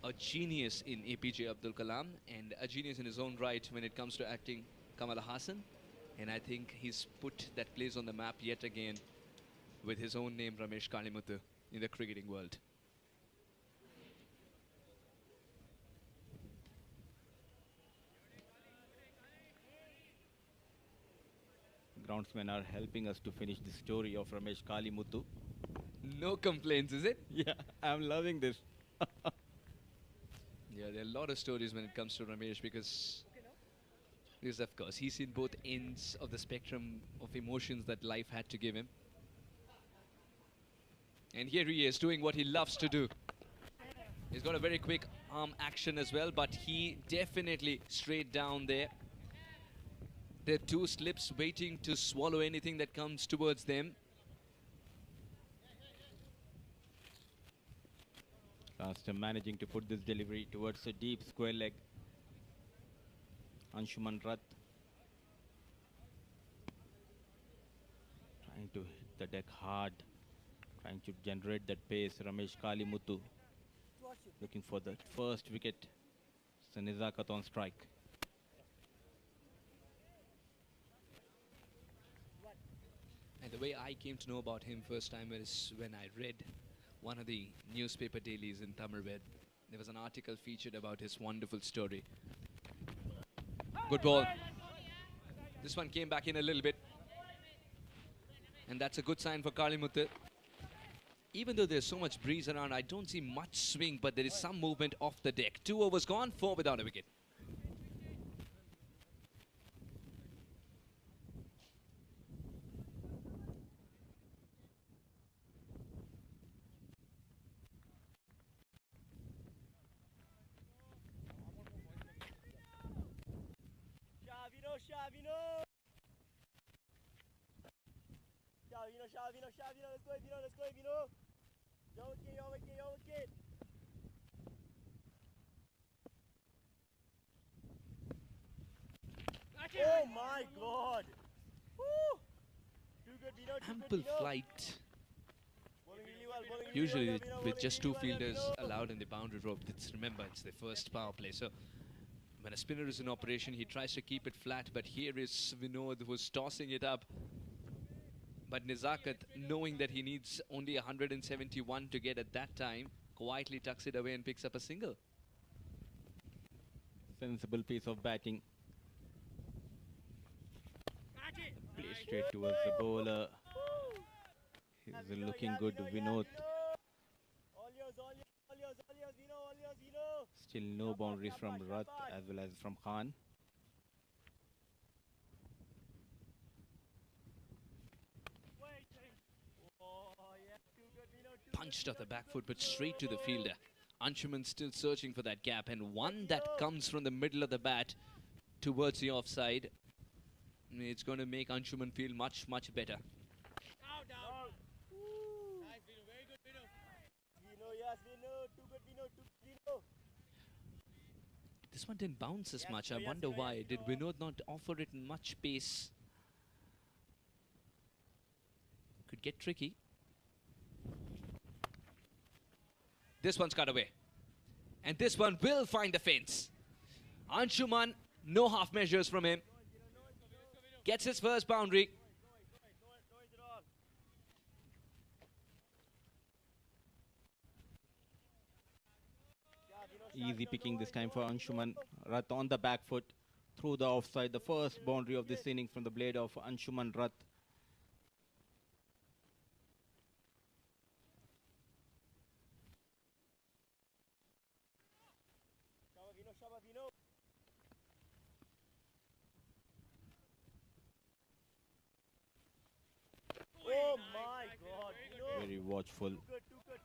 a genius in APJ Abdul Kalam and a genius in his own right when it comes to acting, Kamal Hassan. And I think he's put that place on the map yet again with his own name, Ramesh Kalimuthu, in the cricketing world. Groundsmen are helping us to finish the story of Ramesh Kalimuthu. No complaints, is it? Yeah, I'm loving this. Yeah, there are a lot of stories when it comes to Ramesh because of course, he's seen both ends of the spectrum of emotions that life had to give him. And here he is doing what he loves to do. He's got a very quick arm action as well, but he definitely straight down there. There are two slips waiting to swallow anything that comes towards them. Last time managing to put this delivery towards a deep square leg. Anshuman Rath trying to hit the deck hard, trying to generate that pace. Ramesh Kalimuthu looking for the first wicket. So Nizakat on strike. And the way I came to know about him first time is when I read one of the newspaper dailies in Tamil where there was an article featured about his wonderful story. Good ball. This one came back in a little bit. And that's a good sign for Kalimuthu. Even though there's so much breeze around, I don't see much swing, but there is some movement off the deck. 2 overs gone, 4 without a wicket. Shavino, let's go, Vino. Your wicket. Oh my God! Woo! Too good, Vino. Ample flight. Usually with just 2 fielders allowed in the boundary rope. Remember, it's the first power play. So when a spinner is in operation, he tries to keep it flat. But here is Vinod who's tossing it up. But Nizakat, knowing that he needs only 171 to get at that time, quietly tucks it away and picks up a single. Sensible piece of batting. Play straight towards the bowler. He's looking good, Vinod. Still no boundaries from Rath as well as from Khan. Punched off the back foot, but straight to the fielder. Anshuman still searching for that gap, and one that comes from the middle of the bat towards the offside. It's going to make Anshuman feel much, much better. This one didn't bounce as much. I wonder why. Did Vinod not offer it much pace? Could get tricky. This one's cut away. And this one will find the fence. Anshuman, no half measures from him. Gets his first boundary. Easy picking this time for Anshuman. Rath on the back foot. Through the offside. The first boundary of this innings from the blade of Anshuman Rath. Oh my God! Very watchful.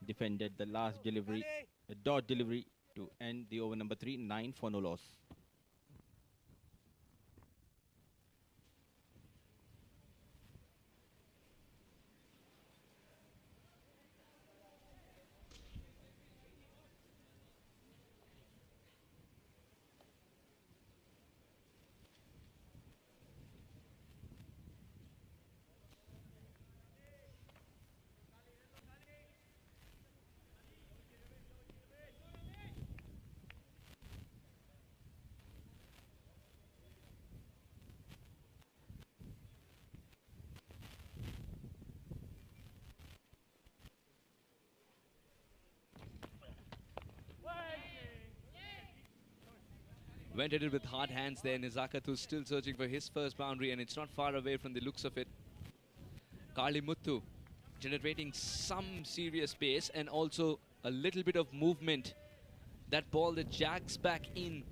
Defended the last delivery. A dot delivery to end the over number 3. 9 for no loss. Went at it with hard hands there. Nizakat, who's still searching for his first boundary, and it's not far away from the looks of it. Kali Muthu generating some serious pace and also a little bit of movement. That ball that jacks back in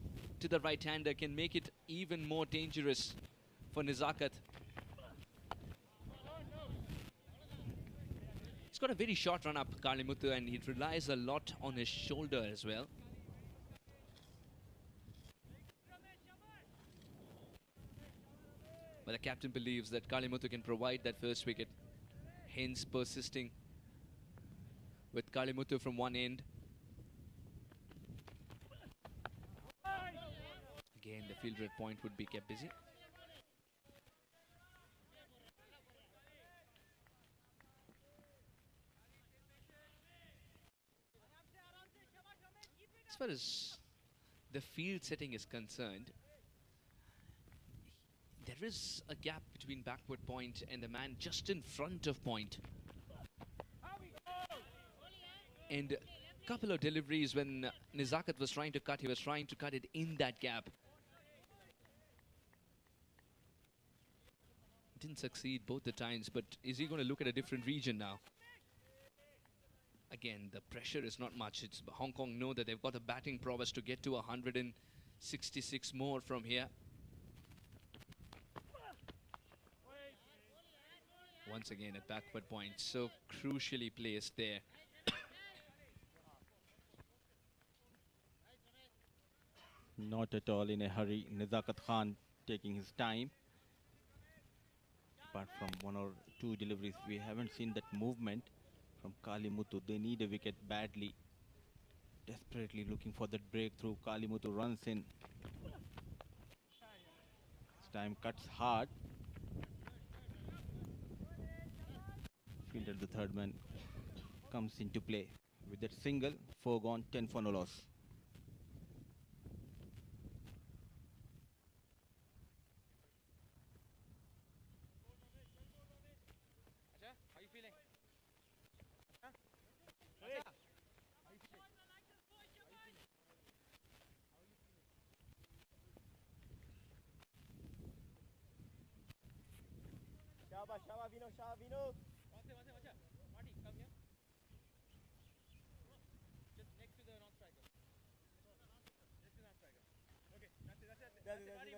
to the right-hander can make it even more dangerous for Nizakat. He's got a very short run-up, Kali Muthu, and he relies a lot on his shoulder as well. But the captain believes that Kali Muthu can provide that first wicket, hence persisting with Kali Muthu from one end. Again, the fielder at point would be kept busy. As far as the field setting is concerned, there is a gap between backward point and the man just in front of point. And a couple of deliveries when Nizakat was trying to cut, he was trying to cut it in that gap. Didn't succeed both the times, but is he going to look at a different region now? Again, the pressure is not much. It's Hong Kong know that they've got the batting prowess to get to 166 more from here. Once again at backward point, so crucially placed there. Not at all in a hurry. Nizakat Khan taking his time. Apart from one or two deliveries, we haven't seen that movement from Kali Muthu. They need a wicket badly. Desperately looking for that breakthrough. Kali Muthu runs in. This time cuts hard. Fielder, the third man, comes into play. With that single, 4 gone, 10 for no loss. How you feeling? Shaba Vino, Shaba Vino. Watch it. Marty, come here. Just next to the non-striker. Next to the non-striker. Okay, that's it. Marty,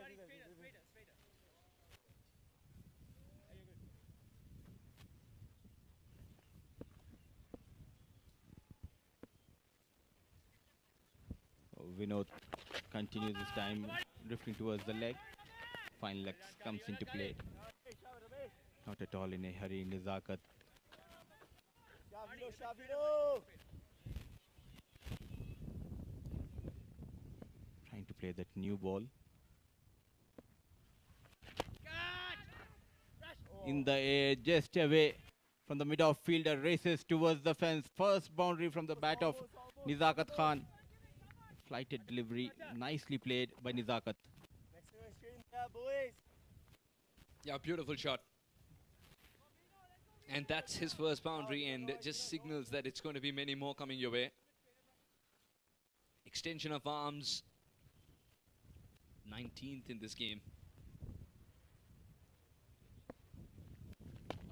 straighter. Are you good? Vinod continues this time, drifting towards the leg. Fine legs comes into play. Not at all in a hurry, Nizakat. Shavino. Trying to play that new ball. In the air, just away from the mid-off fielder, races towards the fence. First boundary from the bat of Nizakat Khan. Flighted delivery, nicely played by Nizakat. Yeah, beautiful shot. And that's his first boundary, and it just signals that it's going to be many more coming your way. Extension of arms, 19th in this game.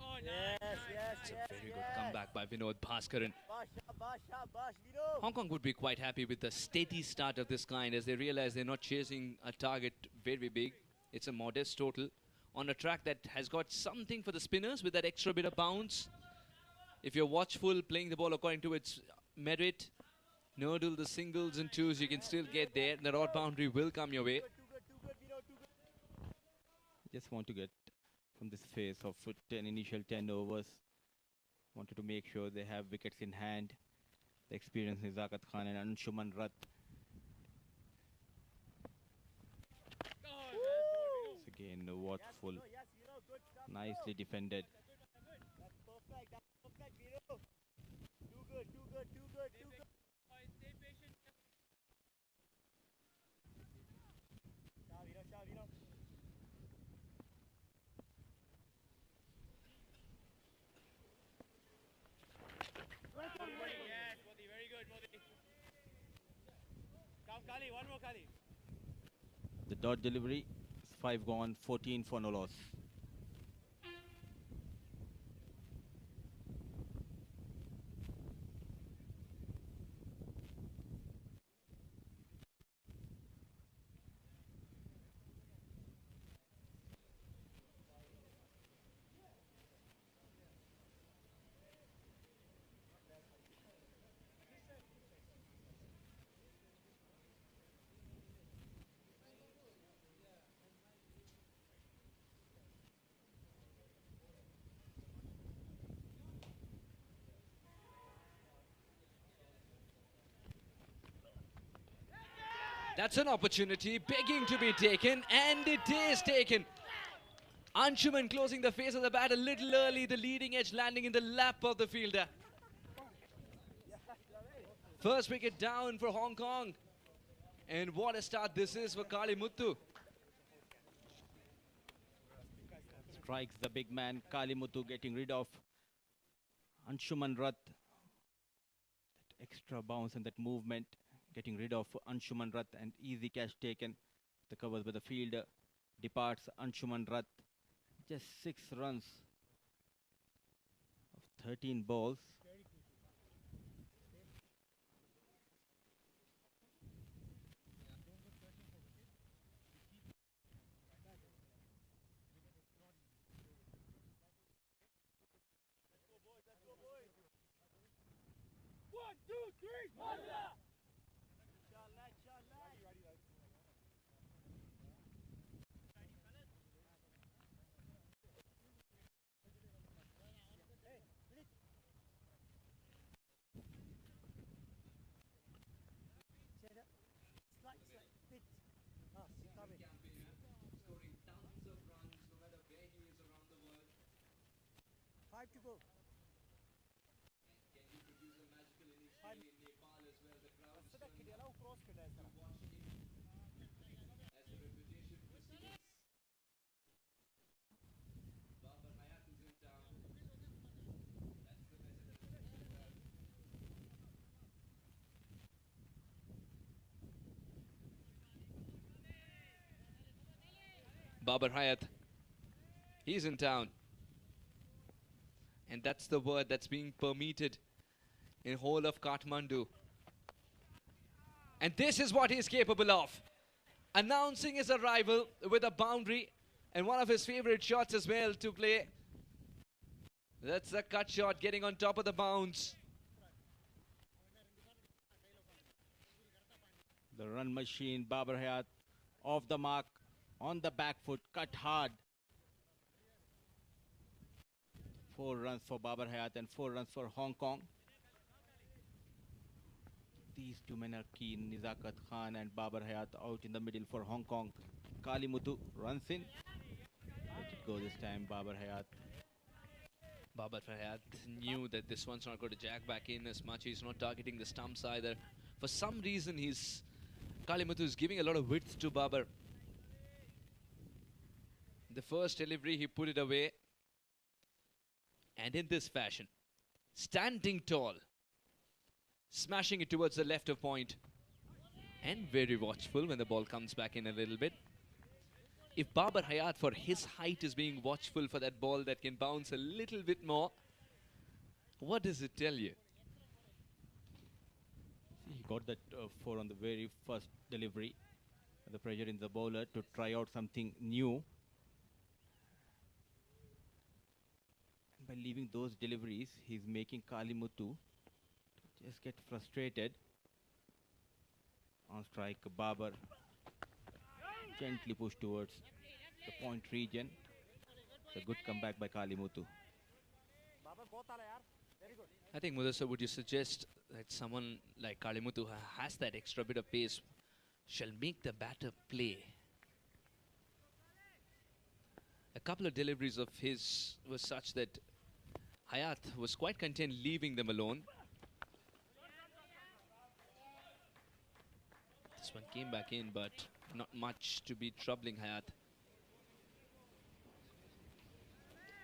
Oh, It's a very good comeback by Vinod Bhaskaran. Hong Kong would be quite happy with the steady start of this kind, as they realize they're not chasing a target very big. It's a modest total on a track that has got something for the spinners with that extra bit of bounce. If you're watchful, playing the ball according to its merit, noodle the singles and twos, you can still get there. The odd boundary will come your way. Just want to get from this phase of initial 10 overs. Wanted to make sure they have wickets in hand. The experienced Nizakat Khan and Anshuman Rath. Again, watchful, nicely defended. Yes, Modi, very good, Modi. Come, Kali, one more Kali. Dot delivery. 5 gone, 14 for no loss. That's an opportunity begging to be taken, and it is taken. Anshuman closing the face of the bat a little early, the leading edge landing in the lap of the fielder. First wicket down for Hong Kong. And what a start this is for Kali Muthu. Strikes the big man, Kali Muthu, getting rid of Anshuman Rath. That extra bounce and that movement, getting rid of Anshuman Rath, and easy catch taken. The covers by the fielder. Departs Anshuman Rath. Just 6 runs of 13 balls. One, two, three, Scoring tons of runs no matter where he is around the world. 5 to go. Can he produce a magical innings in Nepal as well? The crowd is turning up to watch him as the reputation precedes. Babar Hayat is in town. That's the message as well. Babar Hayat, he's in town. And that's the word that's being permeated in whole of Kathmandu. And this is what he's capable of. Announcing his arrival with a boundary and one of his favorite shots as well to play. That's a cut shot getting on top of the bounce. The run machine, Babar Hayat, off the mark, on the back foot, cut hard. 4 runs for Babar Hayat and 4 runs for Hong Kong. These two men are keen. Nizakat Khan and Babar Hayat out in the middle for Hong Kong. Kali Muthu runs in. Let it go this time, Babar Hayat. Babar Hayat knew that this one's not going to jack back in as much. He's not targeting the stumps either. For some reason, Kali Muthu is giving a lot of width to Babar. The first delivery, he put it away. And in this fashion, standing tall, smashing it towards the left of point, and very watchful when the ball comes back in a little bit. If Babar Hayat, for his height, is being watchful for that ball that can bounce a little bit more, what does it tell you? He got that 4 on the very first delivery. The pressure in the bowler to try out something new. By leaving those deliveries, he's making Kali Muthu just get frustrated. On strike, Babar gently pushed towards the point region. It's a good comeback by Kali Muthu. I think, Mudassar, would you suggest that someone like Kali Muthu, who has that extra bit of pace, shall make the batter play? A couple of deliveries of his was such that Hayat was quite content leaving them alone. This one came back in, but not much to be troubling Hayat.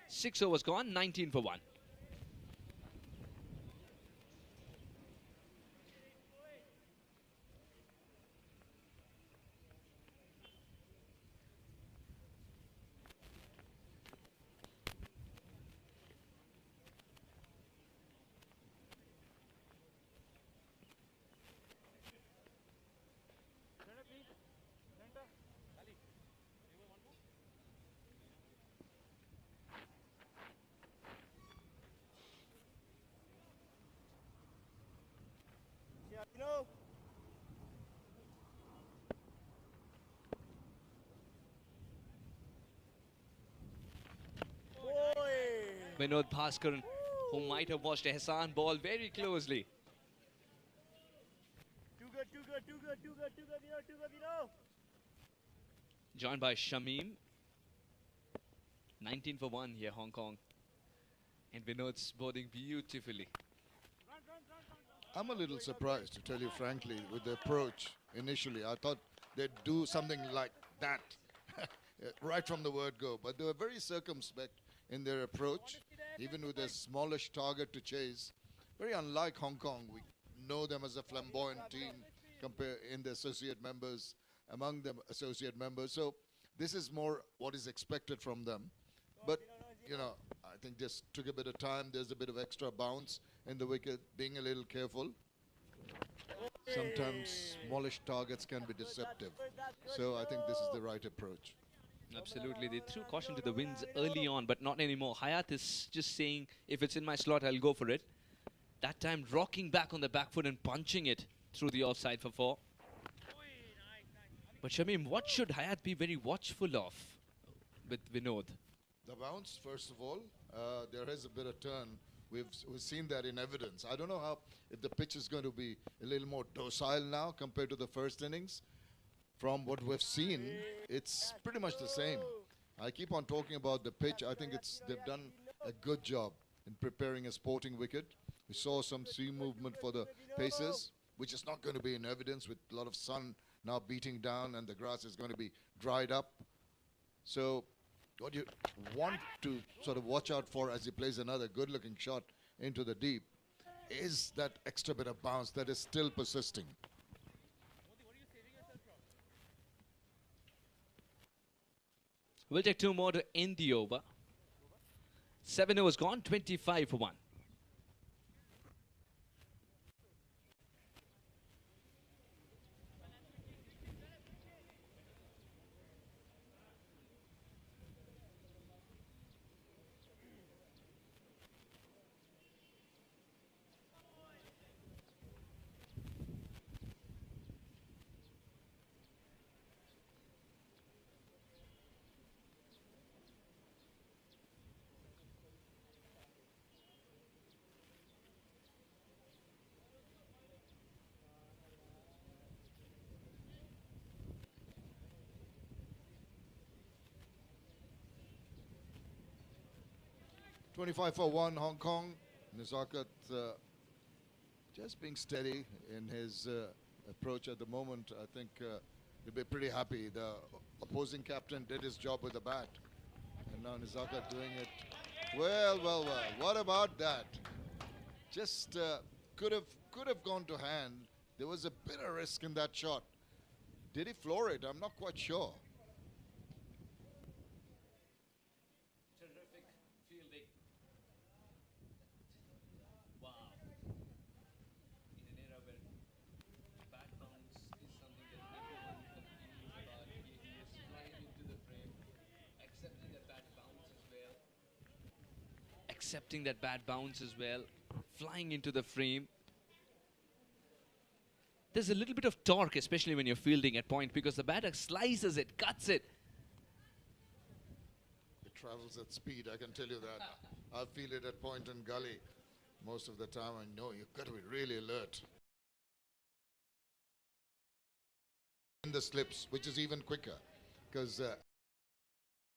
6 overs gone, 19 for 1. know. Vinod Bhaskaran, who might have watched Ehsan ball very closely. Too good, too good, too good, too good, too good, too good, Joined by Shamim. 19 for 1 here, Hong Kong. And Vinod's bowling beautifully. I'm a little surprised, to tell you frankly, with the approach initially. I thought they'd do something like that right from the word go. But they were very circumspect in their approach, even with a smallish target to chase. Very unlike Hong Kong. We know them as a flamboyant team in the associate members, among the associate members. So this is more what is expected from them. But, you know, I think this took a bit of time. There's a bit of extra bounce in the wicket, being a little careful. Sometimes smallish targets can be deceptive. So I think this is the right approach. Absolutely. They threw caution to the winds early on, but not anymore. Hayat is just saying, if it's in my slot, I'll go for it. That time rocking back on the back foot and punching it through the offside for 4. But Shamim, what should Hayat be very watchful of with Vinod? The bounce, first of all, there is a bit of turn. We've seen that in evidence. I don't know if the pitch is going to be a little more docile now compared to the first innings. From what we've seen, it's pretty much the same. I keep on talking about the pitch. I think they've done a good job in preparing a sporting wicket. We saw some sea movement for the paces, which is not going to be in evidence with a lot of sun now beating down and the grass is going to be dried up. So what you want to sort of watch out for as he plays another good-looking shot into the deep is that extra bit of bounce that is still persisting. We'll take 2 more to end the over. 7 overs gone, 25 for 1. $25 for 1, Hong Kong. Nizakat just being steady in his approach at the moment. I think he'll be pretty happy. The opposing captain did his job with the bat. And now Nizakat doing it. Well, well, well. What about that? Just could have gone to hand. There was a bit of risk in that shot. Did he floor it? I'm not quite sure. Terrific fielding. Wow. In an era where bat bounce is something that everyone continues about, he is flying into the frame, accepting that bad bounce as well. Accepting that bad bounce as well, flying into the frame. There's a little bit of torque, especially when you're fielding at point, because the batter slices it, cuts it. It travels at speed, I can tell you that. I feel it at point and gully most of the time. I know you've got to be really alert. In the slips, which is even quicker, because at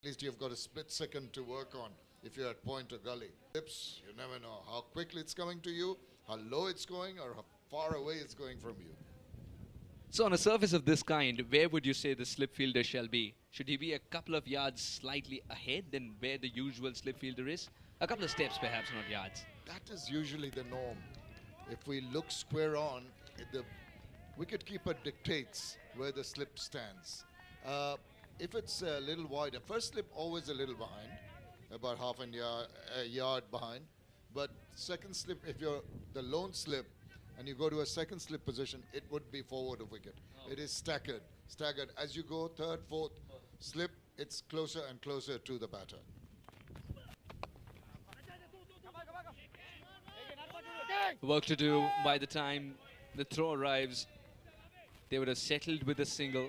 least you've got a split second to work on if you're at point or gully. Slips, you never know how quickly it's coming to you, how low it's going, or how far away it's going from you. So on a surface of this kind, where would you say the slip fielder shall be? Should he be a couple of yards slightly ahead than where the usual slip fielder is? A couple of steps perhaps, not yards. That is usually the norm. If we look square on, the wicketkeeper dictates where the slip stands. If it's a little wider, first slip always a little behind, about half a yard behind. But second slip, if you're the lone slip, and you go to a second slip position, it would be forward of wicket. Oh. It is staggered. As you go third, fourth slip, it's closer and closer to the batter. Work to do by the time the throw arrives, they would have settled with a single.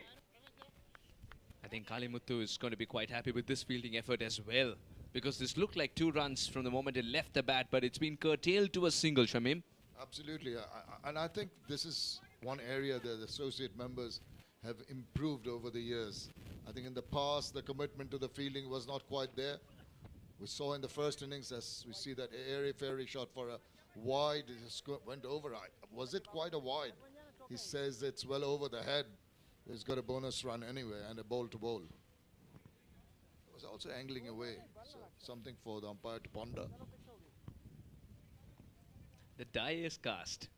I think Kalimuthu is going to be quite happy with this fielding effort as well, because this looked like 2 runs from the moment it left the bat, but it's been curtailed to a single, Shamim. Absolutely. And I think this is one area that the associate members have improved over the years. I think in the past, the commitment to the fielding was not quite there. We saw in the first innings, as we see that airy-fairy shot for a wide, it just went over. Was it quite a wide? He says it's well over the head. He's got a bonus run anyway and a ball to bowl. It was also angling away, so something for the umpire to ponder. The die is cast.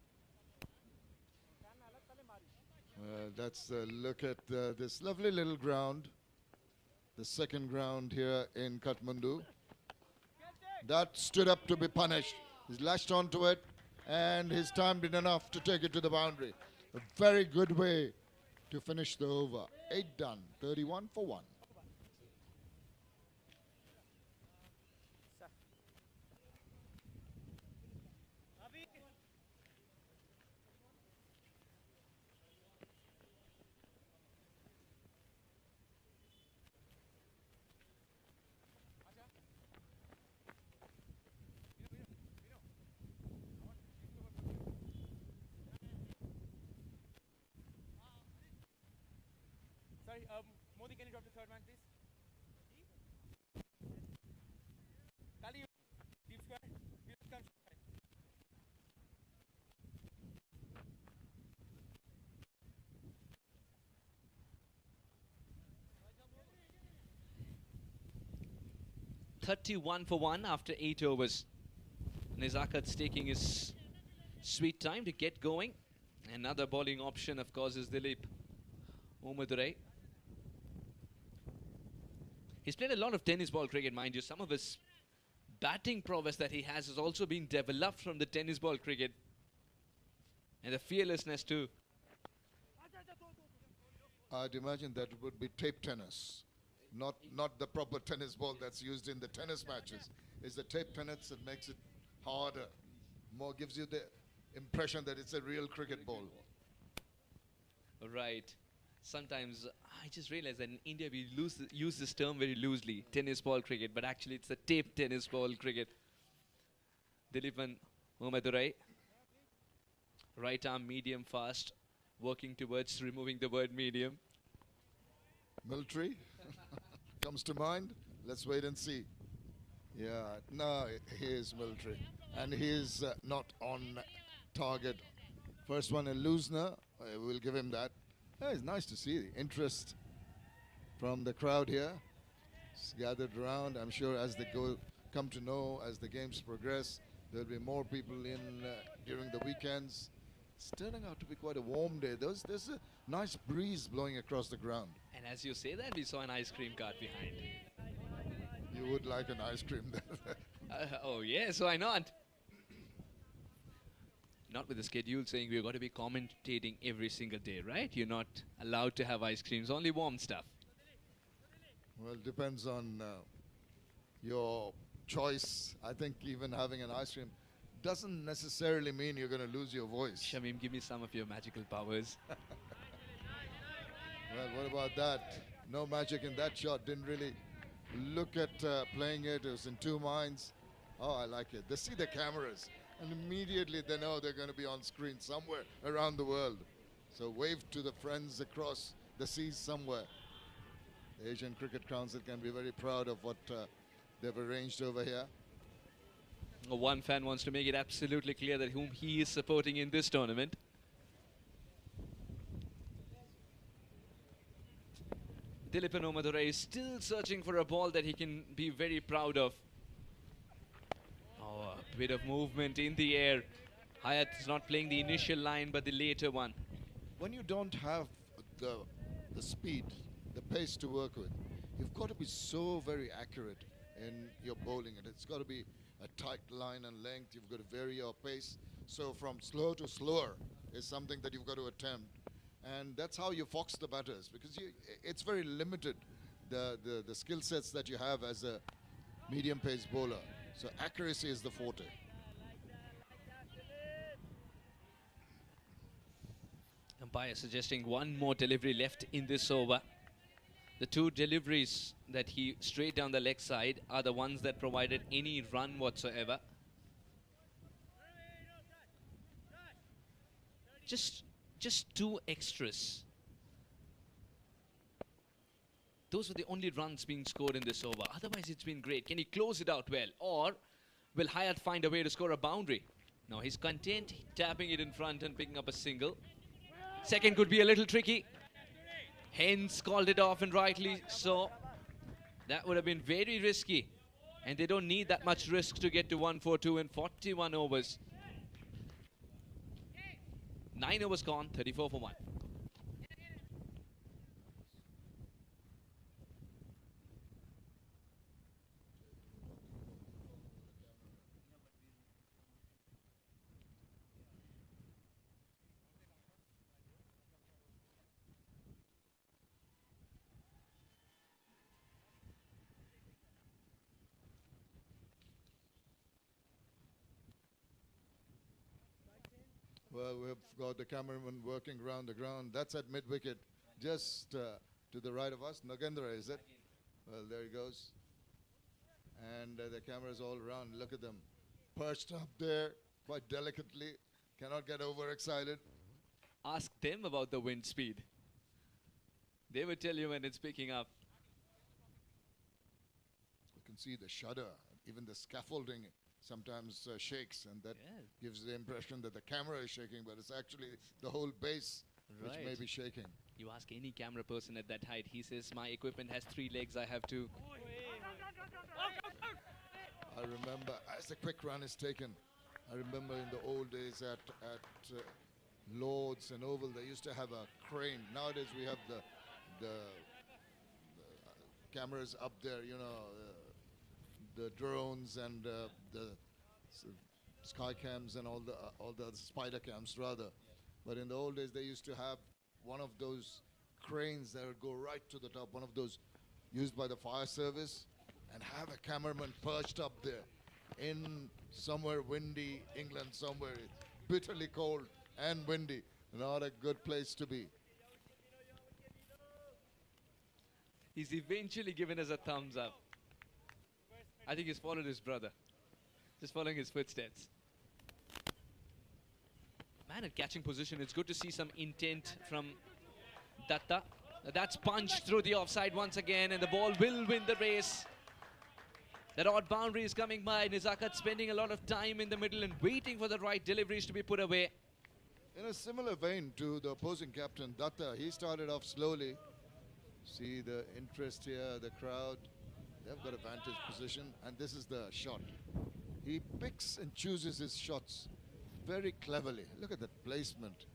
Let's look at this lovely little ground, the second ground here in Kathmandu. That stood up to be punished. He's lashed onto it, and his time did enough to take it to the boundary. A very good way to finish the over. 8 done, 31 for 1. Sorry, Modi, can you drop the third man, please? Kali, deep square. Deep come. 31 for 1 after 8 overs. Nizakat's taking his sweet time to get going. Another bowling option, of course, is Dilip Umadurai. He's played a lot of tennis ball cricket, mind you. Some of his batting prowess that he has also been developed from the tennis ball cricket. And the fearlessness too. I'd imagine that it would be tape tennis, not the proper tennis ball that's used in the tennis matches. It's the tape tennis that makes it harder, more gives you the impression that it's a real cricket ball. Right. Sometimes I just realize that in India we use this term very loosely, tennis ball cricket, but actually it's the tape tennis ball cricket. Dilipan Umadurai, right arm medium fast, working towards removing the word medium. Military comes to mind. Let's wait and see. Yeah, no, he is military, and he is not on target. First one, a loosener. We'll give him that. Yeah, it's nice to see the interest from the crowd here. It's gathered around. I'm sure as they come to know, as the games progress, there'll be more people in during the weekends. It's turning out to be quite a warm day. There's a nice breeze blowing across the ground. And as you say that, we saw an ice cream cart behind. You would like an ice cream there. Oh yes, why not? Not with the schedule saying we're going to be commentating every single day, right? You're not allowed to have ice creams, only warm stuff. Well, it depends on your choice. I think even having an ice cream doesn't necessarily mean you're going to lose your voice. Shamim, give me some of your magical powers. Well, what about that? No magic in that shot. Didn't really look at playing it. It was in two minds. Oh, I like it. They see the cameras, and immediately they know they're going to be on screen somewhere around the world. So wave to the friends across the seas somewhere. The Asian Cricket Council can be very proud of what they've arranged over here. One fan wants to make it absolutely clear that whom he is supporting in this tournament. Dilipan Umadurai is still searching for a ball that he can be very proud of. Oh, a bit of movement in the air. Hayat is not playing the initial line, but the later one. When you don't have the speed, the pace to work with, you've got to be so very accurate in your bowling. And it's got to be a tight line and length. You've got to vary your pace. So from slow to slower is something that you've got to attempt. And that's how you fox the batters, because it's very limited, the skill sets that you have as a medium pace bowler. So accuracy is the forte. Umpire suggesting one more delivery left in this over. The two deliveries that he straight down the leg side are the ones that provided any run whatsoever. Just two extras. Those were the only runs being scored in this over. Otherwise, it's been great. Can he close it out well? Or will Hayat find a way to score a boundary? No, he's content tapping it in front and picking up a single. Second could be a little tricky. Hence called it off, and rightly so. That would have been very risky. And they don't need that much risk to get to 142 in 41 overs. 9 overs gone, 34 for 1. Well, we've got the cameraman working around the ground. That's at mid-wicket, just to the right of us. Nagendra, is it? Well, there he goes. And the cameras all around. Look at them. Perched up there quite delicately. Cannot get overexcited. Ask them about the wind speed. They will tell you when it's picking up. You can see the shudder. Even the scaffolding sometimes shakes, and that gives the impression that the camera is shaking, but it's actually the whole base which may be shaking. You ask any camera person at that height, he says, my equipment has 3 legs, I have 2. I remember, as the quick run is taken, I remember in the old days at Lords and Oval, they used to have a crane. Nowadays we have the cameras up there, you know, the drones and the sky cams and all the spider cams rather. But in the old days they used to have one of those cranes that would go right to the top, one of those used by the fire service, and have a cameraman perched up there in somewhere windy England, somewhere bitterly cold and windy. Not a good place to be. He's eventually given us a thumbs up. I think he's followed his brother. Just following his footsteps. Man, at catching position, it's good to see some intent from Datta. That's punched through the offside once again, and the ball will win the race. That odd boundary is coming by. Nizakat spending a lot of time in the middle and waiting for the right deliveries to be put away. In a similar vein to the opposing captain, Datta, he started off slowly. See the interest here, the crowd. They've got a vantage position, and this is the shot. He picks and chooses his shots very cleverly. Look at that placement,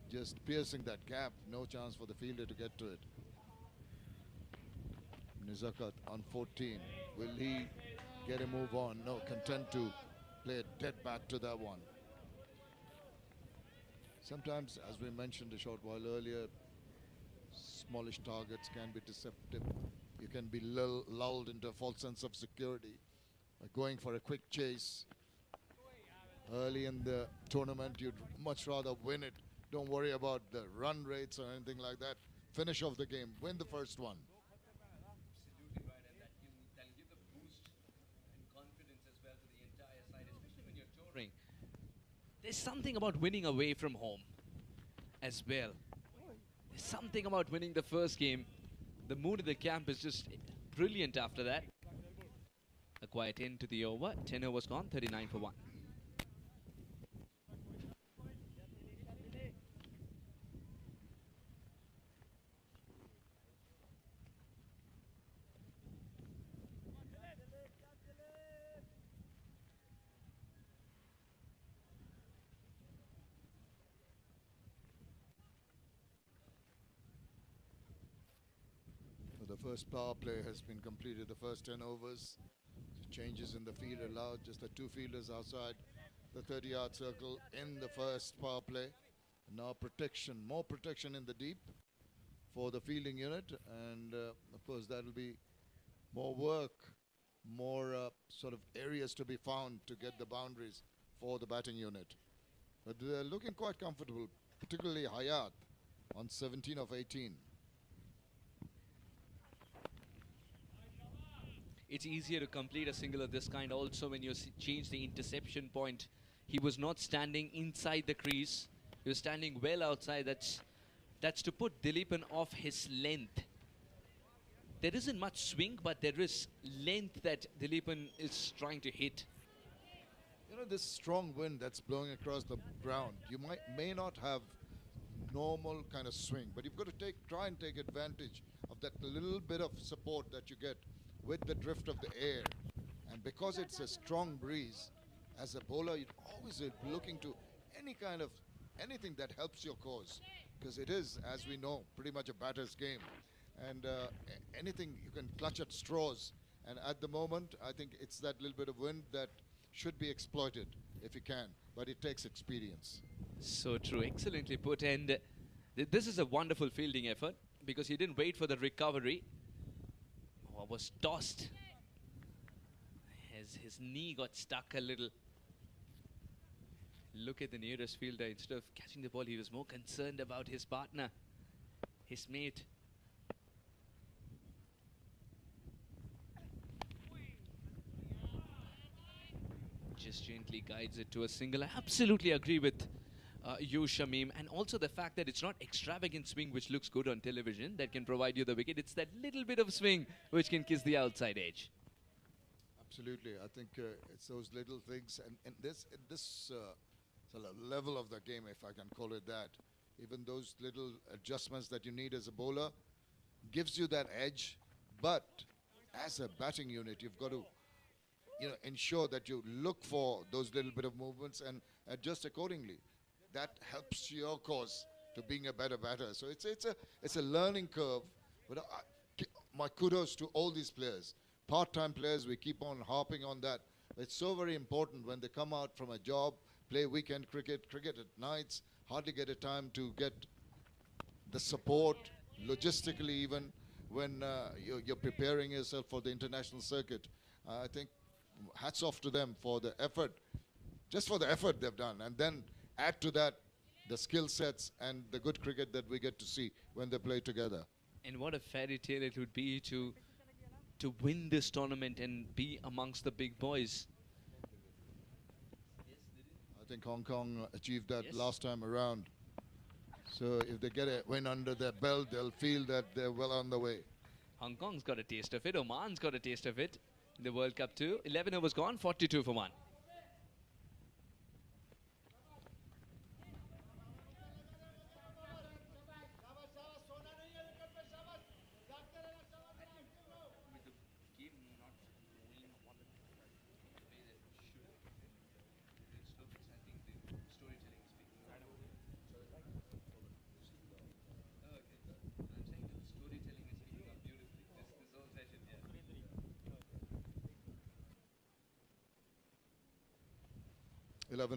just piercing that gap. No chance for the fielder to get to it. Nizakat on 14. Will he get a move on? No, content to play a dead bat to that one. Sometimes, as we mentioned a short while earlier, smallish targets can be deceptive. You can be lulled into a false sense of security by going for a quick chase. Early in the tournament, you'd much rather win it. Don't worry about the run rates or anything like that. Finish off the game, win the first one. Absolutely right, and that'll give the boost and confidence as well to the entire side, especially when you're touring. There's something about winning away from home as well. There's something about winning the first game. The mood of the camp is just brilliant after that. A quiet end to the over. 10 overs gone, 39 for 1. The first power play has been completed, the first 10 overs. Changes in the field allowed, just the 2 fielders outside the 30-yard circle in the first power play. Now protection, more protection in the deep for the fielding unit, and of course that'll be more work, more sort of areas to be found to get the boundaries for the batting unit. But they're looking quite comfortable, particularly Hayat. on 17 of 18. It's easier to complete a single of this kind also when you change the interception point. He was not standing inside the crease. He was standing well outside. That's to put Dileepan off his length. There isn't much swing, but there is length that Dileepan is trying to hit. You know, this strong wind that's blowing across the ground, you may not have normal kind of swing, but you've got to try and take advantage of that little bit of support that you get with the drift of the air. And because it's a strong breeze, as a bowler, you're always looking to anything that helps your cause, because it is, as we know, pretty much a batter's game. And anything you can clutch at straws. And at the moment, I think it's that little bit of wind that should be exploited if you can, but it takes experience. So true, excellently put. And this is a wonderful fielding effort because he didn't wait for the recovery. Oh, was tossed. His knee got stuck a little. Look at the nearest fielder. Instead of catching the ball, he was more concerned about his partner, his mate. Just gently guides it to a single. I absolutely agree with you, Shamim. And also the fact that it's not extravagant swing which looks good on television that can provide you the wicket. It's that little bit of swing which can kiss the outside edge. Absolutely. I think it's those little things. And this level of the game, if I can call it that, even those little adjustments that you need as a bowler gives you that edge. But as a batting unit, you've got to ensure that you look for those little bit of movements and adjust accordingly. That helps your cause to being a better batter. So it's a learning curve. But my kudos to all these players. Part-time players, we keep on harping on that. It's so very important when they come out from a job, play weekend cricket at nights, hardly get a time to get the support, logistically even, when you're preparing yourself for the international circuit. I think hats off to them for the effort, just for the effort they've done. And then add to that the skill sets and the good cricket that we get to see when they play together. And what a fairy tale it would be to win this tournament and be amongst the big boys. I think Hong Kong achieved that last time around. So if they get a win under their belt, they'll feel that they're well on the way. Hong Kong's got a taste of it. Oman's got a taste of it in the World Cup too. 11 overs gone, 42 for 1.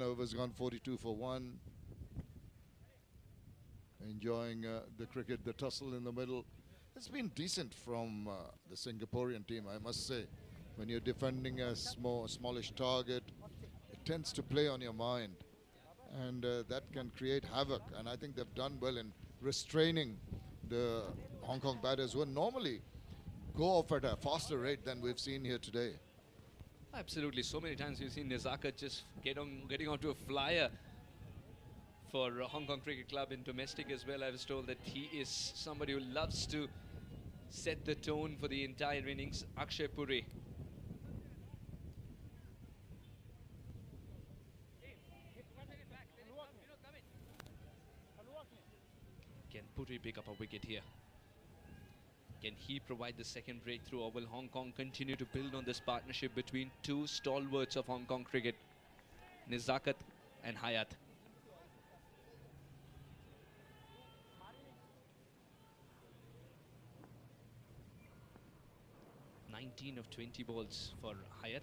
Overs gone, 42 for 1. Enjoying the cricket, the tussle in the middle. It's been decent from the Singaporean team, I must say. When you're defending a smallish target, it tends to play on your mind. And that can create havoc. And I think they've done well in restraining the Hong Kong batters who normally go off at a faster rate than we've seen here today. Absolutely. So many times we've seen Nezakat just getting onto a flyer for Hong Kong Cricket Club in domestic as well. I was told that he is somebody who loves to set the tone for the entire innings. Akshay Puri. Can Puri pick up a wicket here? Can he provide the second breakthrough, or will Hong Kong continue to build on this partnership between two stalwarts of Hong Kong cricket, Nezakat and Hayat? 19 of 20 balls for Hayat.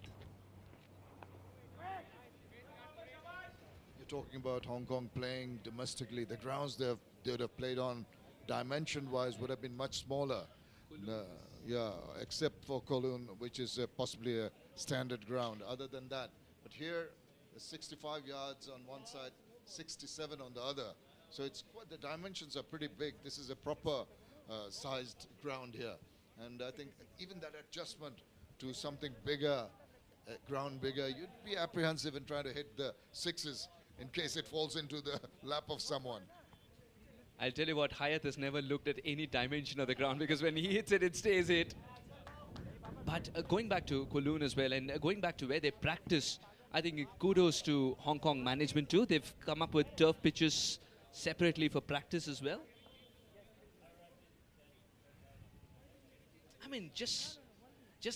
You're talking about Hong Kong playing domestically. The grounds they would have played on, dimension-wise, would have been much smaller. Yeah, except for Kowloon, which is possibly a standard ground. Other than that, but here, 65 yards on one side, 67 on the other. So it's quite, the dimensions are pretty big. This is a proper sized ground here. And I think even that adjustment to something bigger, ground bigger, you'd be apprehensive in trying to hit the sixes in case it falls into the lap of someone. I'll tell you what, Hayat has never looked at any dimension of the ground because when he hits it, it stays hit. But going back to Kowloon as well and going back to where they practice, I think kudos to Hong Kong management too. They've come up with turf pitches separately for practice as well. I mean, just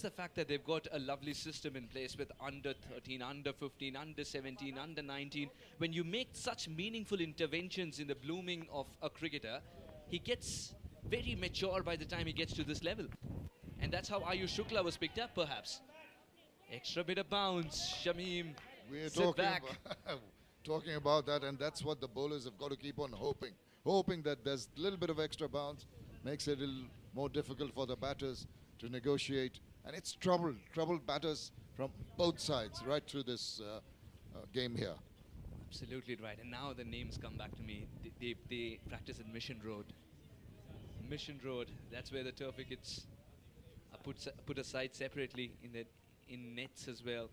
the fact that they've got a lovely system in place with under 13, under 15, under 17, under 19. When you make such meaningful interventions in the blooming of a cricketer, he gets very mature by the time he gets to this level. And that's how Ayush Shukla was picked up, perhaps. Extra bit of bounce, Shamim. We're sit back. Talking about that, and that's what the bowlers have got to keep on hoping that there's a little bit of extra bounce, makes it a little more difficult for the batters to negotiate. And it's troubled batters from both sides right through this game here. Absolutely right. And now the names come back to me. They practice at Mission Road. Mission Road, that's where the turf wickets are put aside separately in nets as well.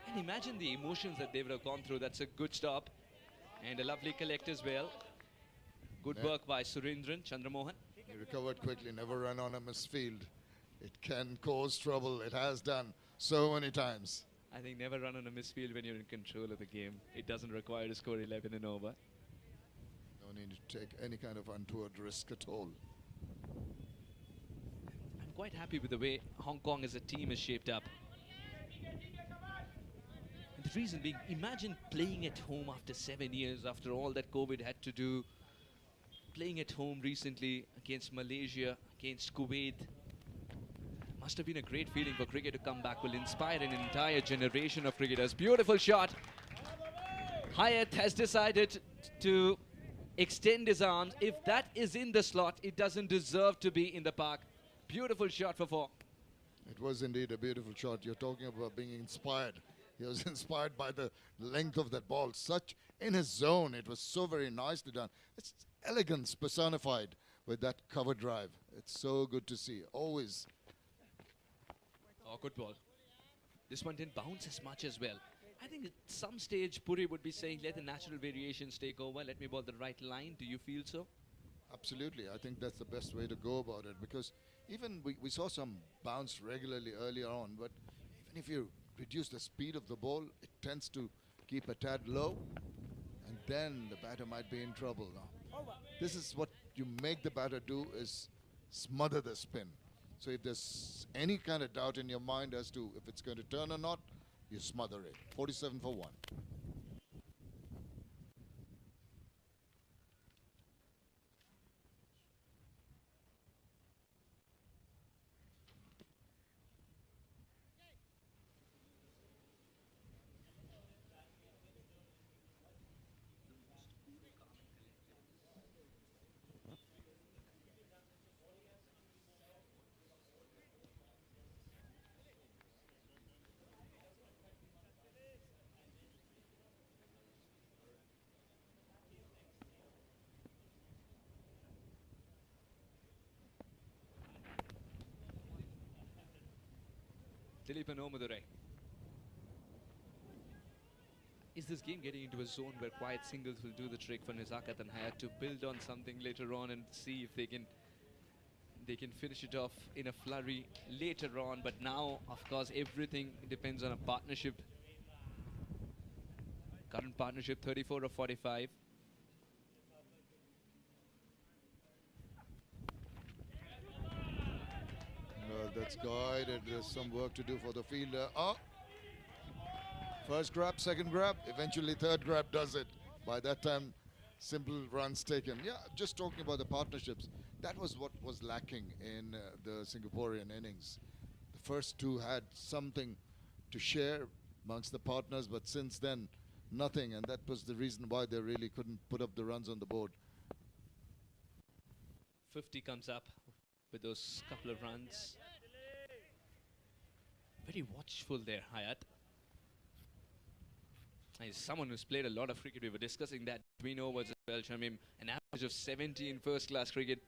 And imagine the emotions that they would have gone through. That's a good stop. And a lovely collect as well. Good work by Surendran Chandramohan. He recovered quickly, never run on a misfield. It can cause trouble. It has done so many times. I think never run on a misfield when you're in control of the game. It doesn't require to score 11 and over. No need to take any kind of untoward risk at all. I'm quite happy with the way Hong Kong as a team is shaped up. And the reason being, imagine playing at home after 7 years, after all that COVID had to do. Playing at home recently against Malaysia, against Kuwait. Must have been a great feeling for cricket to come back. Will inspire an entire generation of cricketers. Beautiful shot. Hayat has decided to extend his arms. If that is in the slot, it doesn't deserve to be in the park. Beautiful shot for 4. It was indeed a beautiful shot. You're talking about being inspired. He was inspired by the length of that ball. Such in his zone. It was so very nicely done. It's elegance personified with that cover drive. It's so good to see. Always. Oh, good ball. This one didn't bounce as much as well. I think at some stage Puri would be saying, let the natural variations take over. Let me ball the right line. Do you feel so? Absolutely. I think that's the best way to go about it, because even we saw some bounce regularly earlier on, but even if you reduce the speed of the ball, it tends to keep a tad low, and then the batter might be in trouble now. This is what you make the batter do, is smother the spin. So if there's any kind of doubt in your mind as to if it's going to turn or not, you smother it. 47 for 1. Dileepan Omadurai. Is this game getting into a zone where quiet singles will do the trick for Nizakat and Hayat to build on something later on and see if they can finish it off in a flurry later on? But now, of course, everything depends on a partnership. Current partnership 34 of 45. That's guided. There's some work to do for the fielder. First grab, second grab, eventually third grab does it. By that time, simple runs taken. Yeah, just talking about the partnerships. That was what was lacking in the Singaporean innings. The first two had something to share amongst the partners, but since then, nothing. And that was the reason why they really couldn't put up the runs on the board. 50 comes up with those couple of runs. Very watchful there, Hayat. He's someone who's played a lot of cricket. We were discussing that between overs as well, Shamim. An average of 70 in first-class cricket.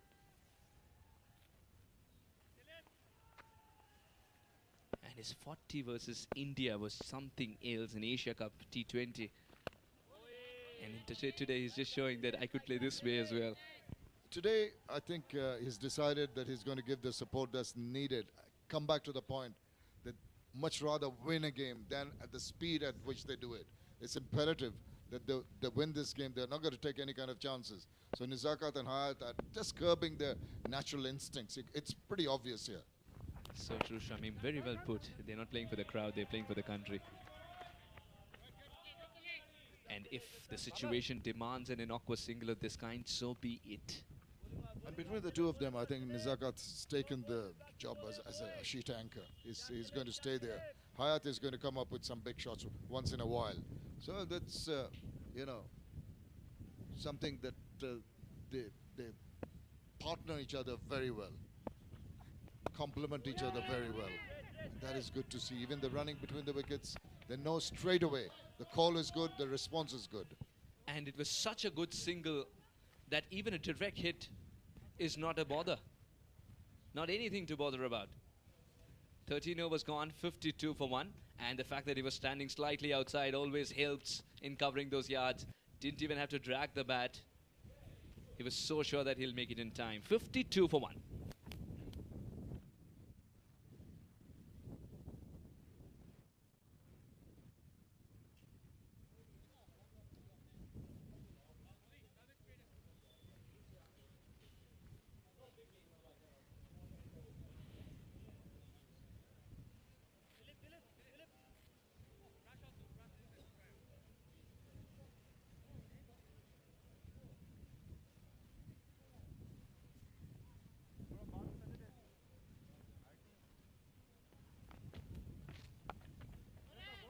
And his 40 versus India was something else in Asia Cup T20. And today he's just showing that I could play this way as well. Today, I think he's decided that he's going to give the support that's needed. Come back to the point that much rather win a game than at the speed at which they do it. It's imperative that they win this game. They're not going to take any kind of chances. So Nizakat and Hayat are just curbing their natural instincts. It's pretty obvious here. So true, Shamim. Very well put. They're not playing for the crowd. They're playing for the country. And if the situation demands an innocuous single of this kind, so be it. And between the two of them, I think Nizakat's taken the job as a sheet anchor. He's going to stay there. Hayat is going to come up with some big shots once in a while. So that's, you know, something that they partner each other very well, complement each other very well. And that is good to see. Even the running between the wickets, they know straight away. The call is good, the response is good. And it was such a good single that even a direct hit is not a bother. Not anything to bother about. 13 overs gone, 52 for 1. And the fact that he was standing slightly outside always helps in covering those yards. Didn't even have to drag the bat. He was so sure that he'll make it in time. 52 for 1.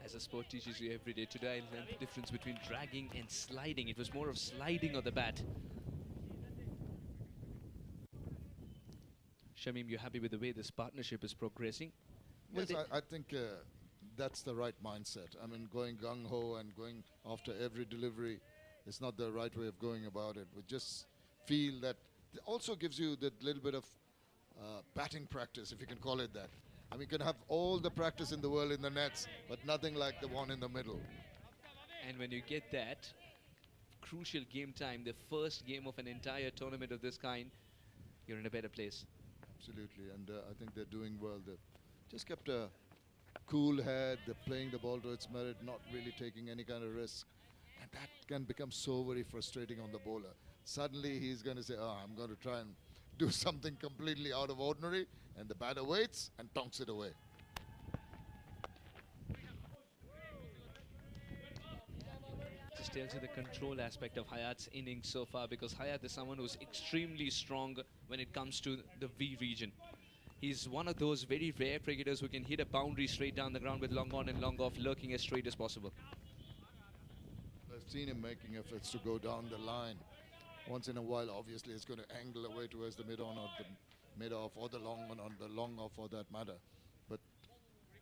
As a sport teaches you every day, today I learned the difference between dragging and sliding. It was more of sliding of the bat. Shamim, you're happy with the way this partnership is progressing? Yes, I think that's the right mindset. I mean, going gung-ho and going after every delivery is not the right way of going about it. We just feel that it also gives you that little bit of batting practice, if you can call it that. I mean, you can have all the practice in the world in the nets, but nothing like the one in the middle. And when you get that crucial game time, the first game of an entire tournament of this kind, you're in a better place. Absolutely, and I think they're doing well. They've just kept a cool head. They're playing the ball to its merit, not really taking any kind of risk. And that can become so very frustrating on the bowler. Suddenly he's going to say, oh, I'm going to try and do something completely out of ordinary, and the batter waits and tonks it away. Just tells you the control aspect of Hayat's innings so far, because Hayat is someone who's extremely strong when it comes to the V region. He's one of those very rare cricketers who can hit a boundary straight down the ground with long on and long off, lurking as straight as possible. I've seen him making efforts to go down the line. Once in a while, obviously, it's going to angle away towards the mid-on or the mid-off or the long on, or the long-off for that matter. But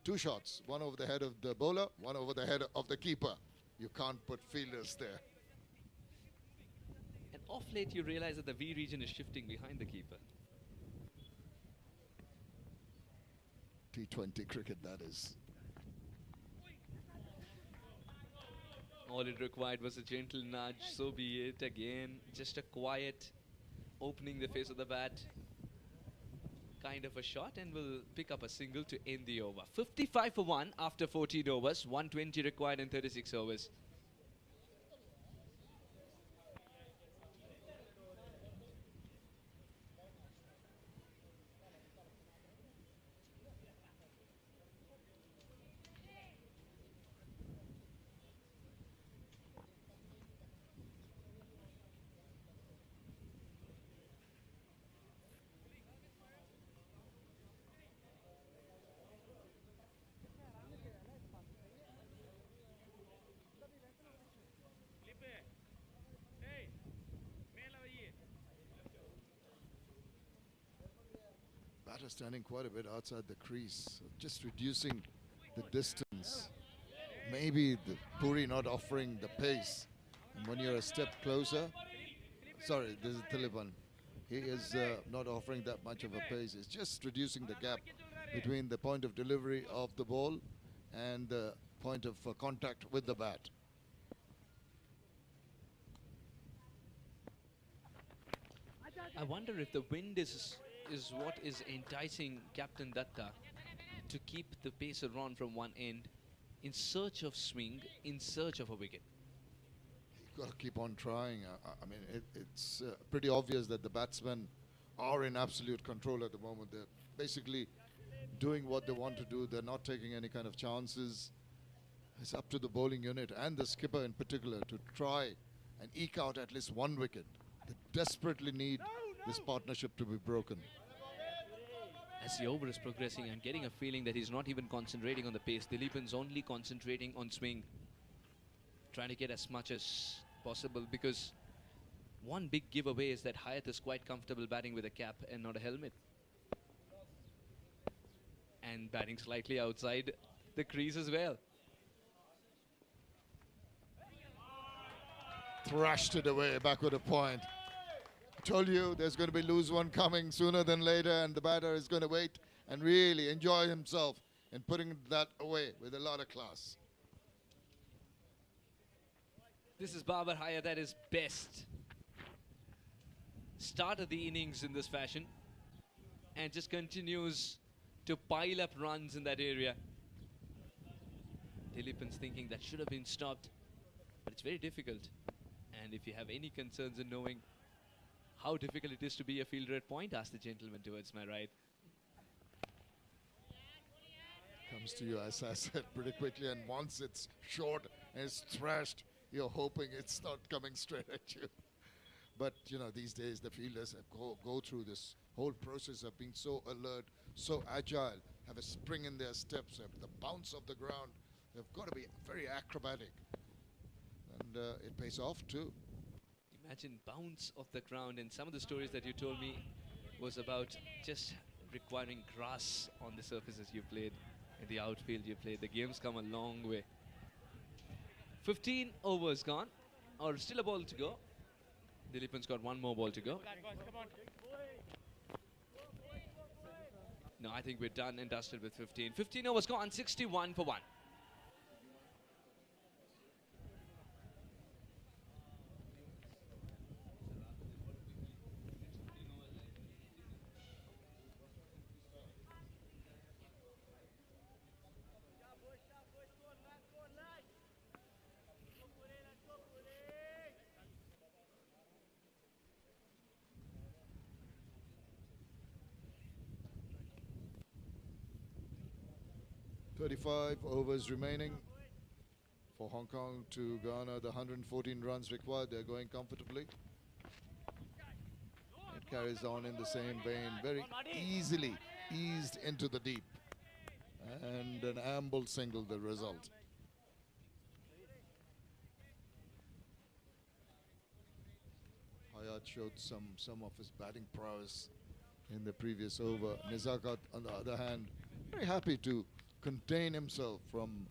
two shots, one over the head of the bowler, one over the head of the keeper. You can't put fielders there. And off late, you realize that the V region is shifting behind the keeper. T20 cricket, that is. All it required was a gentle nudge, so be it. Again, just a quiet opening the face of the bat kind of a shot, and we'll pick up a single to end the over. 55 for 1 after 14 overs, 120 required in 36 overs. Batter standing quite a bit outside the crease, just reducing the distance. maybe the Puri not offering the pace. And when you're a step closer, sorry, this is Tilipan. He is not offering that much of a pace. It's just reducing the gap between the point of delivery of the ball and the point of contact with the bat. I wonder if the wind is what is enticing Captain Datta to keep the pacer on from one end in search of swing, in search of a wicket. Got to keep on trying. I mean, it's pretty obvious that the batsmen are in absolute control at the moment. They're basically doing what they want to do. They're not taking any kind of chances. It's up to the bowling unit and the skipper in particular to try and eke out at least one wicket. They desperately need this partnership to be broken. As the over is progressing, I'm getting a feeling that he's not even concentrating on the pace. Dileepan's only concentrating on swing, trying to get as much as possible, because one big giveaway is that Hayat is quite comfortable batting with a cap and not a helmet. And batting slightly outside the crease as well. Thrashed it away, backward a point. I told you there's going to be lose one coming sooner than later, and the batter is going to wait and really enjoy himself in putting that away with a lot of class. This is Babar Hayat at his best. Started the innings in this fashion and just continues to pile up runs in that area. Dileepan's thinking that should have been stopped, but it's very difficult. And if you have any concerns in knowing how difficult it is to be a fielder at point, ask the gentleman towards my right. Comes to you, as I said, pretty quickly, and once it's short and it's thrashed, you're hoping it's not coming straight at you. But, you know, these days the fielders go through this whole process of being so alert, so agile, have a spring in their steps, have the bounce of the ground. They've got to be very acrobatic. And it pays off too. Imagine bounce off the ground, and some of the stories that you told me was about just requiring grass on the surfaces you played, in the outfield you played. The game's come a long way. 15 overs gone, or still a ball to go. Dileepan's got one more ball to go. No, I think we're done and dusted with 15. 15 overs gone, 61 for 1. .35 overs remaining for Hong Kong to garner the 114 runs required. They're going comfortably. It carries on in the same vein, very easily eased into the deep. And an amble single, the result. Hayat showed some of his batting prowess in the previous over. Nizakat, on the other hand, very happy to contain himself from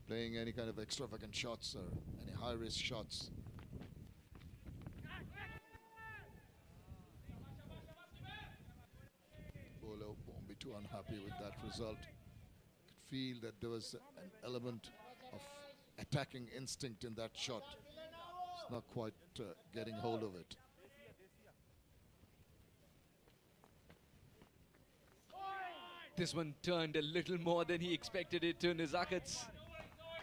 playing any kind of extravagant shots or any high-risk shots. Bowler won't be too unhappy with that result. Could feel that there was an element of attacking instinct in that shot. It's not quite getting hold of it. This one turned a little more than he expected it to. Nizakat's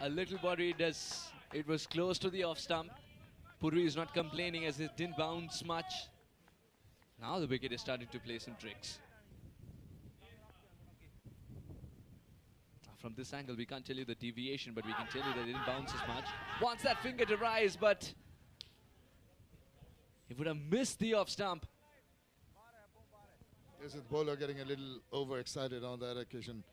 a little worried as it was close to the off stump. Puri is not complaining as it didn't bounce much. Now the wicket is starting to play some tricks. From this angle, we can't tell you the deviation, but we can tell you that it didn't bounce as much. Wants that finger to rise, but he would have missed the off stump. Yes, the bowler getting a little overexcited on that occasion.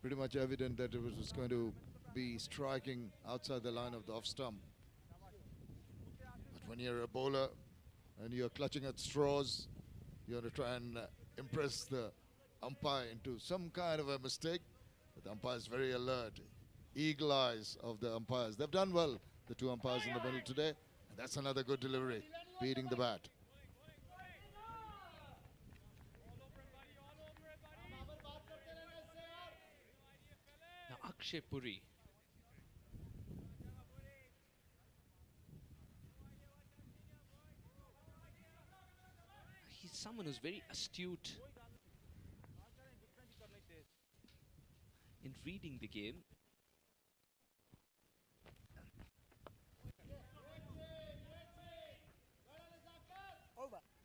Pretty much evident that it was going to be striking outside the line of the off stump. But when you're a bowler and you're clutching at straws, you want to try and impress the umpire into some kind of a mistake. But the umpire is very alert. eagle eyes of the umpires. They've done well, the two umpires in the middle today. And that's another good delivery, beating the bat. Now Akshay Puri. He's someone who's very astute in reading the game.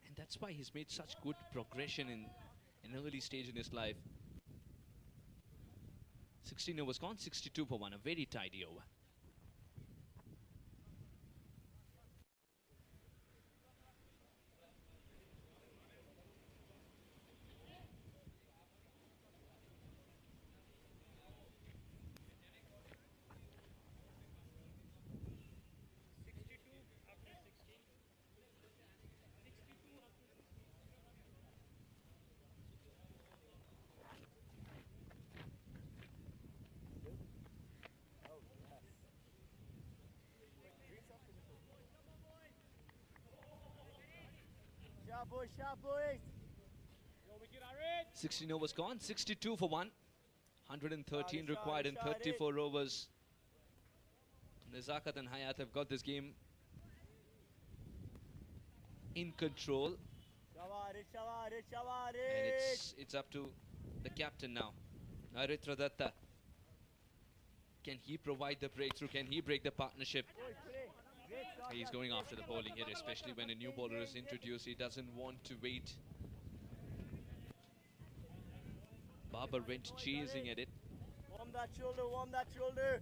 And that's why he's made such good progression in an early stage in his life. 16 overs gone, 62 for 1, a very tidy over. Sharp boys. 16 overs gone, 62 for 1. 113 required in 34 overs. Nizakat and Hayat have got this game in control. And it's up to the captain now, Aritra Datta. Can he provide the breakthrough? Can he break the partnership? He's going after the bowling here, especially when a new bowler is introduced. He doesn't want to wait. Babar went chasing at it. Warm that shoulder, warm that shoulder.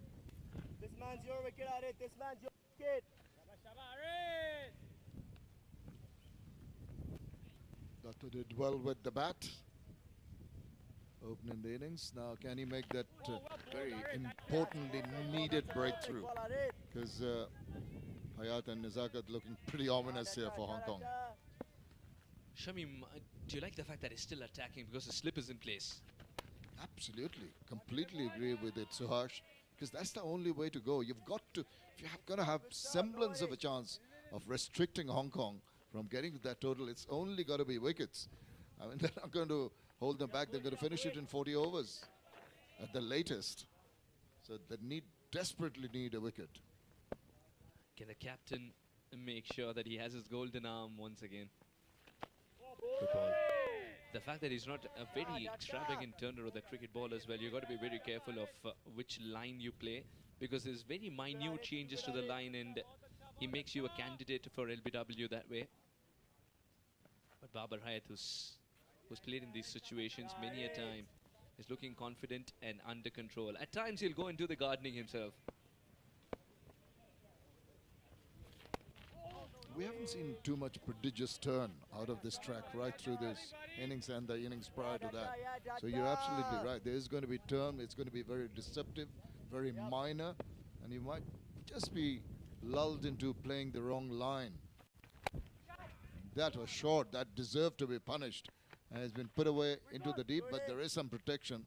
This man's your wicket, Arit. This man's your wicket. Datta did well with the bat, opening the innings. Now, can he make that very importantly needed breakthrough? Because Hayat and Nizakat looking pretty ominous here for Hong Kong. Shamim, do you like the fact that he's still attacking because the slip is in place? Absolutely, completely agree with it, Suhash. Because that's the only way to go. You've got to, if you have got to have semblance of a chance of restricting Hong Kong from getting to that total, it's only got to be wickets. I mean, they're not going to hold them back. They're going to finish it in 40 overs at the latest. So they desperately need a wicket. Can the captain make sure that he has his golden arm once again? The fact that he's not a very extravagant turner of the cricket ball as well, you've got to be very careful of which line you play, because there's very minute changes to the line and he makes you a candidate for LBW that way. But Babar Hayat, who's played in these situations many a time, is looking confident and under control. At times he'll go into the gardening himself. We haven't seen too much prodigious turn out of this track right through this innings and the innings prior to that. So you're absolutely right. There is going to be turn. It's going to be very deceptive, very minor, and you might just be lulled into playing the wrong line. That was short. That deserved to be punished and has been put away into the deep, but there is some protection.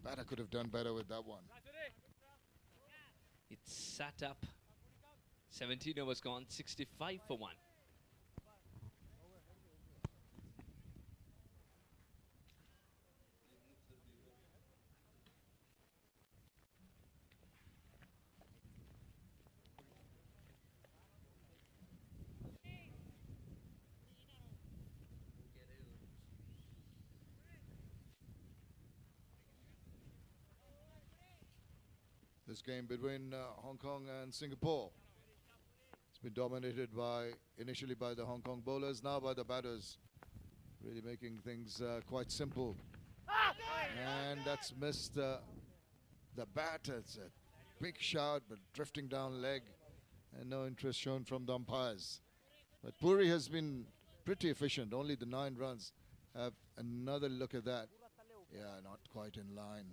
Batter could have done better with that one. It's sat up. 17 overs gone, 65 for 1. This game between Hong Kong and Singapore. Been dominated initially by the Hong Kong bowlers, now by the batters, really making things quite simple. And that's missed the bat. It's a big shot, but drifting down leg, and no interest shown from the umpires. But Puri has been pretty efficient. Only the 9 runs. Have another look at that. Yeah, not quite in line.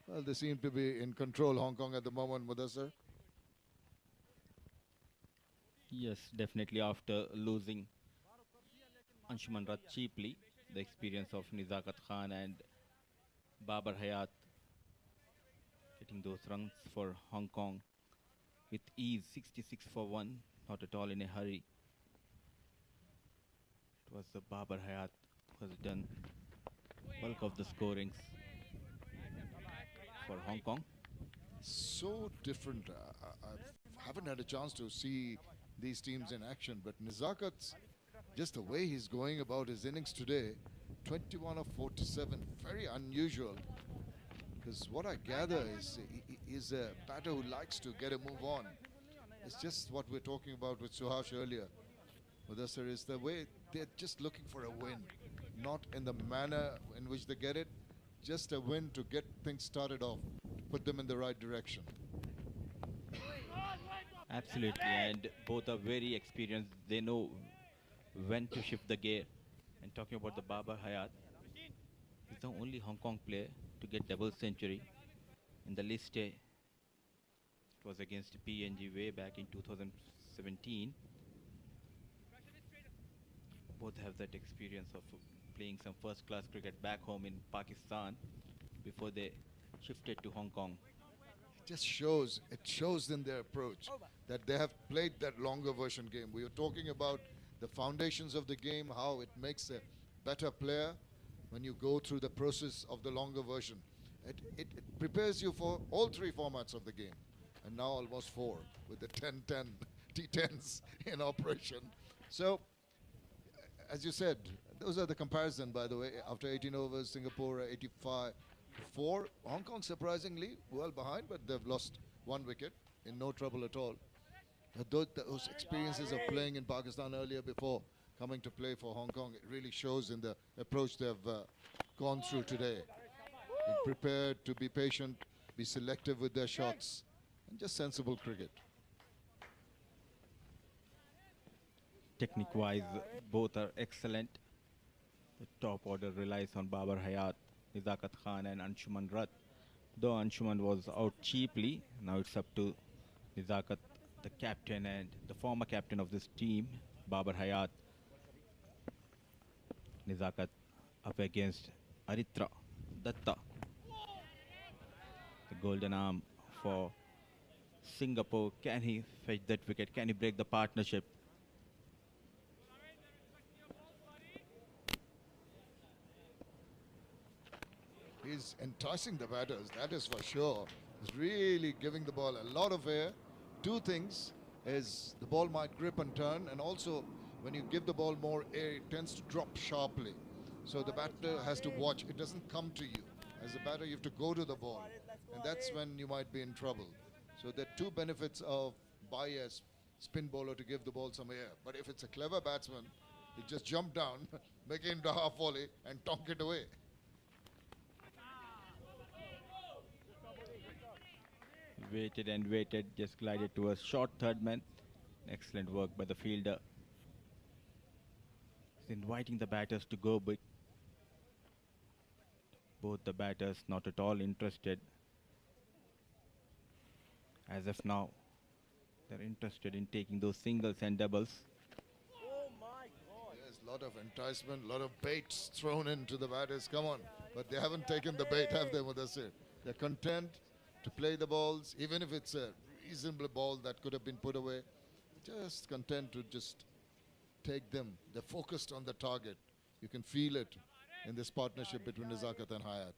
Well, they seem to be in control, Hong Kong, at the moment, Mudassar. Yes, definitely after losing Anshuman Rath cheaply, the experience of Nizakat Khan and Babar Hayat getting those runs for Hong Kong with ease, 66 for 1, not at all in a hurry. It was the Babar Hayat who has done bulk of the scorings for Hong Kong. So different. I haven't had a chance to see these teams in action, but Nizakat's, just the way he's going about his innings today, 21 of 47, very unusual. Because what I gather is he's a batter who likes to get a move on. It's just what we're talking about with Suhash earlier. Mudassir, is the way they're just looking for a win, not in the manner in which they get it, just a win to get things started off, put them in the right direction. Absolutely, and both are very experienced. They know when to shift the gear. And talking about the Babar Hayat, he's the only Hong Kong player to get double century in the list A. It was against PNG way back in 2017. Both have that experience of playing some first-class cricket back home in Pakistan before they shifted to Hong Kong. It shows in their approach that they have played that longer version game. We were talking about the foundations of the game, how it makes a better player when you go through the process of the longer version. It prepares you for all three formats of the game, and now almost four with the 10-10 T10s in operation. So, as you said, those are the comparison, by the way. After 18 overs, Singapore 85. Hong Kong surprisingly well behind, but they've lost one wicket in no trouble at all. Those experiences of playing in Pakistan earlier before coming to play for Hong Kong, it really shows in the approach they've gone through today. Being prepared to be patient, be selective with their shots, and just sensible cricket. Technique-wise, both are excellent. The top order relies on Babar Hayat, Nizakat Khan and Anshuman Rath. Though Anshuman was out cheaply, now it's up to Nizakat, the captain and the former captain of this team, Babar Hayat. Nizakat up against Aritra Datta. The golden arm for Singapore. Can he fetch that wicket? Can he break the partnership? He's enticing the batters, that is for sure. He's really giving the ball a lot of air. Two things is the ball might grip and turn, and also when you give the ball more air, it tends to drop sharply. So the batter has to watch. It doesn't come to you. As a batter, you have to go to the ball, and that's when you might be in trouble. So there are two benefits of by a spin bowler to give the ball some air. But if it's a clever batsman, he just jump down, make it into half volley, and tonk it away. Waited and waited, just glided to a short third man. Excellent work by the fielder. He's inviting the batters to go big. Both the batters not at all interested. As of now, they're interested in taking those singles and doubles. There's a lot of enticement, a lot of baits thrown into the batters. Come on. But they haven't taken the bait, have they, Mudassir? They're content to play the balls, even if it's a reasonable ball that could have been put away. Just content to just take them. They're focused on the target. You can feel it in this partnership between Nizakat and Hayat.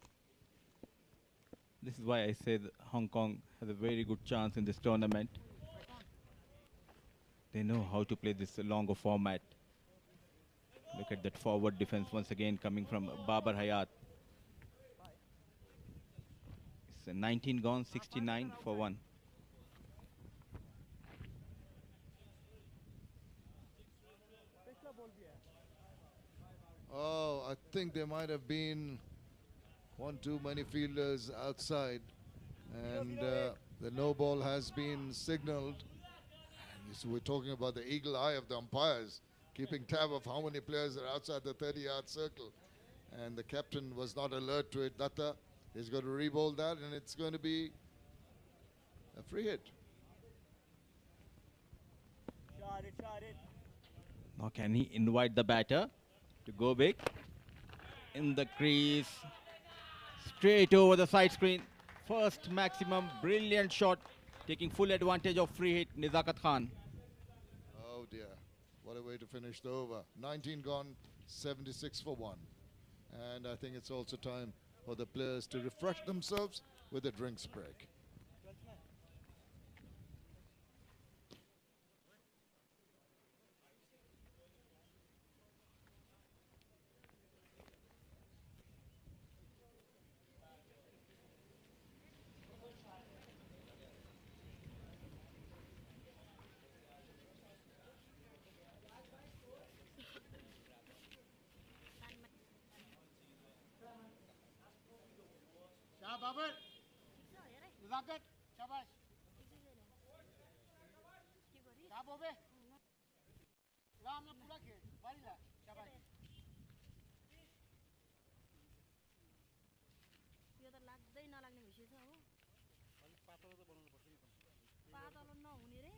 This is why I say that Hong Kong has a very good chance in this tournament. They know how to play this longer format. Look at that forward defense once again coming from Babar Hayat. It's 19 gone, 69 for 1. Oh, I think there might have been one too many fielders outside, and the no ball has been signaled. And so we're talking about the eagle eye of the umpires, keeping tab of how many players are outside the 30-yard circle. And the captain was not alert to it. Datta is going to re-bowl that, and it's going to be a free hit. Now can he invite the batter to go big? In the crease, straight over the side screen. First maximum, brilliant shot, taking full advantage of free hit, Nizakat Khan. Oh dear, what a way to finish the over. 19 gone, 76 for 1. And I think it's also time for the players to refresh themselves with a drinks break. Babar. Nizakat. Shabash. क्या बोबे? ला हमने पूरा खेल. बारी ला. शाबाश. यो त लाग्दै नलाग्ने भइसकेछ हो. अलिक पातलो त बनाउनु पर्छ नि. पातलो नहुने रे.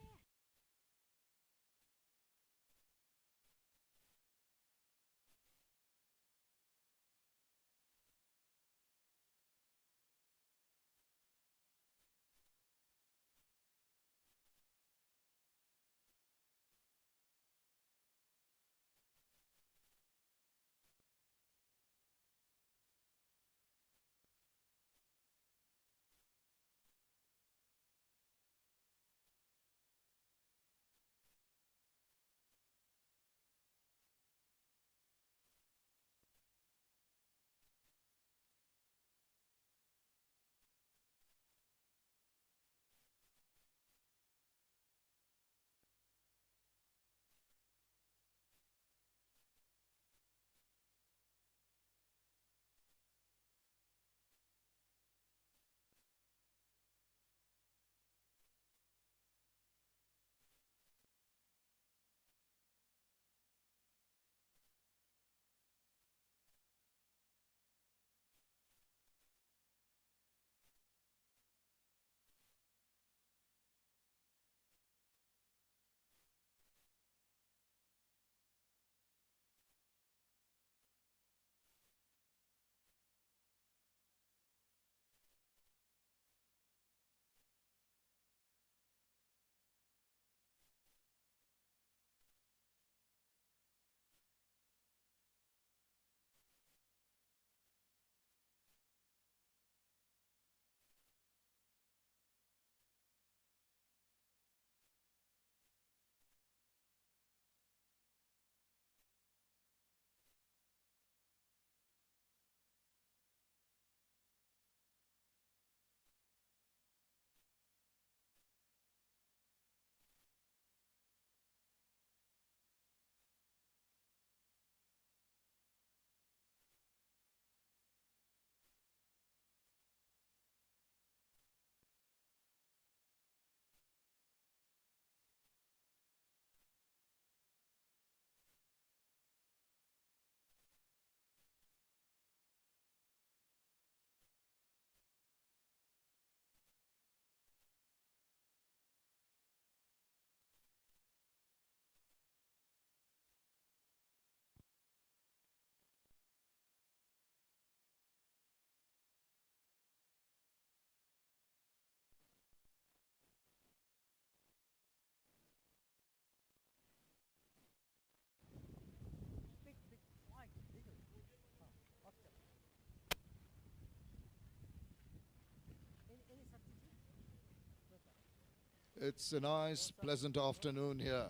It's a nice, pleasant afternoon here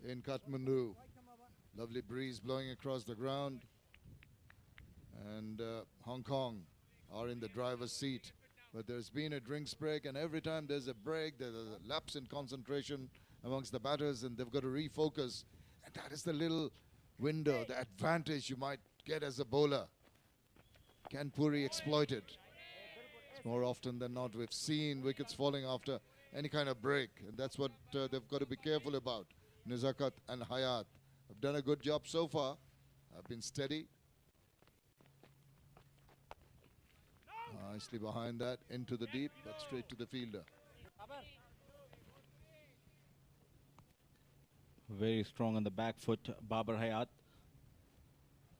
in Kathmandu. Lovely breeze blowing across the ground. And Hong Kong are in the driver's seat. But there's been a drinks break, and every time there's a break, there's a lapse in concentration amongst the batters, and they've got to refocus. And that is the little window, the advantage you might get as a bowler. Can Puri exploit it? It's more often than not we've seen wickets falling after any kind of break, and that's what they've got to be careful about. Nizakat and Hayat have done a good job so far. Have been steady. Nicely behind that, into the deep, but straight to the fielder. Very strong on the back foot, Babar Hayat.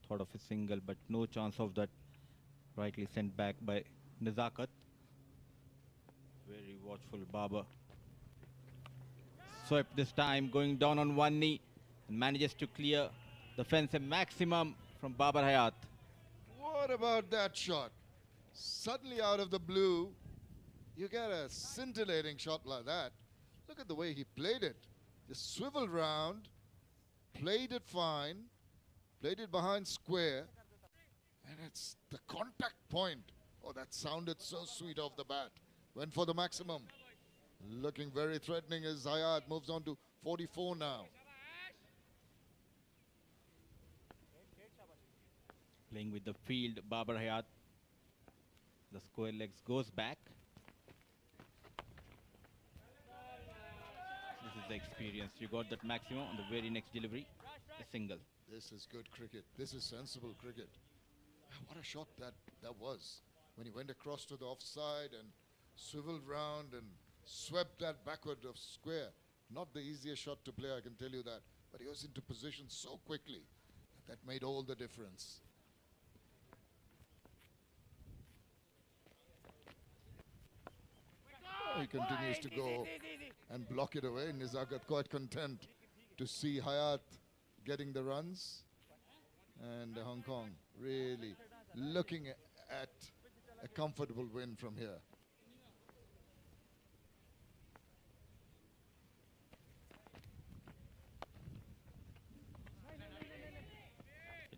Thought of a single, but no chance of that. Rightly sent back by Nizakat. Very watchful Babar. Swept this time, going down on one knee, and manages to clear the fence a maximum from Babar Hayat. What about that shot? Suddenly out of the blue, you get a scintillating shot like that. Look at the way he played it. Just swiveled round, played it fine, played it behind square, and it's the contact point. Oh, that sounded so sweet off the bat. Went for the maximum. Looking very threatening as Hayat moves on to 44 now. Playing with the field, Babar Hayat. The square legs goes back. This is the experience. You got that maximum on the very next delivery, a single. This is good cricket. This is sensible cricket. What a shot that was. When he went across to the offside and swiveled round and swept that backward of square. Not the easiest shot to play, I can tell you that. But he was into position so quickly. That made all the difference. He continues to go and block it away. Nizakat quite content to see Hayat getting the runs. And Hong Kong really looking at a comfortable win from here.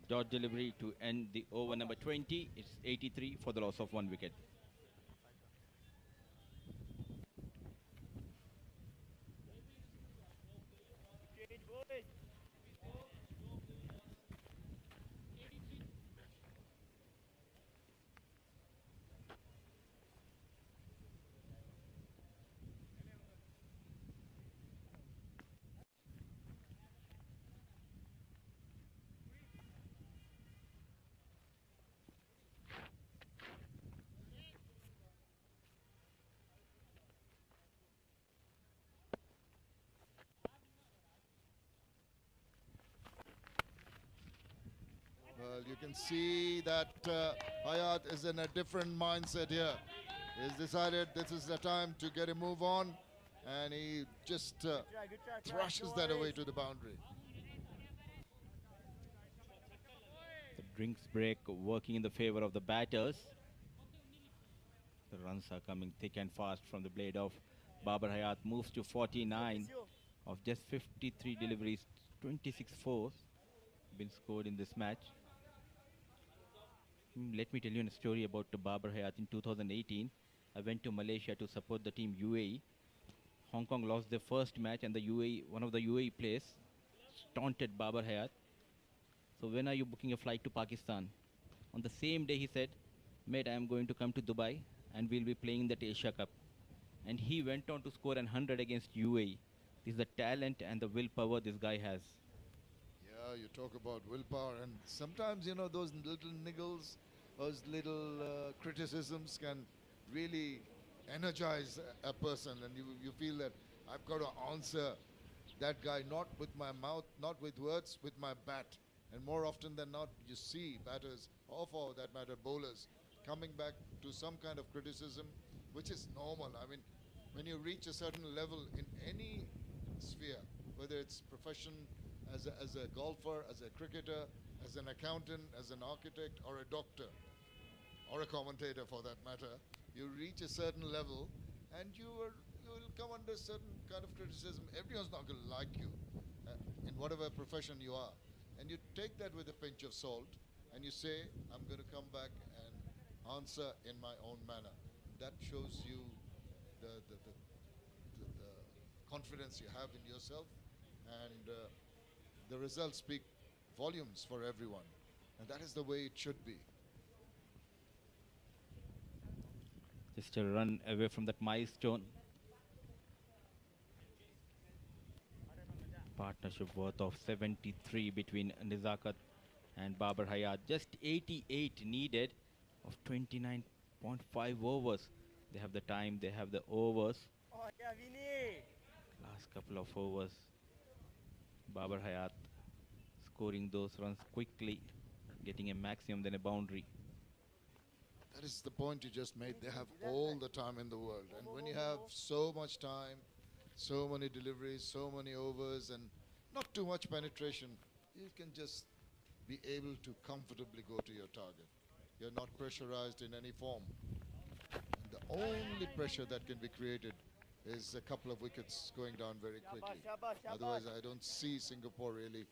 Dot delivery to end the over number 20. It's 83 for the loss of 1 wicket. Well, you can see that Hayat is in a different mindset here. He's decided this is the time to get a move on, and he just thrashes that away to the boundary. The drinks break working in the favor of the batters. The runs are coming thick and fast from the blade of Babar Hayat. Moves to 49 of just 53 deliveries. 26 fours been scored in this match. Let me tell you a story about Babar Hayat. In 2018, I went to Malaysia to support the team UAE. Hong Kong lost their first match, and the UAE, one of the UAE players taunted Babar Hayat. So when are you booking a flight to Pakistan? On the same day he said, mate, I am going to come to Dubai and we'll be playing that Asia Cup. And he went on to score an 100 against UAE. This is the talent and the willpower this guy has. Yeah, you talk about willpower, and sometimes, you know, those little niggles, those little criticisms can really energize a person, and you feel that I've got to answer that guy not with my mouth, not with words, with my bat. And more often than not, you see batters, or for that matter bowlers, coming back to some kind of criticism, which is normal. I mean, when you reach a certain level in any sphere, whether it's profession, as a golfer, as a cricketer, as an accountant, as an architect, or a doctor, or a commentator for that matter, you reach a certain level and you will come under certain kind of criticism. Everyone's not going to like you in whatever profession you are. And you take that with a pinch of salt and you say, I'm going to come back and answer in my own manner. That shows you the confidence you have in yourself, and the results speak volumes for everyone. And that is the way it should be. Just a run away from that milestone. Partnership worth of 73 between Nizakat and Babar Hayat. Just 88 needed of 29.5 overs. They have the time, they have the overs. Last couple of overs. Babar Hayat scoring those runs quickly, getting a maximum than a boundary. That is the point you just made. They have all the time in the world. And when you have so much time, so many deliveries, so many overs, and not too much penetration, you can just be able to comfortably go to your target. You're not pressurized in any form. And the only pressure that can be created is a couple of wickets going down very quickly. Otherwise, I don't see Singapore really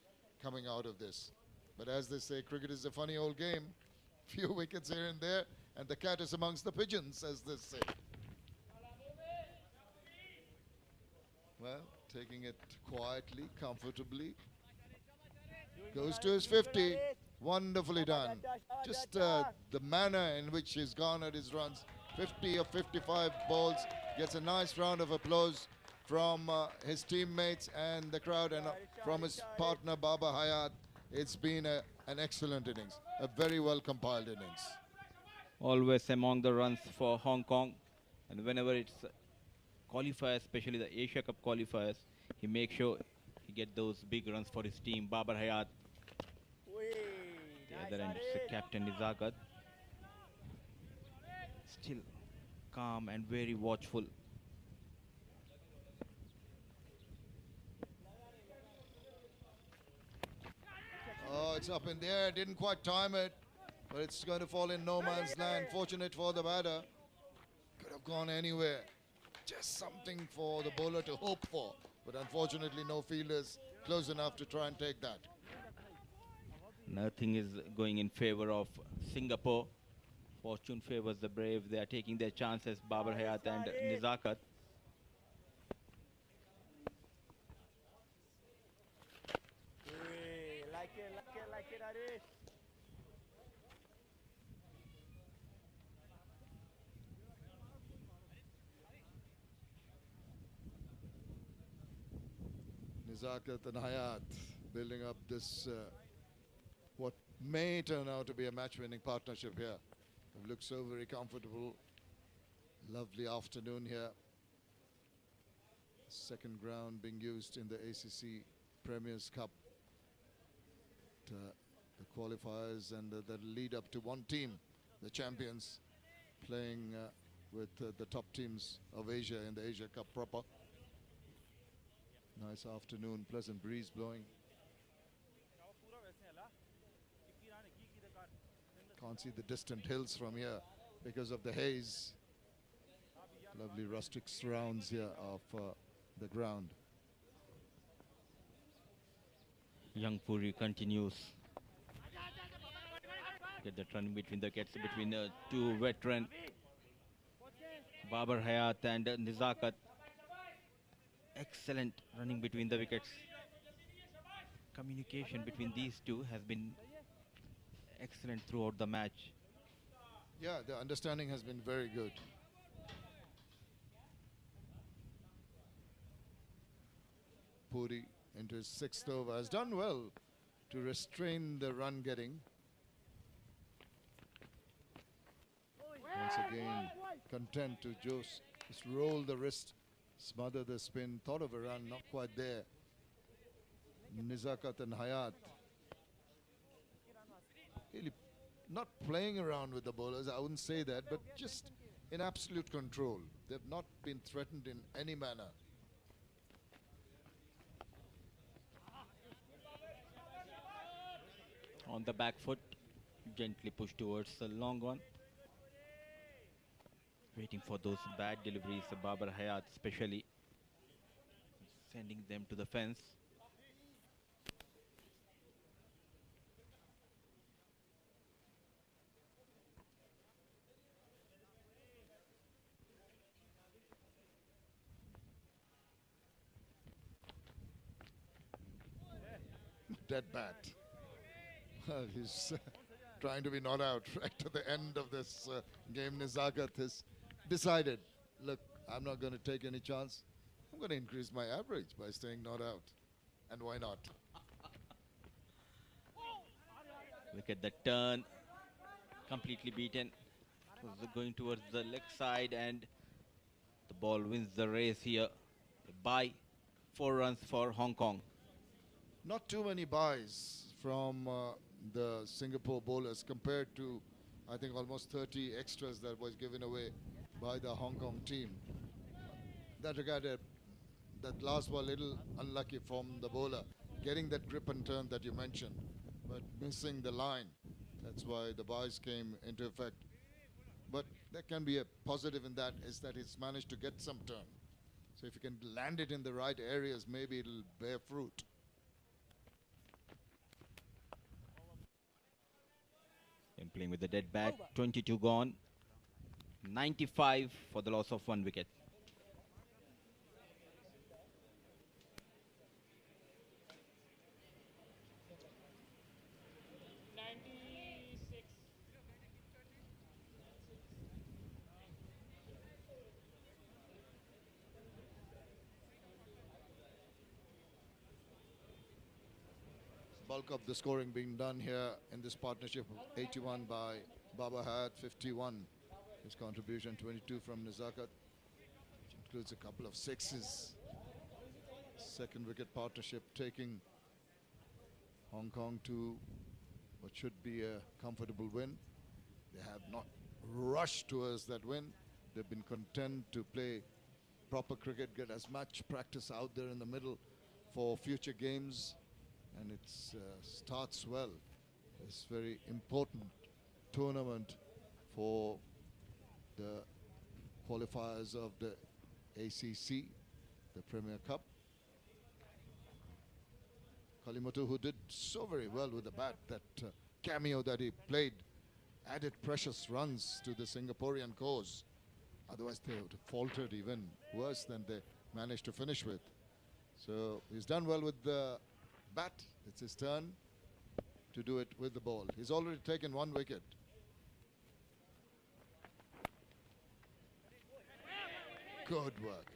coming out of this. But as they say, cricket is a funny old game. Few wickets here and there, and the cat is amongst the pigeons, as they say. Well, taking it quietly, comfortably. Goes to his 50. Wonderfully done. Just the manner in which he's garnered his runs. 50 of 55 balls. Gets a nice round of applause from his teammates and the crowd, and from his partner Babar Hayat. It's been an excellent innings. A very well compiled innings. Always among the runs for Hong Kong. And whenever it's qualifiers, especially the Asia Cup qualifiers, he makes sure he get those big runs for his team. Babar Hayat. The other end is the captain Nizakat. Still calm and very watchful. Oh, it's up in the air. Didn't quite time it, but it's going to fall in no man's land. Fortunate for the batter. Could have gone anywhere. Just something for the bowler to hope for. But unfortunately, no fielders close enough to try and take that. Nothing is going in favor of Singapore. Fortune favors the brave. They are taking their chances, Babar Hayat and Nizakat. Like it, Arish. Nizakat and Hayat building up this, what may turn out to be a match-winning partnership here. It looks so very comfortable. Lovely afternoon here. Second ground being used in the ACC Premiers Cup. The qualifiers and the lead up to one team, the champions, playing with the top teams of Asia in the Asia Cup proper. Nice afternoon, pleasant breeze blowing. Can't see the distant hills from here because of the haze. Lovely rustic surrounds here of the ground. Young Puri continues. Get that run between the wickets, between two veteran, Babar Hayat and Nizakat. Excellent running between the wickets. Communication between these two has been excellent throughout the match. Yeah, the understanding has been very good. Puri into his 6th over has done well to restrain the run getting. Once again, content to just roll the wrist, smother the spin, thought of a run, not quite there. Nizakat and Hayat really not playing around with the bowlers, I wouldn't say that, but just in absolute control. They've not been threatened in any manner. On the back foot, gently pushed towards the long one. Waiting for those bad deliveries, Babar Hayat especially, sending them to the fence. Dead bat. Well, he's trying to be not out right to the end of this game. Nizakat has decided, look, I'm not going to take any chance. I'm going to increase my average by staying not out. And why not? Look at the turn. Completely beaten. It was going towards the leg side, and the ball wins the race here by 4 runs for Hong Kong. not too many buys from the Singapore bowlers compared to, I think, almost 30 extras that was given away by the Hong Kong team. That regarded, that last was a little unlucky from the bowler, getting that grip and turn that you mentioned, but missing the line. That's why the buys came into effect. But there can be a positive in that, is that it's managed to get some turn. So if you can land it in the right areas, maybe it'll bear fruit. And playing with the dead bat, 22 gone, 95 for the loss of 1 wicket. Bulk of the scoring being done here in this partnership. 81 by Babar Hayat, 51 his contribution, 22 from Nizakat, which includes a couple of sixes. Second wicket partnership taking Hong Kong to what should be a comfortable win. They have not rushed towards that win. They've been content to play proper cricket, get as much practice out there in the middle for future games. And it starts well. It's very important tournament for the qualifiers of the ACC, the Premier Cup. Kalimatu, who did so very well with the bat, that cameo that he played, added precious runs to the Singaporean cause. Otherwise they would have faltered even worse than they managed to finish with. So he's done well with the bat. It's his turn to do it with the ball. He's already taken 1 wicket. Good work.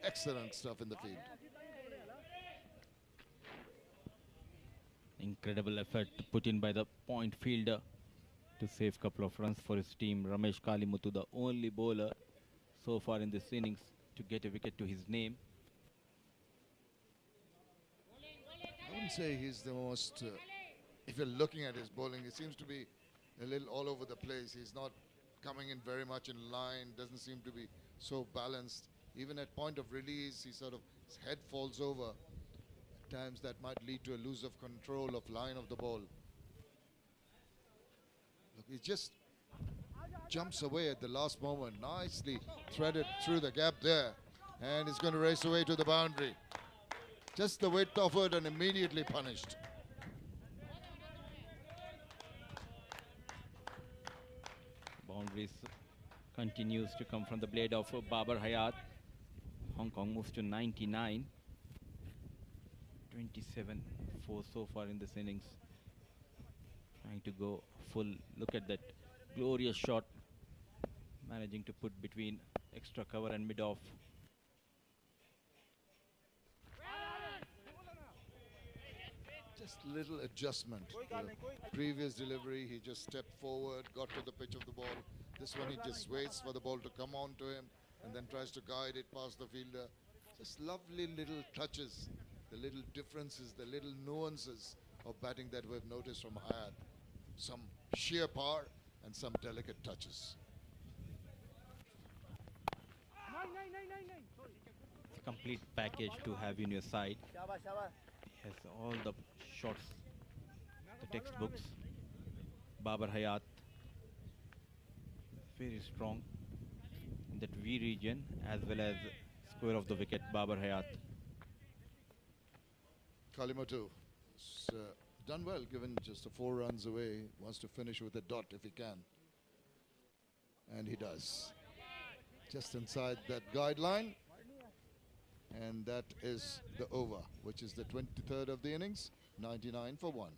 Excellent stuff in the field. Incredible effort put in by the point fielder to save a couple of runs for his team. Ramesh Kalimuthu, the only bowler so far in this innings to get a wicket to his name. I wouldn't say he's the most, if you're looking at his bowling, it seems to be a little all over the place. He's not coming in very much in line, doesn't seem to be so balanced. Even at point of release, he sort of, his head falls over. At times that might lead to a lose of control of line of the ball. Look, he just jumps away at the last moment, nicely threaded through the gap there, and he's going to race away to the boundary. Just the width offered and immediately punished. Boundaries continues to come from the blade of Babar Hayat. Hong Kong moves to 99. 27-4 so far in this innings. Trying to go full. Look at that glorious shot. Managing to put between extra cover and mid-off. Just little adjustment. The previous delivery, he just stepped forward, got to the pitch of the ball. This one, he just waits for the ball to come on to him and then tries to guide it past the fielder. Just lovely little touches, the little differences, the little nuances of batting that we've noticed from Hayat. Some sheer power and some delicate touches. It's a complete package to have in your side. Has all the shots, the textbooks. Babar Hayat, very strong in that V region as well as square of the wicket. Babar Hayat. Kalimatu done well, given just 4 runs away. Wants to finish with a dot if he can, and he does. Just inside that guideline. And that is the over, which is the 23rd of the innings, 99 for 1.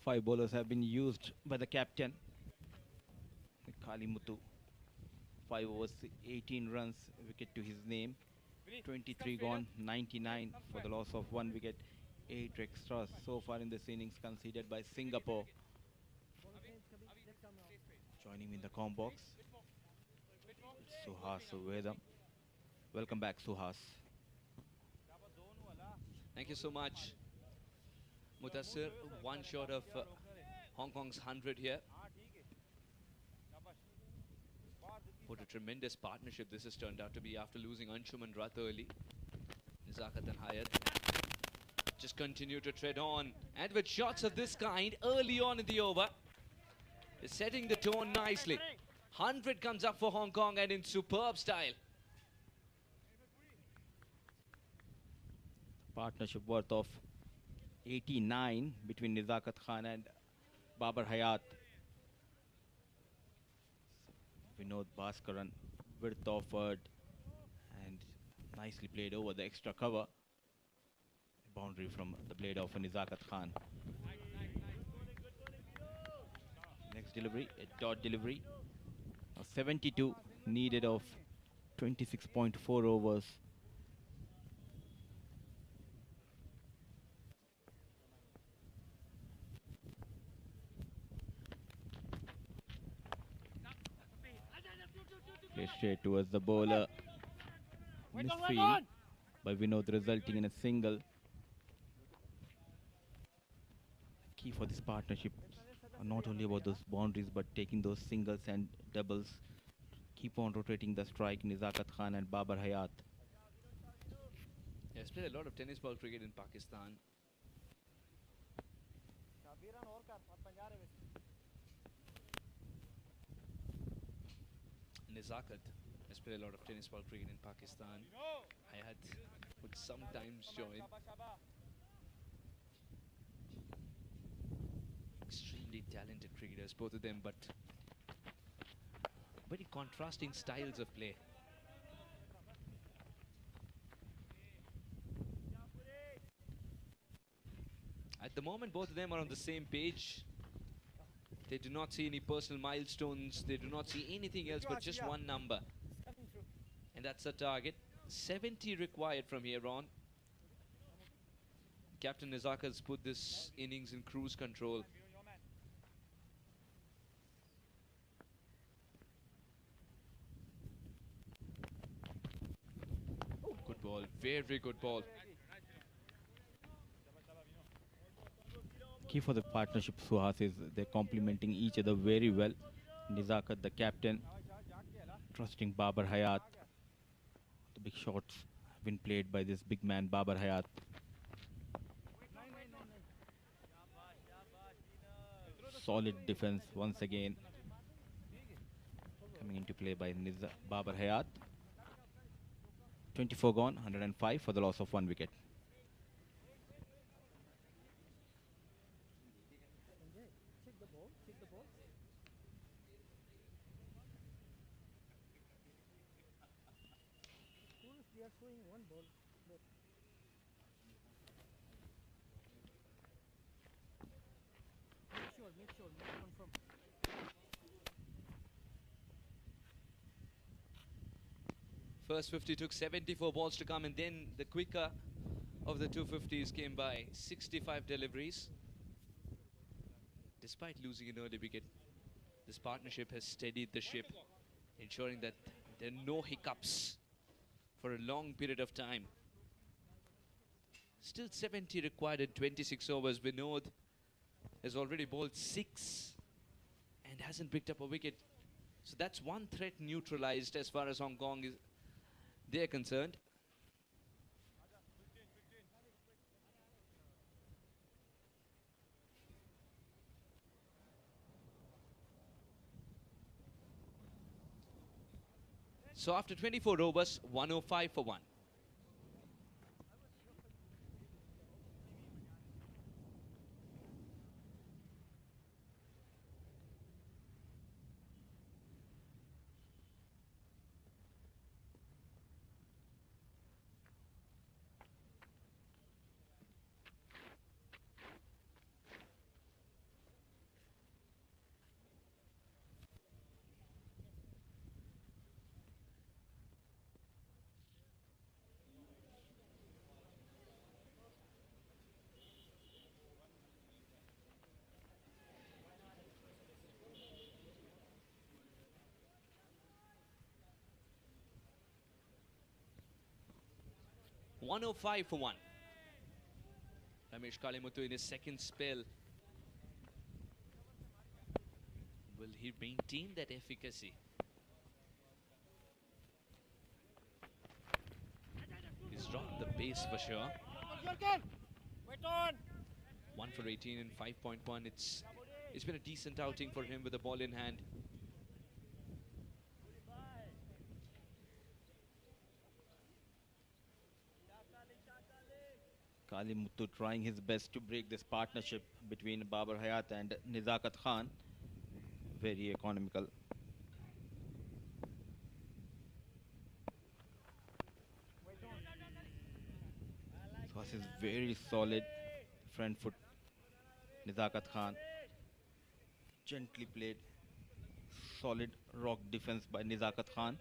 5 bowlers have been used by the captain, Kalimutu. 5 overs, 18 runs, wicket to his name. 23 gone, 99 for the loss of 1 wicket. 8 extras so far in this innings conceded by Singapore. Joining me in the comm box, it's Suhas Vedam. Welcome back, Suhas. Thank you so much, Mutassir. One shot of Hong Kong's 100 here. What a tremendous partnership this has turned out to be after losing Anshuman rather early. Nizakat and Hayat just continue to tread on, and with shots of this kind early on in the over, they're setting the tone nicely. 100 comes up for Hong Kong, and in superb style. Partnership worth of 89 between Nizakat Khan and Babar Hayat. Vinod Bhaskaran, width offered and nicely played over the extra cover. Boundary from the blade of Nizakat Khan. Next delivery, a dot delivery. 72 needed of 26.4 overs. Play straight towards the bowler. Misfield by Vinod, resulting in a single. Key for this partnership are not only about those boundaries but taking those singles and doubles. Keep on rotating the strike, Nizakat Khan and Babar Hayat. Yes, played a lot of tennis ball cricket in Pakistan. Nizakat has played a lot of tennis ball cricket in Pakistan. Hayat would sometimes join. Extremely talented cricketers, both of them, but very contrasting styles of play. At the moment, both of them are on the same page. They do not see any personal milestones. They do not see anything else but just one number. And that's the target. 70 required from here on. Captain Nizakat has put this innings in cruise control. Good ball. Very good ball. Key for the partnership, Suhas, is they're complementing each other very well. Nizakat, the captain, trusting Babar Hayat. The big shots have been played by this big man, Babar Hayat. Solid defense once again coming into play by Babar Hayat. 24 gone, 105 for the loss of 1 wicket. They are showing one ball. Make sure, confirm. First 50 took 74 balls to come, and then the quicker of the 250s came by. 65 deliveries. Despite losing an early wicket, this partnership has steadied the ship, ensuring that there are no hiccups for a long period of time. Still 70 required in 26 overs. Vinod has already bowled 6 and hasn't picked up a wicket. So that's one threat neutralized as far as Hong Kong is they're concerned. So after 24 overs, 105 for 1. 105 for 1. Ramesh Kalimuthu in his second spell. Will he maintain that efficacy? He's dropped the pace for sure. 1 for 18 and 5.1. It's been a decent outing for him with the ball in hand. Kalimuthu trying his best to break this partnership between Babar Hayat and Nizakat Khan. Very economical. Toss is very solid. Front foot. Nizakat Khan. Gently played. Solid rock defense by Nizakat Khan.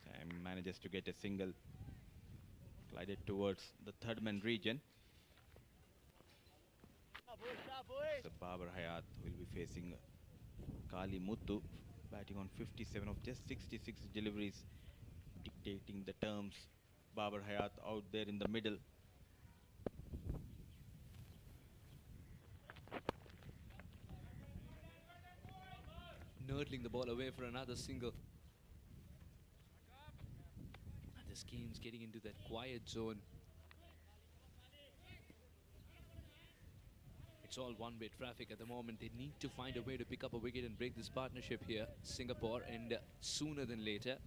Sam manages to get a single. Glided towards the third man region. So Babar Hayat will be facing Kalimuthu, batting on 57 of just 66 deliveries, dictating the terms. Babar Hayat out there in the middle. Nurdling the ball away for another single. And this game's getting into that quiet zone. It's all one-way traffic at the moment. They need to find a way to pick up a wicket and break this partnership here, Singapore, and sooner than later.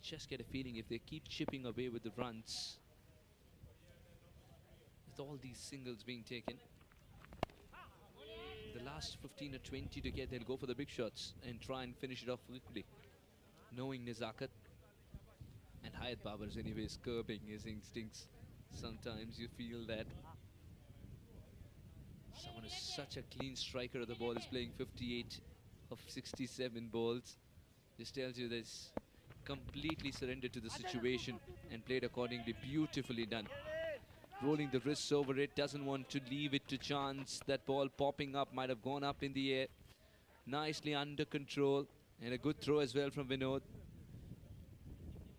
Just get a feeling if they keep chipping away with the runs, with all these singles being taken, the last 15 or 20 to get, they'll go for the big shots and try and finish it off quickly. Knowing Nizakat and Hayat Babar's anyways curbing his instincts. Sometimes you feel that someone is such a clean striker of the ball, is playing 58 of 67 balls. This tells you this completely surrendered to the situation and played accordingly. Beautifully done. Rolling the wrists over it, doesn't want to leave it to chance. That ball popping up might have gone up in the air. Nicely under control, and a good throw as well from Vinod.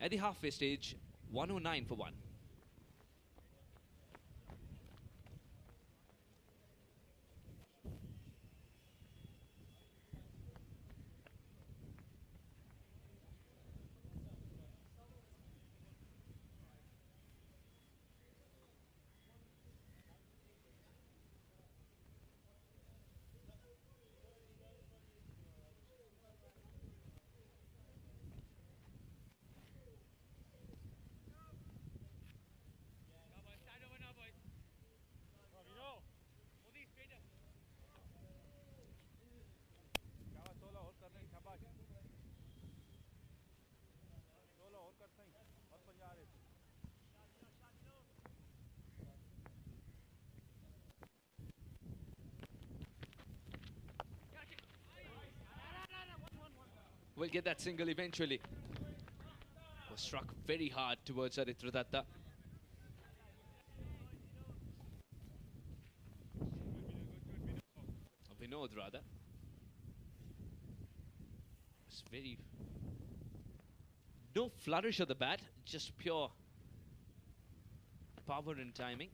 At the halfway stage, 109 for 1. Will get that single eventually. Was struck very hard towards Aritra Datta. Vinod rather. It's very... no flourish of the bat, just pure power and timing.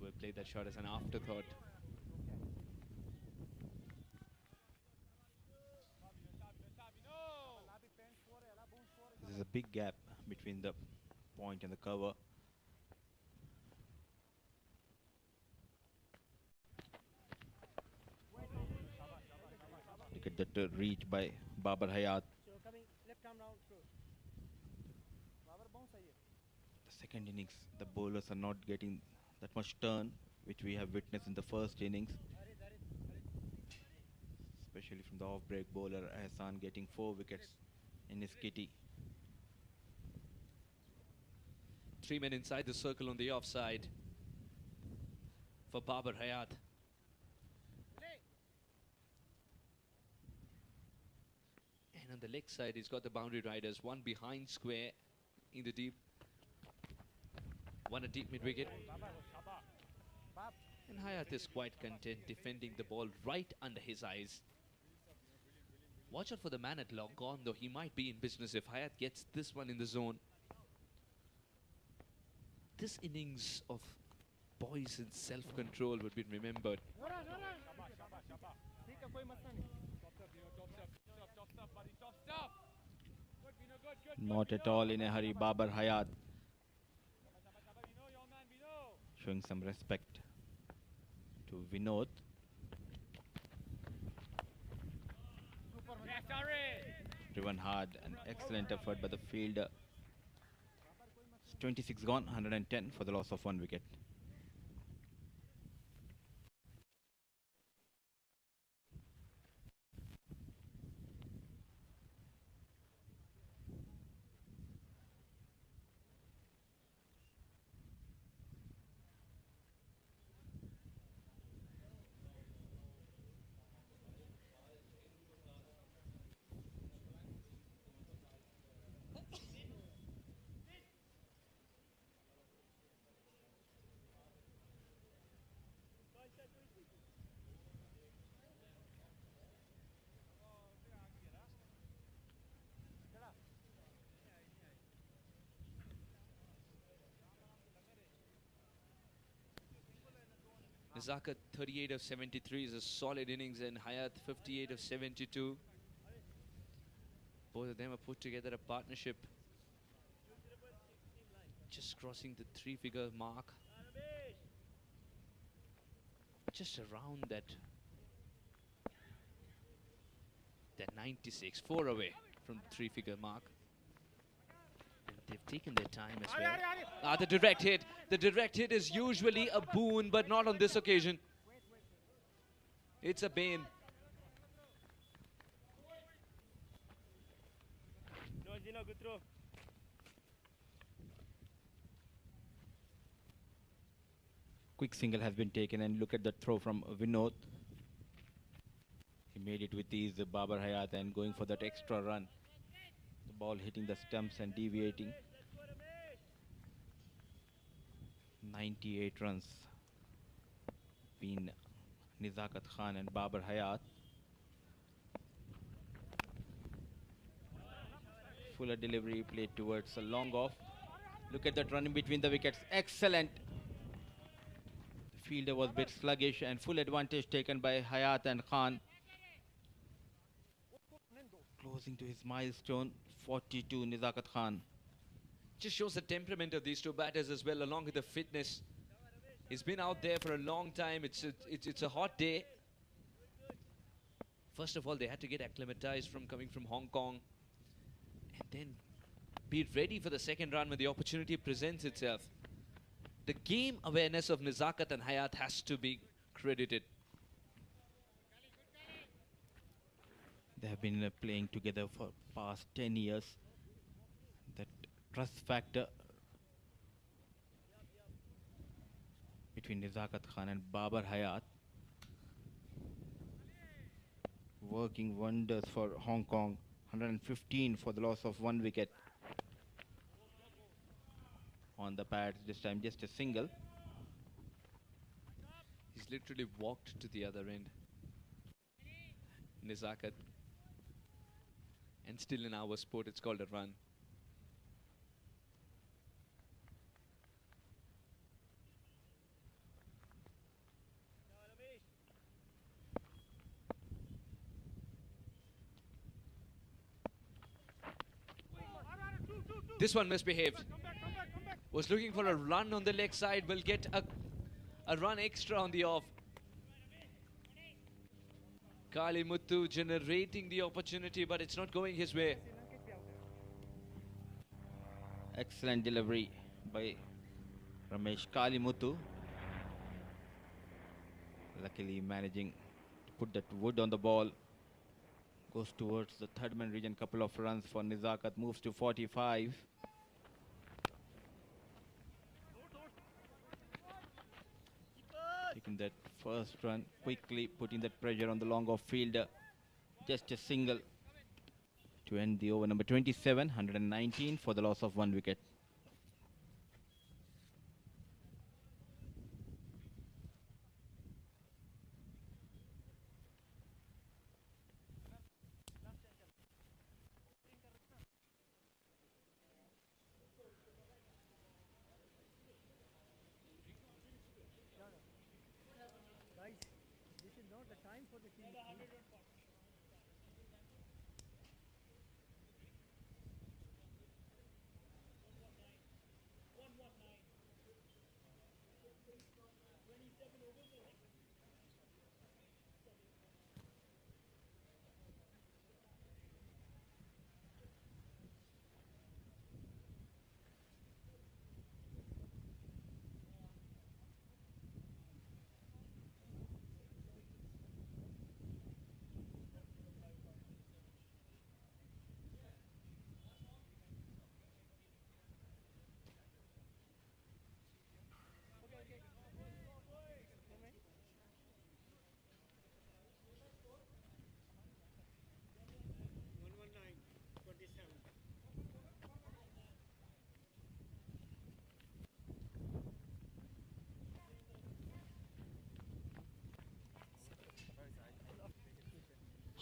We'll play that shot as an afterthought. There's a big gap between the point and the cover. Look at that reach by Babar Hayat. The second innings, the bowlers are not getting that much turn, which we have witnessed in the first innings. Especially from the off-break bowler, Ahsan getting 4 wickets in his kitty. 3 men inside the circle on the offside for Babar Hayat. And on the leg side, he's got the boundary riders, one behind square in the deep. One a deep mid-wicket. And Hayat is quite content defending the ball right under his eyes. Watch out for the man at long on, though he might be in business if Hayat gets this one in the zone. This innings of poise and self-control would be remembered. Not at all in a hurry, Babar Hayat showing some respect to Vinod. Driven hard, an excellent effort by the fielder. 26 gone, 110 for the loss of 1 wicket. Nizakat 38 of 73 is a solid innings, and Hayat 58 of 72. Both of them have put together a partnership just crossing the 3-figure mark. Just around that 96, 4 away from the 3-figure mark. And they've taken their time as well. The direct hit. The direct hit is usually a boon, but not on this occasion. It's a bane. Good throw. Quick single has been taken, and look at the throw from Vinod. He made it with ease, Babar Hayat, and going for that extra run. The ball hitting the stumps and deviating. 98 runs between Nizakat Khan and Babar Hayat. Fuller delivery played towards a long off. Look at that run in between the wickets. Excellent. The fielder was a bit sluggish, and full advantage taken by Hayat and Khan. Closing to his milestone, 42, Nizakat Khan. Just shows the temperament of these two batters as well, along with the fitness. He's been out there for a long time. It's a hot day. First of all, they had to get acclimatized from coming from Hong Kong, and then be ready for the second round when the opportunity presents itself. The game awareness of Nizakat and Hayat has to be credited. They have been playing together for past 10 years. That trust factor between Nizakat Khan and Babar Hayat working wonders for Hong Kong. 115 for the loss of 1 wicket. On the pads this time, just a single. He's literally walked to the other end. Nizakat. And still in our sport, it's called a run. This one misbehaved. Was looking for a run on the leg side. Will get a run extra on the off. Kali Muthu generating the opportunity, but it's not going his way. Excellent delivery by Ramesh Kali Muthu. Luckily managing to put that wood on the ball. Goes towards the third man region. Couple of runs for Nizakat. Moves to 45. Taking that first run, quickly putting that pressure on the long off fielder. Just a single to end the over. Number 27, 119 for the loss of 1 wicket. for the team.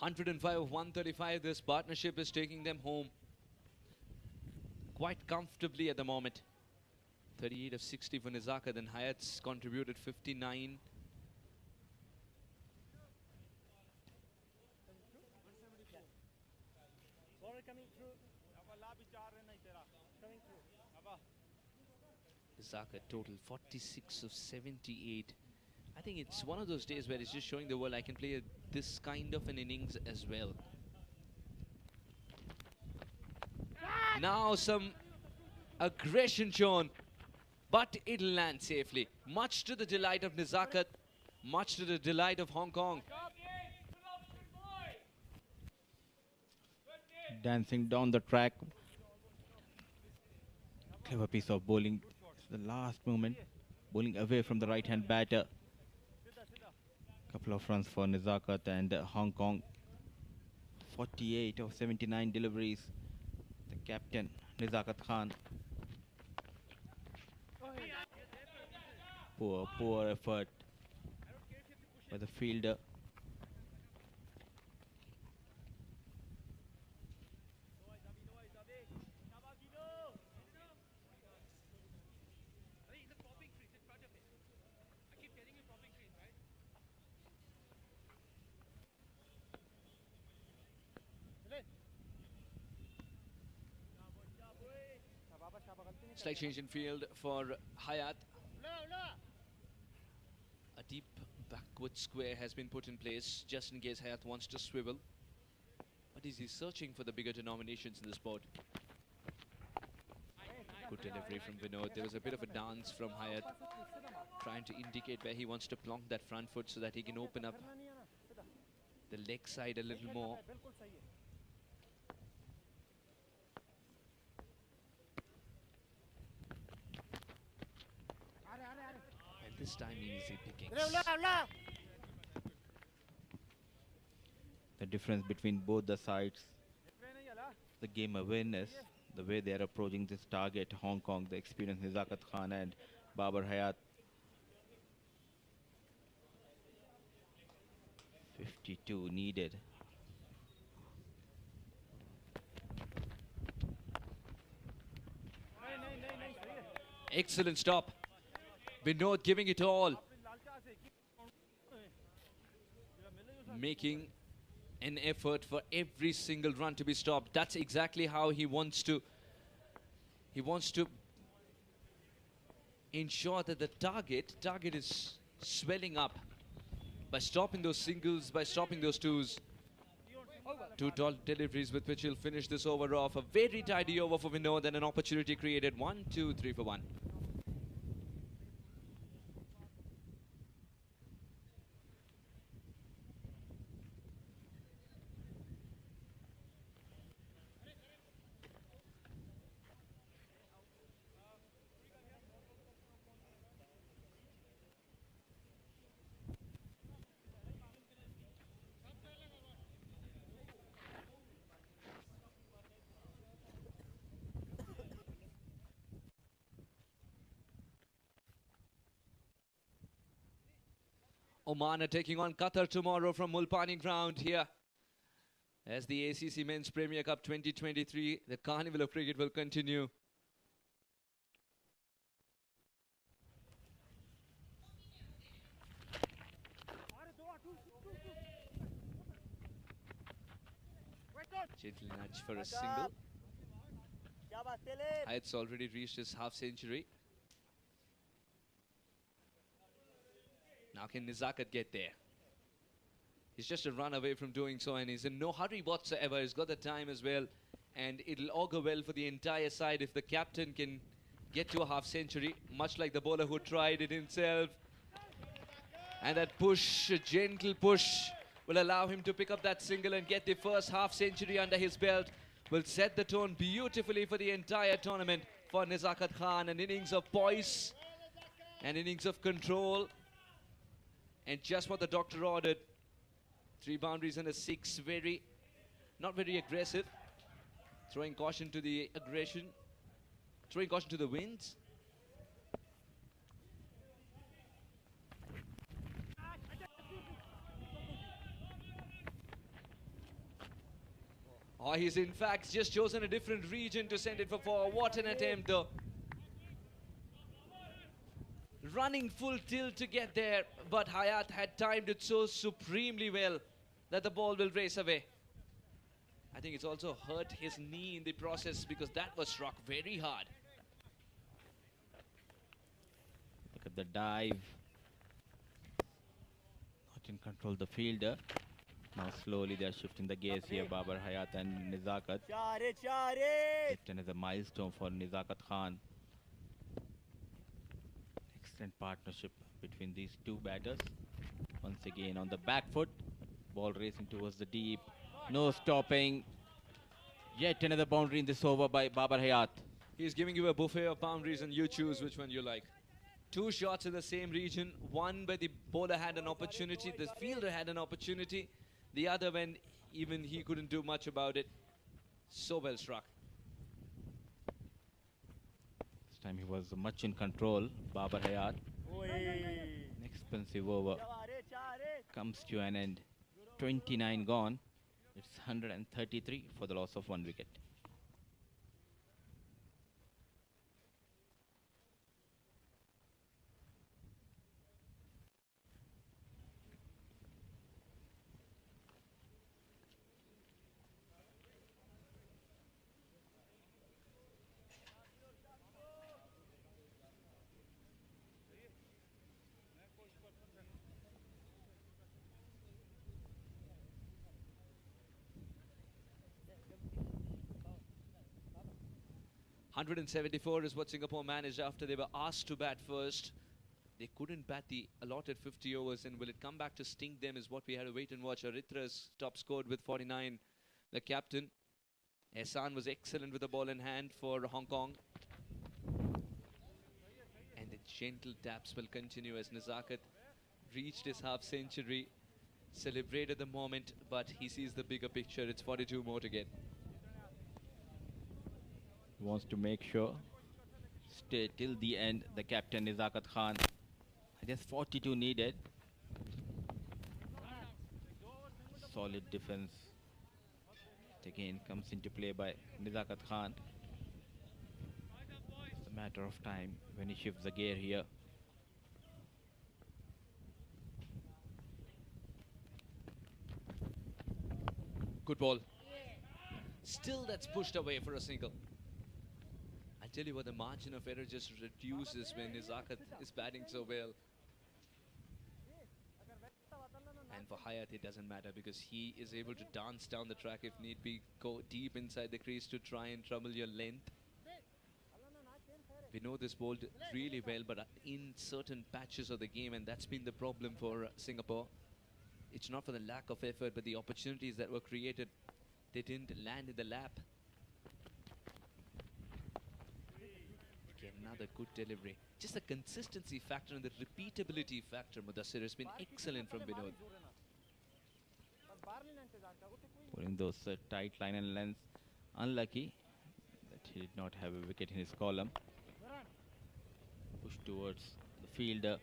Hundred and 135. This partnership is taking them home quite comfortably at the moment. 38 of 60 for Nizaka. Then Hayat's contributed 59. Coming through. Nizaka total 46 of 78. I think it's one of those days where it's just showing the world I can play this kind of an innings as well. Now some aggression shown, but it'll land safely. Much to the delight of Nizakat, much to the delight of Hong Kong. Dancing down the track. Clever piece of bowling. The last moment. Bowling away from the right-hand batter. Couple of runs for Nizakat and Hong Kong. 48 of 79 deliveries. The captain, Nizakat Khan. Poor effort by the fielder. Slight change in field for Hayat. A deep backward square has been put in place just in case Hayat wants to swivel. But is he searching for the bigger denominations in this board? Good delivery from Vinod. There was a bit of a dance from Hayat, trying to indicate where he wants to plonk that front foot so that he can open up the leg side a little more. This time easy pickings. The difference between both the sides, the game awareness, the way they are approaching this target, Hong Kong, the experienced Nizakat Khan and Babar Hayat. 52 needed. Excellent stop. Vinod giving it all. Making an effort for every single run to be stopped. That's exactly how he wants to. He wants to ensure that the target is swelling up by stopping those singles, by stopping those twos. Two tall deliveries with which he'll finish this over off. A very tidy over for Vinod and an opportunity created. 1, 2, 3 for 1. Oman are taking on Qatar tomorrow from Mulpani ground here. As the ACC Men's Premier Cup 2023, the Carnival of Cricket will continue. Gentle nudge for a single. Hayat's already reached his half century. Now can Nizakat get there? He's just a run away from doing so, and he's in no hurry whatsoever. He's got the time as well, and it'll augur well for the entire side if the captain can get to a half century, much like the bowler who tried it himself. And that push, a gentle push, will allow him to pick up that single and get the first half century under his belt. Will set the tone beautifully for the entire tournament for Nizakat Khan. An innings of poise, an innings of control, and just what the doctor ordered. 3 boundaries and a 6. Not very aggressive. Throwing caution to the aggression. Throwing caution to the winds. Oh, he's in fact just chosen a different region to send it for 4. What an attempt though. Running full tilt to get there, but Hayat had timed it so supremely well that the ball will race away. I think it's also hurt his knee in the process because that was struck very hard. Look at the dive. Not in control the fielder. Now slowly they are shifting the gears here, Babar Hayat and Nizakat. Just another milestone for Nizakat Khan. Excellent partnership between these two batters. Once again on the back foot. Ball racing towards the deep. No stopping. Yet another boundary in this over by Babar Hayat. He's giving you a buffet of boundaries and you choose which one you like. 2 shots in the same region. One where the bowler had an opportunity, the fielder had an opportunity. The other when even he couldn't do much about it. So well struck. This time he was much in control, Babar Hayat. An expensive over comes to an end. 29 gone. It's 133 for the loss of 1 wicket. .174 is what Singapore managed after they were asked to bat first. They couldn't bat the allotted 50 overs, and will it come back to sting them is what we had to wait and watch. Aritra's top scored with 49. The captain, Ehsan, was excellent with the ball in hand for Hong Kong. And the gentle taps will continue as Nizakat reached his half century, celebrated the moment, but he sees the bigger picture. It's 42 more to get. Wants to make sure stay till the end. The captain Nizakat Khan. I guess 42 needed. Solid defense. It again comes into play by Nizakat Khan. It's a matter of time when he shifts the gear here. Good ball. Still that's pushed away for a single. I tell you what, the margin of error just reduces when Nizakat is batting so well. And for Hayat it doesn't matter because he is able to dance down the track if need be, go deep inside the crease to try and trouble your length. We know this bowled really well, but in certain patches of the game, and that's been the problem for Singapore. It's not for the lack of effort, but the opportunities that were created, they didn't land in the lap. Again, another good delivery. Just the consistency factor and the repeatability factor, Mudassir, has been excellent from Vinod. Putting those tight line and lengths. Unlucky that he did not have a wicket in his column. Push towards the fielder.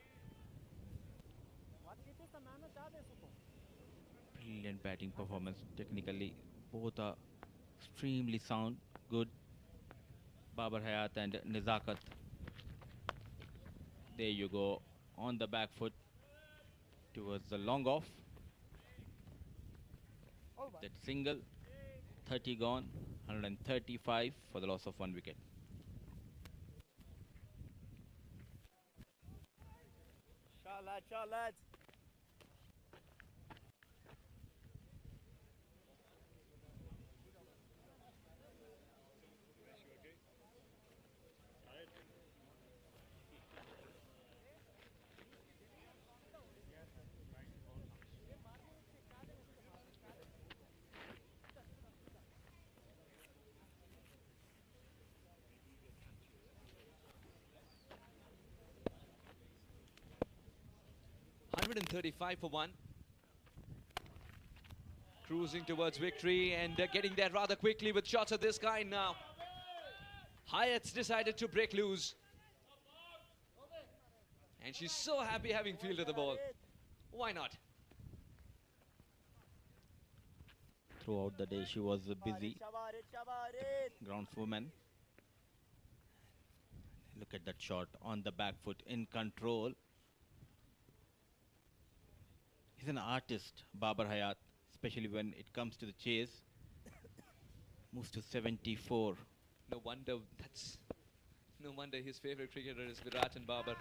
Brilliant batting performance. Technically, both are extremely sound, good. Babar Hayat and Nizakat. There you go, on the back foot towards the long off. That single 30 gone, 135 for the loss of 1 wicket. Shot, lads. $135 for 1. Cruising towards victory and getting there rather quickly with shots of this kind now. Hayat's decided to break loose. And she's so happy having fielded the ball. Why not? Throughout the day, she was busy groundswoman. Look at that shot on the back foot, in control. He's an artist, Babar Hayat, especially when it comes to the chase. Moves to 74. No wonder his favorite cricketer is Virat and Babar.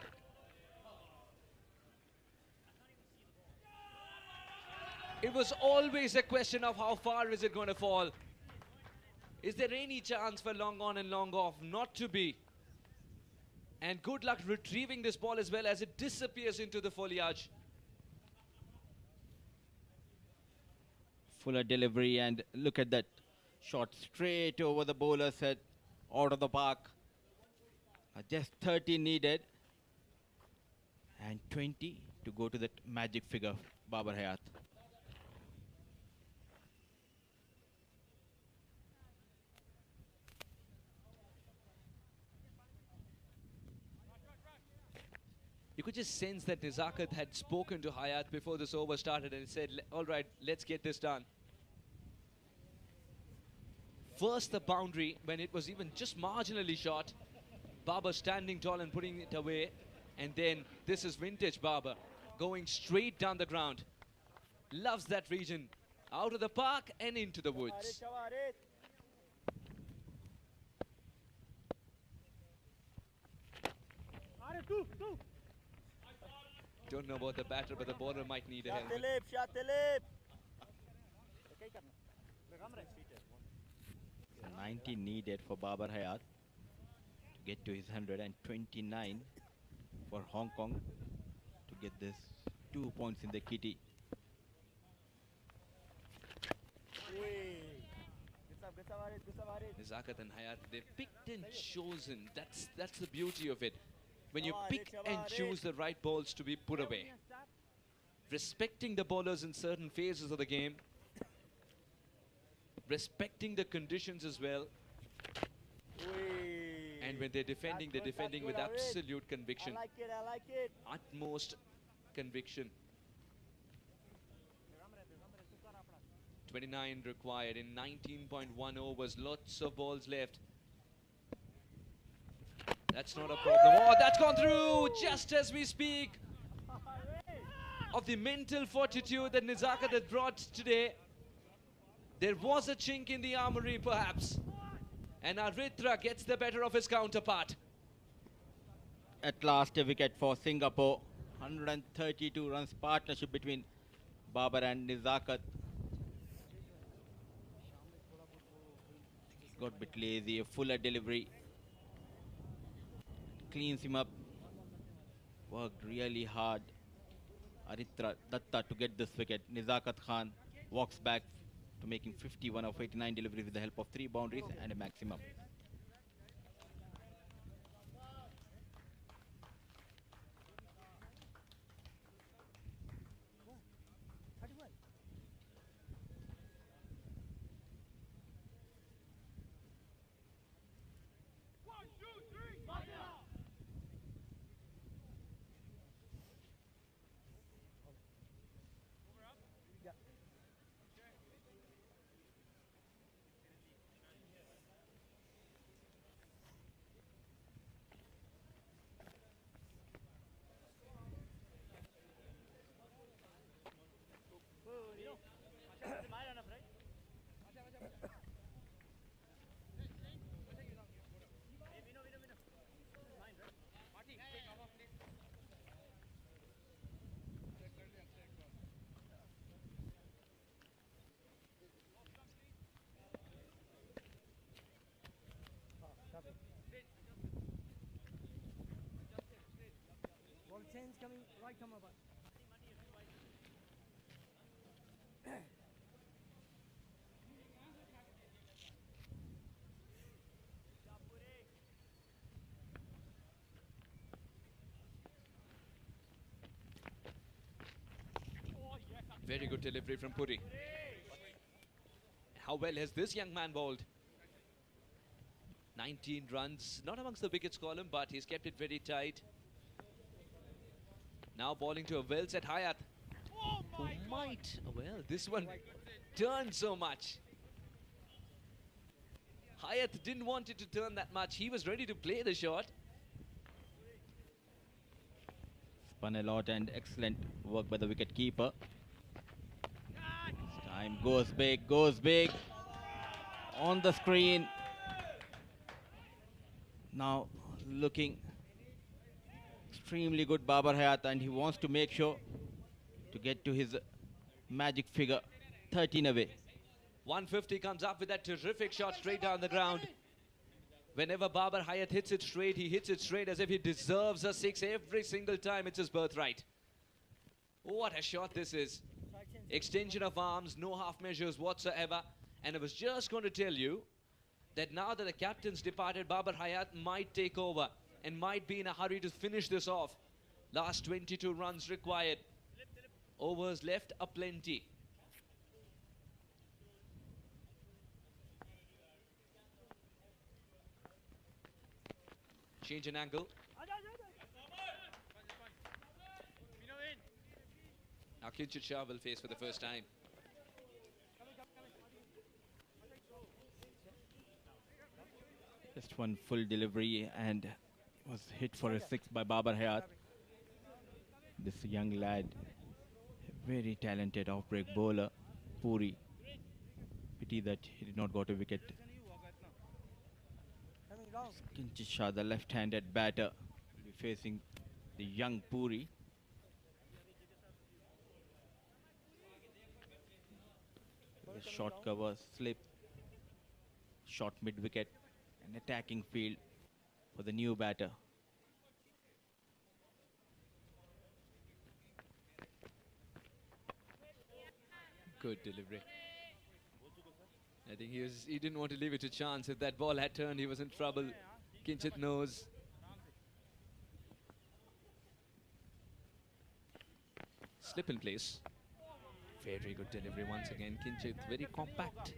It was always a question of how far is it going to fall. Is there any chance for long on and long off? Not to be. And good luck retrieving this ball as well as it disappears into the foliage. Fuller delivery, and look at that shot straight over the bowler's head, out of the park. Just 30 needed and 20 to go to that magic figure, Babar Hayat. You could just sense that Nizakat had spoken to Hayat before this over started and said, all right, let's get this done. First the boundary when it was even just marginally short. Babar standing tall and putting it away. And then this is vintage Babar going straight down the ground. Loves that region. Out of the park and into the woods. Don't know about the batter, but the bowler might need a helmet. 90 needed for Babar Hayat to get to his 129 for Hong Kong to get this 2 points in the kitty. Nizakat and Hayat, they've picked and chosen. That's the beauty of it. When you pick and choose the right balls to be put away. Respecting the bowlers in certain phases of the game. Respecting the conditions as well. And when they're defending with absolute conviction. I like it. Utmost conviction. 29 required in 19.1 overs. Lots of balls left. That's not a problem. Oh, that's gone through just as we speak. Of the mental fortitude that Nizakat has brought today. There was a chink in the armory perhaps. And Aritra gets the better of his counterpart. At last a wicket for Singapore. 132 runs partnership between Babar and Nizakat. Got a bit lazy, a fuller delivery. Cleans him up. Worked really hard. Aritra Datta to get this wicket. Nizakat Khan walks back to making 51 of 89 deliveries with the help of 3 boundaries and a maximum. chance coming right from above. Very good delivery from Puri. How well has this young man bowled? 19 runs, not amongst the wickets column, but he's kept it very tight. Now bowling to a well-set Hayat, who might, well, this one turned so much. Hayat didn't want it to turn that much. He was ready to play the shot. Spun a lot and excellent work by the wicket keeper. This time goes big. On the screen. Now looking extremely good Babar Hayat, and he wants to make sure to get to his magic figure, 13 away. 150 comes up with that terrific shot straight down the ground. Whenever Babar Hayat hits it straight, he hits it straight as if he deserves a 6 every single time. It's his birthright. What a shot this is. Extension of arms, no half measures whatsoever. And I was just going to tell you that now that the captain's departed, Babar Hayat might take over and might be in a hurry to finish this off. Last 22 runs required. Overs left aplenty. Change in angle. Now Kinchit Shah will face for the first time. Just one full delivery and was hit for a 6 by Babar Hayat. This young lad, a very talented off-break bowler, Puri. Pity that he did not go to wicket. Kinchit Shah, the left-handed batter, will be facing the young Puri. The short cover, slip, short mid-wicket, an attacking field for the new batter. Good delivery. I think he didn't want to leave it to chance. If that ball had turned, he was in trouble. Kinchit knows. Slip in place. Very good delivery once again. Kinchit very compact.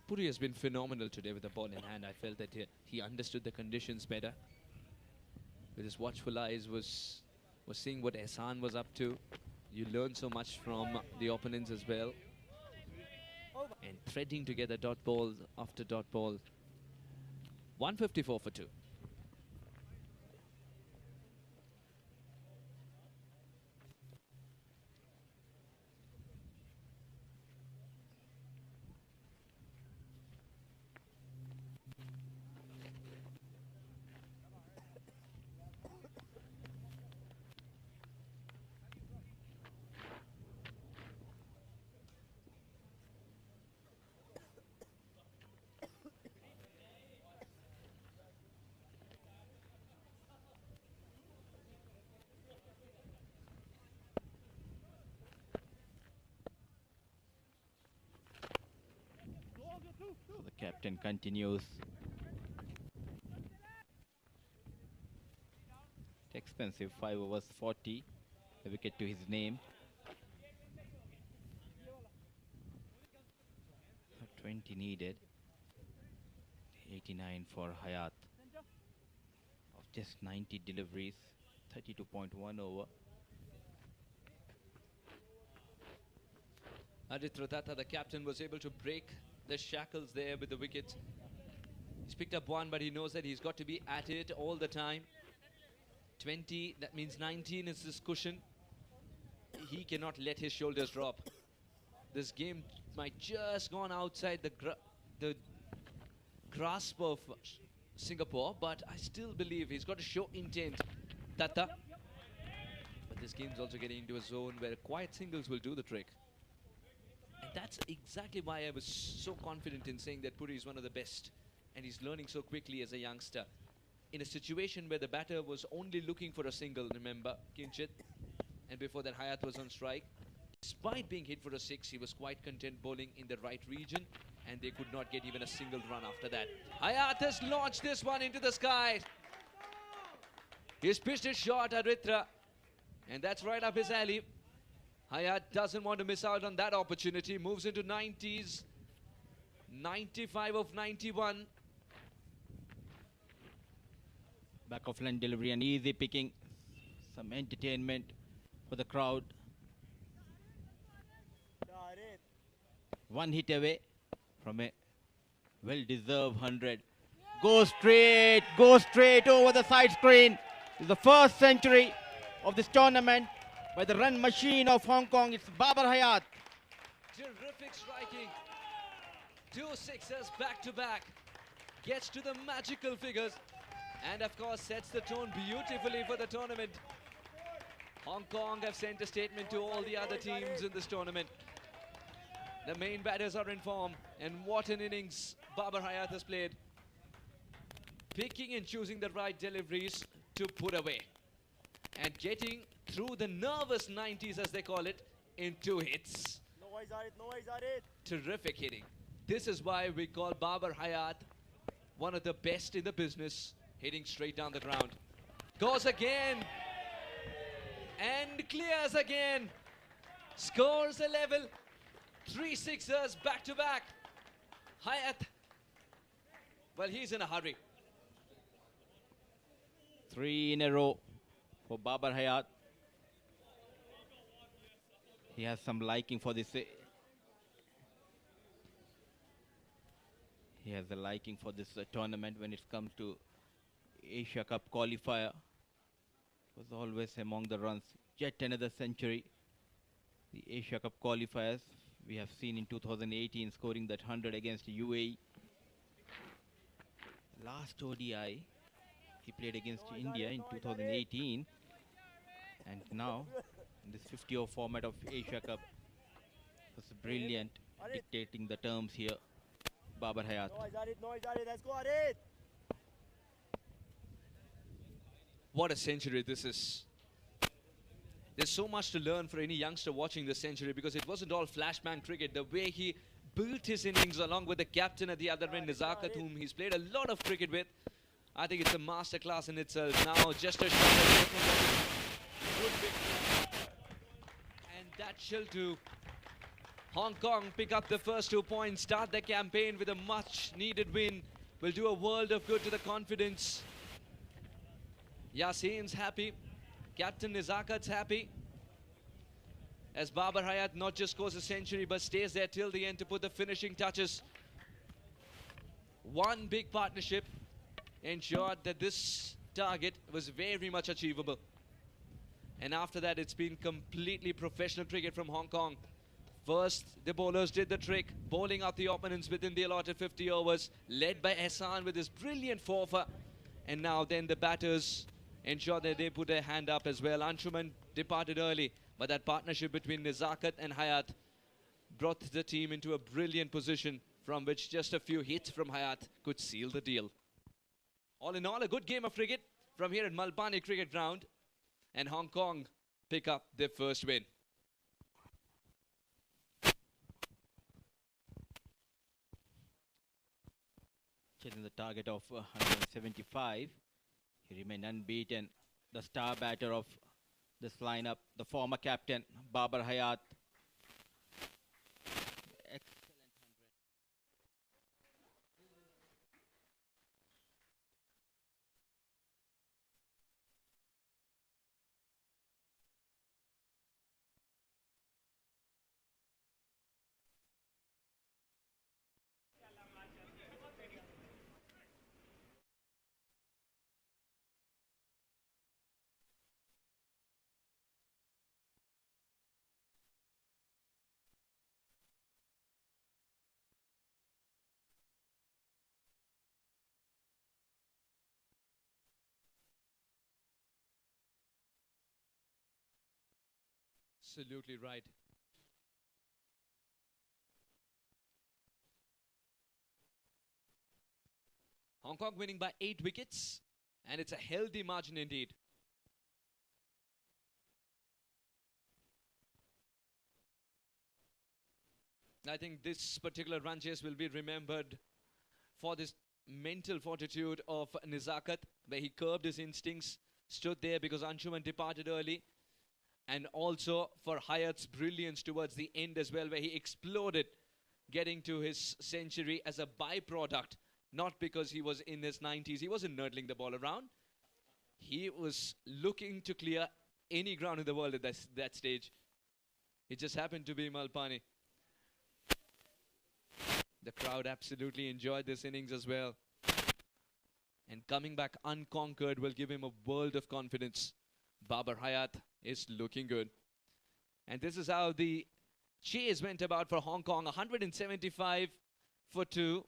Puri has been phenomenal today with the ball in hand. I felt that he understood the conditions better. With his watchful eyes was seeing what Ehsan was up to. You learn so much from the opponents as well. And threading together dot ball after dot ball. 154 for 2. So the captain continues. Expensive, 5 overs 40. The wicket to his name. 20 needed. 89 for Hayat. Of just 90 deliveries, 32.1 over. Aditya Datta, the captain, was able to break the shackles there with the wicket. He's picked up one, but he knows that he's got to be at it all the time. 20, that means 19 is his cushion. He cannot let his shoulders drop. This game might just gone outside the grasp of Singapore, but I still believe he's got to show intent, Datta. But this game's also getting into a zone where quiet singles will do the trick. And that's exactly why I was so confident in saying that Puri is one of the best, and he's learning so quickly as a youngster. in a situation where the batter was only looking for a single, remember, Kinchit, and before that Hayat was on strike. Despite being hit for a 6, he was quite content bowling in the right region, and they could not get even a single run after that. Hayat has launched this one into the sky. He's pitched his shot at Ritra, and that's right up his alley. Hayat doesn't want to miss out on that opportunity. Moves into 90s. 95 of 91. Back of line delivery and easy picking. Some entertainment for the crowd. One hit away from a well-deserved 100. Go straight over the side screen. It's the first century of this tournament by the run machine of Hong Kong. It's Babar Hayat. Terrific striking. 2 sixes back to back. Gets to the magical figures. And of course sets the tone beautifully for the tournament. Hong Kong have sent a statement to all the other teams in this tournament. The main batters are in form, and what an innings Babar Hayat has played. Picking and choosing the right deliveries to put away. And getting through the nervous 90s, as they call it, in 2 hits. No worries, Arit, no worries, Arit. Terrific hitting. This is why we call Babar Hayat one of the best in the business, hitting straight down the ground. Goes again. And clears again. Scores a level. 3 sixers back to back. Hayat, well, he's in a hurry. 3 in a row for Babar Hayat. He has some liking for this. He has a liking for this tournament when it comes to Asia Cup qualifier. Was always among the runs. Yet another century. The Asia Cup qualifiers we have seen in 2018 scoring that 100 against UAE. Last ODI he played against India in 2018, and now in this 50-over format of Asia Cup was brilliant, dictating the terms here. Babar Hayat. Let's go, Arit. What a century this is. There's so much to learn for any youngster watching this century, because it wasn't all flashbang cricket. The way he built his innings along with the captain at the other end, Nizakat, whom he's played a lot of cricket with. I think it's a masterclass in itself. Now just a shot. And that shall do. Hong Kong pick up the first 2 points, start the campaign with a much needed win. Will do a world of good to the confidence. Yasin's happy. Captain Nizakat's happy. As Babar Hayat not just scores a century but stays there till the end to put the finishing touches. One big partnership ensured that this target was very much achievable. And after that, it's been completely professional cricket from Hong Kong. First, the bowlers did the trick, bowling out the opponents within the allotted 50 overs, led by Ehsan with his brilliant four-for. And now then the batters ensure that they put their hand up as well. Anshuman departed early, but that partnership between Nizakat and Hayat brought the team into a brilliant position from which just a few hits from Hayat could seal the deal. All in all, a good game of cricket from here at Malbani Cricket Ground, and Hong Kong pick up their first win. Chasing the target of 175. He remained unbeaten. The star batter of this lineup, the former captain, Babar Hayat. Excellent 100. Absolutely right. Hong Kong winning by 8 wickets. And it's a healthy margin indeed. I think this particular run chase will be remembered for this mental fortitude of Nizakat, where he curbed his instincts, stood there because Anshuman departed early, and also for Hayat's brilliance towards the end as well, where he exploded, getting to his century as a byproduct, not because he was in his 90s. He wasn't nurdling the ball around. He was looking to clear any ground in the world at that stage. It just happened to be Malpani. The crowd absolutely enjoyed this innings as well. And coming back unconquered will give him a world of confidence. Babar Hayat is looking good. And this is how the chase went about for Hong Kong. 175 for 2.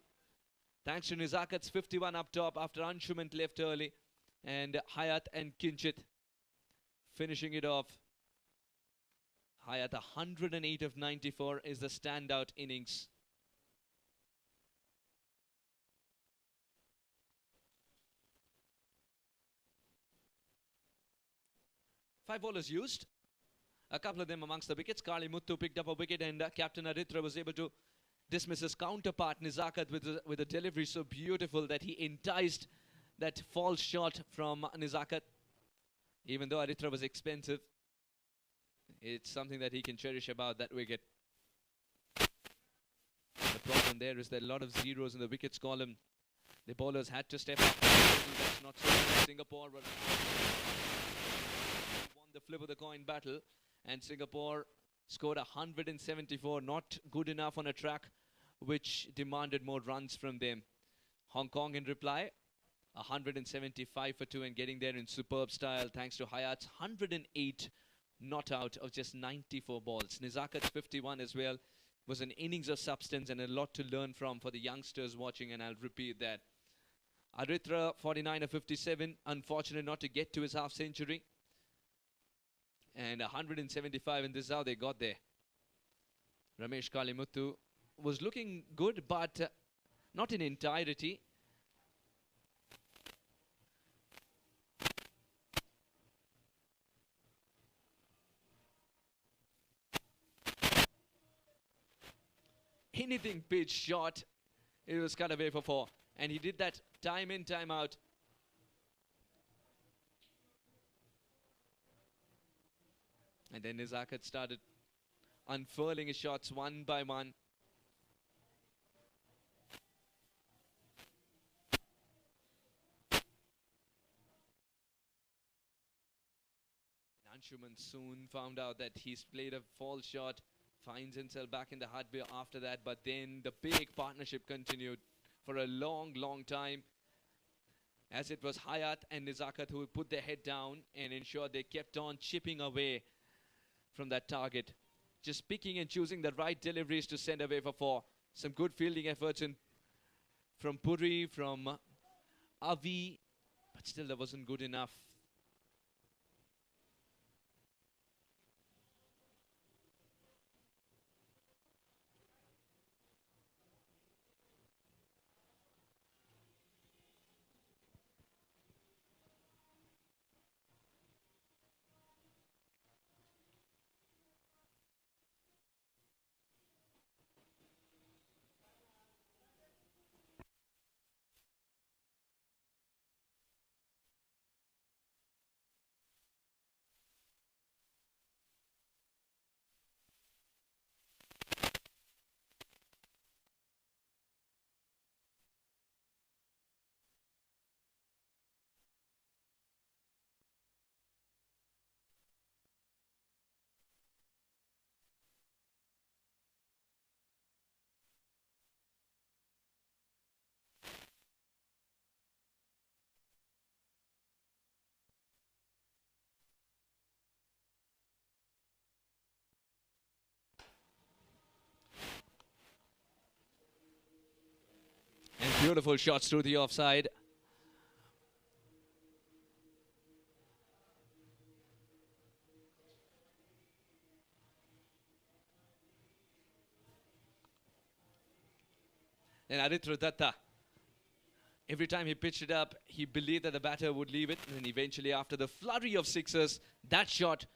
Thanks to Nizakat's 51 up top after Anshuman left early. And Hayat and Kinchit finishing it off. Hayat 108 of 94 is the standout innings. 5 bowlers used. A couple of them amongst the wickets. Kali Muthu picked up a wicket, and Captain Aritra was able to dismiss his counterpart Nizakat with a delivery so beautiful that he enticed that false shot from Nizakat. Even though Aritra was expensive, it's something that he can cherish about that wicket. The problem there is that a lot of zeros in the wickets column. The bowlers had to step up. That's not so good. Singapore won the flip of the coin battle, and Singapore scored 174. Not good enough on a track which demanded more runs from them. Hong Kong in reply, 175 for 2 and getting there in superb style thanks to Hayat's 108 not out of just 94 balls. Nizakat's 51 as well was an innings of substance and a lot to learn from for the youngsters watching, and I'll repeat that. Aritra 49 of 57, unfortunate not to get to his half century. And 175, and this is how they got there. Ramesh Kalimuthu was looking good, but not in entirety. Anything pitch shot, it was cut away for 4. And he did that time in, time out. And then Nizakat started unfurling his shots one by one. Anshuman soon found out that he's played a false shot, finds himself back in the hard way after that, but then the big partnership continued for a long, long time, as it was Hayat and Nizakat who put their head down and ensured they kept on chipping away from that target. Just picking and choosing the right deliveries to send away for 4. Some good fielding efforts from Puri, from Avi, but still that wasn't good enough. And beautiful shots through the offside. And Aritra Datta Every time he pitched it up, he believed that the batter would leave it. And then eventually, after the flurry of sixes, that shot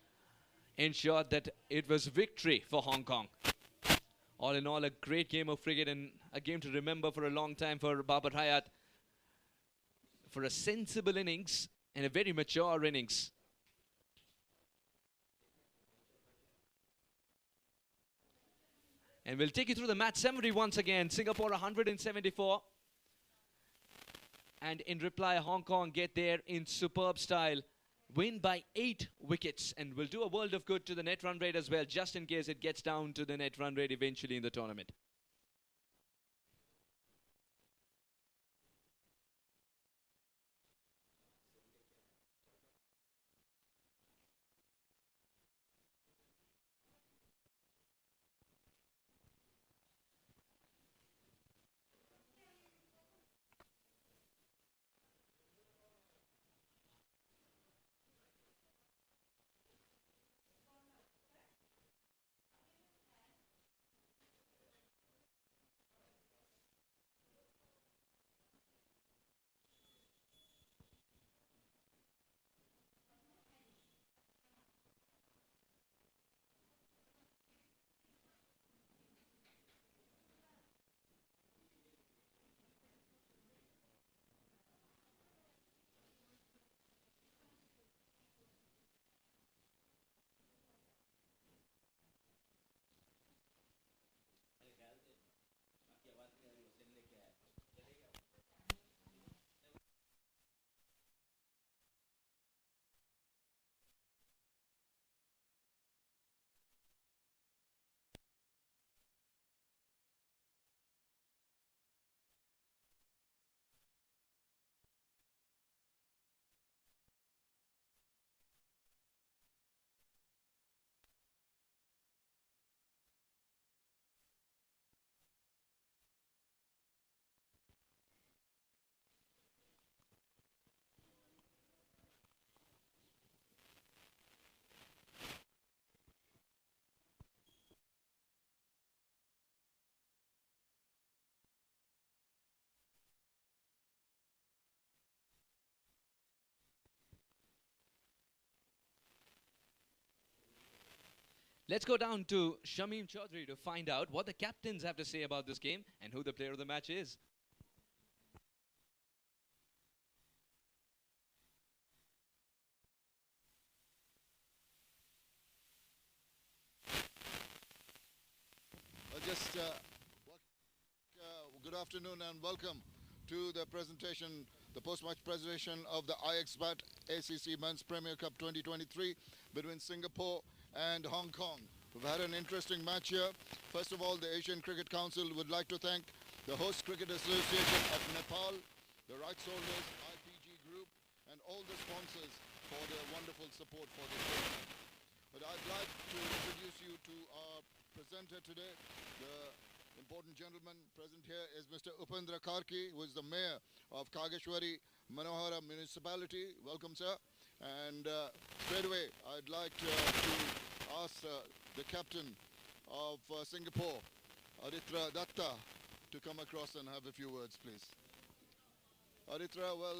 ensured that it was victory for Hong Kong. All in all, a great game of cricket and a game to remember for a long time for Babar Hayat. For a sensible innings and a very mature innings. And we'll take you through the match summary once again. Singapore 174. And in reply, Hong Kong get there in superb style. Win by 8 wickets. And will do a world of good to the net run rate as well, just in case it gets down to the net run rate eventually in the tournament. Let's go down to Shamim Chaudhary to find out what the captains have to say about this game and who the player of the match is. Good afternoon and welcome to the presentation, the post-match presentation of the IXBAT ACC Men's Premier Cup 2023 between Singapore and Hong Kong. We've had an interesting match here. First of all, the Asian Cricket Council would like to thank the Host Cricket Association of Nepal, the rights holders, IPG Group, and all the sponsors for their wonderful support for this tournament. But I'd like to introduce you to our presenter today. The important gentleman present here is Mr. Upendra Karki, who is the Mayor of Kageshwari Manohara Municipality. Welcome, sir. And straight away, I'd like to ask the captain of Singapore, Aditra Datta, to come across and have a few words, please. Aditra, well,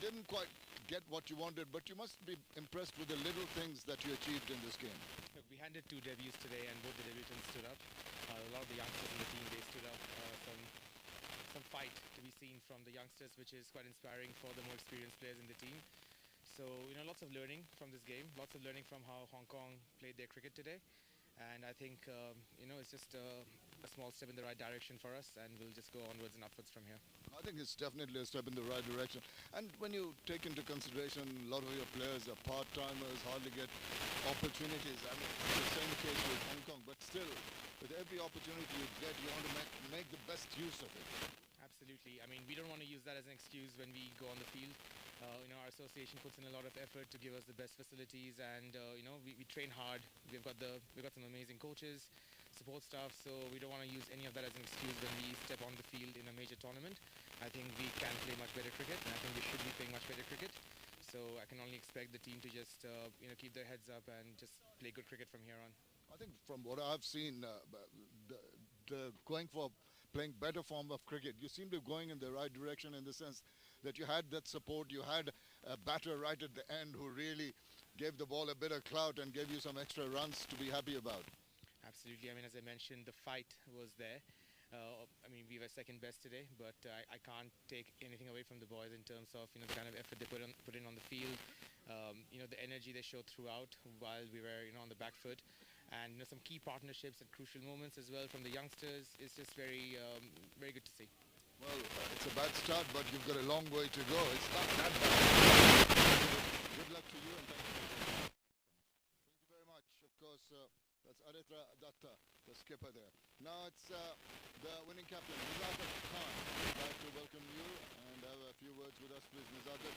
didn't quite get what you wanted, but you must be impressed with the little things that you achieved in this game. Look, we handed 2 debuts today, and both the debutants stood up. A lot of the youngsters in the team, they stood up. Some fight to be seen from the youngsters, which is quite inspiring for the more experienced players in the team. So, lots of learning from this game, lots of learning from how Hong Kong played their cricket today. And I think, it's just a small step in the right direction for us, and we'll just go onwards and upwards from here. I think it's definitely a step in the right direction. And when you take into consideration a lot of your players are part-timers, hardly get opportunities. I mean, it's the same case with Hong Kong, but still, with every opportunity you get, you want to make the best use of it. Absolutely. I mean, we don't want to use that as an excuse when we go on the field. Our association puts in a lot of effort to give us the best facilities, and we train hard. We've got some amazing coaches, support staff, so we don't want to use any of that as an excuse when we step on the field in a major tournament. I think we can play much better cricket, and I think we should be playing much better cricket. So I can only expect the team to just keep their heads up and just play good cricket from here on. I think from what I've seen, the going for playing better form of cricket. You seem to be going in the right direction in the sense that you had that support, you had a batter right at the end who really gave the ball a bit of clout and gave you some extra runs to be happy about. Absolutely. I mean, as I mentioned, the fight was there. I mean, we were second best today, but I can't take anything away from the boys in terms of the kind of effort they put in on the field, the energy they showed throughout while we were on the back foot, and some key partnerships and crucial moments as well from the youngsters. It's just very very good to see. Well, it's a bad start, but you've got a long way to go. It's not that bad. Good luck to you and thank you. Thank you very much. Of course, that's Aritra Datta, the skipper there. Now it's the winning captain, Nizakat Khan. I'd like to welcome you and have a few words with us, please, Nizakat.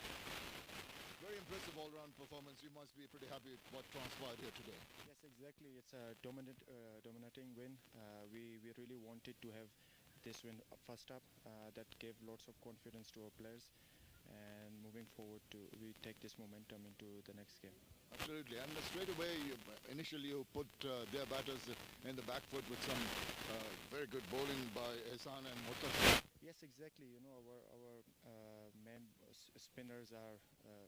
Very impressive all-round performance. You must be pretty happy with what transpired here today. Yes, exactly. It's a dominating win. We really wanted to have this win first up. That gave lots of confidence to our players. And moving forward, we take this momentum into the next game. Absolutely, and straight away, initially you put their batters in the back foot with some very good bowling by Ehsan and Murtaza. Yes, exactly. Our main spinners are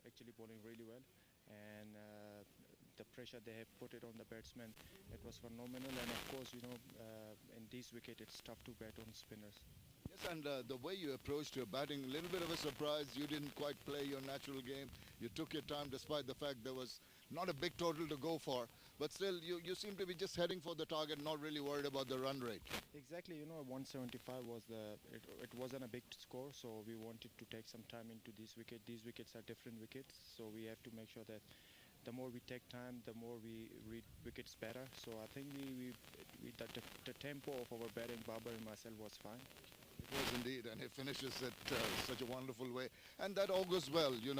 actually bowling really well, and the pressure they have put it on the batsmen, it was phenomenal. And of course, in this wicket, it's tough to bat on spinners. Yes, and the way you approached your batting, a little bit of a surprise. You didn't quite play your natural game. You took your time despite the fact there was not a big total to go for. But still, you seem to be just heading for the target, not really worried about the run rate. Exactly, 175 was it wasn't a big score, so we wanted to take some time into this wicket. These wickets are different wickets, so we have to make sure that the more we take time, the more we read wickets better. So I think the tempo of our batting, Babar and myself, was fine. It was indeed, and it finishes it such a wonderful way. And that augurs well, you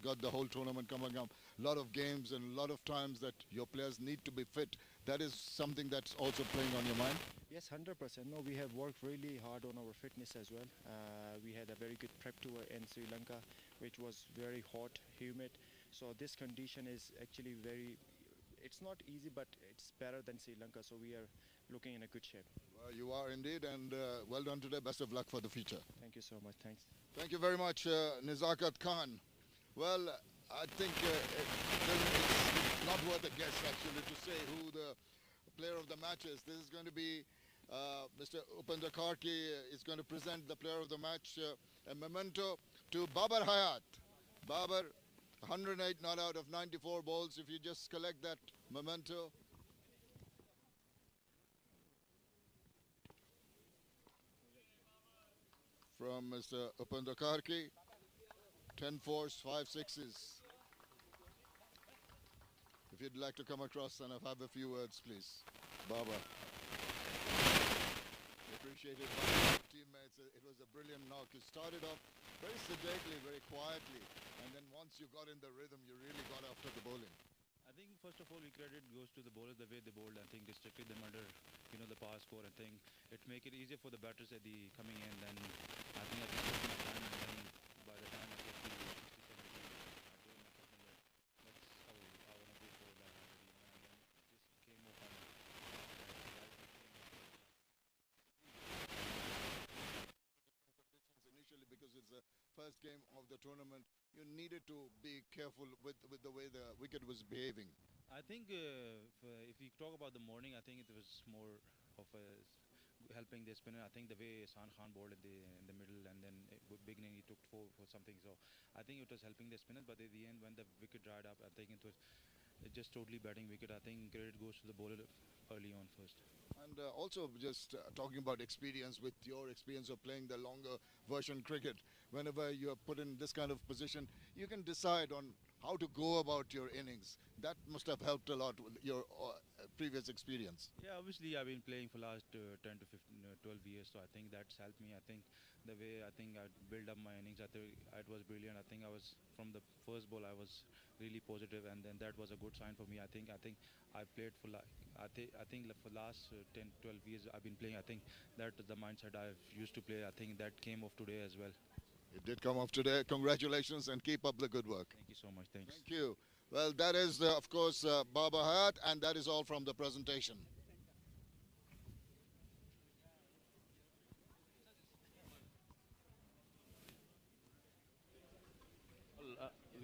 got the whole tournament coming up. A lot of games and a lot of times that your players need to be fit. That is something that's also playing on your mind? Yes, 100%. No, we have worked really hard on our fitness as well. We had a very good prep tour in Sri Lanka, which was very hot, humid. So this condition is actually it's not easy, but it's better than Sri Lanka. So we are looking in a good shape. Well, you are indeed, and well done today. Best of luck for the future. Thank you so much. Thanks. Thank you very much, Nizakat Khan. Well, I think it's not worth a guess, actually, to say who the player of the match is. This is going to be Mr. Upendra Karki is going to present the player of the match, a memento to Babar Hayat. Babar, 108 not out of 94 balls. If you just collect that memento. From Mr. Upendra Karki, 10 fours, 5 sixes. If you'd like to come across and have a few words, please. Baba. Appreciated by your teammates. It was a brilliant knock. You started off very sedately, very quietly, and then once you got in the rhythm, you really got after the bowling. I think first of all, credit goes to the bowlers, the way they bowled. I think restricted them under, the power score. I think it make it easier for the batters at the coming in. Then I think I took my time, and then by the time I took the 60, 70, I told myself that I want to go for that 100, and then it just came off. Initially, because it's the first game of the tournament, you needed to be careful with the way the wicket was behaving. I think if we talk about the morning, I think it was more of helping the spinner. I think the way Ehsan Khan bowled in the middle, and then beginning he took 4 for something. So I think it was helping the spinners. But at the end, when the wicket dried up, I think it was just totally batting wicket. I think credit goes to the bowler early on first. And also just talking about experience, with your experience of playing the longer version cricket, whenever you are put in this kind of position, you can decide on how to go about your innings. That must have helped a lot with your previous experience. Yeah, obviously I've been playing for last 10 to 15, 12 years, so I think that's helped me. I think the way I built up my innings, I think it was brilliant. I think I was, from the first ball, I was really positive, and then that was a good sign for me. I think I played for for last 10, 12 years I've been playing. I think that the mindset I've used to play, I think that came off today as well. It did come off today. Congratulations and keep up the good work. Thank you so much. Thanks. Thank you. Well, that is, of course, Babar Hayat, and that is all from the presentation.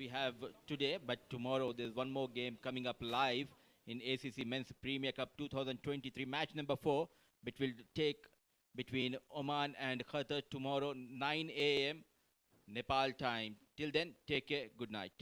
we have today, but tomorrow there's one more game coming up live in ACC Men's Premier Cup 2023, match number 4, which will take between Oman and Qatar tomorrow 9 a.m. Nepal time. Till then, take care. Good night.